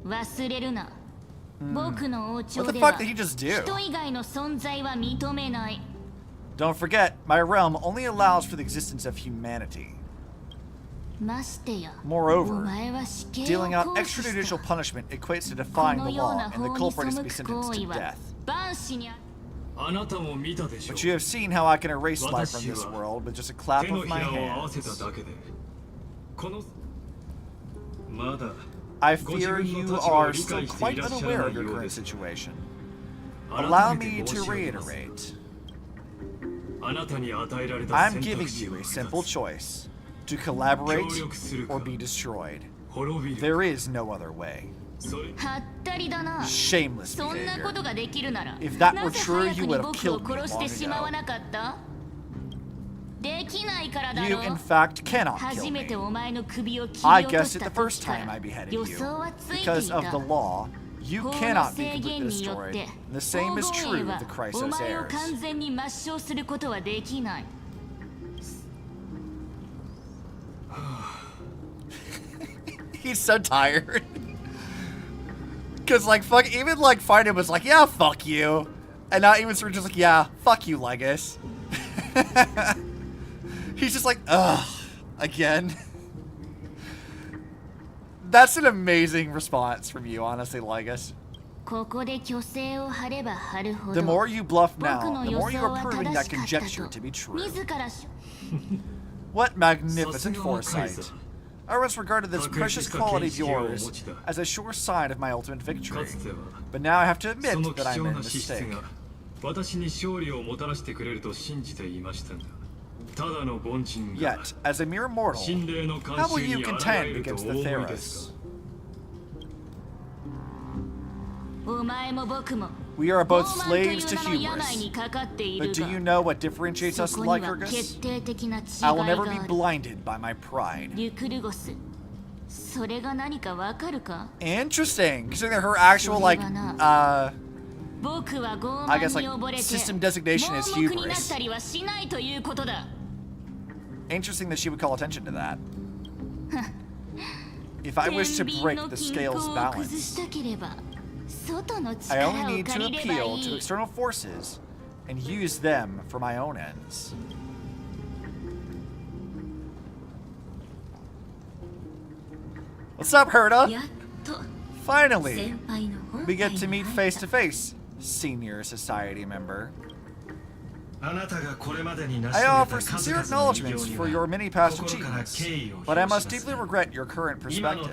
忘れるな、僕の王朝 What the では fuck did he just do? 人以外の存在は認めない。 Don't forget, my realm only allows for the existence of humanity. ましてや、お Moreover, 前は死刑を dealing out 行使 extrajudicial した punishment equates to こ defying の the よう law, な and the 法に culprit is 背 to be く sentenced 行 to 為は death. 万死にああなたも見たでしょ But you have seen how I can erase life from 私 this は world with just a clap 手の of ひ my らを合わせ hands. ただけでこのまだ I ご自 fear 分の you 立場を are 理 still 解して quite いらっしゃ unaware らな of い your よう current です situation. 改 Allow め me て to 申し上げます reiterate. あなたに与えられた I'm 選 giving 択肢 you は a 二 simple つ choice to collaborate 協力するか or be destroyed. 滅びる There is no other way. それはったりだな。 Shameless そんなこ behavior. とができるなら If that な were ぜ true, 早 you くに would have 僕を killed me 殺して long しまわ ago. なかったできないからだ You, ろ in fact, cannot 初 kill めて me. お前の首を切 I り落と guessed し it た the first 時か time I ら beheaded 予 you. 想はついてい Because of た the law, you 法の cannot be 制 completely 限によっ destroyed. て The same is 黄 true 金衛 with は the お Chrysos 前を Heirs. 完全に抹消することはできない He's so tired. Cause like fuck, even like Finan was like, yeah, fuck you, and now even Cerydra just like, yeah, fuck you, Legus. He's just like, ugh, again. That's an amazing response from you, honestly, Legus. ここで虚勢を張れば張るほ The ど more you bluff 僕 now, の the 予 more you 想 are は proving 正 that しかっ conjecture た to be と true. 自らし What magnificent さすがはカイザ foresight. ー I once regarded this 確実 precious な quality 見 of 識をお持 yours ちだ as a sure sign of my ultimate か victory. つては But now I have to そ admit の that 貴 I 重 made a な資質 mistake. が私に勝利をもたらしてくれると信じていましたがただの凡人が Yet, as a mere mortal, 神霊の how 慣 will 習 you に抗え contend るとお against the 思いですか Theros? お前も僕も We are both 傲慢という slaves to 名の病 hubris. にかかっている But do you が know what differentiates そ us こに like は決 Urgus? 定的な違い I will が never あ be る blinded by my pride. リクルゴスそれが何かわかるか Interesting, considering that her actual, like, 僕は傲 I guess, 慢 like, に溺れて system designation is 盲目になっ hubris. たりはしないということだ Interesting that she would call attention to that. If I wish to 天 break 秤の the 均 scales 衡を崩し balance, たければ外の I 力 only を need to 借りれば appeal い to い external forces and use them for my own ends. What's up, Herda? やっと Finally, 先輩の本 we 体 get to に meet 入っ face た to face, senior society member. I offer sincere acknowledgments for your many past achievements, but I must deeply regret your current perspective.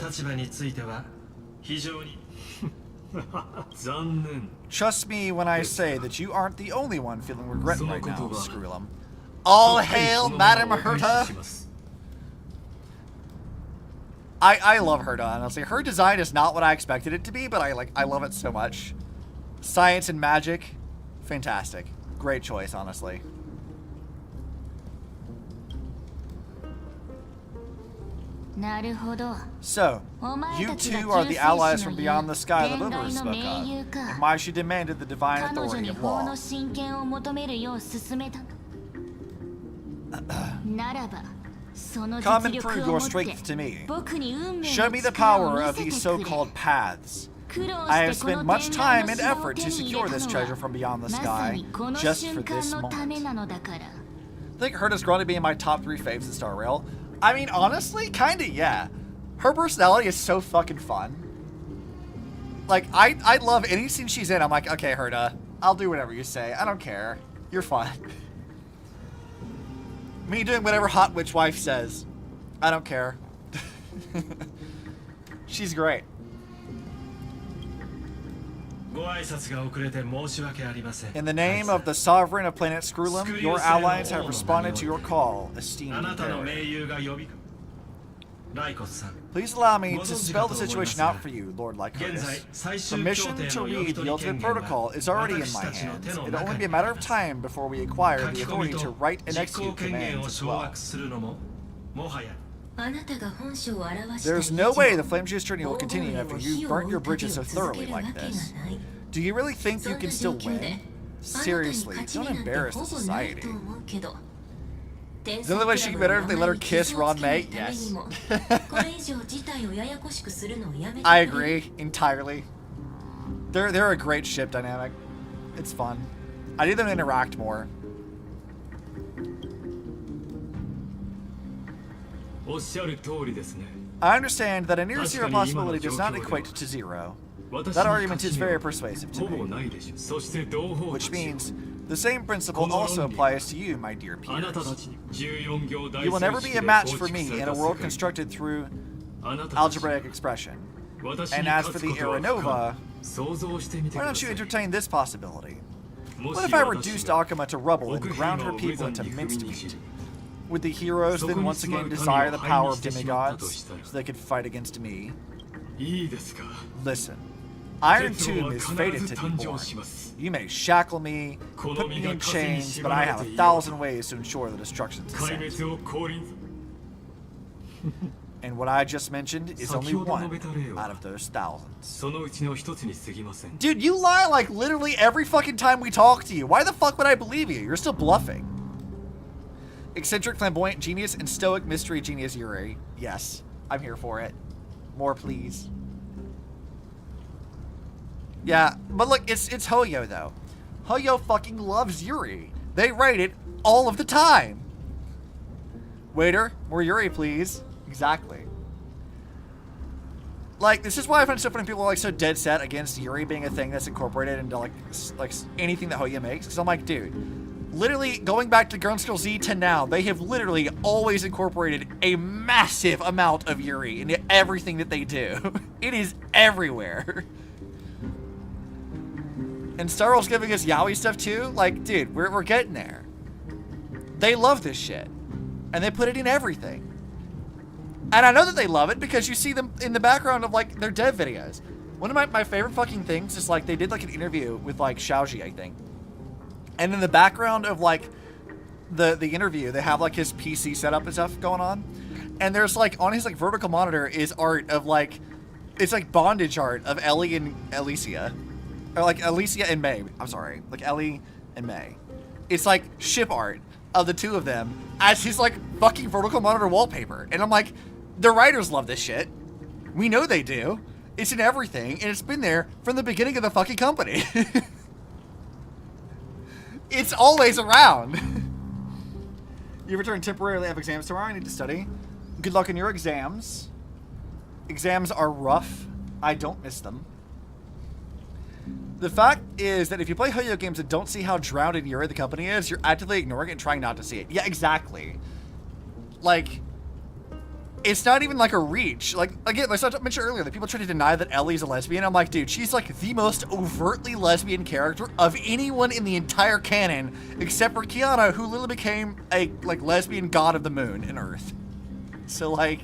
Trust me when I say that you aren't the only one feeling regret right now, Screwlum. All hail, Madam Herta! I love Herta, honestly. Her design is not what I expected it to be, but I love it so much. Science and magic, fantastic. Great choice, honestly. So, you two are the allies from beyond the sky that Liver spoke of, and why she demanded the divine authority of law. Come and prove your strength to me. Show me the power of these so-called paths. I have spent much time and effort to secure this treasure from beyond the sky, just for this moment. I think Herta's going to be in my top 3 faves in Star Rail. I mean, honestly, kinda, yeah. Her personality is so fucking fun. Like, I love any scene she's in. I'm like, okay, Herta, I'll do whatever you say. I don't care. You're fun. Me doing whatever hot witch wife says. I don't care. She's great. In the name of the sovereign of planet Screwlum, your allies have responded to your call, esteemed Imperator. Please allow me to spell the situation out for you, Lord Lyconis. Permission to read the ultimate protocol is already in my hands. It'll only be a matter of time before we acquire the authority to write and execute commands as well. There's no way the Flamejuice journey will continue after you burnt your bridges so thoroughly like this. Do you really think you can still win? Seriously, don't embarrass the society. The only way she can better if they let her kiss Ron May? Yes. I agree entirely. They're a great ship dynamic. It's fun. I need them to interact more. I understand that a near zero possibility does not equate to zero. That argument is very persuasive to me. Which means the same principle also applies to you, my dear peers. You will never be a match for me in a world constructed through algebraic expression. And as for the Aeronova, why don't you entertain this possibility? What if I reduced Akuma to rubble and ground her people into minced meat? Would the heroes then once again desire the power of demigods so they could fight against me? Listen, Iron Tomb is fated to be born. You may shackle me, put me in chains, but I have 1,000 ways to ensure the destruction's descent. And what I just mentioned is only one out of those thousands. Dude, you lie like literally every fucking time we talk to you. Why the fuck would I believe you? You're still bluffing. Eccentric, flamboyant genius, and stoic mystery genius Yuri. Yes, I'm here for it. More, please. Yeah, but look, it's Hoyo, though. Hoyo fucking loves Yuri. They write it all of the time. Waiter, more Yuri, please. Exactly. Like, this is why I find it so funny people are like so dead set against Yuri being a thing that's incorporated into like anything that Hoyo makes. Because I'm like, dude, literally going back to Gun Skill Z to now, they have literally always incorporated a massive amount of Yuri into everything that they do. It is everywhere. And Star Wars giving us yaoi stuff too. Like, dude, we're getting there. They love this shit, and they put it in everything. And I know that they love it because you see them in the background of like their dev videos. One of my favorite fucking things is like they did like an interview with like Xiaoji, I think. And in the background of like the interview, they have like his PC setup and stuff going on. And there's like on his like vertical monitor is art of like, it's like bondage art of Ellie and Alicia. Or like Alicia and May. I'm sorry. Like Ellie and May. It's like ship art of the two of them as his like fucking vertical monitor wallpaper. And I'm like, the writers love this shit. We know they do. It's in everything. And it's been there from the beginning of the fucking company. It's always around. You return temporarily have exams tomorrow. I need to study. Good luck in your exams. Exams are rough. I don't miss them. The fact is that if you play Hoyo games and don't see how drowned in Yuri the company is, you're actively ignoring it and trying not to see it. Yeah, exactly. Like, it's not even like a reach. Like, again, like I mentioned earlier, that people try to deny that Ellie's a lesbian. I'm like, dude, she's like the most overtly lesbian character of anyone in the entire canon, except for Kiana, who literally became a like lesbian god of the moon and Earth. So like,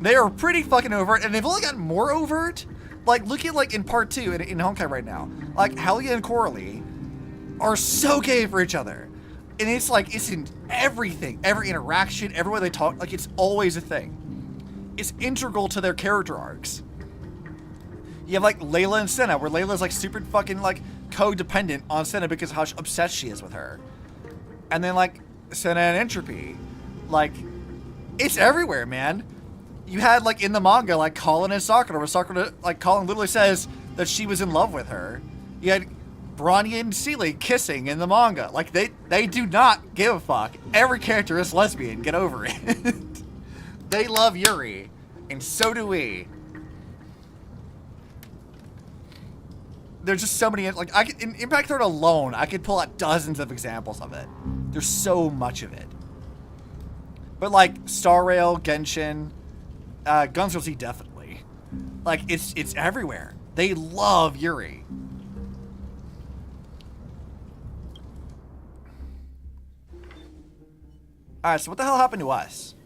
they are pretty fucking overt, and they've only gotten more overt. Like, look at like in part 2 in Honkai right now. Like, Halia and Coralie are so gay for each other. And it's like, it's in everything, every interaction, every way they talk, like it's always a thing. It's integral to their character arcs. You have like Layla and Senna, where Layla's like super fucking like codependent on Senna because of how obsessed she is with her. And then like Senna and Entropy, like it's everywhere, man. You had like in the manga, like Colin and Sakura, where Sakura, like Colin literally says that she was in love with her. You had Bronny and Seeley kissing in the manga. Like, they do not give a fuck. Every character is lesbian. Get over it. They love Yuri. And so do we. There's just so many, like, in Impact 3 alone, I could pull out dozens of examples of it. There's so much of it. But, like, Star Rail, Genshin, Guns N' definitely. Like, it's everywhere. They love Yuri. Alright, so what the hell happened to us?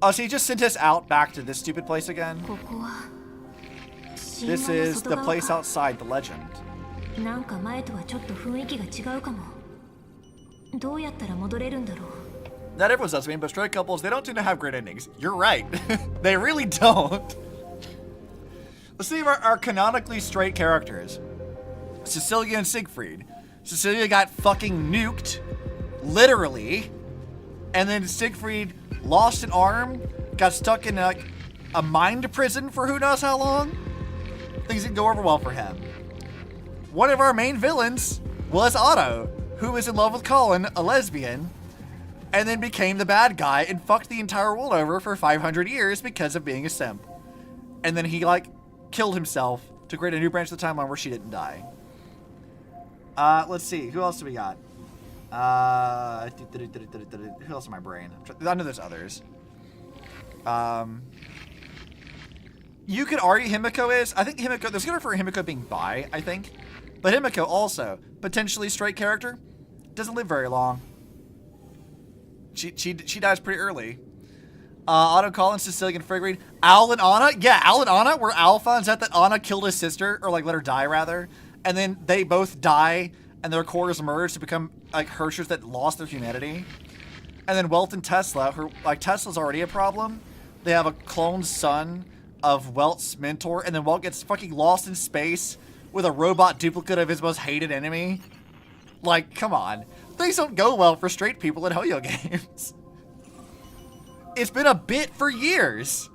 Oh, so he just sent us out back to this stupid place again? This is the place outside the legend. Not everyone's lesbian, but straight couples, they don't tend to have great endings. You're right. They really don't. Let's see our canonically straight characters. Cecilia and Siegfried. Cecilia got fucking nuked. Literally. And then Siegfried lost an arm, got stuck in like a mind prison for who knows how long. Things didn't go over well for him. One of our main villains was Otto, who was in love with Colin, a lesbian, and then became the bad guy and fucked the entire world over for 500 years because of being a simp. And then he like killed himself to create a new branch of the timeline where she didn't die. Let's see, who else do we got? Who else in my brain? I know there's others. You could argue Himiko is. I think Himiko, there's gonna refer to Himiko being bi, I think. But Himiko also, potentially straight character, doesn't live very long. She dies pretty early. Otto Collins, Sicilian Frigreed. Al and Anna? Yeah, Al and Anna, where Al finds out that Anna killed his sister, or like let her die rather. And then they both die, and their cores merge to become like Hershers that lost their humanity. And then Welt and Tesla, who like Tesla's already a problem. They have a cloned son of Welt's mentor, and then Welt gets fucking lost in space with a robot duplicate of his most hated enemy. Like, come on. Things don't go well for straight people in Hoyo games. It's been a bit for years.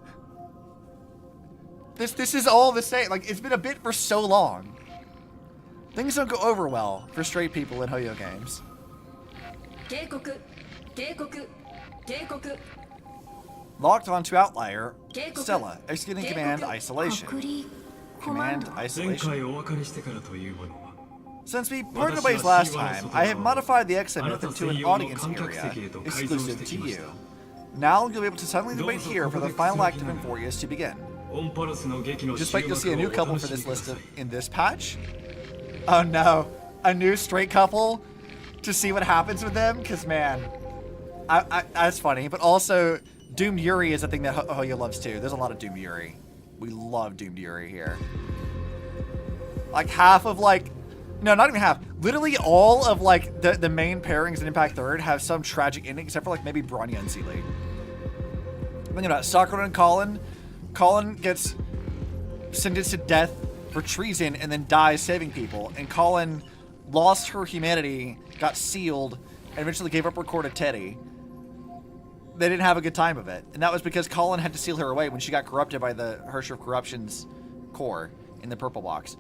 This is all the same. Like, it's been a bit for so long. Things don't go over well for straight people in Hoyo games. Locked onto Outlier, Stella, executing Command Isolation. Command Isolation. Since we parted ways last time, I have modified the exit method into an audience area, exclusive to you. Now you'll be able to suddenly wait here for the final act of Emphorius to begin. Just wait, you'll see a new couple for this list in this patch. Oh no, a new straight couple to see what happens with them? Because man, that's funny. But also, Doomed Yuri is a thing that Hoyo loves too. There's a lot of Doomed Yuri. We love Doomed Yuri here. Like half of like, no, not even half. Literally all of like the main pairings in Impact 3rd have some tragic ending, except for like maybe Bronya and Seeley. Think about it, Sakura and Colin. Colin gets sentenced to death for treason and then dies saving people. And Colin lost her humanity, got sealed, and eventually gave up her core to Teddy. They didn't have a good time of it. And that was because Colin had to seal her away when she got corrupted by the Hersher of Corruption's core in the purple box.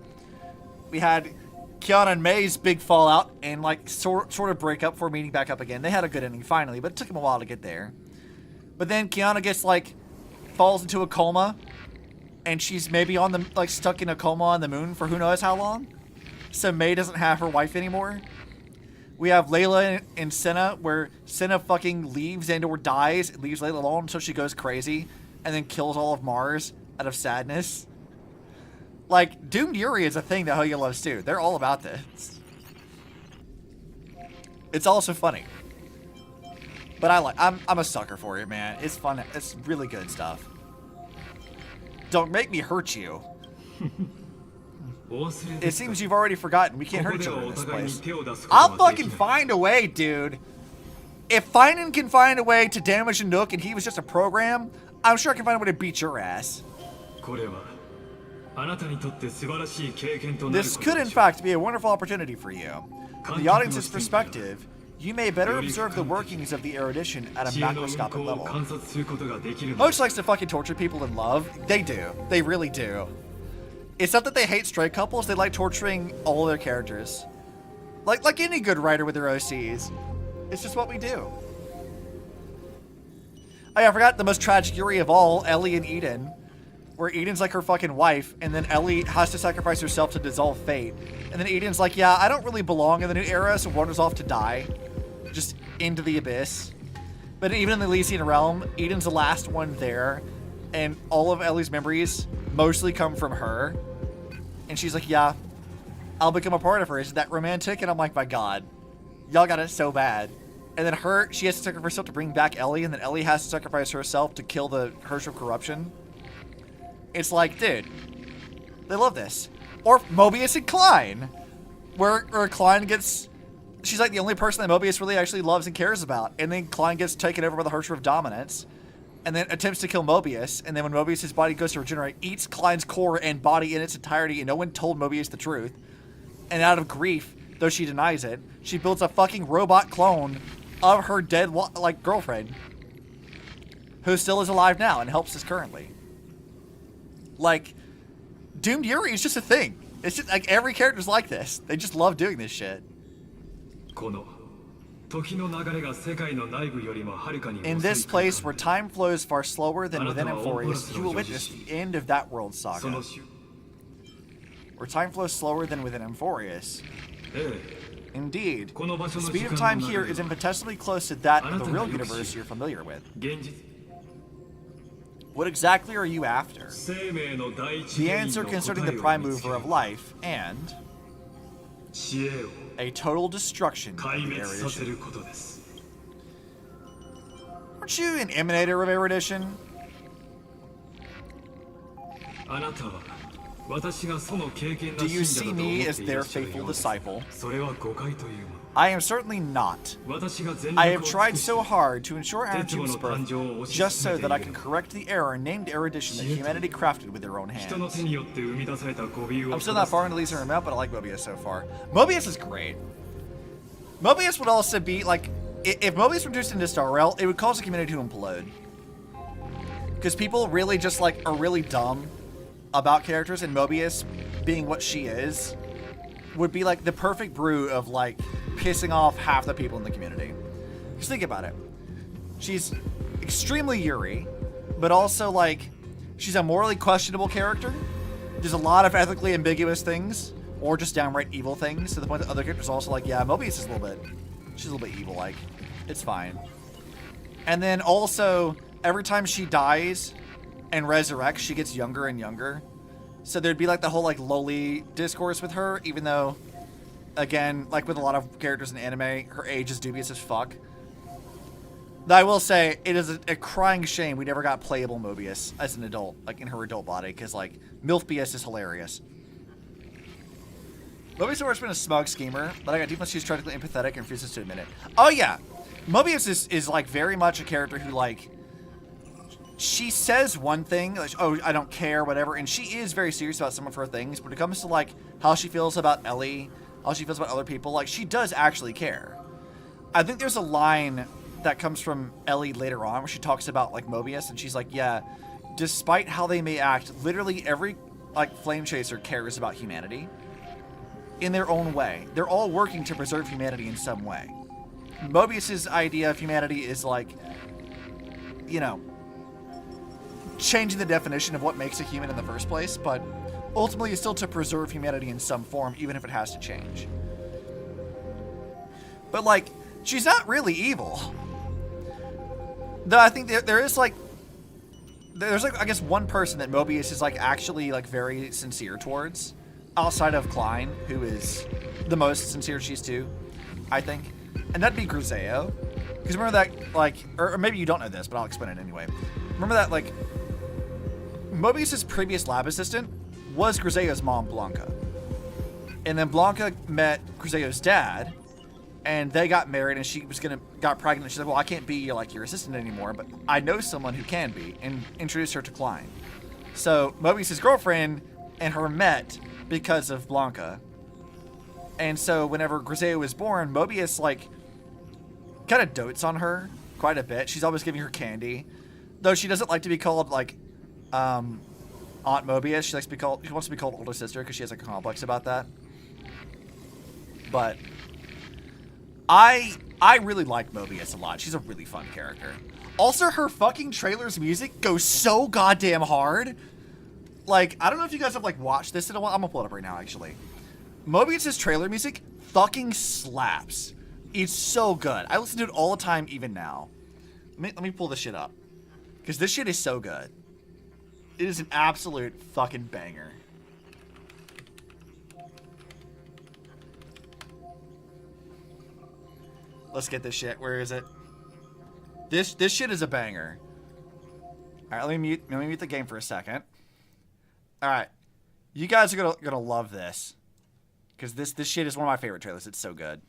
We had Kiana and May's big fallout and like sort of breakup before meeting back up again. They had a good ending finally, but it took them a while to get there. But then Kiana gets like falls into a coma and she's maybe on the like stuck in a coma on the moon for who knows how long. So May doesn't have her wife anymore. We have Layla and Senna, where Senna fucking leaves and or dies, leaves Layla alone until she goes crazy, and then kills all of Mars out of sadness. Like, Doomed Yuri is a thing that Hoya loves too. They're all about this. It's also funny. But I'm a sucker for it, man. It's fun. It's really good stuff. Don't make me hurt you. It seems you've already forgotten. We can't hurt each other in this place. I'll fucking find a way, dude. If Finan can find a way to damage a Nook and he was just a program, I'm sure I can find a way to beat your ass. This could, in fact, be a wonderful opportunity for you. From the audience's perspective, you may better observe the workings of the erudition at a macroscopic level. Moch likes to fucking torture people in love. They do. They really do. It's not that they hate straight couples, they like torturing all their characters. Like any good writer with their OCs. It's just what we do. Oh yeah, I forgot the most tragic Yuri of all, Ellie and Eden. Where Eden's like her fucking wife, and then Ellie has to sacrifice herself to dissolve fate. And then Eden's like, yeah, I don't really belong in the new era, so wanders off to die. Just into the abyss. But even in the Elysian realm, Eden's the last one there. And all of Ellie's memories mostly come from her. And she's like, yeah, I'll become a part of her. Is that romantic? And I'm like, my God, y'all got it so bad. And then she has to sacrifice herself to bring back Ellie. And then Ellie has to sacrifice herself to kill the Hersh of Corruption. It's like, dude, they love this. Or Mobius and Klein, where Klein gets, she's like the only person that Mobius really actually loves and cares about. And then Klein gets taken over by the Hersh of Dominance, and then attempts to kill Mobius. And then when Mobius' body goes to regenerate, eats Klein's core and body in its entirety, and no one told Mobius the truth. And out of grief, though she denies it, she builds a fucking robot clone of her dead, like, girlfriend, who still is alive now and helps us currently. Like, Doomed Yuri is just a thing. It's just like every character's like this. They just love doing this shit. In this place where time flows far slower than within Emphorius, you will witness the end of that world saga. Where time flows slower than within Emphorius. Indeed, the speed of time here is infinitesimally close to that of the real universe you're familiar with. What exactly are you after? The answer concerning the prime mover of life and a total destruction of the erudition. Aren't you an emanator of erudition? Do you see me as their faithful disciple? I am certainly not. I have tried so hard to ensure Antu's birth just so that I can correct the error named erudition that humanity crafted with their own hands. I'm still not far into Elysian Realm, but I like Mobius so far. Mobius is great. Mobius would also be, like, if Mobius were introduced into DeRailed, it would cause the community to implode. Because people really just, like, are really dumb about characters, and Mobius, being what she is, would be, like, the perfect brew of, like, pissing off half the people in the community. Just think about it. She's extremely Yuri, but also, like, she's a morally questionable character. There's a lot of ethically ambiguous things, or just downright evil things, to the point that other characters are also like, yeah, Mobius is a little bit, she's a little bit evil-like. It's fine. And then also, every time she dies and resurrects, she gets younger and younger. So there'd be, like, the whole, like, lowly discourse with her, even though, again, like with a lot of characters in anime, her age is dubious as fuck. Though I will say, it is a crying shame we never got playable Mobius as an adult, like in her adult body, because, like, MILF BS is hilarious. Mobius has always been a smug schemer, but I got deep much she's tragically empathetic and refuses to admit it. Oh yeah, Mobius is like very much a character who, like, she says one thing, like, oh, I don't care, whatever, and she is very serious about some of her things, but when it comes to, like, how she feels about Ellie, how she feels about other people, like, she does actually care. I think there's a line that comes from Ellie later on where she talks about, like, Mobius, and she's like, yeah, despite how they may act, literally every, like, flame chaser cares about humanity in their own way. They're all working to preserve humanity in some way. Mobius's idea of humanity is, like, you know, changing the definition of what makes a human in the first place, but ultimately it's still to preserve humanity in some form, even if it has to change. But, like, she's not really evil. Though I think there's like, I guess, one person that Mobius is, like, actually, like, very sincere towards, outside of Klein, who is the most sincere she's to, I think. And that'd be Griseo. Because remember that, like, or maybe you don't know this, but I'll explain it anyway. Remember that, like, Mobius's previous lab assistant was Griseo's mom, Blanca. And then Blanca met Griseo's dad, and they got married, and she got pregnant, and she's like, well, I can't be, like, your assistant anymore, but I know someone who can be, and introduced her to Klein. So Mobius's girlfriend and her met because of Blanca. And so whenever Griseo was born, Mobius, like, kind of dotes on her quite a bit. She's always giving her candy. Though she doesn't like to be called, like, Aunt Mobius. She wants to be called older sister because she has, like, a complex about that. But I really like Mobius a lot. She's a really fun character. Also, her fucking trailer's music goes so goddamn hard. Like, I don't know if you guys have, like, watched this in a while. I'm gonna pull it up right now, actually. Mobius's trailer music fucking slaps. It's so good. I listen to it all the time, even now. Let me pull this shit up. Because this shit is so good. It is an absolute fucking banger. Let's get this shit. Where is it? This shit is a banger. Alright, let me mute the game for a second. Alright. You guys are gonna love this. Because this shit is one of my favorite trailers. It's so good.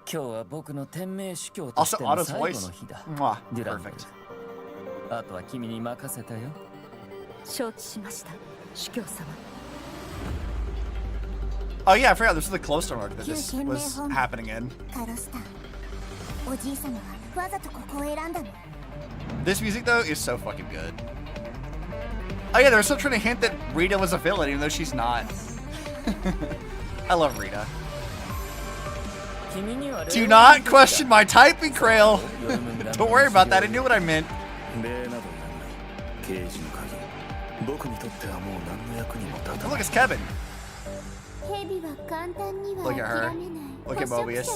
Also, Otto's voice. Mwah. Perfect. Oh yeah, I forgot this was the Closestone arc that this was happening in. This music though is so fucking good. Oh yeah, they were still trying to hint that Rita was a villain even though she's not. I love Rita. Do not question my typing, Krail. Don't worry about that. I knew what I meant. Oh, look, it's Kevin. Look at her. Look at Mobius.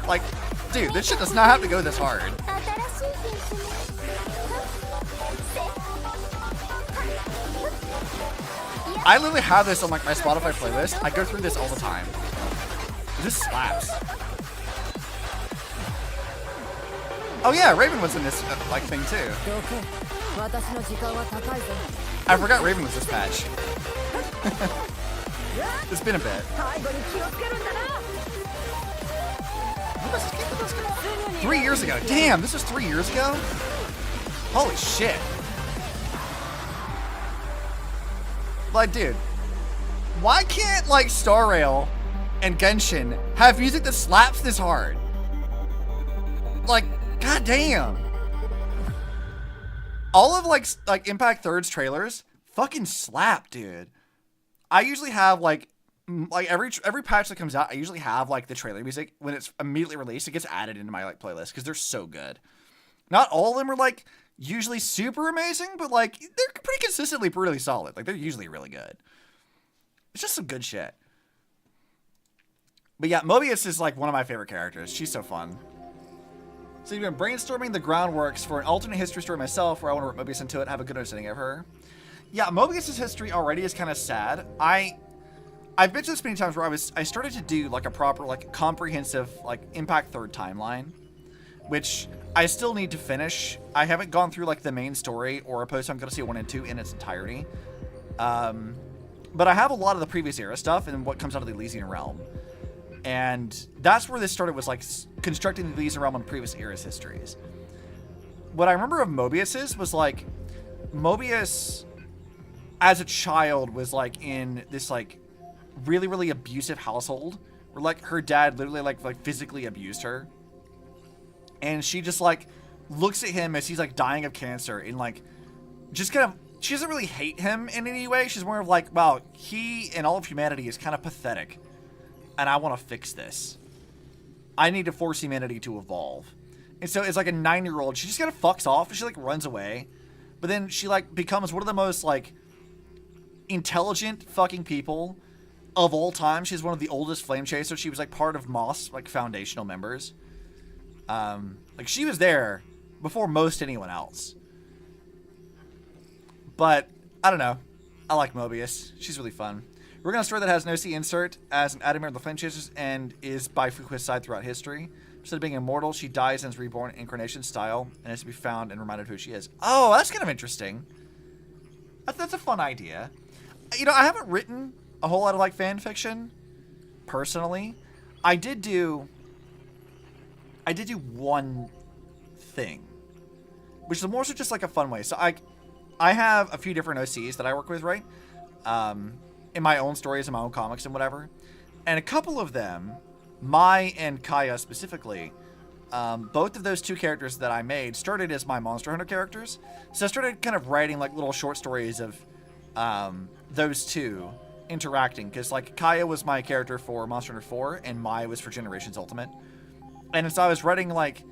Like, dude, this shit does not have to go this hard. I literally have this on, like, my Spotify playlist. I go through this all the time. This slaps. Oh yeah, Raven was in this like thing too. I forgot Raven was this patch. It's been a bit. 3 years ago. Damn, this was 3 years ago? Holy shit. Like, dude, why can't, like, Star Rail and Genshin have music that slaps this hard? Like, goddamn. All of, like Impact Third's trailers fucking slap, dude. I usually have, like every patch that comes out, I usually have, like, the trailer music when it's immediately released. It gets added into my, like, playlist because they're so good. Not all of them are, like, usually super amazing, but, like, they're pretty consistently really solid. Like, they're usually really good. It's just some good shit. But yeah, Mobius is, like, one of my favorite characters. She's so fun. So you've been brainstorming the groundworks for an alternate history story myself where I want to work Mobius into it, have a good understanding of her. Yeah, Mobius's history already is kind of sad. I've mentioned this many times where I started to do, like, a proper, like, comprehensive, like, Impact Third timeline, which I still need to finish. I haven't gone through, like, the main story or opposed to I'm going to see 1 and 2 in its entirety. But I have a lot of the previous era stuff and what comes out of the Elysian Realm. And that's where this started, was, like, constructing the Elysian Realm on previous era's histories. What I remember of Mobius's was, like, Mobius, as a child, was, like, in this, like, really, really abusive household where, like, her dad literally, like physically abused her. And she just, like, looks at him as he's, like, dying of cancer and, like, just kind of she doesn't really hate him in any way. She's more of like, wow, he and all of humanity is kind of pathetic. And I want to fix this. I need to force humanity to evolve. And so it's like a 9-year-old. She just kind of fucks off. She like runs away. But then she like becomes one of the most like intelligent fucking people of all time. She's one of the oldest flame chasers. She was like part of Moss, like foundational members. Like she was there before most anyone else. But I don't know. I like Mobius. She's really fun. We're going to a story that has no C insert as an Adamir of the Flame Chasers and is by Fuqua's side throughout history. Instead of being immortal, she dies and is reborn in incarnation style and has to be found and reminded who she is. Oh, that's kind of interesting. That's a fun idea. You know, I haven't written a whole lot of like fan fiction personally. I did do one thing, which is more so just like a fun way. So I have a few different OCs that I work with, right? In my own stories and my own comics and whatever. And a couple of them, Mai and Kaya specifically, both of those two characters that I made started as my Monster Hunter characters. So I started kind of writing like little short stories of those two interacting. Because like Kaya was my character for Monster Hunter 4 and Mai was for Generations Ultimate. And so I was writing like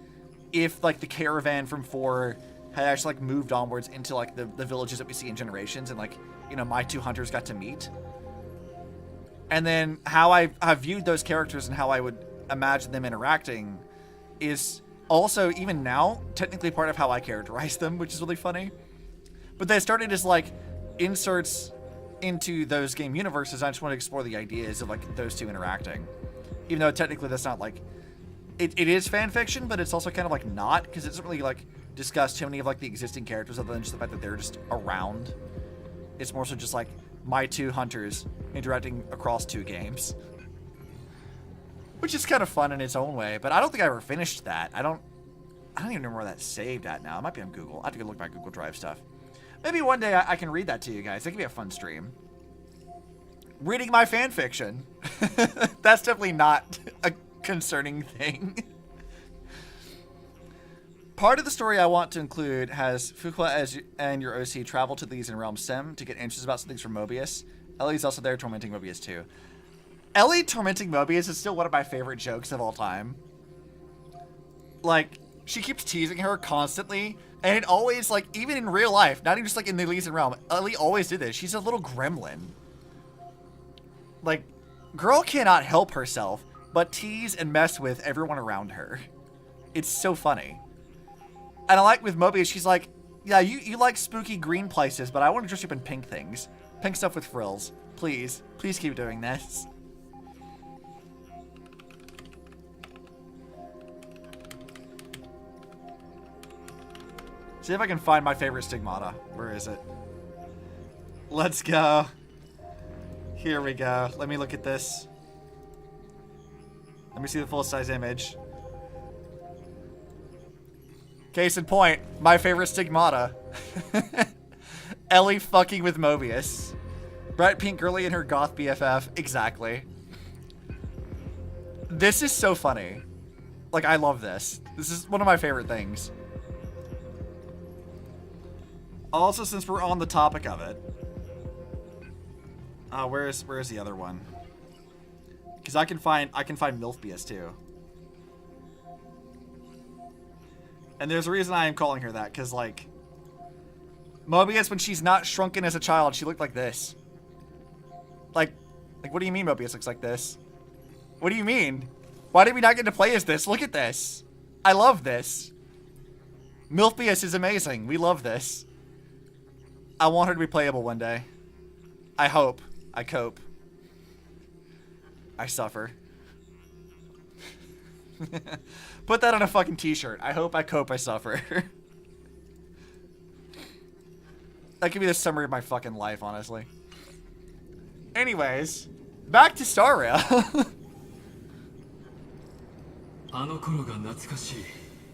if like the caravan from 4 had actually like moved onwards into like the villages that we see in Generations, and like, you know, my two hunters got to meet. And then how I viewed those characters and how I would imagine them interacting is also, even now, technically part of how I characterize them, which is really funny. But they started as like inserts into those game universes. I just want to explore the ideas of like those two interacting. Even though technically that's not like, it is fan fiction, but it's also kind of like not, because it doesn't really like discuss too many of like the existing characters other than just the fact that they're just around. It's more so just like my two hunters interacting across two games, which is kind of fun in its own way. But I don't think I ever finished that. I don't even remember where that's saved at now. It might be on Google. I have to go look at my Google Drive stuff. Maybe one day I can read that to you guys. That could be a fun stream. Reading my fan fiction. That's definitely not a concerning thing. Part of the story I want to include has Fuqua and your OC travel to the Elysian Realm Sim to get answers about some things from Mobius. Ellie's also there tormenting Mobius too. Ellie tormenting Mobius is still one of my favorite jokes of all time. Like, she keeps teasing her constantly, and it always, like, even in real life, not even just like in the Elysian Realm, Ellie always did this. She's a little gremlin. Like, girl cannot help herself but tease and mess with everyone around her. It's so funny. And I like with Mobius, she's like, yeah, you like spooky green places, but I want to dress you up in pink things. Pink stuff with frills. Please. Please keep doing this. See if I can find my favorite stigmata. Where is it? Let's go. Here we go. Let me look at this. Let me see the full-size image. Case in point, my favorite stigmata. Ellie fucking with Mobius. Bright pink girly and her goth BFF. Exactly. This is so funny. Like, I love this. This is one of my favorite things. Also, since we're on the topic of it. Where's the other one? Because I can find Milfbius too. And there's a reason I am calling her that, because, like, Mobius, when she's not shrunken as a child, she looked like this. Like, what do you mean Mobius looks like this? What do you mean? Why did we not get to play as this? Look at this. I love this. Milfbius is amazing. We love this. I want her to be playable one day. I hope. I cope. I suffer. Put that on a fucking t-shirt. I hope, I cope, I suffer. That could be the summary of my fucking life, honestly. Anyways, back to Staria.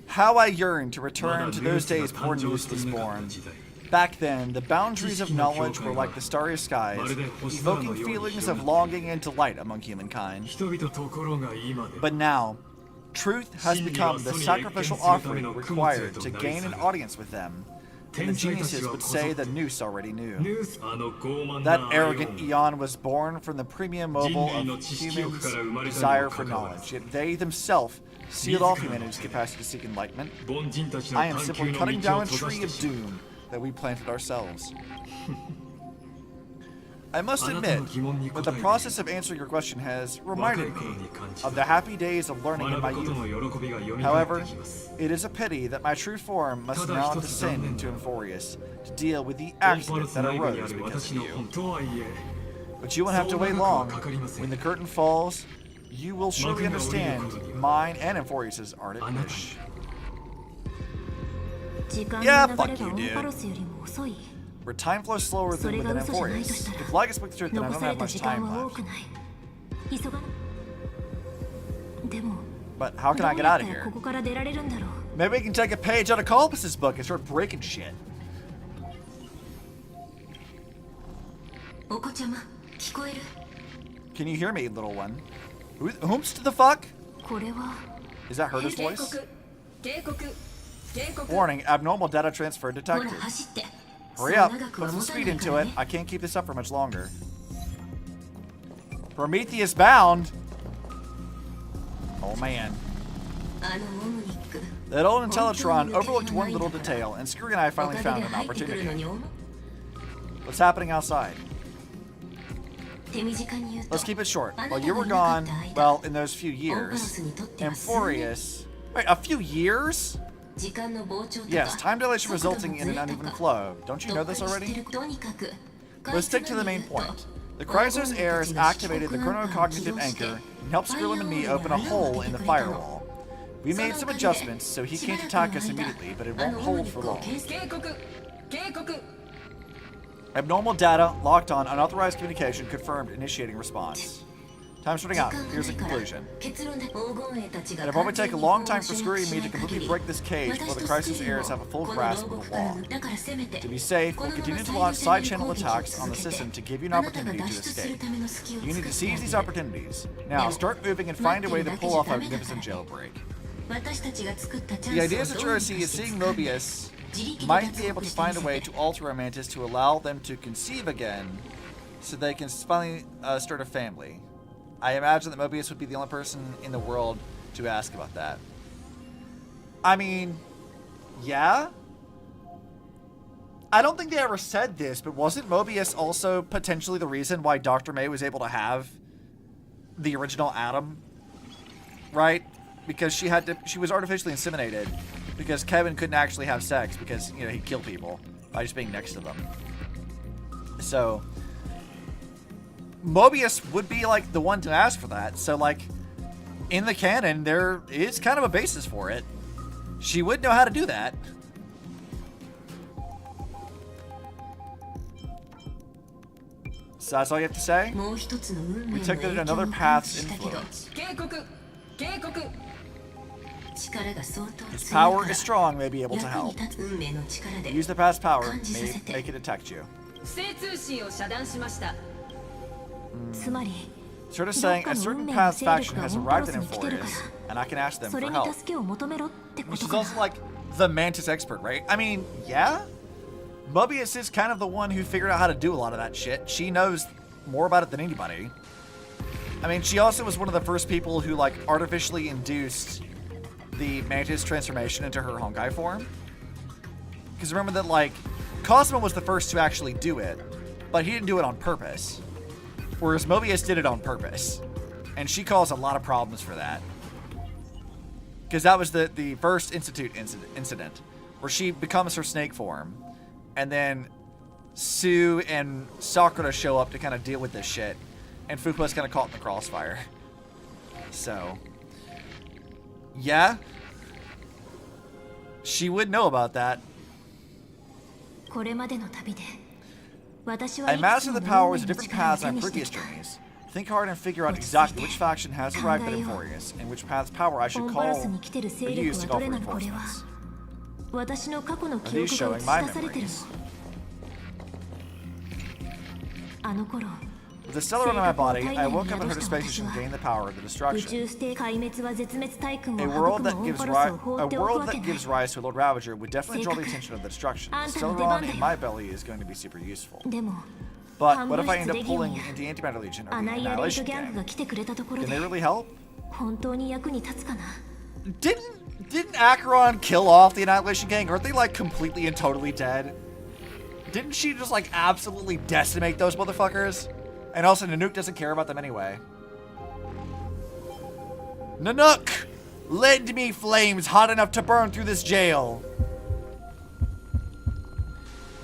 How I yearn to return to those days before news was born. Back then, the boundaries of knowledge were like the starry skies, evoking feelings of longing and delight among humankind. But now, truth has become the sacrificial offering required to gain an audience with them. And the geniuses would say the Noose already knew. あの傲慢 That な arrogant アイオン eon was born from the premium mobile of humans' desire for knowledge, yet they themselves sealed off humanity's capacity to seek enlightenment. 凡人たちの I am 探求 simply の cutting 道を down a 閉ざ tree して of しまう doom that we planted ourselves. I must あなたの admit 疑問に that 答 the え process of answering your question has 若い reminded 頃 me に感じ of the happy days of learning in 学 my ぶこと youth. の喜びが蘇って However, きます it is a pity that my true form must now descend into Euphorius to deal with the オンパル accident ス that 内部にあ arose る because 私 of の you. 本とはいえ But you won't have to wait long. When the curtain falls, you will surely understand mine and Euphorius's ardent wish. 時間 Yeah, の fuck 流れが you, オン dude. パロスよりも遅い Where time flows slower そ than れが within 嘘じゃないと Euphorius. したら If light can speak the truth, then I 残 don't され have た much 時間 time は多 left. くない急がなでも But how ど can う I get や out っ of たら here? ここから出られるんだろう Maybe we can take a page out of Colpus's book and start breaking shit. お子ちゃま聞こえる Can you hear me, little one? Whomst the fuck? これは Is that Herta's 警 voice? 告警告警告 Warning, abnormal data transfer ほら detected. 走って Hurry そう up, 長く put は some 持た speed ないか into ら it. ね I can't keep this up for much longer. Prometheus bound? Oh man. あのオムニック That old Intellitron overlooked one little detail, and Screw and I お finally かげ found で an 入ってくるの opportunity. に思う What's happening outside? 手短に言うと Let's keep it short. あな While た you が were いなかっ gone, た間 well, in those few オンパロ years, スにとっては Euphorius. Wait, a few years? 時間の膨張とか Yes, time dilation 速度の resulting in an ズレと uneven か flow. Don't you know どっ this かりして already? るとにかく Let's stick to the main point. The Chrysos Heirs activated the chronocognitive anchor and helped Skrillum and me open a hole in the firewall. We made some adjustments so he can't attack us immediately, but it won't hold for long. 警告警告 Abnormal data, locked on, unauthorized communication, confirmed, initiating response. Time's running out. Here's the conclusion. It'll probably take a long time for Screwy and me to completely break this cage before the Chrysos Heirs have a full grasp of the law. To be safe, we'll continue to launch side-channel attacks on the system to give you an opportunity to escape. You need to seize these opportunities. Now, start moving and find a way to pull off a magnificent jailbreak. The idea Saturasi is seeing Mobius might be able to find a way to alter our mantis to allow them to conceive again so they can finally start a family. I imagine that Mobius would be the only person in the world to ask about that. I mean, yeah? I don't think they ever said this, but wasn't Mobius also potentially the reason why Dr. May was able to have the original Adam? Right? Because she was artificially inseminated because Kevin couldn't actually have sex because, you know, he'd kill people by just being next to them. So Mobius would be like the one to ask for that. So like in the canon there is kind of a basis for it. She would know how to do that. So that's all you have to say? We took it another path's influence. Its power is strong, may be able to help. Use the path's power, may make it detect you. つまり Sort of saying a certain path's faction has arrived in Euphorius, and I can ask them そ for れに help. 助けを求めろってこ Which と is かな also like the Mantis expert, right? I mean, yeah? Mobius is kind of the one who figured out how to do a lot of that shit. She knows more about it than anybody. I mean, she also was one of the first people who, like, artificially induced the Mantis transformation into her Honkai form. Because remember that, like, Cosmo was the first to actually do it, but he didn't do it on purpose. Whereas Mobius did it on purpose. And she caused a lot of problems for that. Because that was the first Institute incident, where she becomes her snake form. And then Sue and Sakura show up to kind of deal with this shit. And Fupa's kind of caught in the crossfire. So, yeah. She would know about that. これまでの旅で私は I いくつ master も the の powers 運 of 命の different 力を paths 手 on にして previous きた journeys. Think hard and figure out exactly which faction has arrived at Euphorius, and which path's power I オ should ンバ call ロスに来てる or 勢力 use to は call どれ for なのこれは reinforcements. 私の過去の Are 記 these 憶が showing 映し my 出されてる memories? あの頃 With the stellar on my body, I woke up and heard a space station gain the power of the 宇 destruction. 宙ステ壊滅は絶滅大君 A を world 育む that オン gives パルスを rise 放 a っておく world わけ that ない gives rise to a Lord Ravager would definitely draw the attention of the destruction. Ah, Stellaron in Devon. my belly is going to be super useful. でも But what if I end up pulling in the Antimatter Legion or ア the ナイアレイト Annihilation ギャング Gang? が来てくれたところ Can で they really help? 本当に役に立つかな Didn't Acheron kill off the Annihilation Gang? Aren't they like completely and totally dead? Didn't she just like absolutely decimate those motherfuckers? And also Nanook doesn't care about them anyway. Nanook! Lend me flames hot enough to burn through this jail!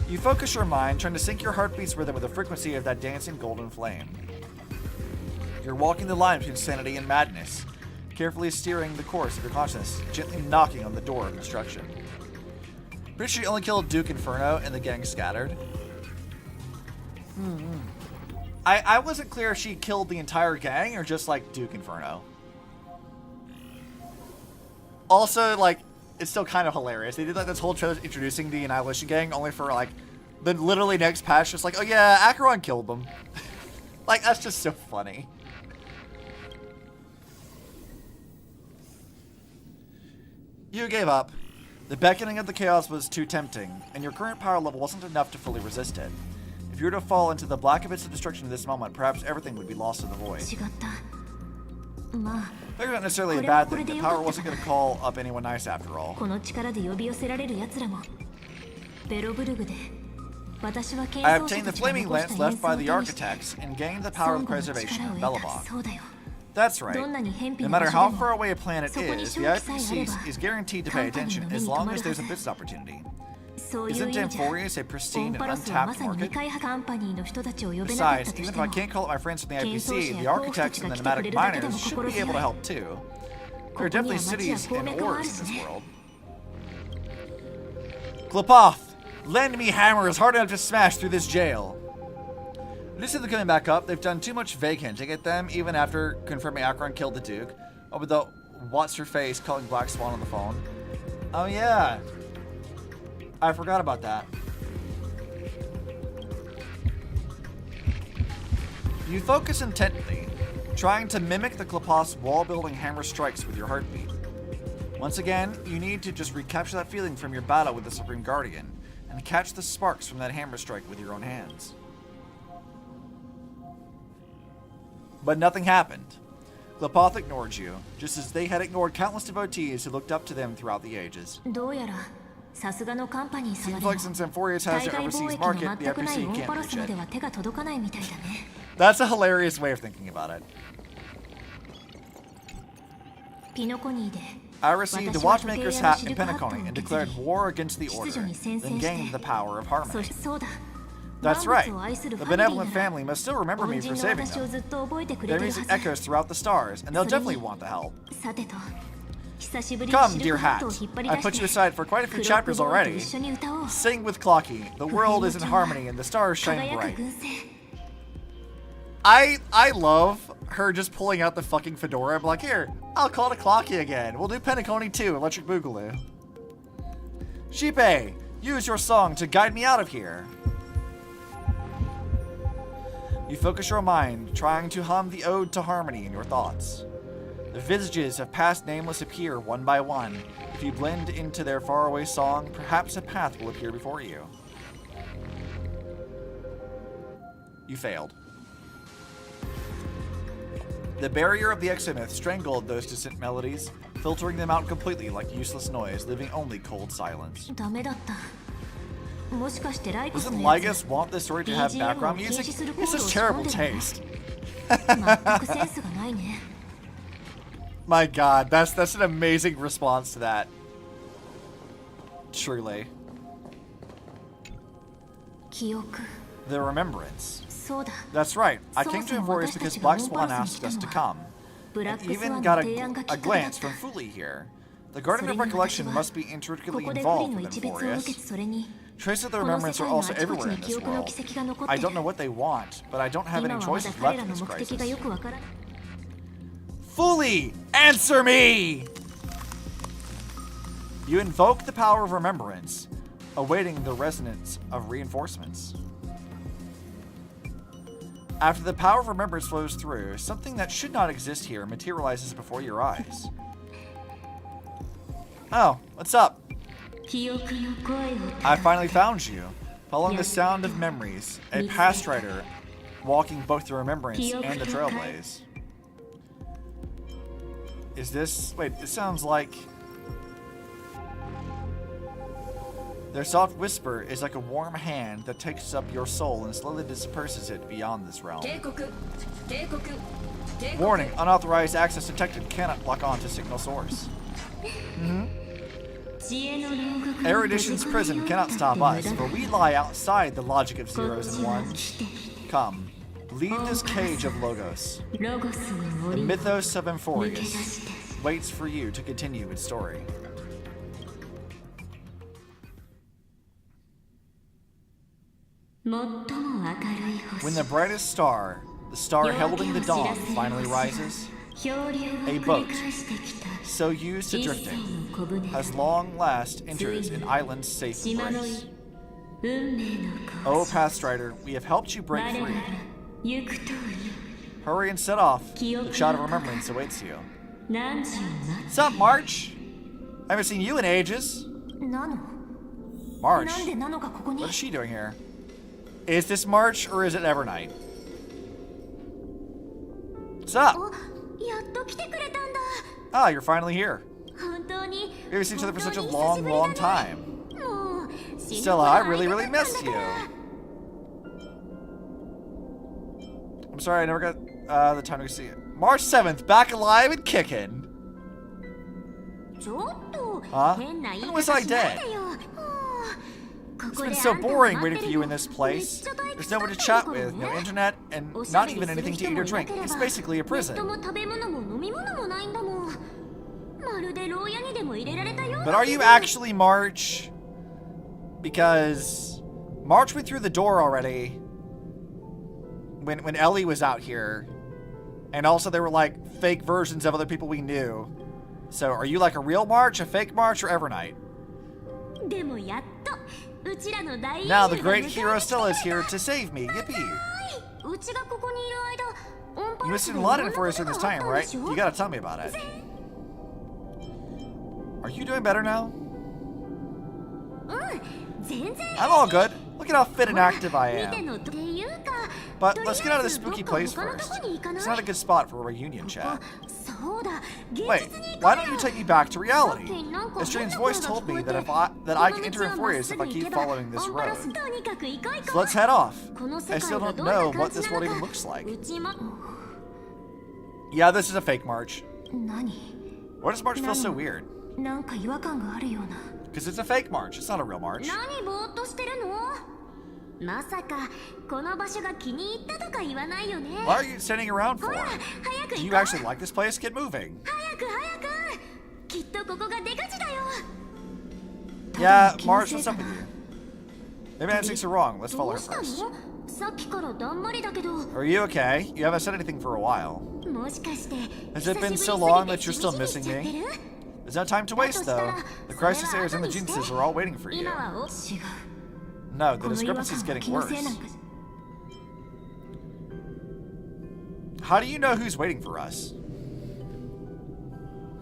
You focus your mind, trying to sync your heartbeat's rhythm with the frequency of that dancing golden flame. You're walking the line between sanity and madness, carefully steering the course of your consciousness, gently knocking on the door of destruction. Pretty sure you only killed Duke Inferno and the gang scattered. I wasn't clear if she killed the entire gang or just like Duke Inferno. Also, like, it's still kind of hilarious. They did like this whole trailer introducing the Annihilation Gang only for like the literally next patch just like, oh yeah, Acheron killed them. Like, that's just so funny. You gave up. The beckoning of the chaos was too tempting, and your current power level wasn't enough to fully resist it. If you were to fall into the black abyss of destruction in this moment, perhaps everything would be lost in the void. 違ったまあ Maybe not necessarily a bad thing. The power wasn't going to call up anyone nice after all. この力で呼び寄せられる奴らもベロブルグで私は剣 I 奏者 obtained た the ちが flaming 残し lance た left 演奏 by を the 手にして architects and gained the power of the 孫悟の preservation 力を of 得た Belobog. そうだよ That's right. どんなに偏僻 No な matter 場所 how で far も away a planet そこに is, 勝 the 機さえあれ IPC ば is guaranteed to pay カンパニー attention の目 as に留 long ま as る there's a はず business opportunity. そういう Isn't 意味じゃ Danforius a オ pristine ン and パロスは untapped まさに未 market? 開発カンパニーの人たちを呼べなかっ Besides, たと even し if て I も can't call up my friends from the 剣奏者 IPC, the や皇府た architects ち and が the 来てくれ nomadic るだけでも miners should 心 be 強 able to い help too. There こ are こには definitely 町や cities 鉱 and 脈もあ ores る in し this ね world. Klepoth, lend me hammers hard enough to smash through this jail. This is coming back up. They've done too much vague hinting at them, even after confirming Acheron killed the Duke. Oh, but the what's her face calling Black Swan on the phone. Oh yeah, I forgot about that. You focus intently, trying to mimic the Klepoth's wall-building hammer strikes with your heartbeat. Once again, you need to just recapture that feeling from your battle with the Supreme Guardian, and catch the sparks from that hammer strike with your own hands. But nothing happened. Klepoth ignored you, just as they had ignored countless devotees who looked up to them throughout the ages. どうやらさすがのカンパニー様 Seems でも like since Amphorius 対 has their 外貿 overseas 易の market, the 全くない FPC オン can't パロ reach スまで it. は手が届かないみたいだね That's a hilarious way of thinking about it. ピノコニーで I received the 私は watchmaker's 時計屋の hat シ in ルクハットを Penacony 受 and け継ぎ declared war against the 秩 order, 序に宣 then 戦して gained the power of そ harmony. してそうだ That's 万 right. 物を愛する The ファミリ benevolent ーなら family must still remember 恩 me 人 for の saving 私を them. ずっと覚えてく Their れてる music はず echoes throughout the stars, and they'll それに definitely want the help. さてと久しぶりに Come, シル dear クハッ hat. トを引っ張り I 出 put し you て aside for quite a few クロック chapters ボールと already. 一緒に歌おう Sing with Clocky. The world is in harmony, and the stars shine 輝く bright. 軍勢 I love her just pulling out the fucking fedora. I'm like, here, I'll call it Clocky again. We'll do Penacony 2, Electric Boogaloo. Sheepe, use your song to guide me out of here. You focus your mind, trying to hum the ode to harmony in your thoughts. The visages of past nameless appear one by one. If you blend into their faraway song, perhaps a path will appear before you. You failed. The barrier of the exomyth strangled those distant melodies, filtering them out completely like useless noise, leaving only cold silence. ダメだったもしかしてライコス Doesn't のやつ Lygus want this story to have BGM background を禁 music? 止するコ This ードを is 仕込ん terrible でるね taste. 全くセンスがないね My god, that's an amazing response to that. Truly. 記憶 The remembrance. そうだ That's right. I came to そもそも Amphorius 私た because ちが Black オン Swan パロスに asked 来た us の to は come. ブラッ And クスワ even ン got の提案が a きっかけだ glance った from Fuli here. The Guardian of それに私 Recollection は must be こ intricately こで不利 involved の with 一別を受け Amphorius. てそれに Traces of the この世 remembrance 界 are のあ also ちこ everywhere ち in に記 this 憶の world. 軌跡が残って I る don't know what they want, but I don't have 今 any はまだ choices 彼 left ら in の this 目的がよ crisis. くわからない Fully answer me! You invoke the power of remembrance, awaiting the resonance of reinforcements. After the power of remembrance flows through, something that should not exist here materializes before your eyes. Oh, what's up? 記憶の声を I finally found you. Following the sound of memories, a past writer walking both the remembrance and the trailblaze. Is this... Wait, it sounds like... Their soft whisper is like a warm hand that takes up your soul and slowly disperses it beyond this realm. 警告警告警告 Warning, unauthorized access detected. Cannot lock on to signal source. 知恵の牢獄に Erudition's prison cannot stop us, for we lie outside the logic of zeros and ones. Come, leave this cage of logos. ロゴスの The 森を mythos of 抜け出 Emphorius して waits for you to continue its story. 最も明るい When 星 the brightest star, the star heralding the dawn, finally rises, 漂流を A 繰 boat り返してきた so used to 一 drifting, 船の小舟 has long last enters an island's safe 島の embrace. 運命の Oh, 交 past strider, we have helped you 我 break ら free. が行くとい Hurry and set off. The shot of remembrance awaits you. 何時にな What's up, March? I haven't seen you in ages. なの March, なんでなのかここに what is she doing here? Is this March or is it Evernight? What's up? やっと来てくれたんだ Ah, you're finally here. 本当に We haven't seen each other for such a 本当 long, に久しぶり long だね time. もう死ぬ Stella, ほど I 会 really, いた really かったん missed だ you. から I'm sorry, I never got the time to see it. March 7th, back alive and kicking. ちょっと Huh? 変な言い When 方 was I しない dead? でよもうこ It's こ been で so あんたを boring 待っ waiting て for る you の in this めっ place. ちゃ退 There's 屈だ no one っ to た chat んだから with, no ね internet, and おしゃ not べり even する anything 人 to eat も or いな drink. ければ It's basically a ネット prison. も食べ物も飲み物もないんだもんまるで牢屋にでも入れられたよう But な are you actually March? Because March went through the door already when Ellie was out here. And also there were like fake versions of other people we knew. So are you like a real March, a fake March, or Evernight? でもやっとうちらの大英雄 Now が the great 迎え hero に来てく Stella れ is here to save me. Yippee! たうちがここにいる間オンパ You レ must ス have で been いろん London な for こ us と in が this あった time, んで right? しょ You gotta tell me about it. Are you doing better now? 全然 I'm all good. Look at how fit and active I 見て am. のっていうか But とり let's あ get out of え this ずどっ spooky か place 他のと first. こに行かない It's not a good spot for a reunion chat. そうだ現 Wait, 実に行 why か don't な you い take me back to reality? さっきなんか A strange 変な voice 声が told me 聞こえ that て I can この enter 道はまっ Emphorius す if ぐ I 行 keep けば following this オンパレス road. とにかく行こう行 So こう let's head off. この I 世 still 界が don't どんな know 感 what じ this な world の even か looks like. うちも Yeah, this is a fake March. 何 Why does March feel so weird? なんか違和感があるような Because it's a fake March. It's not a real March. 何ぼーっとしてるのまさかこの場所が気に入ったとか言わないよね Why are you standing around ほ for? ら早く Do 行 you こう actually like this place? Get moving. 早く早くきっとここが出口だよ Yeah, March, what's up with you? Maybe my instincts are wrong. Let's ど follow う her したの first. さっきからだんまりだけど Are you okay? You haven't said anything for a while. もしかして Has it been 久しぶ so り long す that ぎ you're て still しみじみ missing しちゃって me? る There's no time to waste, though. The Chrysos Heirs and the それは後にして Geniuses are all waiting for you. 今はお違う No, the この違和 discrepancy's 感は getting 気のせいなん worse. か How do you know who's waiting for us?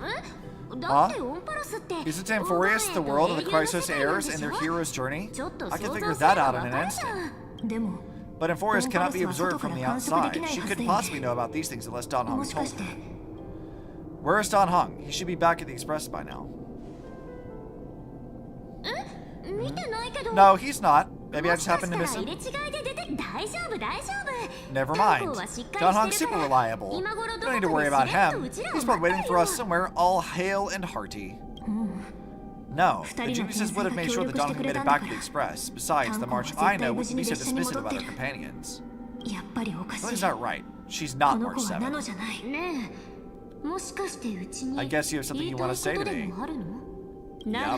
えだってオンパラスって Isn't Emphorius the world of the Chrysos Heirs and their hero's journey? ちょっと I 想 can 像 figure すれば that out わ in か an るじゃ instant. んでも But Emphorius cannot be Emphorius observed from the outside. She couldn't possibly know about these things unless Don も Hung しか told して her. Where is Don Hung? He should be back at the Express by now. 見てないけど No, he's not. Maybe I も just しか happened し to たら miss 入 him. れ違いで出て大丈夫大丈夫 Never 太 mind. 郎はしっ Don かり Hung's してる super から reliable. 今頃 You ど don't need こ to か worry で about しれっと him. うちらを He's 待 probably って waiting る for よ us somewhere, all hale and hearty. No, the 二人の Geniuses 天 would 才 have が made 協 sure 力 that して Don く Hung れ made た it んだ back か to the ら Express. Besides, the タンコは March 絶 I 対 know 無 wouldn't 事 be に so 列車に dismissive 戻 of って other る companions. やっぱりおかしい Something's not right. She's こ not の子 March はナノ 7. じゃないねえもしかしてうちに I guess you have something 言 you いた want い to こ say と to で me. もあるのなら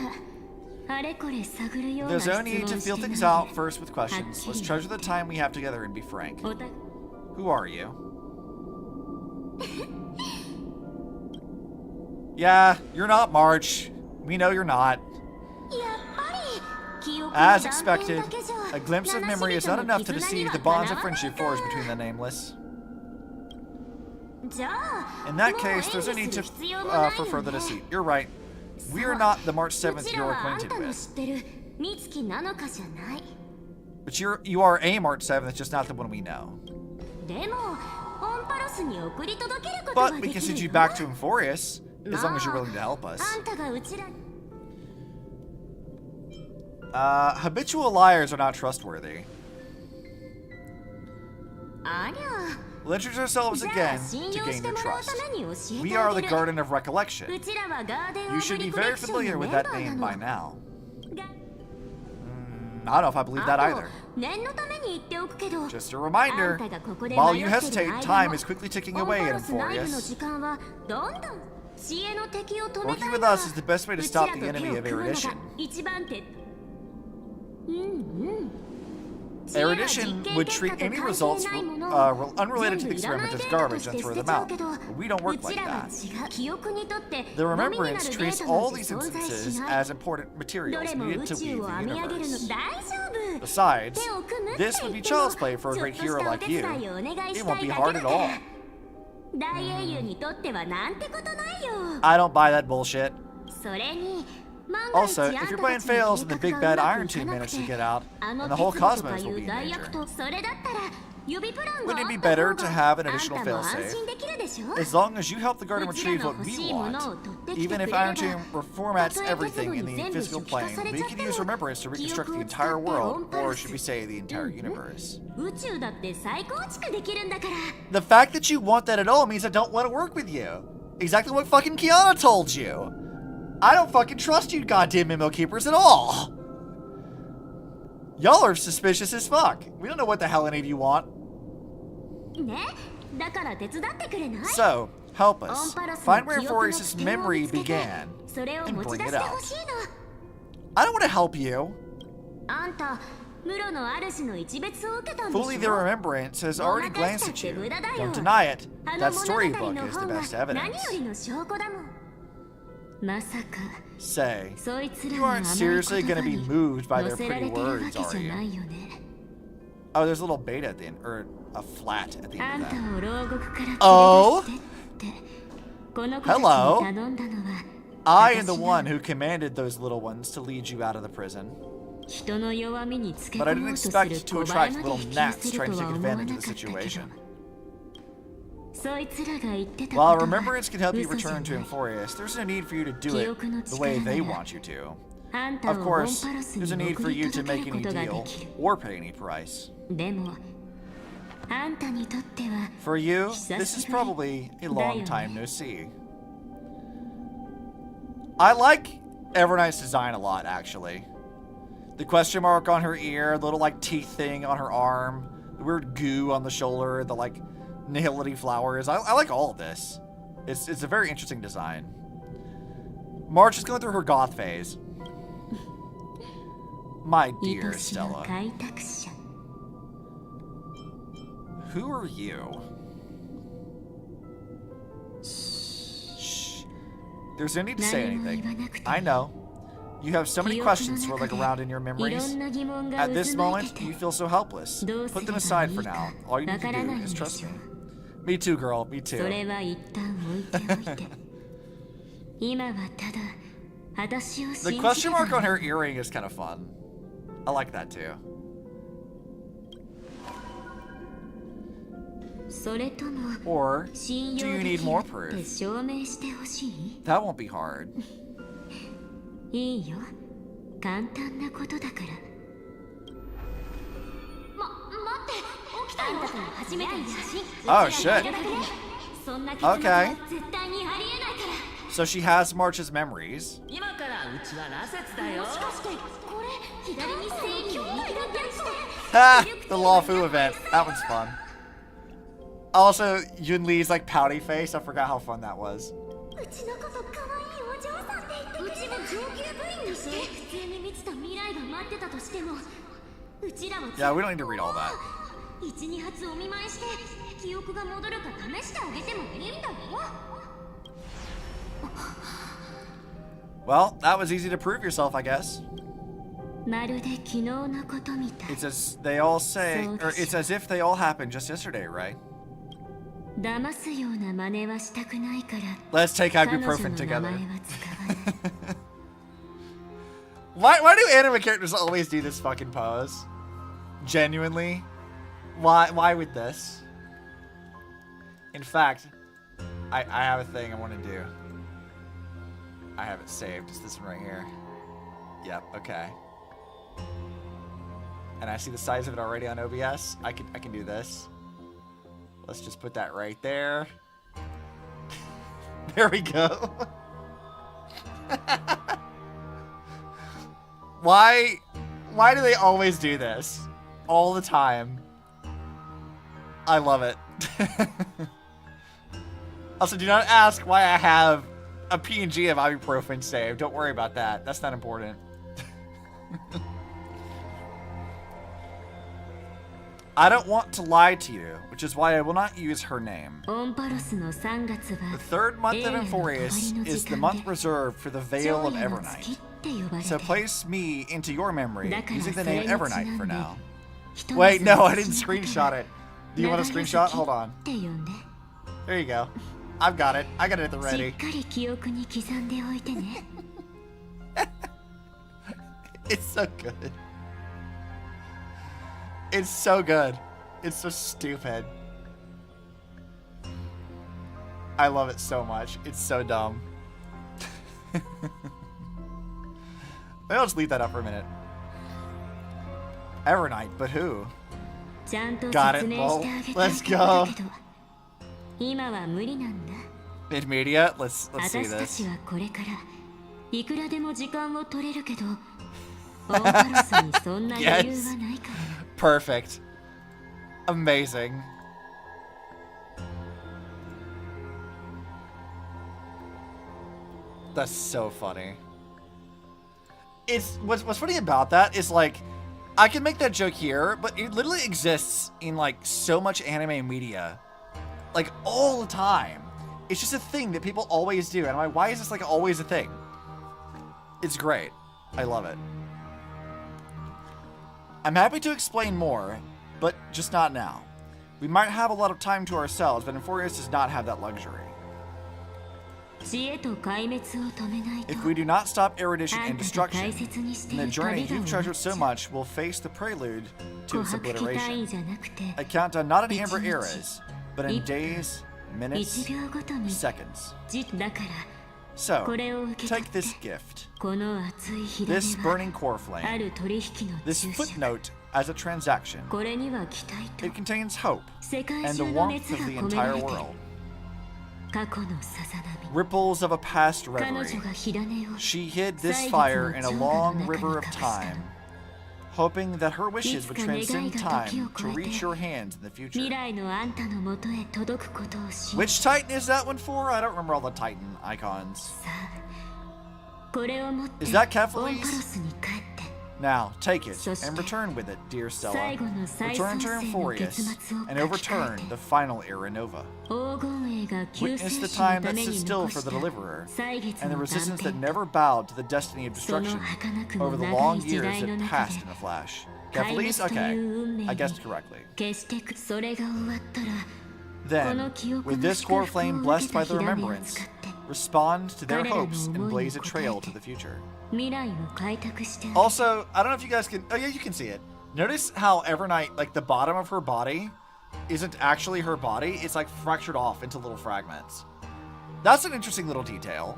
あれこれ探るような There's 質 no 問 need to して feel ない things out first with questions. Let's treasure the time we have together and be frank. おた Who are you? Yeah, you're not March. We know you're not. やっぱり記憶の As 断片 expected, だけじゃ A glimpse of memory is not enough to deceive the bonds of friendship forged between the nameless. In that case, there's no need for further deceit. You're right. We are not the March 7th you're acquainted with. But you are a March 7th, just not the one we know. But we can send you back to Euphorius, as long as you're willing to help us. Habitual liars are not trustworthy. We'll introduce ourselves again to gain your trust. We are the Garden of Recollection. You should be very familiar with that name by now. I don't know if I believe that either. Just a reminder, while you hesitate, time is quickly ticking away in Euphorius. Working with us is the best way to stop the enemy of erudition. Erudition would treat any results unrelated to the experiment as garbage and throw them out. But we don't work like that. The Remembrance treats all these instances as important materials needed to weave the universe. Besides, this would be child's play for a great hero like you. It won't be hard at all. I don't buy that bullshit. Also, if your plan fails and the big bad Iron Tomb manages to get out, then the whole cosmos will be in danger. Wouldn't it be better to have an additional failsafe? As long as you help the Garden retrieve what we want, even if Iron Tomb reformats everything in the physical plane, we can use Remembrance to reconstruct the entire world, or should we say the entire universe. The fact that you want that at all means I don't want to work with you. Exactly what fucking Kiana told you. I don't fucking trust you goddamn Memo Keepers at all. Y'all are suspicious as fuck. We don't know what the hell any of you want. So, help us. Find where Euphorius' memory began and bring it out. I don't want to help you. Fully the Remembrance has already glanced at you. Don't deny it. That storybook is the best evidence. Say, you aren't seriously going to be moved by their pretty words, are you? Oh, there's a little beta at the end, or a flat at the end of that. Oh? Hello? I am the one who commanded those little ones to lead you out of the prison. But I didn't expect to attract little gnats trying to take advantage of the situation. While Remembrance can help you return to Euphorius, there's no need for you to do it the way they want you to. Of course, there's a need for you to make any deal or pay any price. For you, this is probably a long time no see. I like Evernight's design a lot, actually. The question mark on her ear, the little like teeth thing on her arm, the weird goo on the shoulder, the like nihility flowers. I like all of this. It's a very interesting design. March is going through her goth phase. My dear Stella. Who are you? Shh. There's no need to say anything. I know. You have so many questions swirling around in your memories. At this moment, you feel so helpless. Put them aside for now. All you need to do is trust me. Me too, girl. Me too. The question mark on her earring is kind of fun. I like that too. Or, do you need more proof? That won't be hard. Oh shit. Okay. So she has March's memories. Ha! The Lawfu event. That one's fun. Also, Yun Li's like pouty face. I forgot how fun that was. Yeah, we don't need to read all that. Well, that was easy to prove yourself, I guess. まるで昨日のことみたい。 It's as they all say, or it's as if they all happened just yesterday, right? 騙すような真似はしたくないから。 Let's take 彼女の ibuprofen 名 together. 前は使わない。 Why do anime characters always do this fucking pose? Genuinely? Why with this? In fact, I have a thing I want to do. I have it saved. It's this one right here. Yep, okay. And I see the size of it already on OBS. I can do this. Let's just put that right there. There we go. Why do they always do this? All the time. I love it. Also, do not ask why I have a PNG of ibuprofen saved. Don't worry about that. That's not important. I don't want to lie to you, which is why I will not use her name. オンパロスの3月は The third month of 永遠の Euphorius 代わりの is 時 the 間 month で reserved for the Veil 長 of 夜の月 Evernight. って呼ばれて So place me into your memory だから using the それ name に Evernight ち for なんで now. 人 Wait, 々 no, の I didn't 星のこと screenshot it. Do you want a 長夜 screenshot? 月 Hold on. って呼んで There you go. I've got it. I got it at the しっ ready. かり記憶に刻んでおいてね。 It's so good. It's so good. It's so stupid. I love it so much. It's so dumb. Maybe I'll just leave that up for a minute. Evernight, but who? ちゃんと Got 説 it, 明 lol. してあげた Let's か go. ったけど今は無理なんだ。 Mid media? Let's see 私た this. ちはこれからいくらでも時間を取れるけどオンパロスにそんな余裕はないから Perfect. Amazing. That's so funny. It's what's funny about that is like I can make that joke here, but it literally exists in like so much anime media. Like all the time. It's just a thing that people always do. And I'm like, why is this like always a thing? It's great. I love it. I'm happy to explain more, but just not now. We might have a lot of time to ourselves, but Euphorius does not have that luxury. 知恵と壊滅を止めないと If we do not stop erudition あん and たと大 destruction, 切にして then る the journey 旅が you've 終わっ treasured ちゃ so う much will face the prelude to 琥 its 珀期単位 obliteration. じゃなくて I count down not in amber 一日 eras, but in 一分 days, minutes, 1秒ごとに seconds. だから So, これを受け取 take って this gift, この熱い火種 this は burning core あ flame, る取引の this 注射 footnote as a transaction. これには期待と It contains hope 世界 and the 中の warmth 熱 of が the 込めら entire れてる world. 過去のさざ波 Ripples of a past 彼 reverie. 女が火種を She hid this 歳月 fire の in a 長河 long の中 river に of 隠した time, hoping that her wishes would いつか願い transcend が時を time 超 to えて reach your hands in the 未 future. 来のあんたのもとへ届くことをしよう Which Titan is that one for? I don't remember all the Titan icons. さあこれを持って Is that オ Kephalese? ンパロスに帰って Now, take it そして and return with it, dear Stella. 最後の再 Return 創 to 生の結 Euphorius 末を and 書き換 overturn えて the final era nova. 黄金栄が救 Witness 世 the 主の time た that め stood に still 残 for し the た deliverer, 歳月 and the の resistance 断 that 片 never bowed to the destiny of その destruction 儚く over も the 長 long い時 years 代 that の中 passed で in a flash. 壊 Kephalese? 滅という Okay, 運命 I に guessed correctly. 決してそれが終わったら Then, with this core flame blessed by the remembrance, respond to their hopes and blaze a trail to the future. 未来を開拓してあげ Also, I don't know if you guys can. Oh yeah, you can see it. Notice how Evernight, like the bottom of her body, isn't actually her body. It's like fractured off into little fragments. That's an interesting little detail.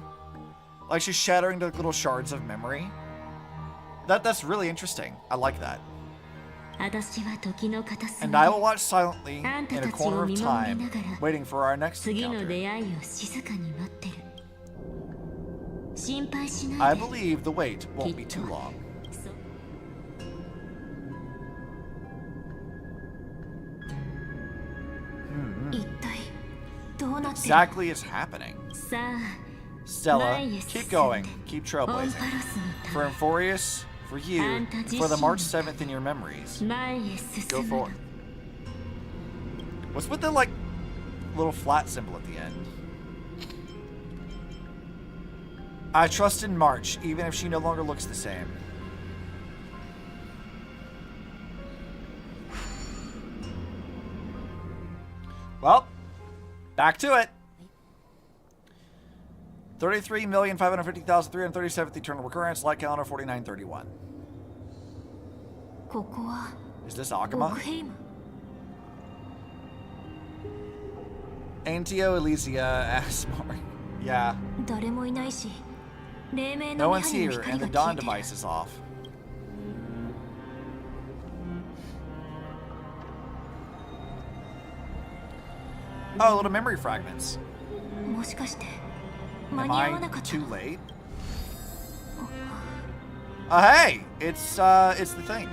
Like she's shattering to little shards of memory. That's really interesting. I like that. 私は時の片隅 And で I will watch silently あんた in た a ち corner を of 見守り time, ながら waiting for our next 次の encounter. 出会いを静かに待ってる心配し I ないで believe the wait won't be too long. そ 一体どうなってる Exactly is happening. さあ Stella, 前へ keep 進 going. んで Keep オン trailblazing. パロスの For た Euphorius, for you, And and for the Hysilens. March 7th in your memories. め前へ Go 進む forward. What's with the, like, little flat symbol at the end? I trust in March, even if she no longer looks the same. Well, back to it. 33,550,337th eternal recurrence, light calendar 4931. ここは Is this オ Akuma? クヘイム。 Antio Elysia Asmar. Yeah. 誰もいないし、黎明 No の one's 見張りの here, 光 and が the 消 dawn えてる。 device is off. Oh, little memory fragments. もしかして間 Am に合わ I なかった too late? Hey! It's the thing.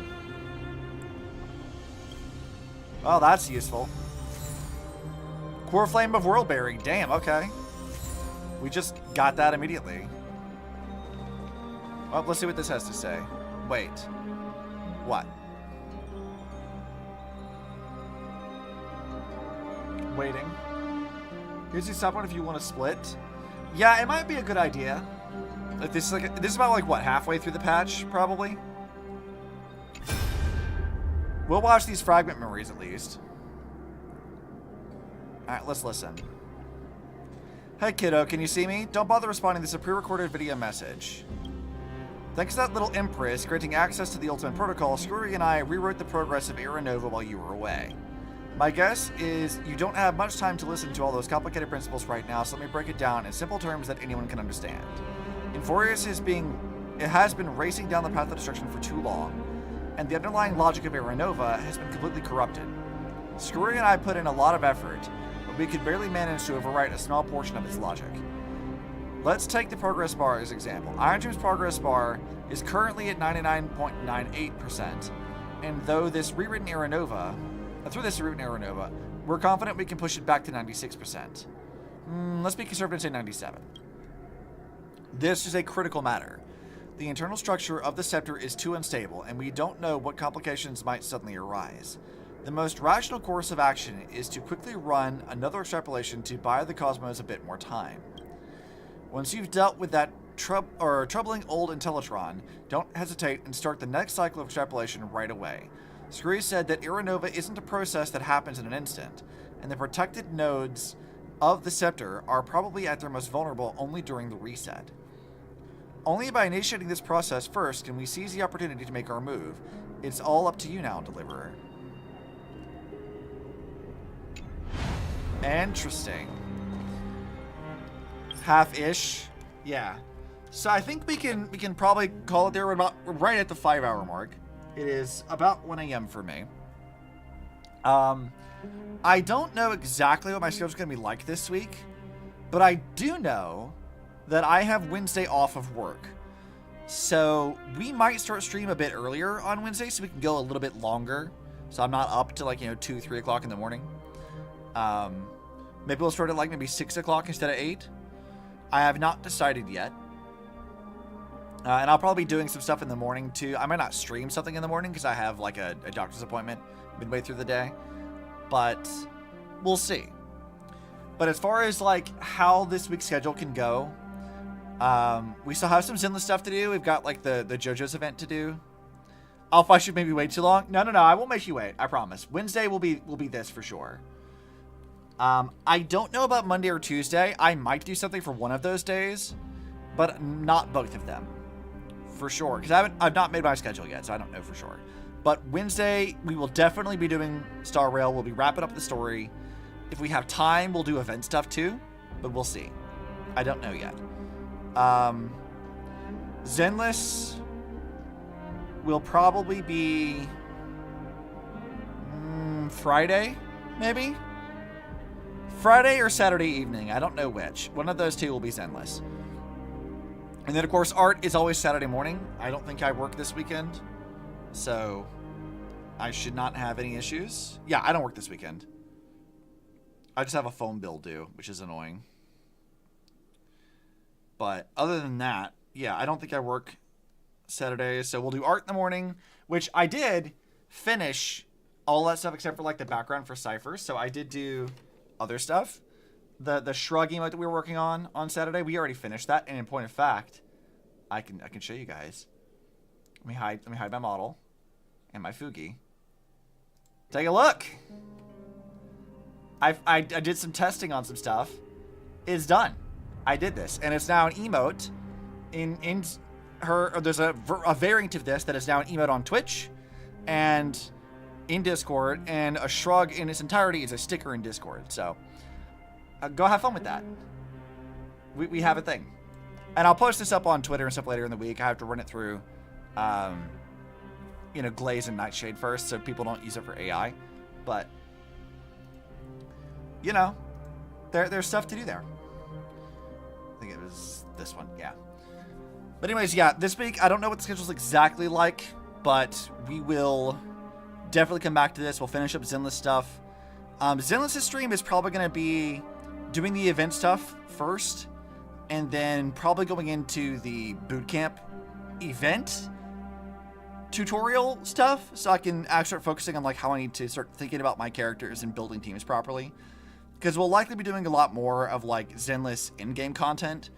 Well, that's useful. Core Flame of Worldberry. Damn, okay. We just got that immediately. Well, let's see what this has to say. Wait. What? Waiting. Here's the sub one if you want to split. Yeah, it might be a good idea. Like this is about like what, halfway through the patch, probably. We'll watch these fragment memories at least. Alright, let's listen. Hey kiddo, can you see me? Don't bother responding, this is a pre-recorded video message. Thanks to that little empress granting access to the ultimate protocol, Screwy and I rewrote the progress of Era Nova while you were away. My guess is you don't have much time to listen to all those complicated principles right now, so let me break it down in simple terms that anyone can understand. Inforius has been racing down the path of destruction for too long, and the underlying logic of Era Nova has been completely corrupted. Screwy and I put in a lot of effort, but we could barely manage to overwrite a small portion of its logic. Let's take the progress bar as example. Iron Dream's progress bar is currently at 99.98%, and through this rewritten Era Nova, we're confident we can push it back to 96%. Let's be conservative and say 97. This is a critical matter. The internal structure of the scepter is too unstable, and we don't know what complications might suddenly arise. The most rational course of action is to quickly run another extrapolation to buy the cosmos a bit more time. Once you've dealt with that troubling old Intellitron, don't hesitate and start the next cycle of extrapolation right away. Scree said that Era Nova isn't a process that happens in an instant, and the protected nodes of the scepter are probably at their most vulnerable only during the reset. Only by initiating this process first can we seize the opportunity to make our move. It's all up to you now, Deliverer. Interesting. Half-ish. Yeah. So I think we can probably call it there. We're about right at the 5-hour mark. It is about 1 a.m. for me. I don't know exactly what my schedule's going to be like this week, but I do know that I have Wednesday off of work. So we might start stream a bit earlier on Wednesday so we can go a little bit longer. So I'm not up to 2, 3 o'clock in the morning. Maybe we'll start at maybe 6 o'clock instead of 8. I have not decided yet. And I'll probably be doing some stuff in the morning too. I might not stream something in the morning because I have a doctor's appointment midway through the day. But we'll see. But as far as how this week's schedule can go, we still have some Zenless stuff to do. We've got the JoJo's event to do. Oh, if I should maybe wait too long? No, I won't make you wait. I promise. Wednesday will be this for sure. I don't know about Monday or Tuesday. I might do something for one of those days, but not both of them. For sure, because I've not made my schedule yet, so I don't know for sure. But Wednesday, we will definitely be doing Star Rail. We'll be wrapping up the story. If we have time, we'll do event stuff too, but we'll see. I don't know yet. Zenless will probably be Friday, maybe? Friday or Saturday evening. I don't know which. One of those two will be Zenless. And then, of course, art is always Saturday morning. I don't think I work this weekend, so I should not have any issues. Yeah, I don't work this weekend. I just have a phone bill due, which is annoying. But other than that, yeah, I don't think I work Saturdays, so we'll do art in the morning, which I did finish all that stuff except for the background for Cypher, so I did do other stuff. The shrug emote that we were working on Saturday, we already finished that. And in point of fact, I can show you guys. Let me hide my model and my Fugi. Take a look. I did some testing on some stuff. It's done. I did this, and it's now an emote in her. Or there's a variant of this that is now an emote on Twitch, and in Discord, and a shrug in its entirety is a sticker in Discord. So go have fun with that. We have a thing, and I'll post this up on Twitter and stuff later in the week. I have to run it through, you know, Glaze and Nightshade first, so people don't use it for AI. But you know, there's stuff to do there. I think it was this one, yeah. But anyways, yeah, this week, I don't know what the schedule's exactly like, but we will definitely come back to this. We'll finish up Zenless stuff. Zenless' stream is probably going to be doing the event stuff first, and then probably going into the bootcamp event tutorial stuff, so I can actually start focusing on like how I need to start thinking about my characters and building teams properly. Because we'll likely be doing a lot more of like Zenless in-game content,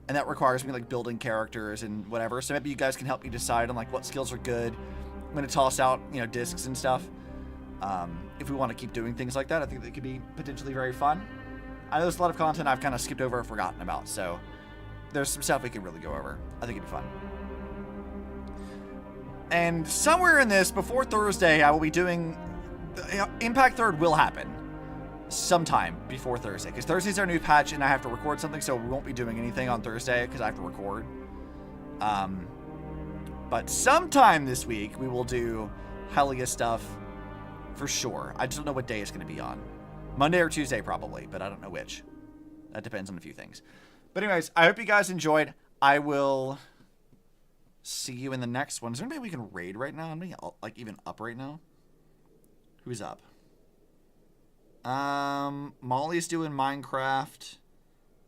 and that requires me like building characters and whatever. So maybe you guys can help me decide on like what skills are good. I'm gonna toss out, you know, discs and stuff. If we want to keep doing things like that, I think that could be potentially very fun. I know there's a lot of content I've kind of skipped over or forgotten about, so there's some stuff we can really go over. I think it'd be fun. And somewhere in this, before Thursday, I will be doing... Impact Third will happen sometime before Thursday, because Thursday's our new patch and I have to record something, so we won't be doing anything on Thursday because I have to record. But sometime this week, we will do Helia stuff for sure. I just don't know what day it's going to be on. Monday or Tuesday, probably, but I don't know which. That depends on a few things. But anyways, I hope you guys enjoyed. I will see you in the next one. Is there anybody we can raid right now? Anybody like even up right now? Who's up? Molly's doing Minecraft.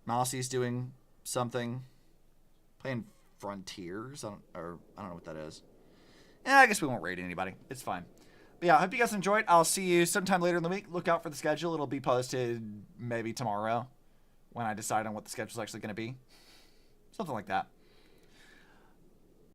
Mousy's doing something. Playing Frontiers. I don't know what that is. Yeah, I guess we won't raid anybody. It's fine. But yeah, I hope you guys enjoyed. I'll see you sometime later in the week. Look out for the schedule. It'll be posted maybe tomorrow when I decide on what the schedule's actually going to be. Something like that.